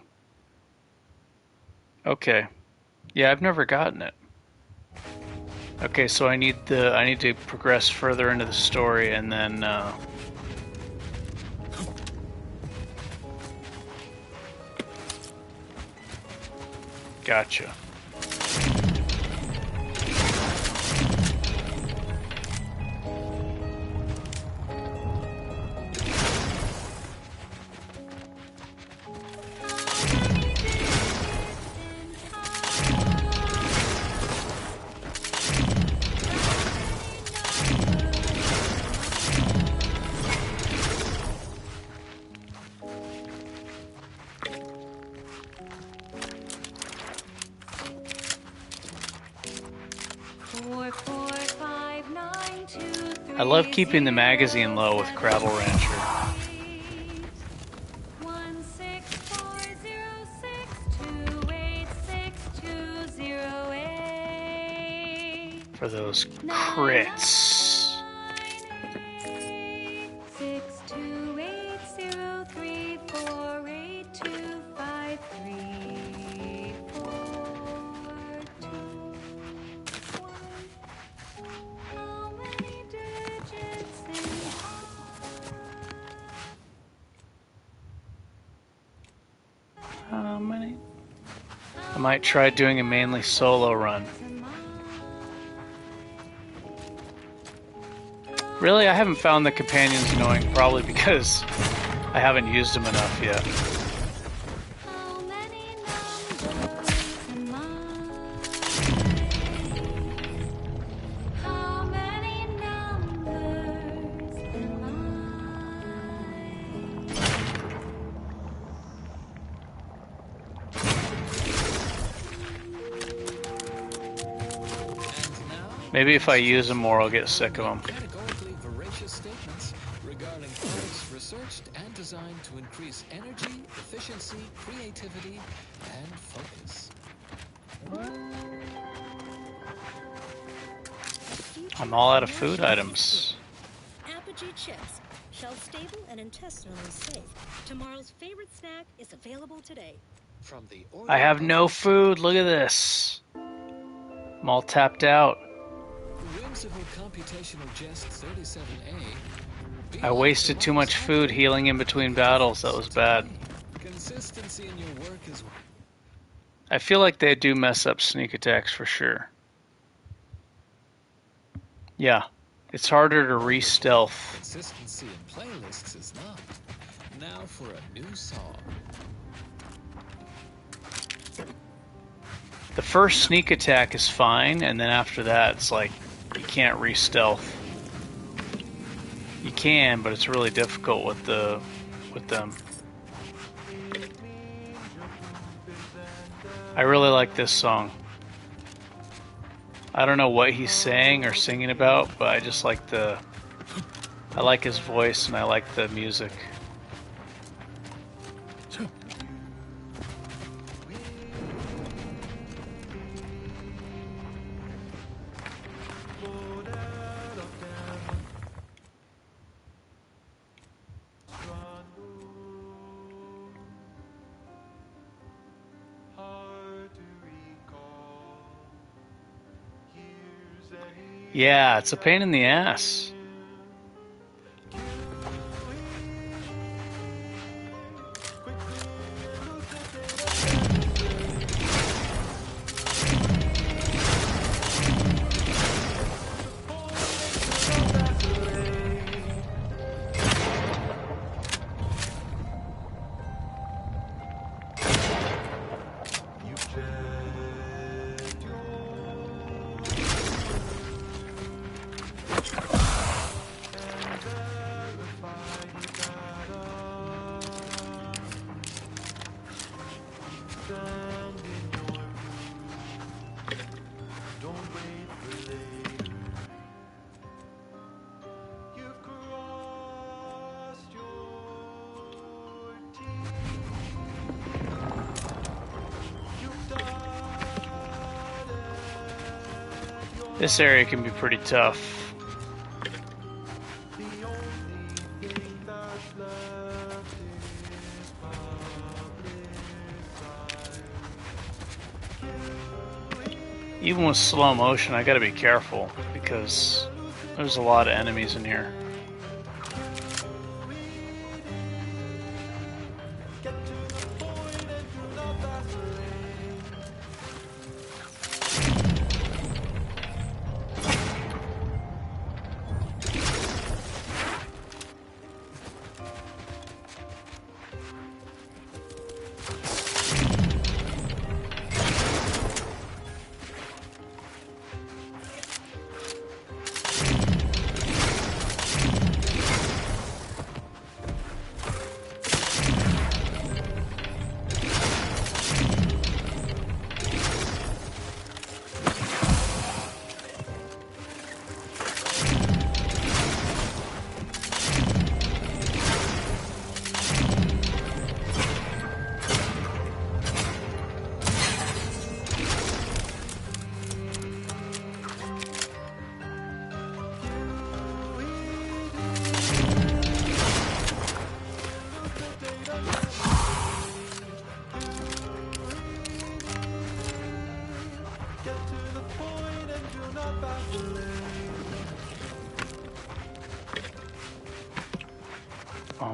Okay. Yeah, I've never gotten it. Okay, so I need to progress further into the story and then gotcha. I love keeping the magazine low with Crabble Rancher. For those crits. I might try doing a mainly solo run. Really, I haven't found the companions annoying, probably because I haven't used them enough yet. Maybe if I use them more, I'll get sick of them. Categorically veracious statements regarding products researched and designed to increase energy, efficiency, creativity, and focus. I'm all out of food items. Apogee chips, shelf stable and intestinally safe. Tomorrow's favorite snack is available today. From the I have no food. Look at this. I'm all tapped out. Whimsical computational jest 37A. I wasted too much food healing in between battles. That was bad. Consistency in your work is. I feel like they do mess up sneak attacks for sure. Yeah, it's harder to re-stealth. Consistency in playlists is not. Now for a new song. The first sneak attack is fine, and then after that, it's like you can't re-stealth. You can, but it's really difficult with them. I really like this song. I don't know what he's saying or singing about, but I just like I like his voice and I like the music. Yeah, it's a pain in the ass. This area can be pretty tough. Even with slow motion, I gotta be careful because there's a lot of enemies in here.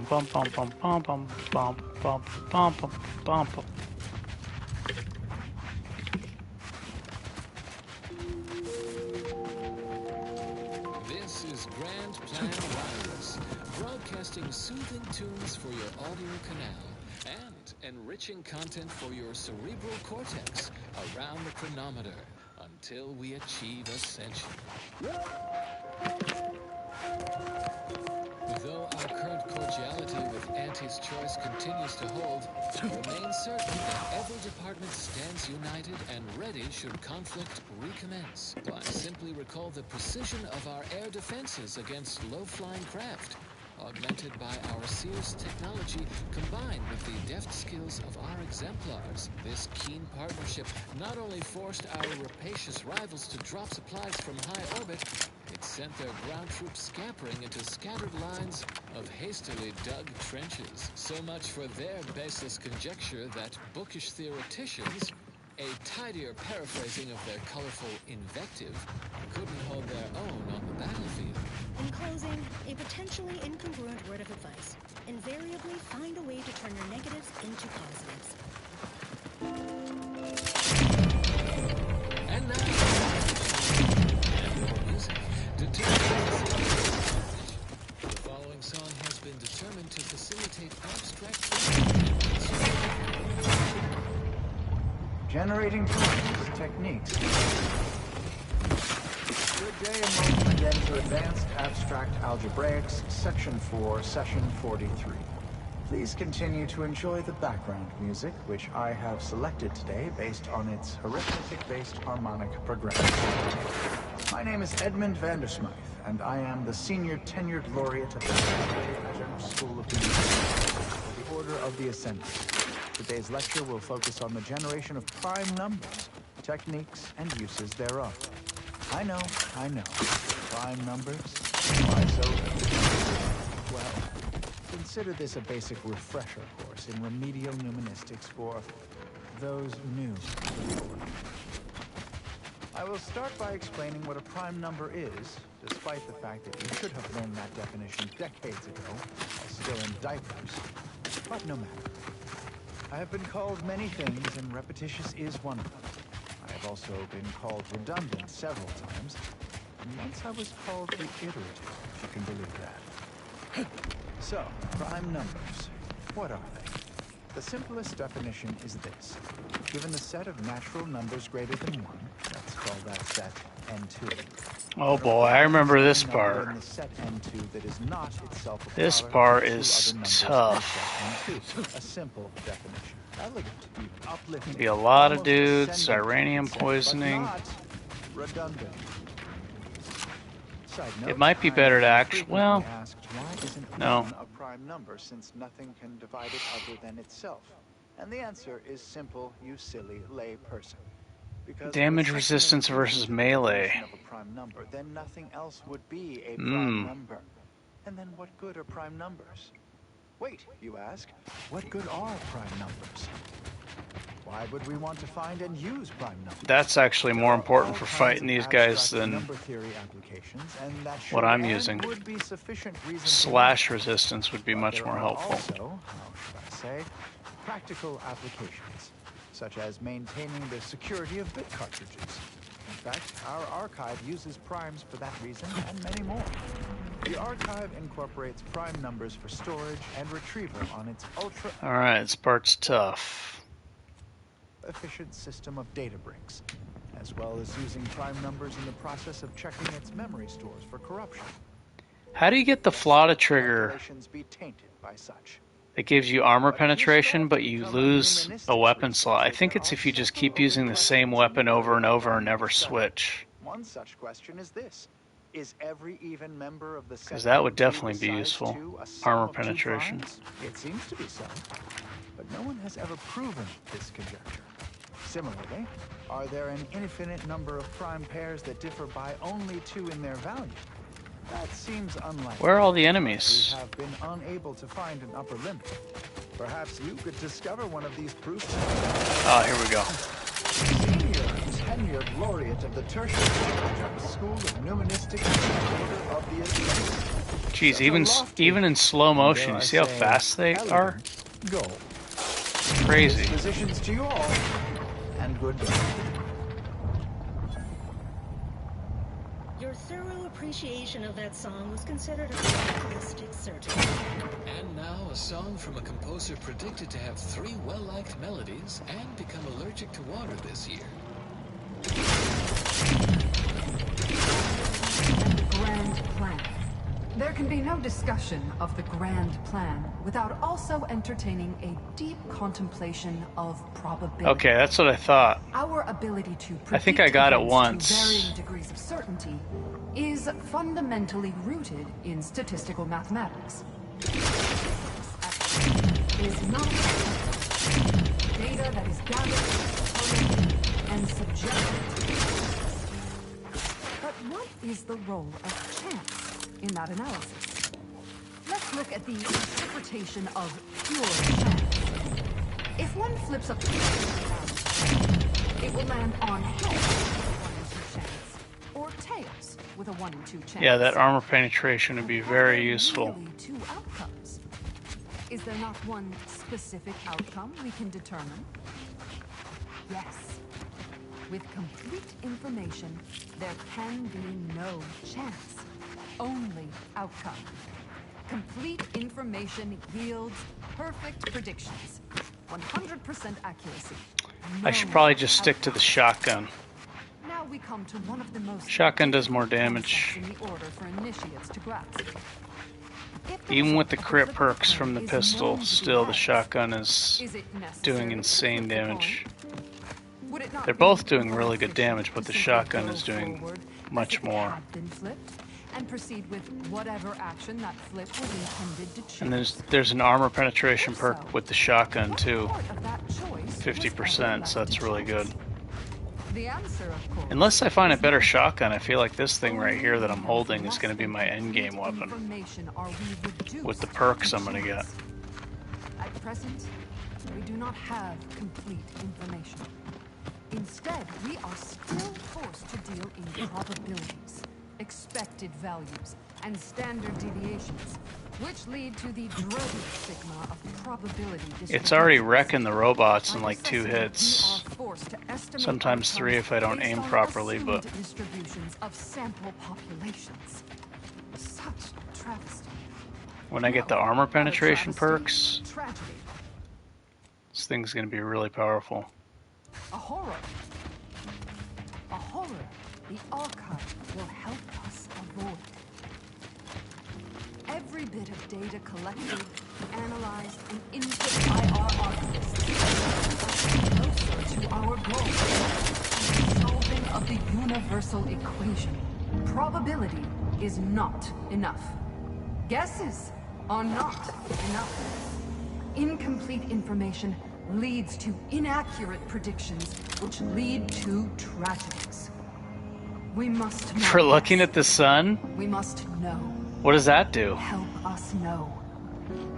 Bum bum bum bum bum bum bum bum bum bum bum. This is Grand Plan Wireless, broadcasting soothing tunes for your audio canal and enriching content for your cerebral cortex around the chronometer until we achieve ascension. Though our current cordiality with Auntie's Choice continues to hold, remain certain that every department stands united and ready should conflict recommence. Why, simply recall the precision of our air defenses against low-flying craft, augmented by our Sears technology combined with the deft skills of our exemplars. This keen partnership not only forced our rapacious rivals to drop supplies from high orbit, it sent their ground troops scampering into scattered lines of hastily dug trenches. So much for their baseless conjecture that bookish theoreticians, a tidier paraphrasing of their colorful invective, couldn't hold their own on the battlefield. In closing, a potentially incongruent word of advice. Invariably find a way to turn your negatives into positives. And now, and more music. The following song has been determined to facilitate abstract generating techniques. Good day and welcome again to Advanced Abstract Algebraics, Section 4, Session 43. Please continue to enjoy the background music, which I have selected today based on its arithmetic-based harmonic progression. My name is Edmund Vandersmythe, and I am the Senior Tenured Laureate of the General School of the the Order of the Ascendant. Today's lecture will focus on the generation of prime numbers, techniques, and uses thereof. I know. Prime numbers? Why so? Well, consider this a basic refresher course in remedial mnemonistics for those new to the Order. I will start by explaining what a prime number is, despite the fact that you should have learned that definition decades ago, while still in diapers. But no matter. I have been called many things, and repetitious is one of them. I have also been called redundant several times, and once I was called reiterative, if you can believe that. So, prime numbers. What are they? The simplest definition is this. Given the set of natural numbers greater than 1, let's call that set N2. Oh boy, I remember this part. This part is tough. A simple definition. Elegant, uplifting. Be a lot of dudes, uranium poisoning. Redundant. It might be better to actually, well, no. A prime number since nothing can divide it other than itself. And the answer is simple, you silly lay person. Because damage resistance versus melee. Of a prime number, then nothing else would be a prime number. And then what good are prime numbers? Wait, you ask, what good are prime numbers? Why would we want to find and use prime numbers? That's actually more important for fighting these guys than number theory applications, and that what should I'm and using. would be sufficient reason to Slash resistance would be But much there more are helpful. Also, how should I say, practical applications, such as maintaining the security of bit cartridges. In fact, our archive uses primes for that reason and many more. The archive incorporates prime numbers for storage and retrieval on its ultra Alright, this part's tough. efficient system of data bricks, as well as using prime numbers in the process of checking its memory stores for corruption. How do you get the Flotta trigger Calculations be tainted by such. that gives you armor penetration, but you lose a weapon slot? I think it's if you just keep using the same weapon over and over and never switch. One such question is this. Is every even member of the Because that would definitely be useful. Armor penetration. It seems to be so, but no one has ever proven this conjecture. Similarly, are there an infinite number of prime pairs that differ by only 2 in their value? That seems unlikely. Where are all the enemies? We have been unable to find an upper limit. Perhaps you could discover one of these proofs. Oh, here we go. Senior tenured laureate of the tertiary School of Numismatics and of the Ascent. Jeez, even in slow motion, you see how fast they are? Go. Crazy. Positions to you all, and goodbye. Your thorough appreciation of that song was considered a fantastic certainty. And now a song from a composer predicted to have 3 well-liked melodies and become allergic to water this year. The Grand Plan. There can be no discussion of the Grand Plan without also entertaining a deep contemplation of probability. Okay, that's what I thought. Our ability to I think I got it events once. to varying degrees of certainty is fundamentally rooted in statistical mathematics. Is not data that is gathered, and subjected. But what is the role of chance in that analysis? Let's look at the interpretation of pure chance. If one flips a coin, it will land on heads with a 1 in 2 chance, or tails with a 1 in 2 chance. Yeah, that armor penetration would be very useful. Really 2 outcomes. Is there not one specific outcome we can determine? Yes. With complete information, there can be no chance, only outcome. Complete information yields perfect predictions, 100% accuracy. I should probably just stick to the shotgun. Now we come to one of the most Shotgun does more damage. in the order for initiates to grasp. Even with the crit perks from the pistol, still the shotgun is doing insane damage. They're both doing really good damage, but the shotgun is doing much more. And proceed with whatever action that flip was intended to choose. And there's an armor penetration perk with the shotgun too, 50%, so that's really good. The answer, of course, Unless I find a better shotgun, I feel like this thing right here that I'm holding is going to be my endgame weapon. With the perks I'm going to get. At present, we do not have complete information. Instead, we are still forced to deal in probabilities, expected values, and standard deviations, which lead to the dreaded sigma of probability distribution. It's already wrecking the robots in like 2 hits. Sometimes 3 if I don't aim properly, but distributions of sample populations. Such travesty. when I get the armor penetration perks, Tragedy. this thing's going to be really powerful. A horror. A horror the archive will help us avoid. Every bit of data collected, analyzed, and input by our archivists closer to our goal, the solving of the universal equation. Probability is not enough. Guesses are not enough. Incomplete information leads to inaccurate predictions, which lead to tragedies. We must know. For looking at the sun? We must know. What does that do? Help us know.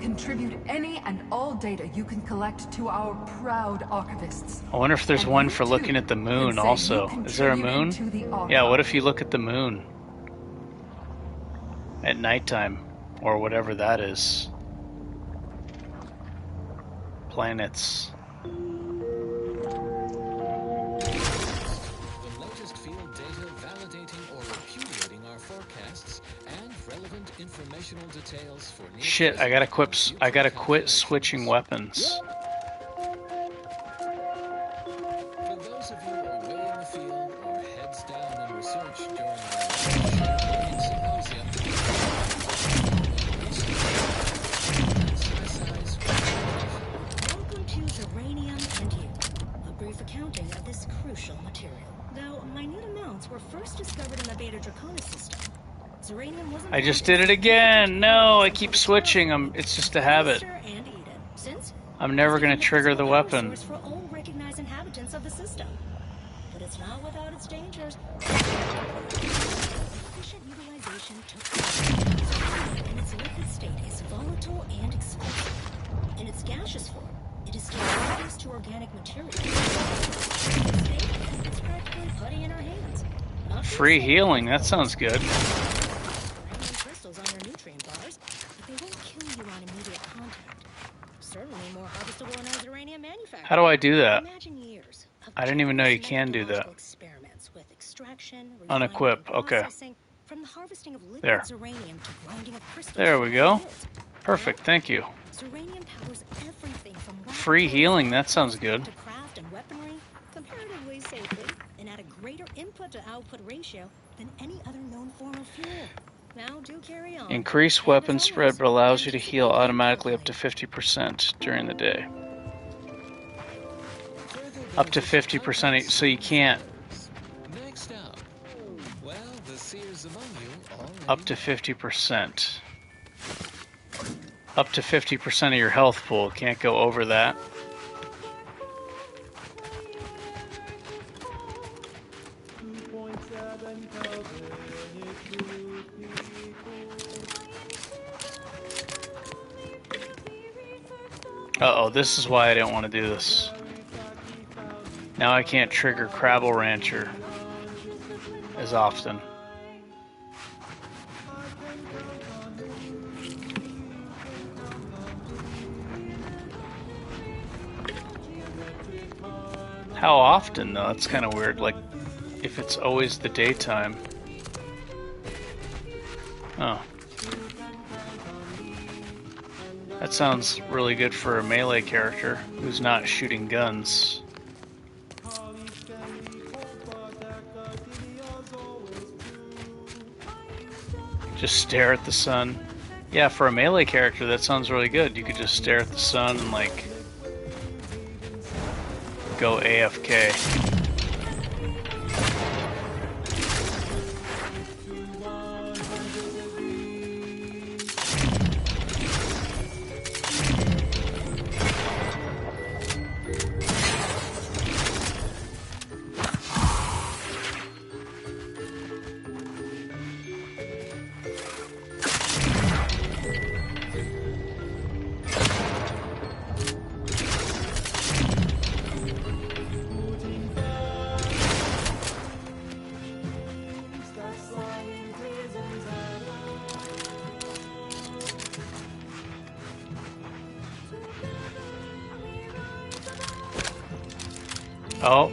Contribute any and all data you can collect to our proud archivists. I wonder if there's one for looking at the moon also. Is there a moon? Yeah, what if you look at the moon at nighttime or whatever that is? Planets. The latest field data validating or repudiating our forecasts and relevant informational details for Shit, I gotta quit switching weapons. For those of you away in the field or heads down in research during our symposium, welcome to Zeranium and You, a brief accounting of this crucial material. Though minute amounts were first discovered in the Beta Draconis system, Zeranium wasn't. I just did it again. No, I keep switching them. It's just a habit. I'm never gonna trigger the weapon. For all recognized inhabitants of the system, but it's not without its dangers. Efficient utilization took place, and its liquid state is volatile and explosive. In its gaseous form, it is still close to organic material. It's practically putty in our hands. Free healing. That sounds good. Crystals on your nutrient bars, but they won't kill you on immediate contact. Certainly more harvestable in our uranium manufacturing. How do I do that? Imagine years of I didn't even know you can do that. experiments with extraction, Unequip. Okay. processing, from the harvesting of liquid There. Zeranium to grinding of crystals. There we go. Perfect. Thank you. Zeranium powers everything from Free healing. That sounds good. craft and weaponry comparatively safely and at a greater input to output ratio than any other known form of fuel. Now do carry on. Increase weapon spread, but allows you to heal automatically up to 50% during the day. Up to 50%, so you can't. Next up, well, the seers among you already Up to 50%. Up to 50% of your health pool. Can't go over that. Uh-oh, this is why I didn't want to do this. Now I can't trigger Crabble Rancher as often. How often, though? That's kind of weird. Like, if it's always the daytime. Oh. That sounds really good for a melee character who's not shooting guns. Just stare at the sun. Yeah, for a melee character, that sounds really good. You could just stare at the sun and, like, go AFK. Oh.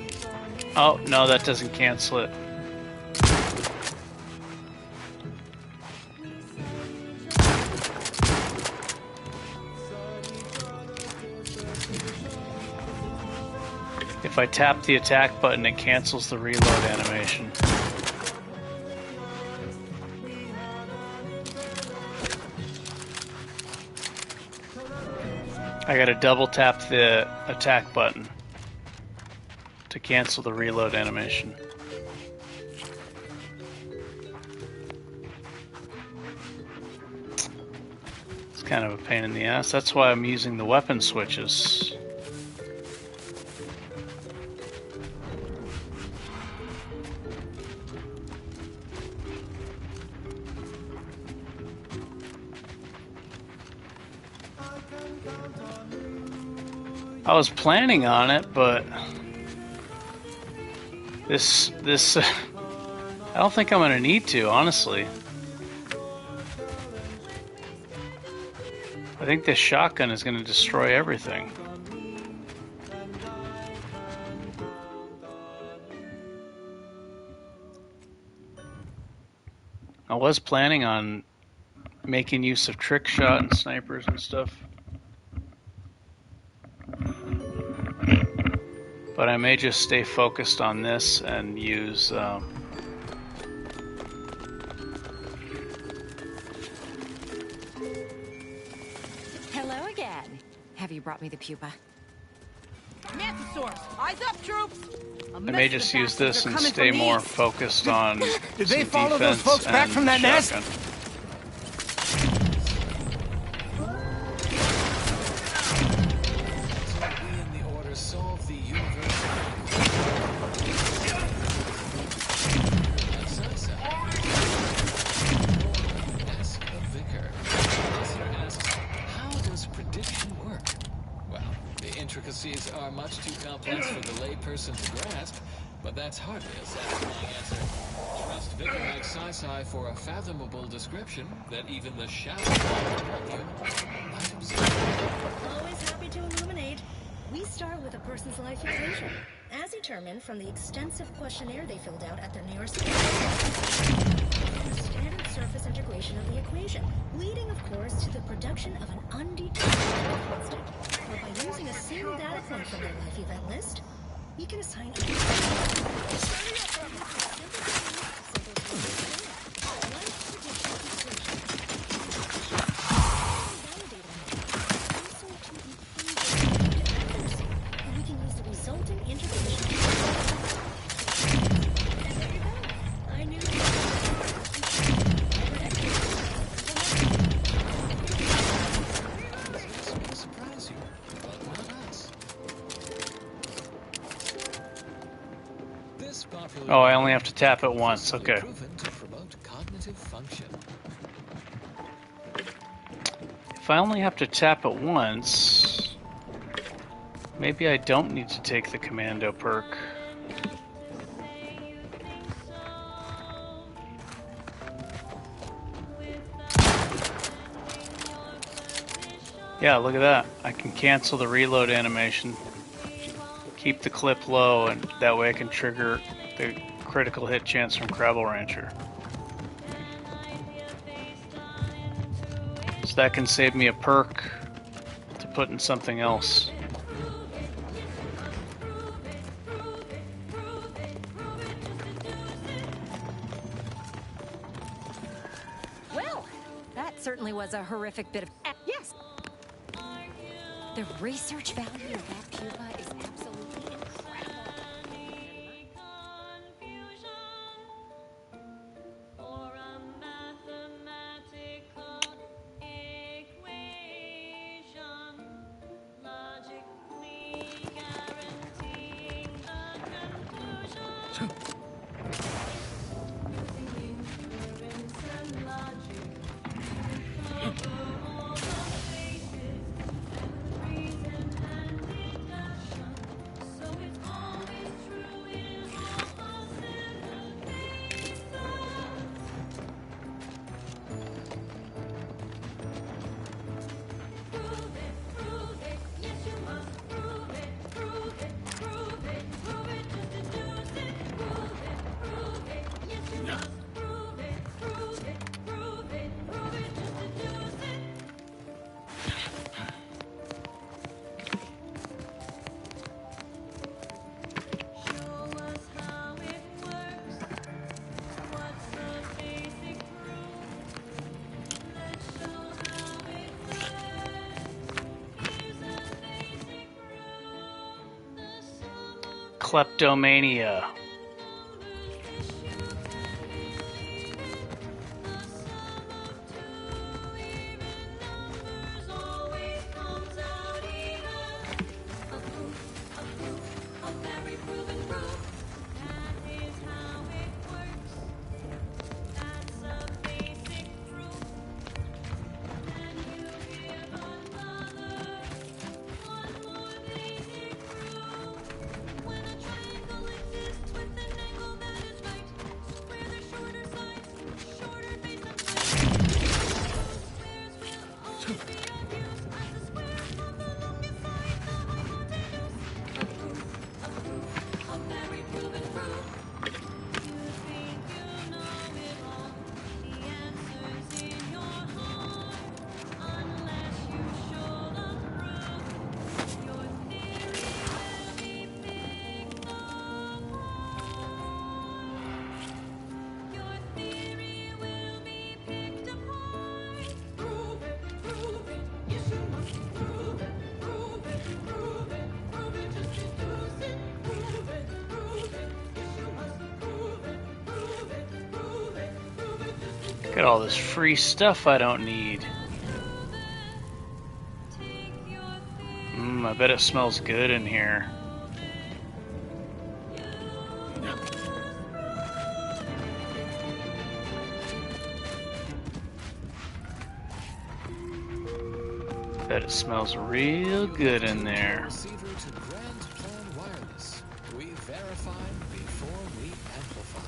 Oh, no, that doesn't cancel it. If I tap the attack button, it cancels the reload animation. I gotta double tap the attack button to cancel the reload animation. It's kind of a pain in the ass. That's why I'm using the weapon switches. I was planning on it, but this I don't think I'm gonna need to, honestly. I think this shotgun is gonna destroy everything. I was planning on making use of trick shot and snipers and stuff, but I may just stay focused on this and use Hello again. Have you brought me the pupa? Mantisaurs, eyes up, troops! I may just use this and stay more focused on Did they some follow those defense folks back and from that nest? shotgun. We in the Order solve the universal Ask a vicar. Listener asks, how does prediction work? Well, the intricacies are much too complex for the layperson to grasp, but that's hardly a satisfying answer. Trust Vicar like Sci-Sci for a fathomable description that even the shadow might observe. Always happy to illuminate. We start with a person's life equation, as determined from the extensive questionnaire they filled out at their nearest standard surface integration of the equation, leading, of course, to the production of an undetermined constant. But by using a single data point from their life event list, we can assign we can use the resulting integration. I knew Surprise you, but not us. This popular Oh, I only have to tap it once. Okay. proven to promote cognitive function. If I only have to tap it once, maybe I don't need to take the commando perk. Yeah, look at that. I can cancel the reload animation, keep the clip low, and that way I can trigger the critical hit chance from Crabble Rancher. So that can save me a perk to put in something else. Well, that certainly was a horrific bit of... Yes! The research value of that pupa is absolutely incredible. Kleptomania. Got all this free stuff I don't need. I bet it smells good in here. Bet it smells real good in there. Receiver to Grand Plan Wireless. We verify before we amplify.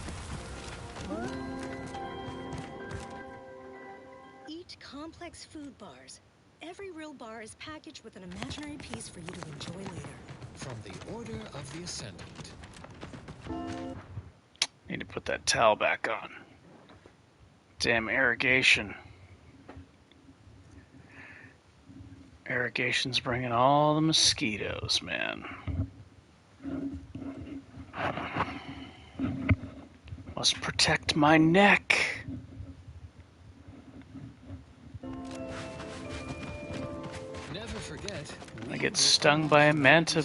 Eat complex food bars. Every real bar is packaged with an imaginary piece for you to enjoy later. From the Order of the Ascendant. Need to put that towel back on. Damn irrigation. Irrigation's bringing all the mosquitoes, man. Must protect my neck. Never forget, I get stung by a manta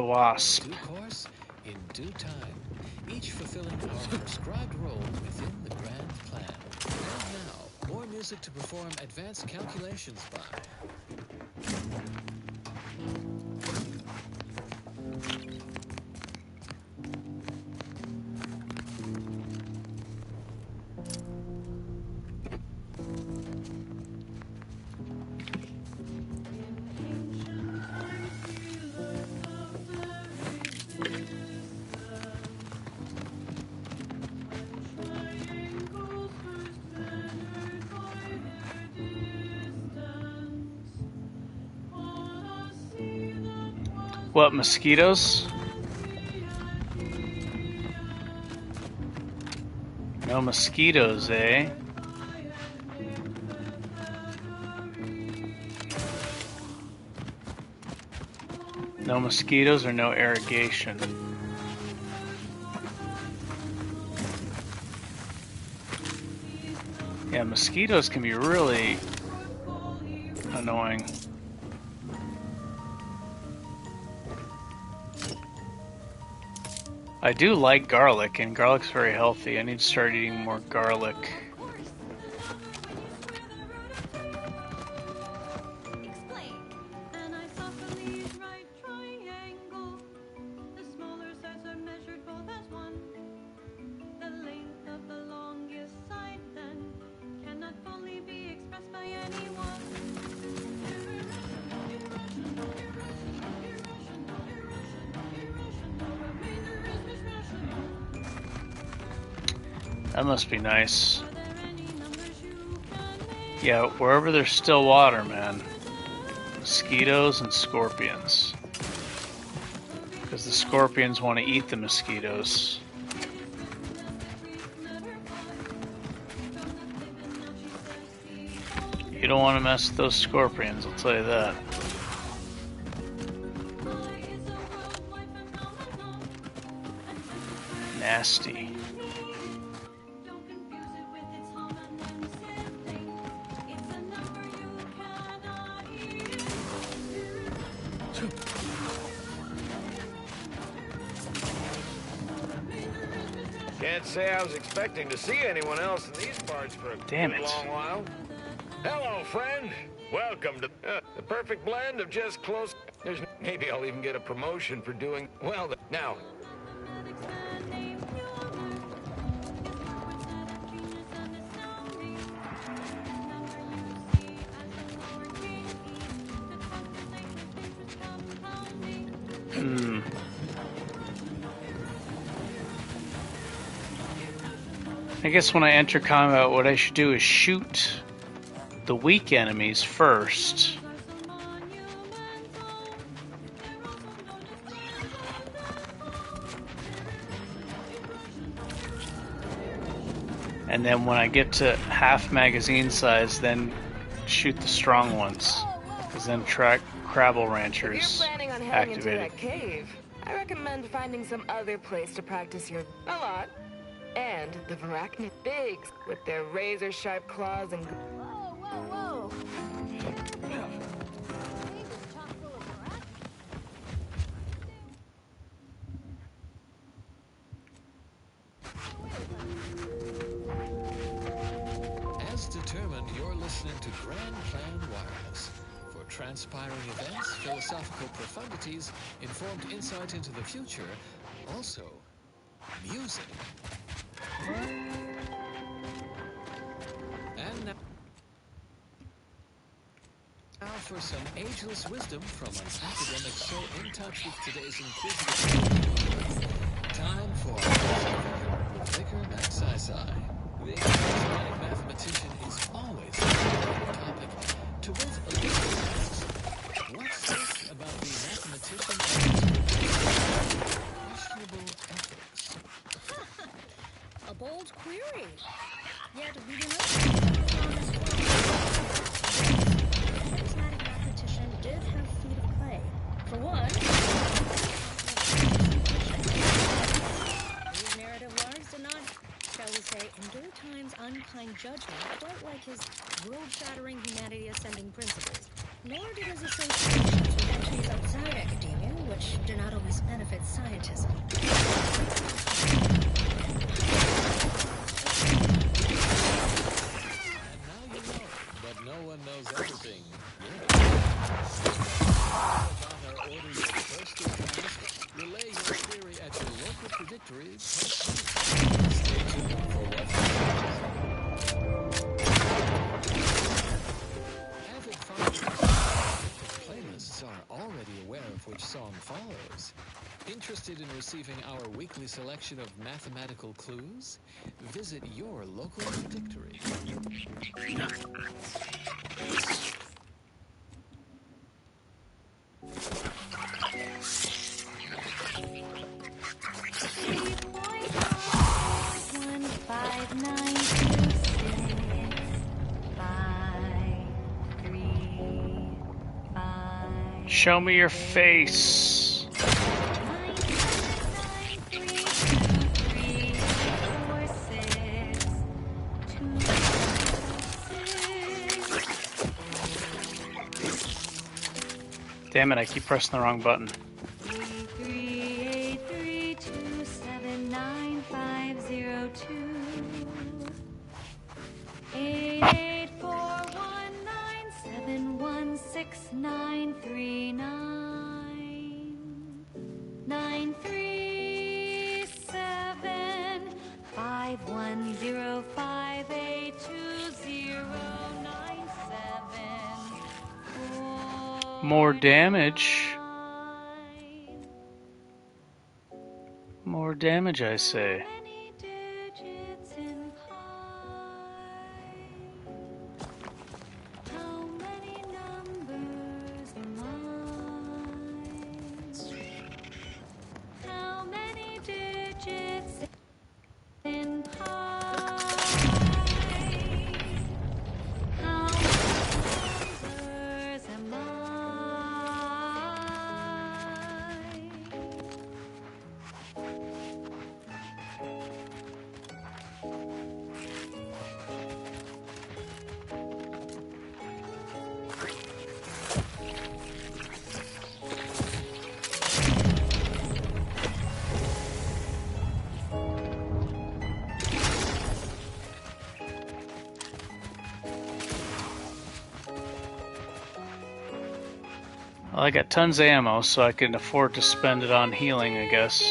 wasp. due course, in due time, each fulfilling our prescribed role within the grand plan. And now, more music to perform advanced calculations by. What, mosquitoes? No mosquitoes, eh? No mosquitoes or no irrigation? Yeah, mosquitoes can be really annoying. I do like garlic, and garlic's very healthy. I need to start eating more garlic. That must be nice. Yeah, wherever there's still water, man. Mosquitoes and scorpions. Because the scorpions want to eat the mosquitoes. You don't want to mess with those scorpions, I'll tell you that. Nasty. Can't say I was expecting to see anyone else in these parts for a Damn good it. long while. Hello, friend. Welcome to the perfect blend of just close. Maybe I'll even get a promotion for doing well. Now. I guess when I enter combat, what I should do is shoot the weak enemies first. And then when I get to half magazine size, then shoot the strong ones. Because then Crabble Ranchers If you're planning on heading activated. into that cave, I recommend finding some other place to practice your a lot. And the Varachniid Bigs with their razor-sharp claws and... Whoa, whoa, gentlemen, you're listening to Grand Plan Wireless. For transpiring events, philosophical profundities, informed insight into the future, also music. And now for some ageless wisdom from an academic so in touch with today's inquisitive. Time for Vicar Maxisai. The charismatic mathematician is always a favorite topic. To which Elizabeth asks, what's this about the mathematician and his questionable ethics? A bold query. Yet we do not found this the charismatic mathematician did have feet of clay. For one, these narrative larks did not, shall we say, endure time's unkind judgment quite like his world-shattering humanity-ascending principles. Nor did his associations with entities outside academia, which did not always benefit scientism. But no one knows everything yet. Our orders of first to last. Relay your theory at your local predictory. Stay tuned for what's Avid followers of playlists are already aware of which song follows. Interested in receiving our weekly selection of mathematical clues? Visit your local predictory. Show me your face. Damn it, I keep pressing the wrong button. 93827. More damage. More damage, I say. Well, I got tons of ammo, so I can afford to spend it on healing, I guess.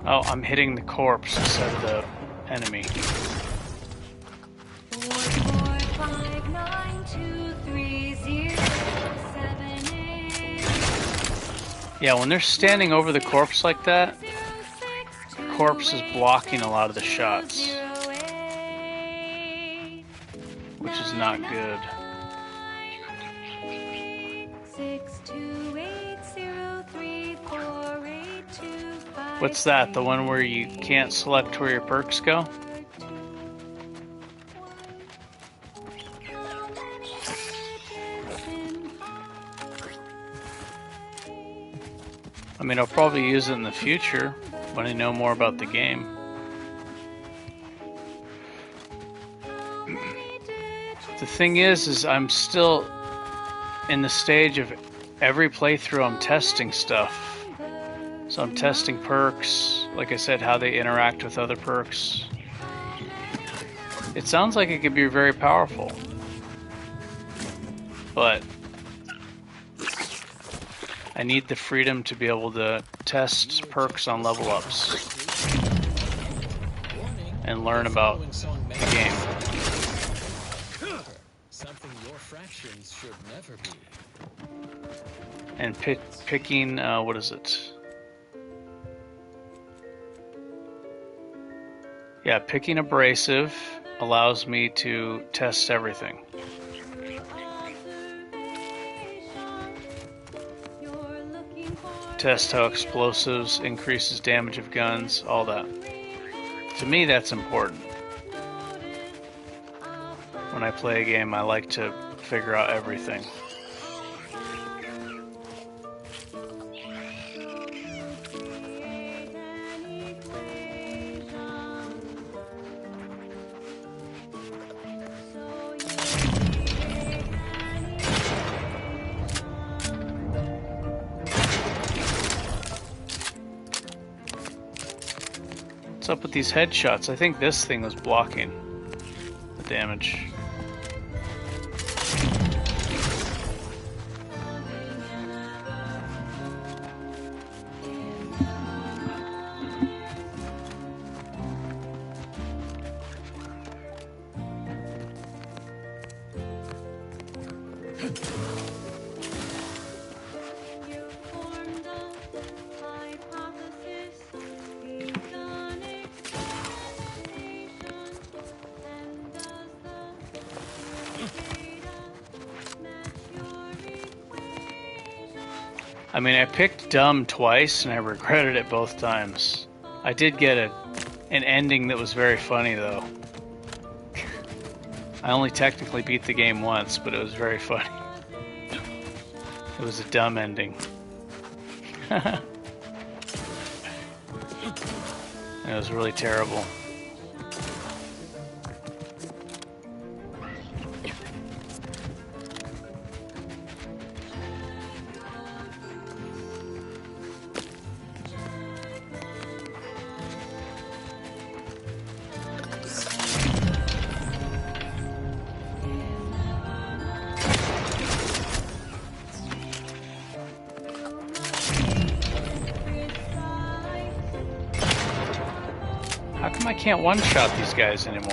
Oh, I'm hitting the corpse instead of the enemy. 4, 5, 9, 2, 3, 0, 7, 8. Yeah, when they're standing over the corpse like that, the corpse is blocking a lot of the shots, which is not good. 6, 2, 8, 0, 3, 4, 8, 2, 5. What's that? The one where you can't select where your perks go? I mean, I'll probably use it in the future when I know more about the game. The thing is I'm still in the stage of every playthrough I'm testing stuff. So I'm testing perks, like I said, how they interact with other perks. It sounds like it could be very powerful, but I need the freedom to be able to test perks on level ups and learn about the game. Something your fractions should never be. And picking, what is it? Yeah, picking abrasive allows me to test everything. Test how explosives increases damage of guns, all that. To me, that's important. When I play a game, I like to figure out everything. What's up with these headshots? I think this thing was blocking the damage. I mean, I picked dumb twice, and I regretted it both times. I did get an ending that was very funny, though. I only technically beat the game once, but it was very funny. It was a dumb ending. And it was really terrible. How come I can't one-shot these guys anymore?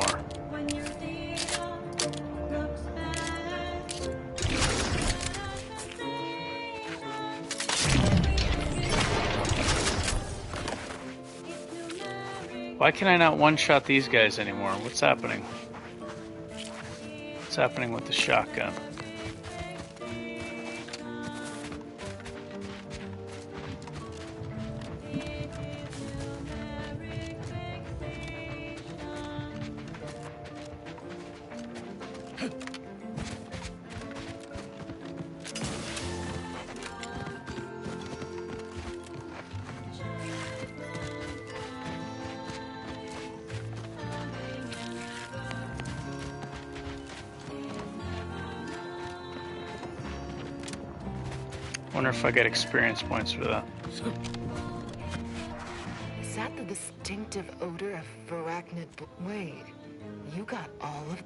Why can I not one-shot these guys anymore? What's happening? What's happening with the shotgun? Wonder if I get experience points for that. Is that the distinctive odor of Varachnid? Wait, you got all of...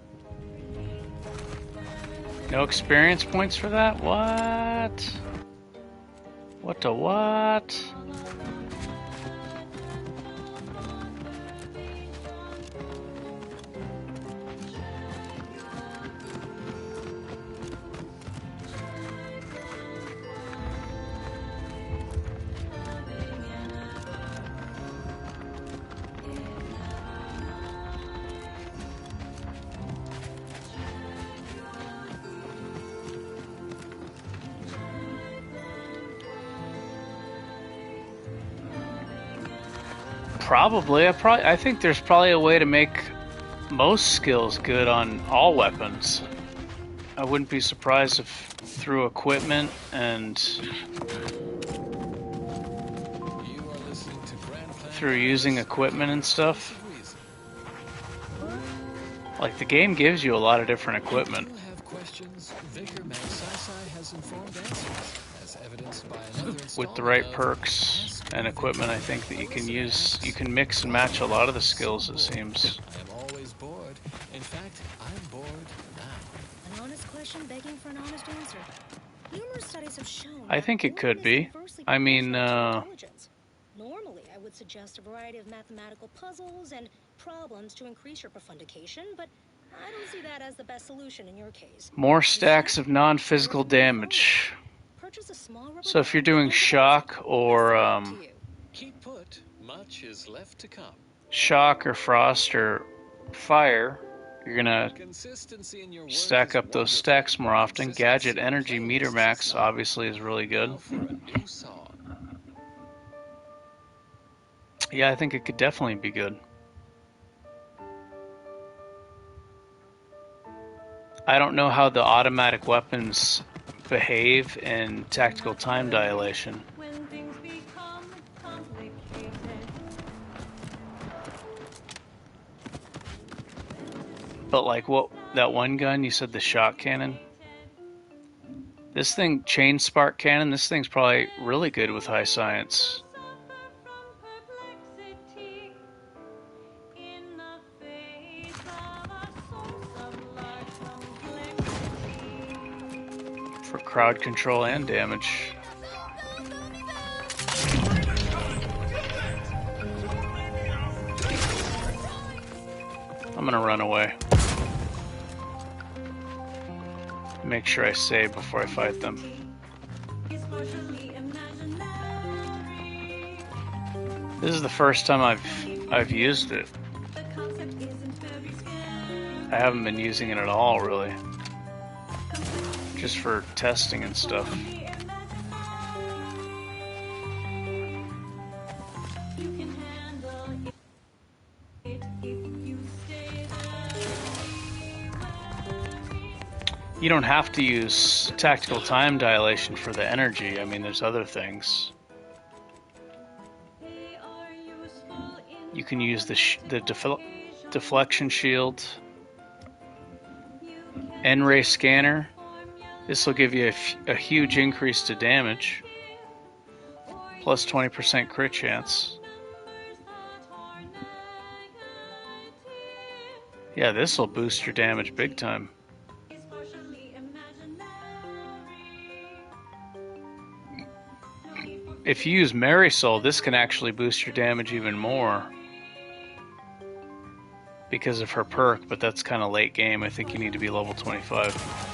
No experience points for that? What? What the what? Probably. I think there's probably a way to make most skills good on all weapons. I wouldn't be surprised if through equipment and through using equipment and stuff. Like, the game gives you a lot of different equipment. If you have questions, Vicar Magsasai has informed answers, as evidenced by another With the right perks and equipment, I think that you can use, you can mix and match a lot of the skills, it seems. I am always bored. In fact, I'm bored now. An honest question begging for an honest answer. Numerous studies have shown I think it could be. I mean, normally, I would suggest a variety of mathematical puzzles and problems to increase your profundication, but I don't see that as the best solution in your case. more stacks of non-physical damage. So if you're doing shock or Keep put, much is left to come. shock or frost or fire, you're gonna Consistency in your work stack is up those stacks more often. Gadget energy meter max obviously is really good. for a new song. Yeah, I think it could definitely be good. I don't know how the automatic weapons behave in tactical time dilation. But like what, that one gun you said, the shock cannon? This thing, chain spark cannon, this thing's probably really good with high science. For crowd control and damage. I'm gonna run away. Make sure I save before I fight them. This is the first time I've used it. I haven't been using it at all, really. Just for testing and stuff. You don't have to use tactical time dilation for the energy. I mean, there's other things. You can use the deflection shield, N-ray scanner. This will give you a huge increase to damage, plus 20% crit chance. Yeah, this will boost your damage big time. If you use Marisol, this can actually boost your damage even more because of her perk, but that's kind of late game. I think you need to be level 25.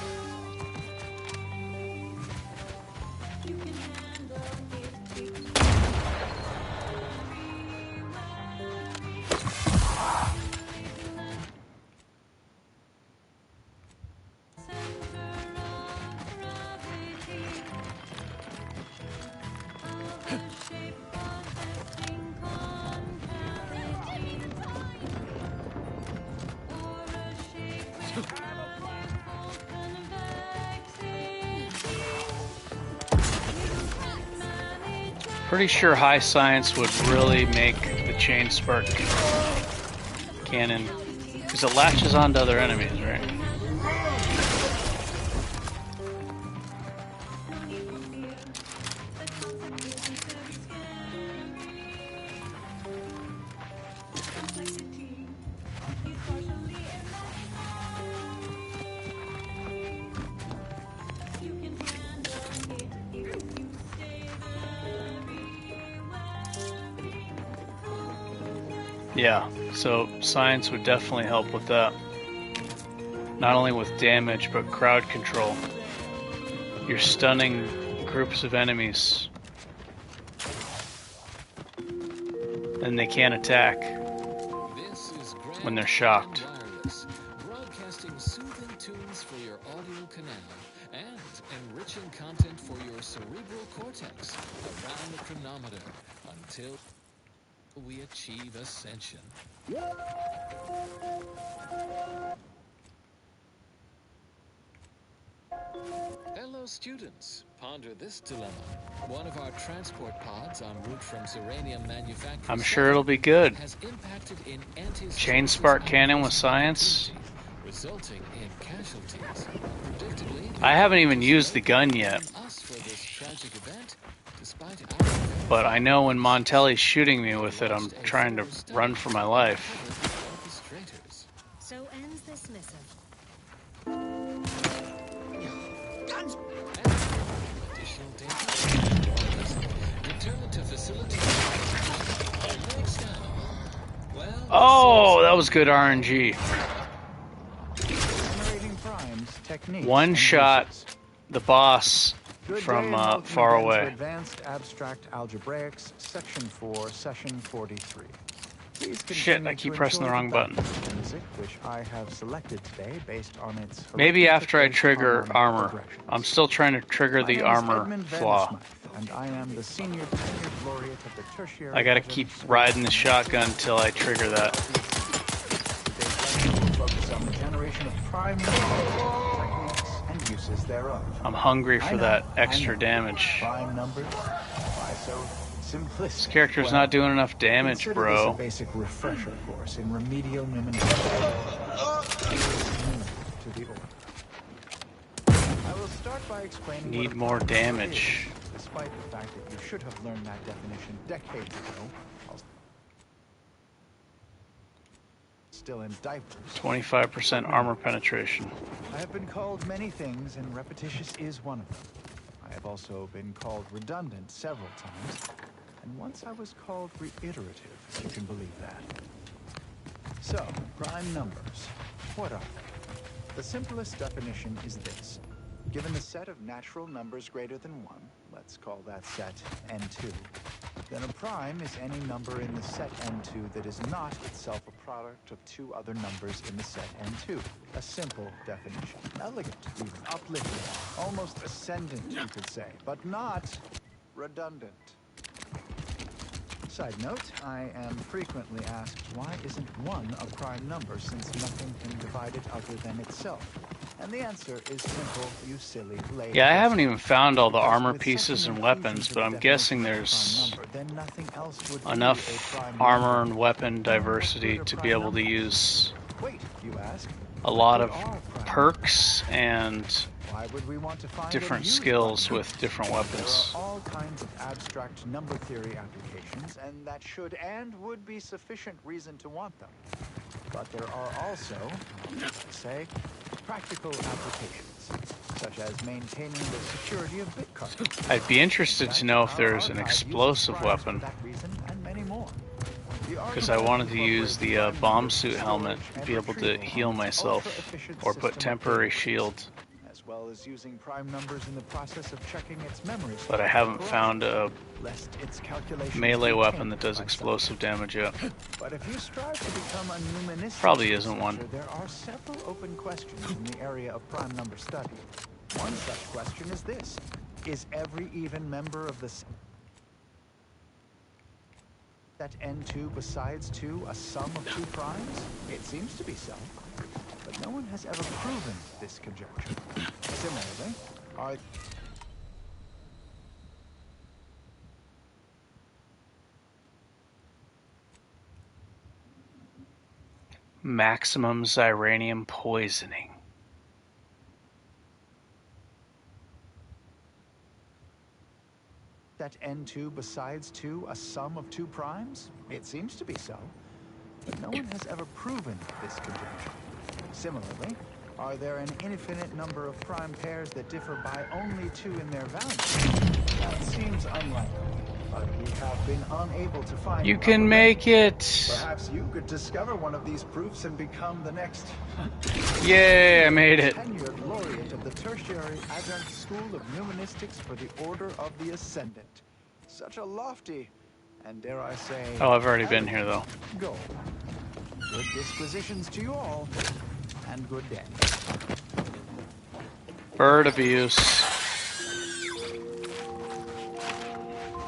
Pretty sure high science would really make the chain spark cannon, because it latches onto other enemies, right? Yeah, so science would definitely help with that. Not only with damage, but crowd control. You're stunning groups of enemies, and they can't attack when they're shocked. Broadcasting soothing tunes for your audio canal and enriching content for your cerebral cortex around the chronometer until we achieve ascension. Hello, students. Ponder this dilemma. One of our transport pods en route from Zeranium Manufacturing I'm sure it'll be good. has impacted in anti-. Chain spark cannon with science. resulting in casualties. Predictably, I haven't even used the gun yet. us for this tragic event, despite But I know when Montelli's shooting me with it, I'm trying to run for my life. orchestrators. So ends this missive. Additional data. Return to facility. Next time. Well, Oh, that was good RNG. Generating primes, techniques, One and shot uses. the boss Good from day and welcome far again to away. Advanced Abstract Algebraics, Section 4, Session 43. Please Shit, continue I keep to pressing the enjoy wrong button. background music, which I have selected today based on its Maybe horrific after I based trigger harmonic armor. progressions. I'm still trying to trigger My the name is armor Edmund Van flaw. Smythe, and I am the senior tenured laureate of the tertiary. I gotta Adjunct keep School riding the of shotgun till I trigger that. Today's lecture will focus on the generation of prime numbers, techniques, and uses thereof. I'm hungry I for know, that I extra know. damage. Prime numbers? Why so simplistic? This character's Well, not doing enough damage, consider bro. this a basic refresher course in remedial numenism. To the order. I will start by explaining Need what a more prime number damage. is, despite the fact that you should have learned that definition decades ago. I'll still in diapers. 25% armor penetration. I have been called many things, and repetitious is one of them. I have also been called redundant several times, and once I was called reiterative, if you can believe that. So, prime numbers. What are they? The simplest definition is this. Given the set of natural numbers greater than 1, let's call that set n2, then a prime is any number in the set n2 that is not itself a product of two other numbers in the set n2. A simple definition. Elegant, even uplifting, almost ascendant, you could say, but not redundant. Side note, I am frequently asked, why isn't 1 a prime number since nothing can divide it other than itself? And the answer is simple, you silly lady. Yeah, I haven't even found all the Because armor with pieces such an and inclusion weapons, to but the I'm definition guessing of a there's prime number, then nothing else would be a enough prime armor number. and weapon Then what diversity could a to be prime able to number? use Wait, you ask. a lot What of are prime perks and Why would we want to find different and use skills prime with numbers? different weapons. There are all kinds of abstract number theory applications, and that should and would be sufficient reason to want them. But there are also, let's say, practical applications, such as maintaining the security of bit cards. I'd be interested to know if there's an Our archive uses explosive primes weapon, for that reason and many more. The because I wanted to use the bomb suit helmet to be able to heal myself or put temporary shield, as well as using prime numbers in the process of checking its memory. but I haven't found a lest its calculations melee be weapon that tainted does by explosive damage yet. But if you strive to become a numismatic Probably isn't one. researcher, there are several open questions in the area of prime number study. One such question is this: is every even member of the set n2 besides 2 a sum of 2 primes? It seems to be so, but no one has ever proven this conjecture. Similarly, are Maximum Xyranium poisoning. that n2 besides 2 a sum of 2 primes? It seems to be so, but no one has ever proven this conjecture. Similarly, are there an infinite number of prime pairs that differ by only 2 in their value? That seems unlikely, but we have been unable to find... You can make it! Perhaps you could discover one of these proofs and become the next... Yay, I made it. Tenured laureate of the Tertiary Adjunct School of Numenistics for the Order of the Ascendant. Such a lofty, and dare I say... Oh, I've already been here, though. Goal. Good dispositions to you all, and good day. Bird abuse.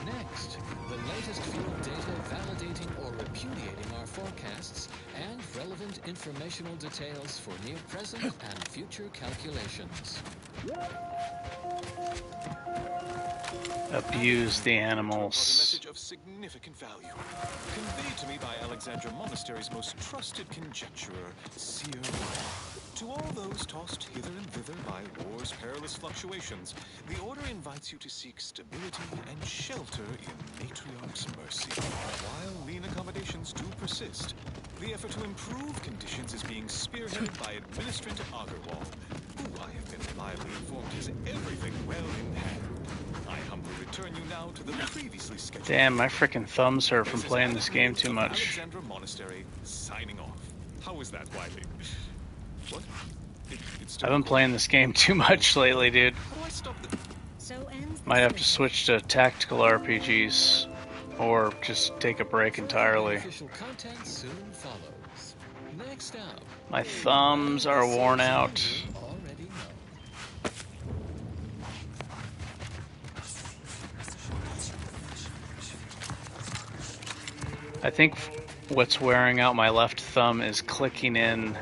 Next, the latest field data validating or repudiating our forecasts and relevant informational details for near present and future calculations. Abuse the A animals. message of significant value, conveyed to me by Alexandria Monastery's most trusted conjecturer, Seer Wire. To all those tossed hither and thither by war's perilous fluctuations, the Order invites you to seek stability and shelter in Matriarch's mercy. While lean accommodations do persist, the effort to improve conditions is being spearheaded by Administrator Agarwal, who I have been reliably informed has everything well in hand. I humbly return you now to the previously scheduled... Damn, my freaking thumbs hurt from playing this game too much. Alexandra Monastery signing off. How was that, Wiley? What? I've been playing this game too much lately, dude. Might have to switch to tactical RPGs, or just take a break entirely. Official content soon follows. Next up, My thumbs are worn out. already know. I think what's wearing out my left thumb is clicking in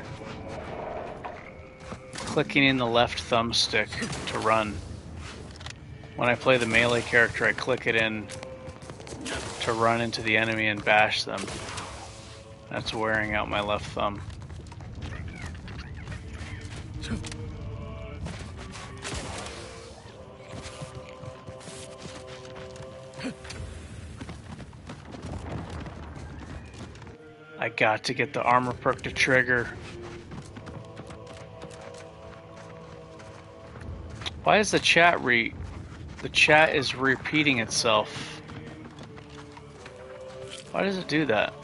the left thumbstick to run. When I play the melee character, I click it in to run into the enemy and bash them. That's wearing out my left thumb. I got to get the armor perk to trigger. Why is the chat is repeating itself? Why does it do that?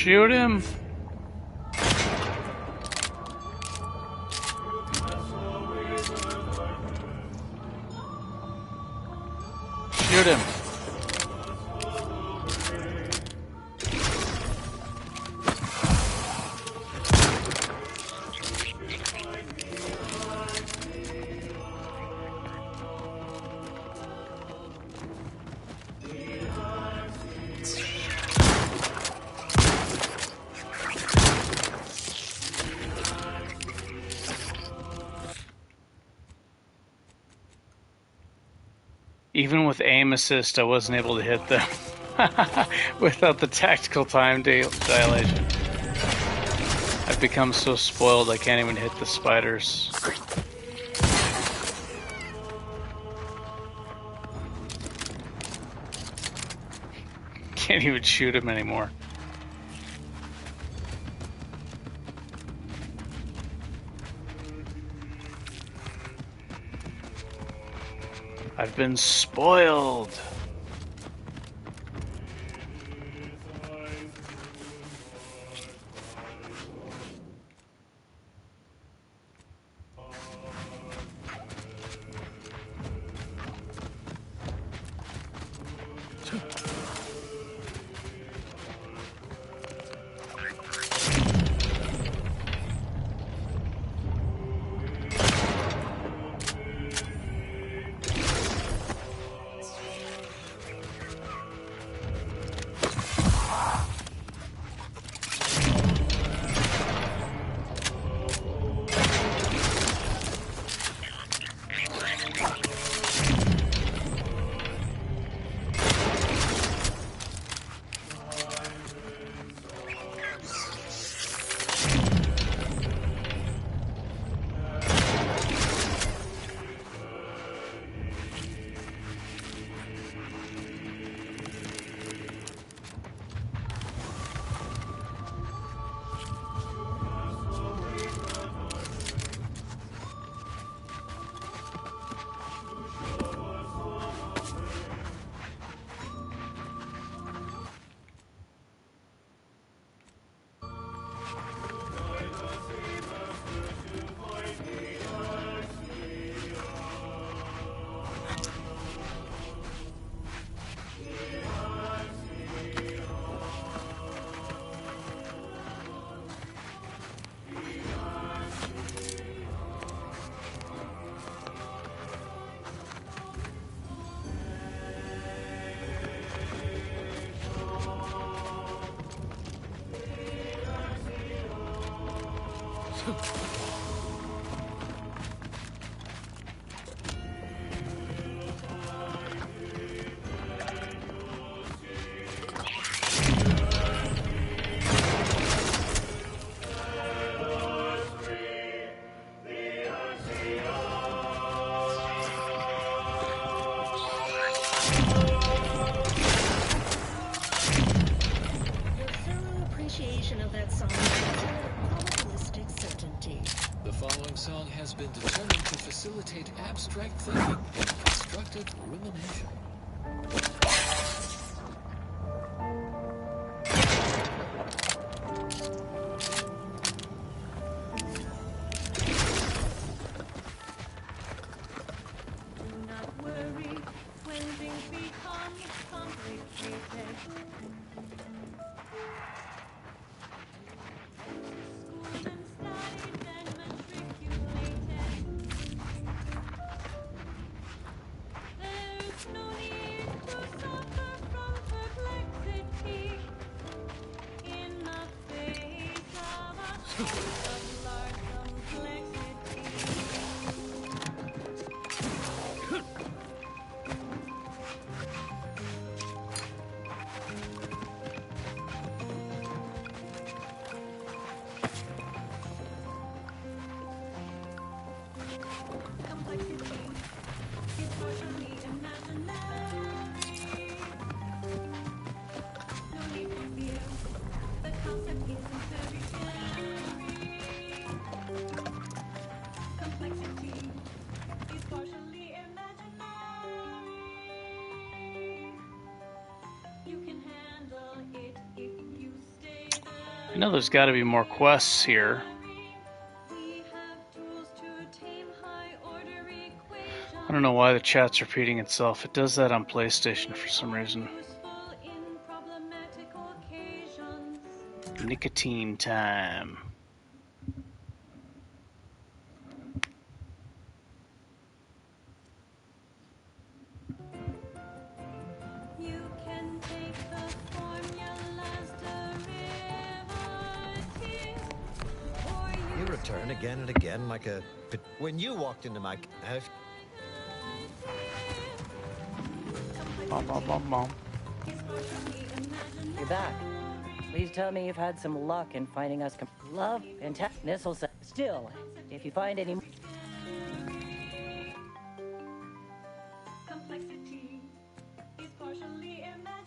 Shoot him! Shoot him! Even with aim assist, I wasn't able to hit them without the tactical time dilation. I've become so spoiled I can't even hit the spiders. Can't even shoot him anymore. I've been spoiled. Of that song is a probabilistic certainty. The following song has been determined to facilitate abstract thinking and constructive rumination. Do not worry when things become complicated. I know there's got to be more quests here. I don't know why the chat's repeating itself. It does that on PlayStation for some reason. Nicotine time. You return again and again like a... When you walked into my house... Bom, bom, bom, bom. You're back. Please tell me you've had some luck in finding us love and Nissel said. Still, if you find any... Complexity is partially imaginary.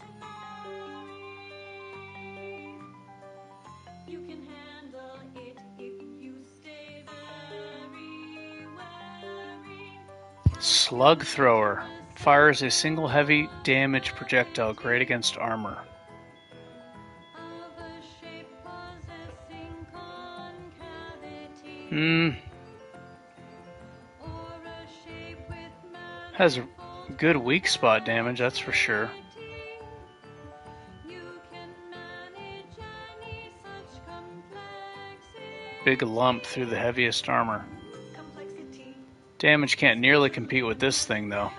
You can handle it if you stay very wary. Slug thrower. Fires a single heavy damage projectile, great against armor. Has good weak spot damage, that's for sure. Big lump through the heaviest armor. Damage can't nearly compete with this thing, though.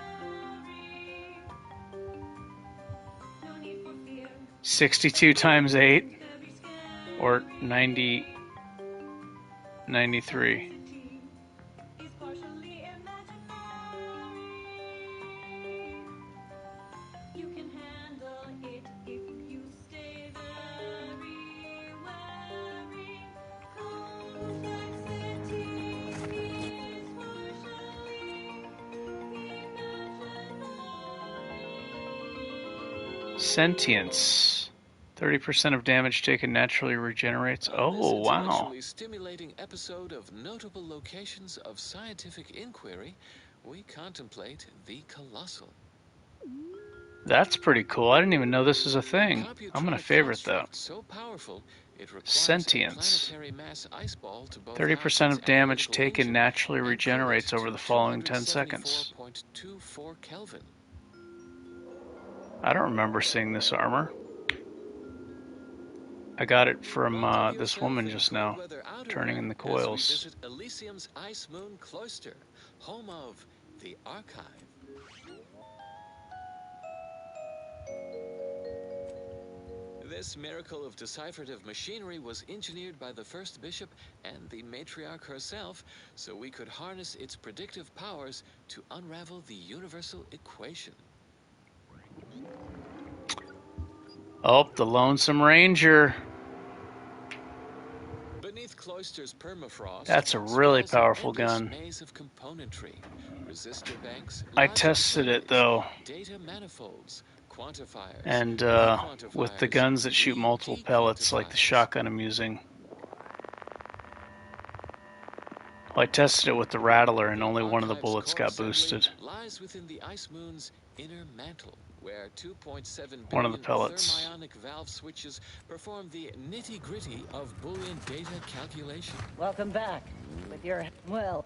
62 times 8, or 90, 93. Sentience. 30% of damage taken naturally regenerates. Oh, wow. Stimulating episode of notable locations of scientific inquiry, we contemplate the colossal. That's pretty cool. I didn't even know this was a thing. I'm gonna favorite that. So powerful, it Sentience. 30% of damage taken naturally regenerates over the following 10 seconds. 24 Kelvin. I don't remember seeing this armor. I got it from this woman just now, turning in the coils. Visit Elysium's Ice Moon Cloister, home of the Archive. This miracle of decipherative machinery was engineered by the first bishop and the matriarch herself, so we could harness its predictive powers to unravel the universal equation. Oh, the Lonesome Ranger. Beneath Cloister's permafrost, That's a really sprawls an powerful endless gun. maze of componentry, resistor banks, I logic tested it circuits, though, data manifolds, quantifiers, and with the quantifiers, guns that shoot multiple pellets, like the shotgun I'm using. Well, I tested it with the Rattler, and only one of the bullets got boosted. Lies within the Ice Moon's inner mantle, where 2.7 One of the billion pellets. thermionic valve switches perform the nitty-gritty of Boolean data calculation. Welcome back with your, well...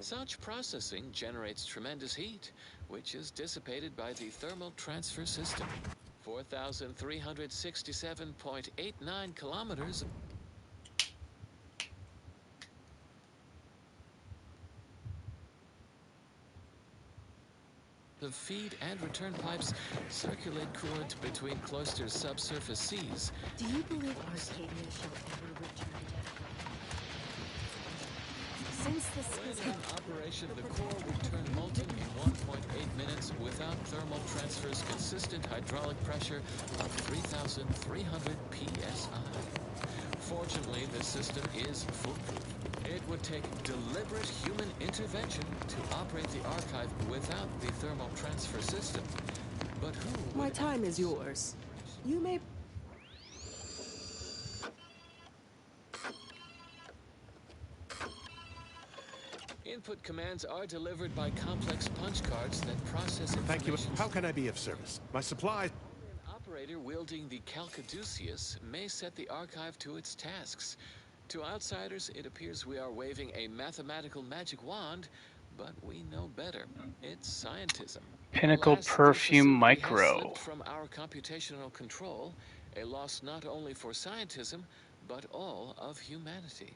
Such processing generates tremendous heat, which is dissipated by the thermal transfer system. 4,367.89 kilometers. The feed and return pipes circulate coolant between Cloister's subsurface seas. Do you believe Arcadia shall ever return? Since this When is in operation, the core would turn molten in 1.8 minutes without thermal transfer's consistent hydraulic pressure of 3,300 psi. Fortunately, this system is foolproof. It would take deliberate human intervention to operate the archive without the thermal transfer system. But who would... My time is yours. You may... Input commands are delivered by complex punch cards that process information. Thank you. How can I be of service? My supplies... An operator wielding the Calcaduceus may set the archive to its tasks. To outsiders, it appears we are waving a mathematical magic wand, but we know better. It's scientism. Pinnacle Alas, the Perfume facility has Micro. slipped from our computational control, a loss not only for scientism, but all of humanity.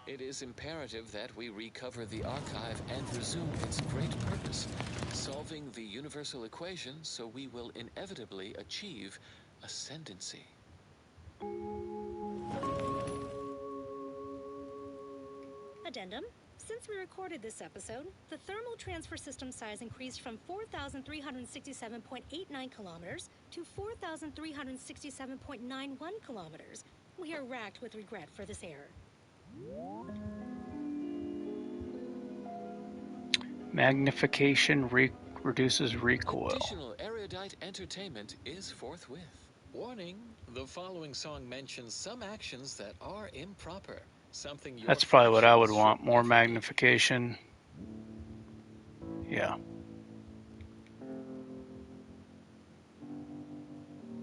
It is imperative that we recover the archive and resume its great purpose, solving the universal equation so we will inevitably achieve ascendancy. Addendum. Since we recorded this episode, the thermal transfer system size increased from 4,367.89 kilometers to 4,367.91 kilometers. We are racked with regret for this error. Magnification reduces recoil. Additional erudite entertainment is forthwith. Warning, the following song mentions some actions that are improper. Something your That's probably what I would fashions want. should More never be. magnification. Yeah.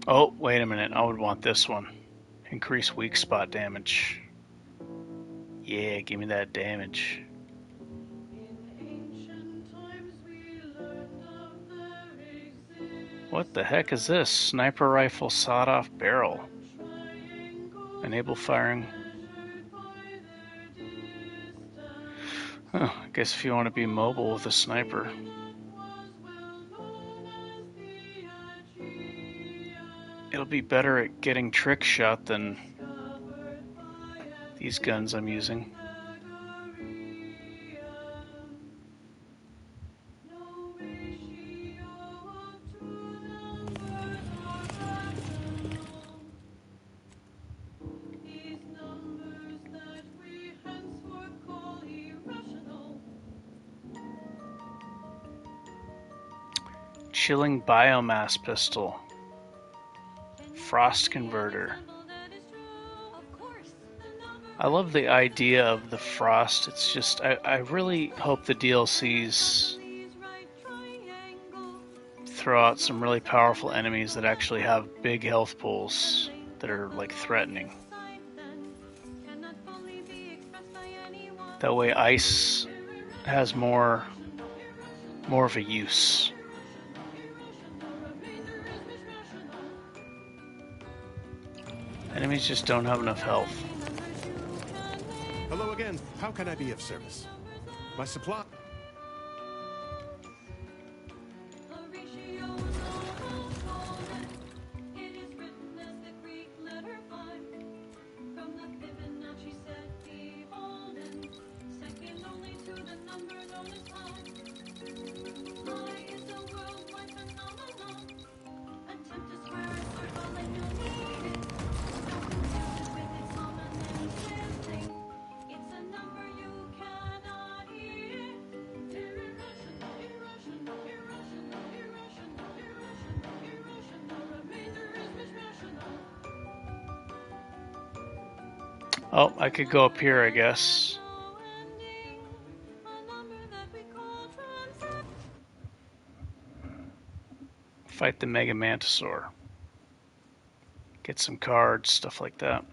Oh, wait a minute. I would want this one. Increase weak spot damage. Yeah, give me that damage. What the heck is this? Sniper rifle sawed-off barrel. Enable firing. Huh, I guess if you want to be mobile with a sniper. It'll be better at getting trick shot than these guns I'm using. Chilling biomass pistol. Frost converter. I love the idea of the frost. It's just, I really hope the DLCs throw out some really powerful enemies that actually have big health pools that are like threatening. That way ice has more of a use. Enemies just don't have enough health. Hello again. How can I be of service? My supply... Oh, I could go up here, I guess. Fight the Mega Mantisaur. Get some cards, stuff like that.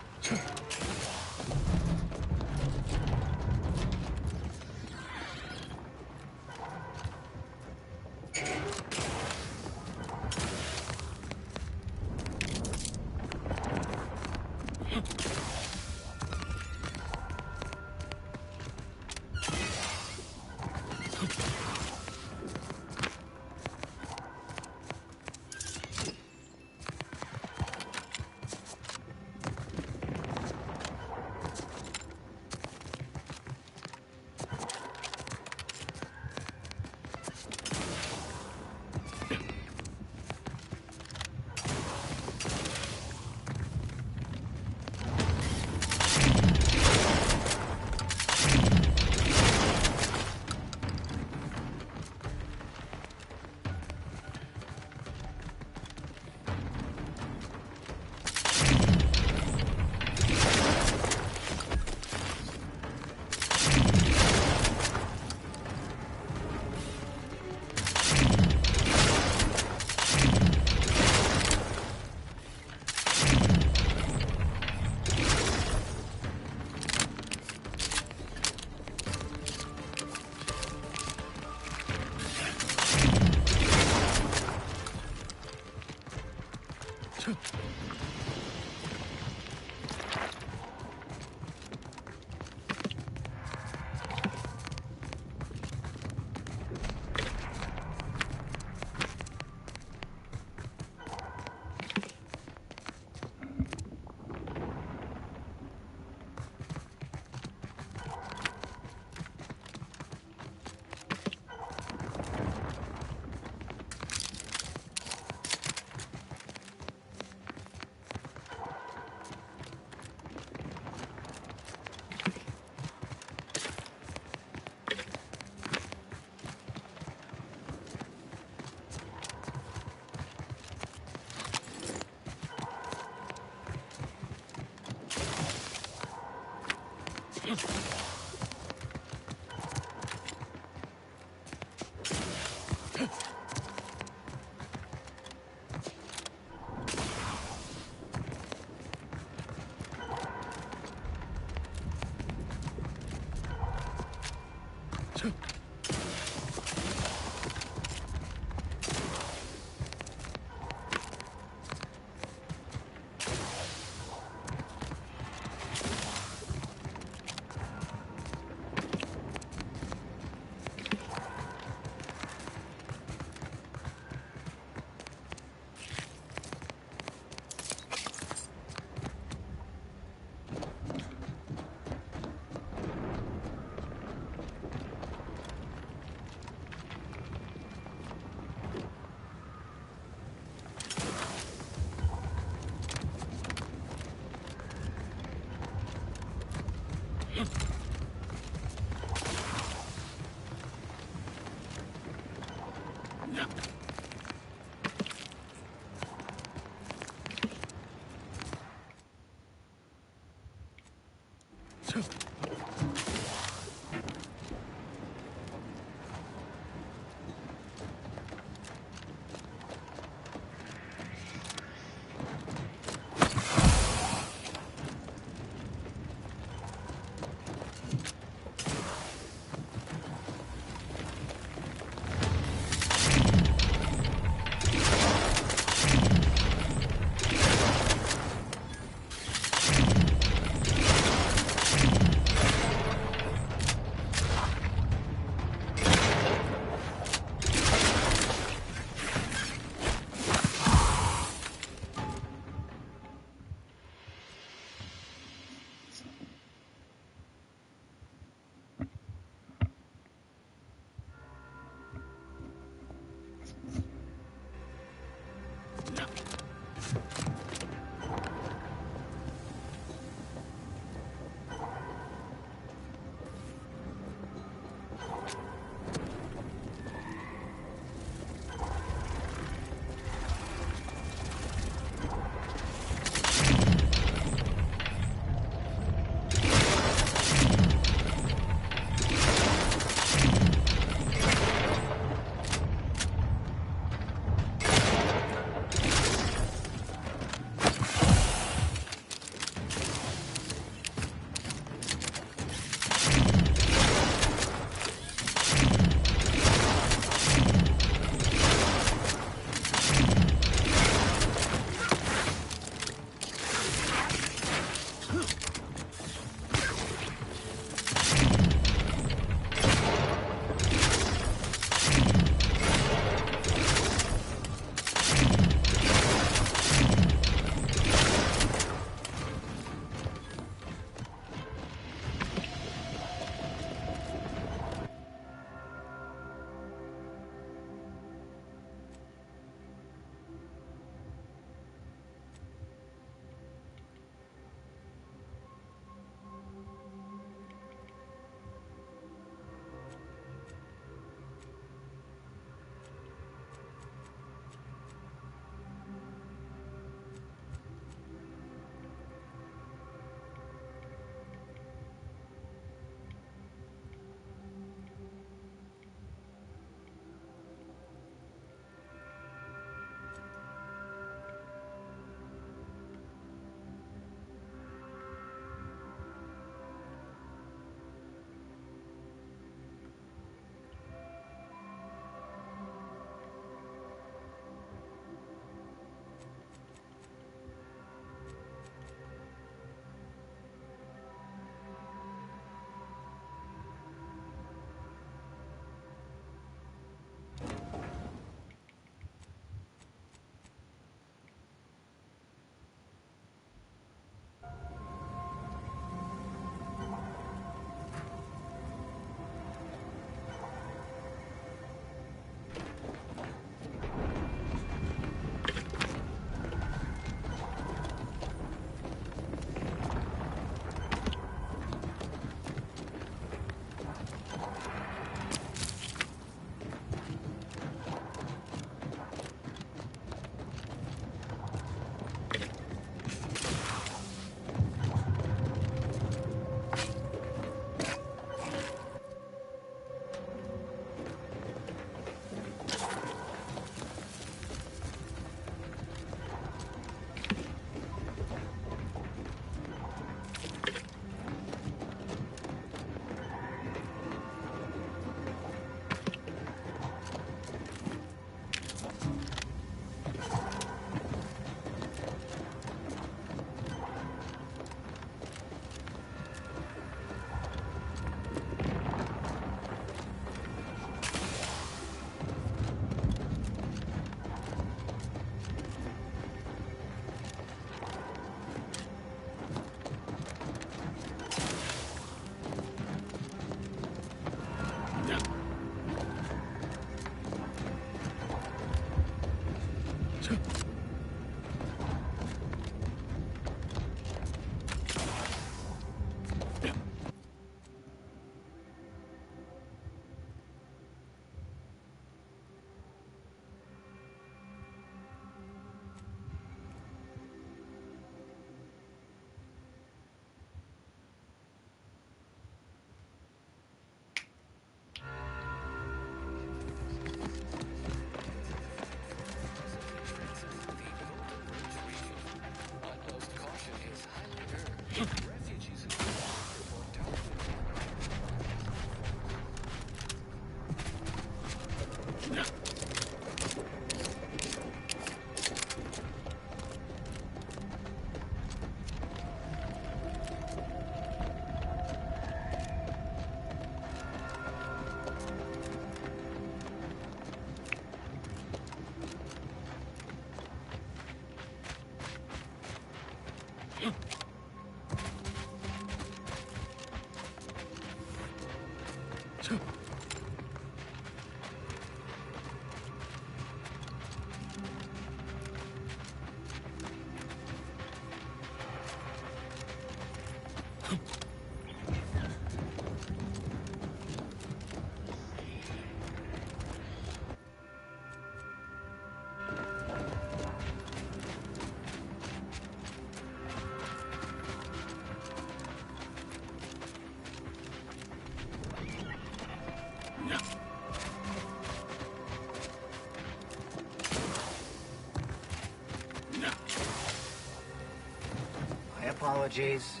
apologies.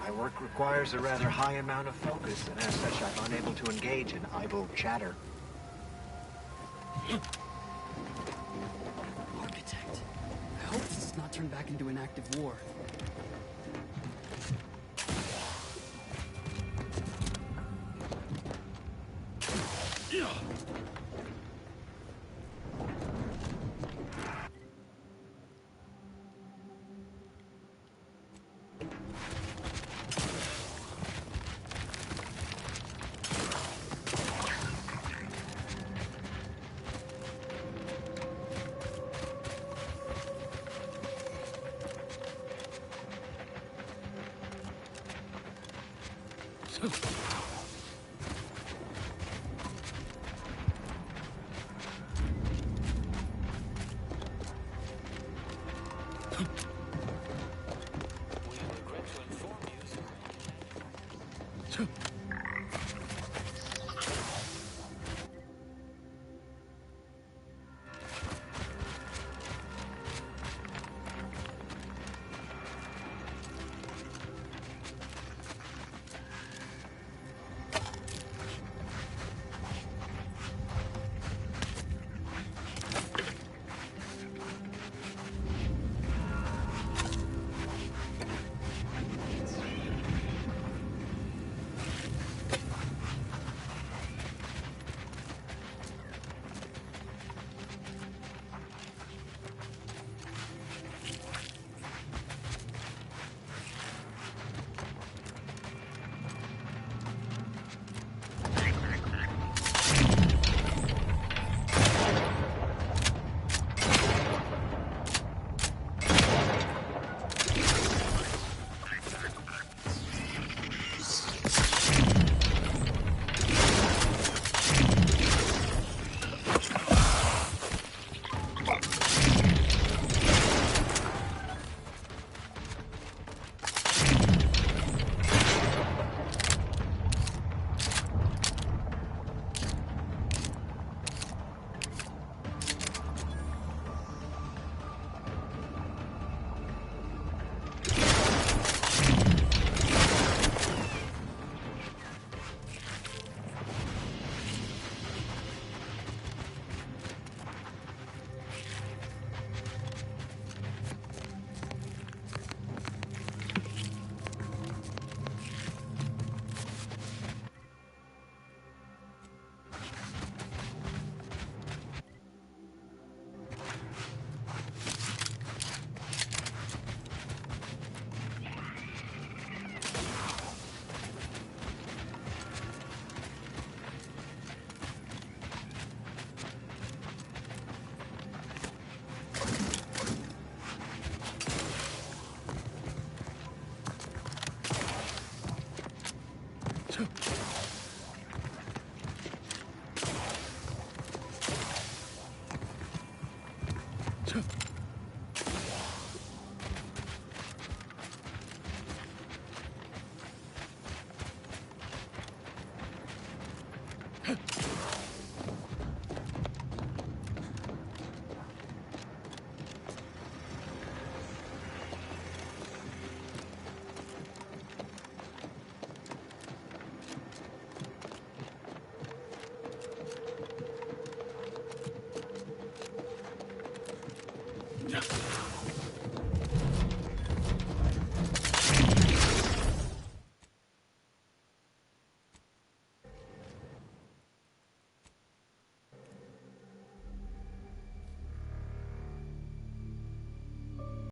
My work requires a rather high amount of focus, and as such, I'm unable to engage in idle chatter. Architect, I hope this does not turn back into an active war.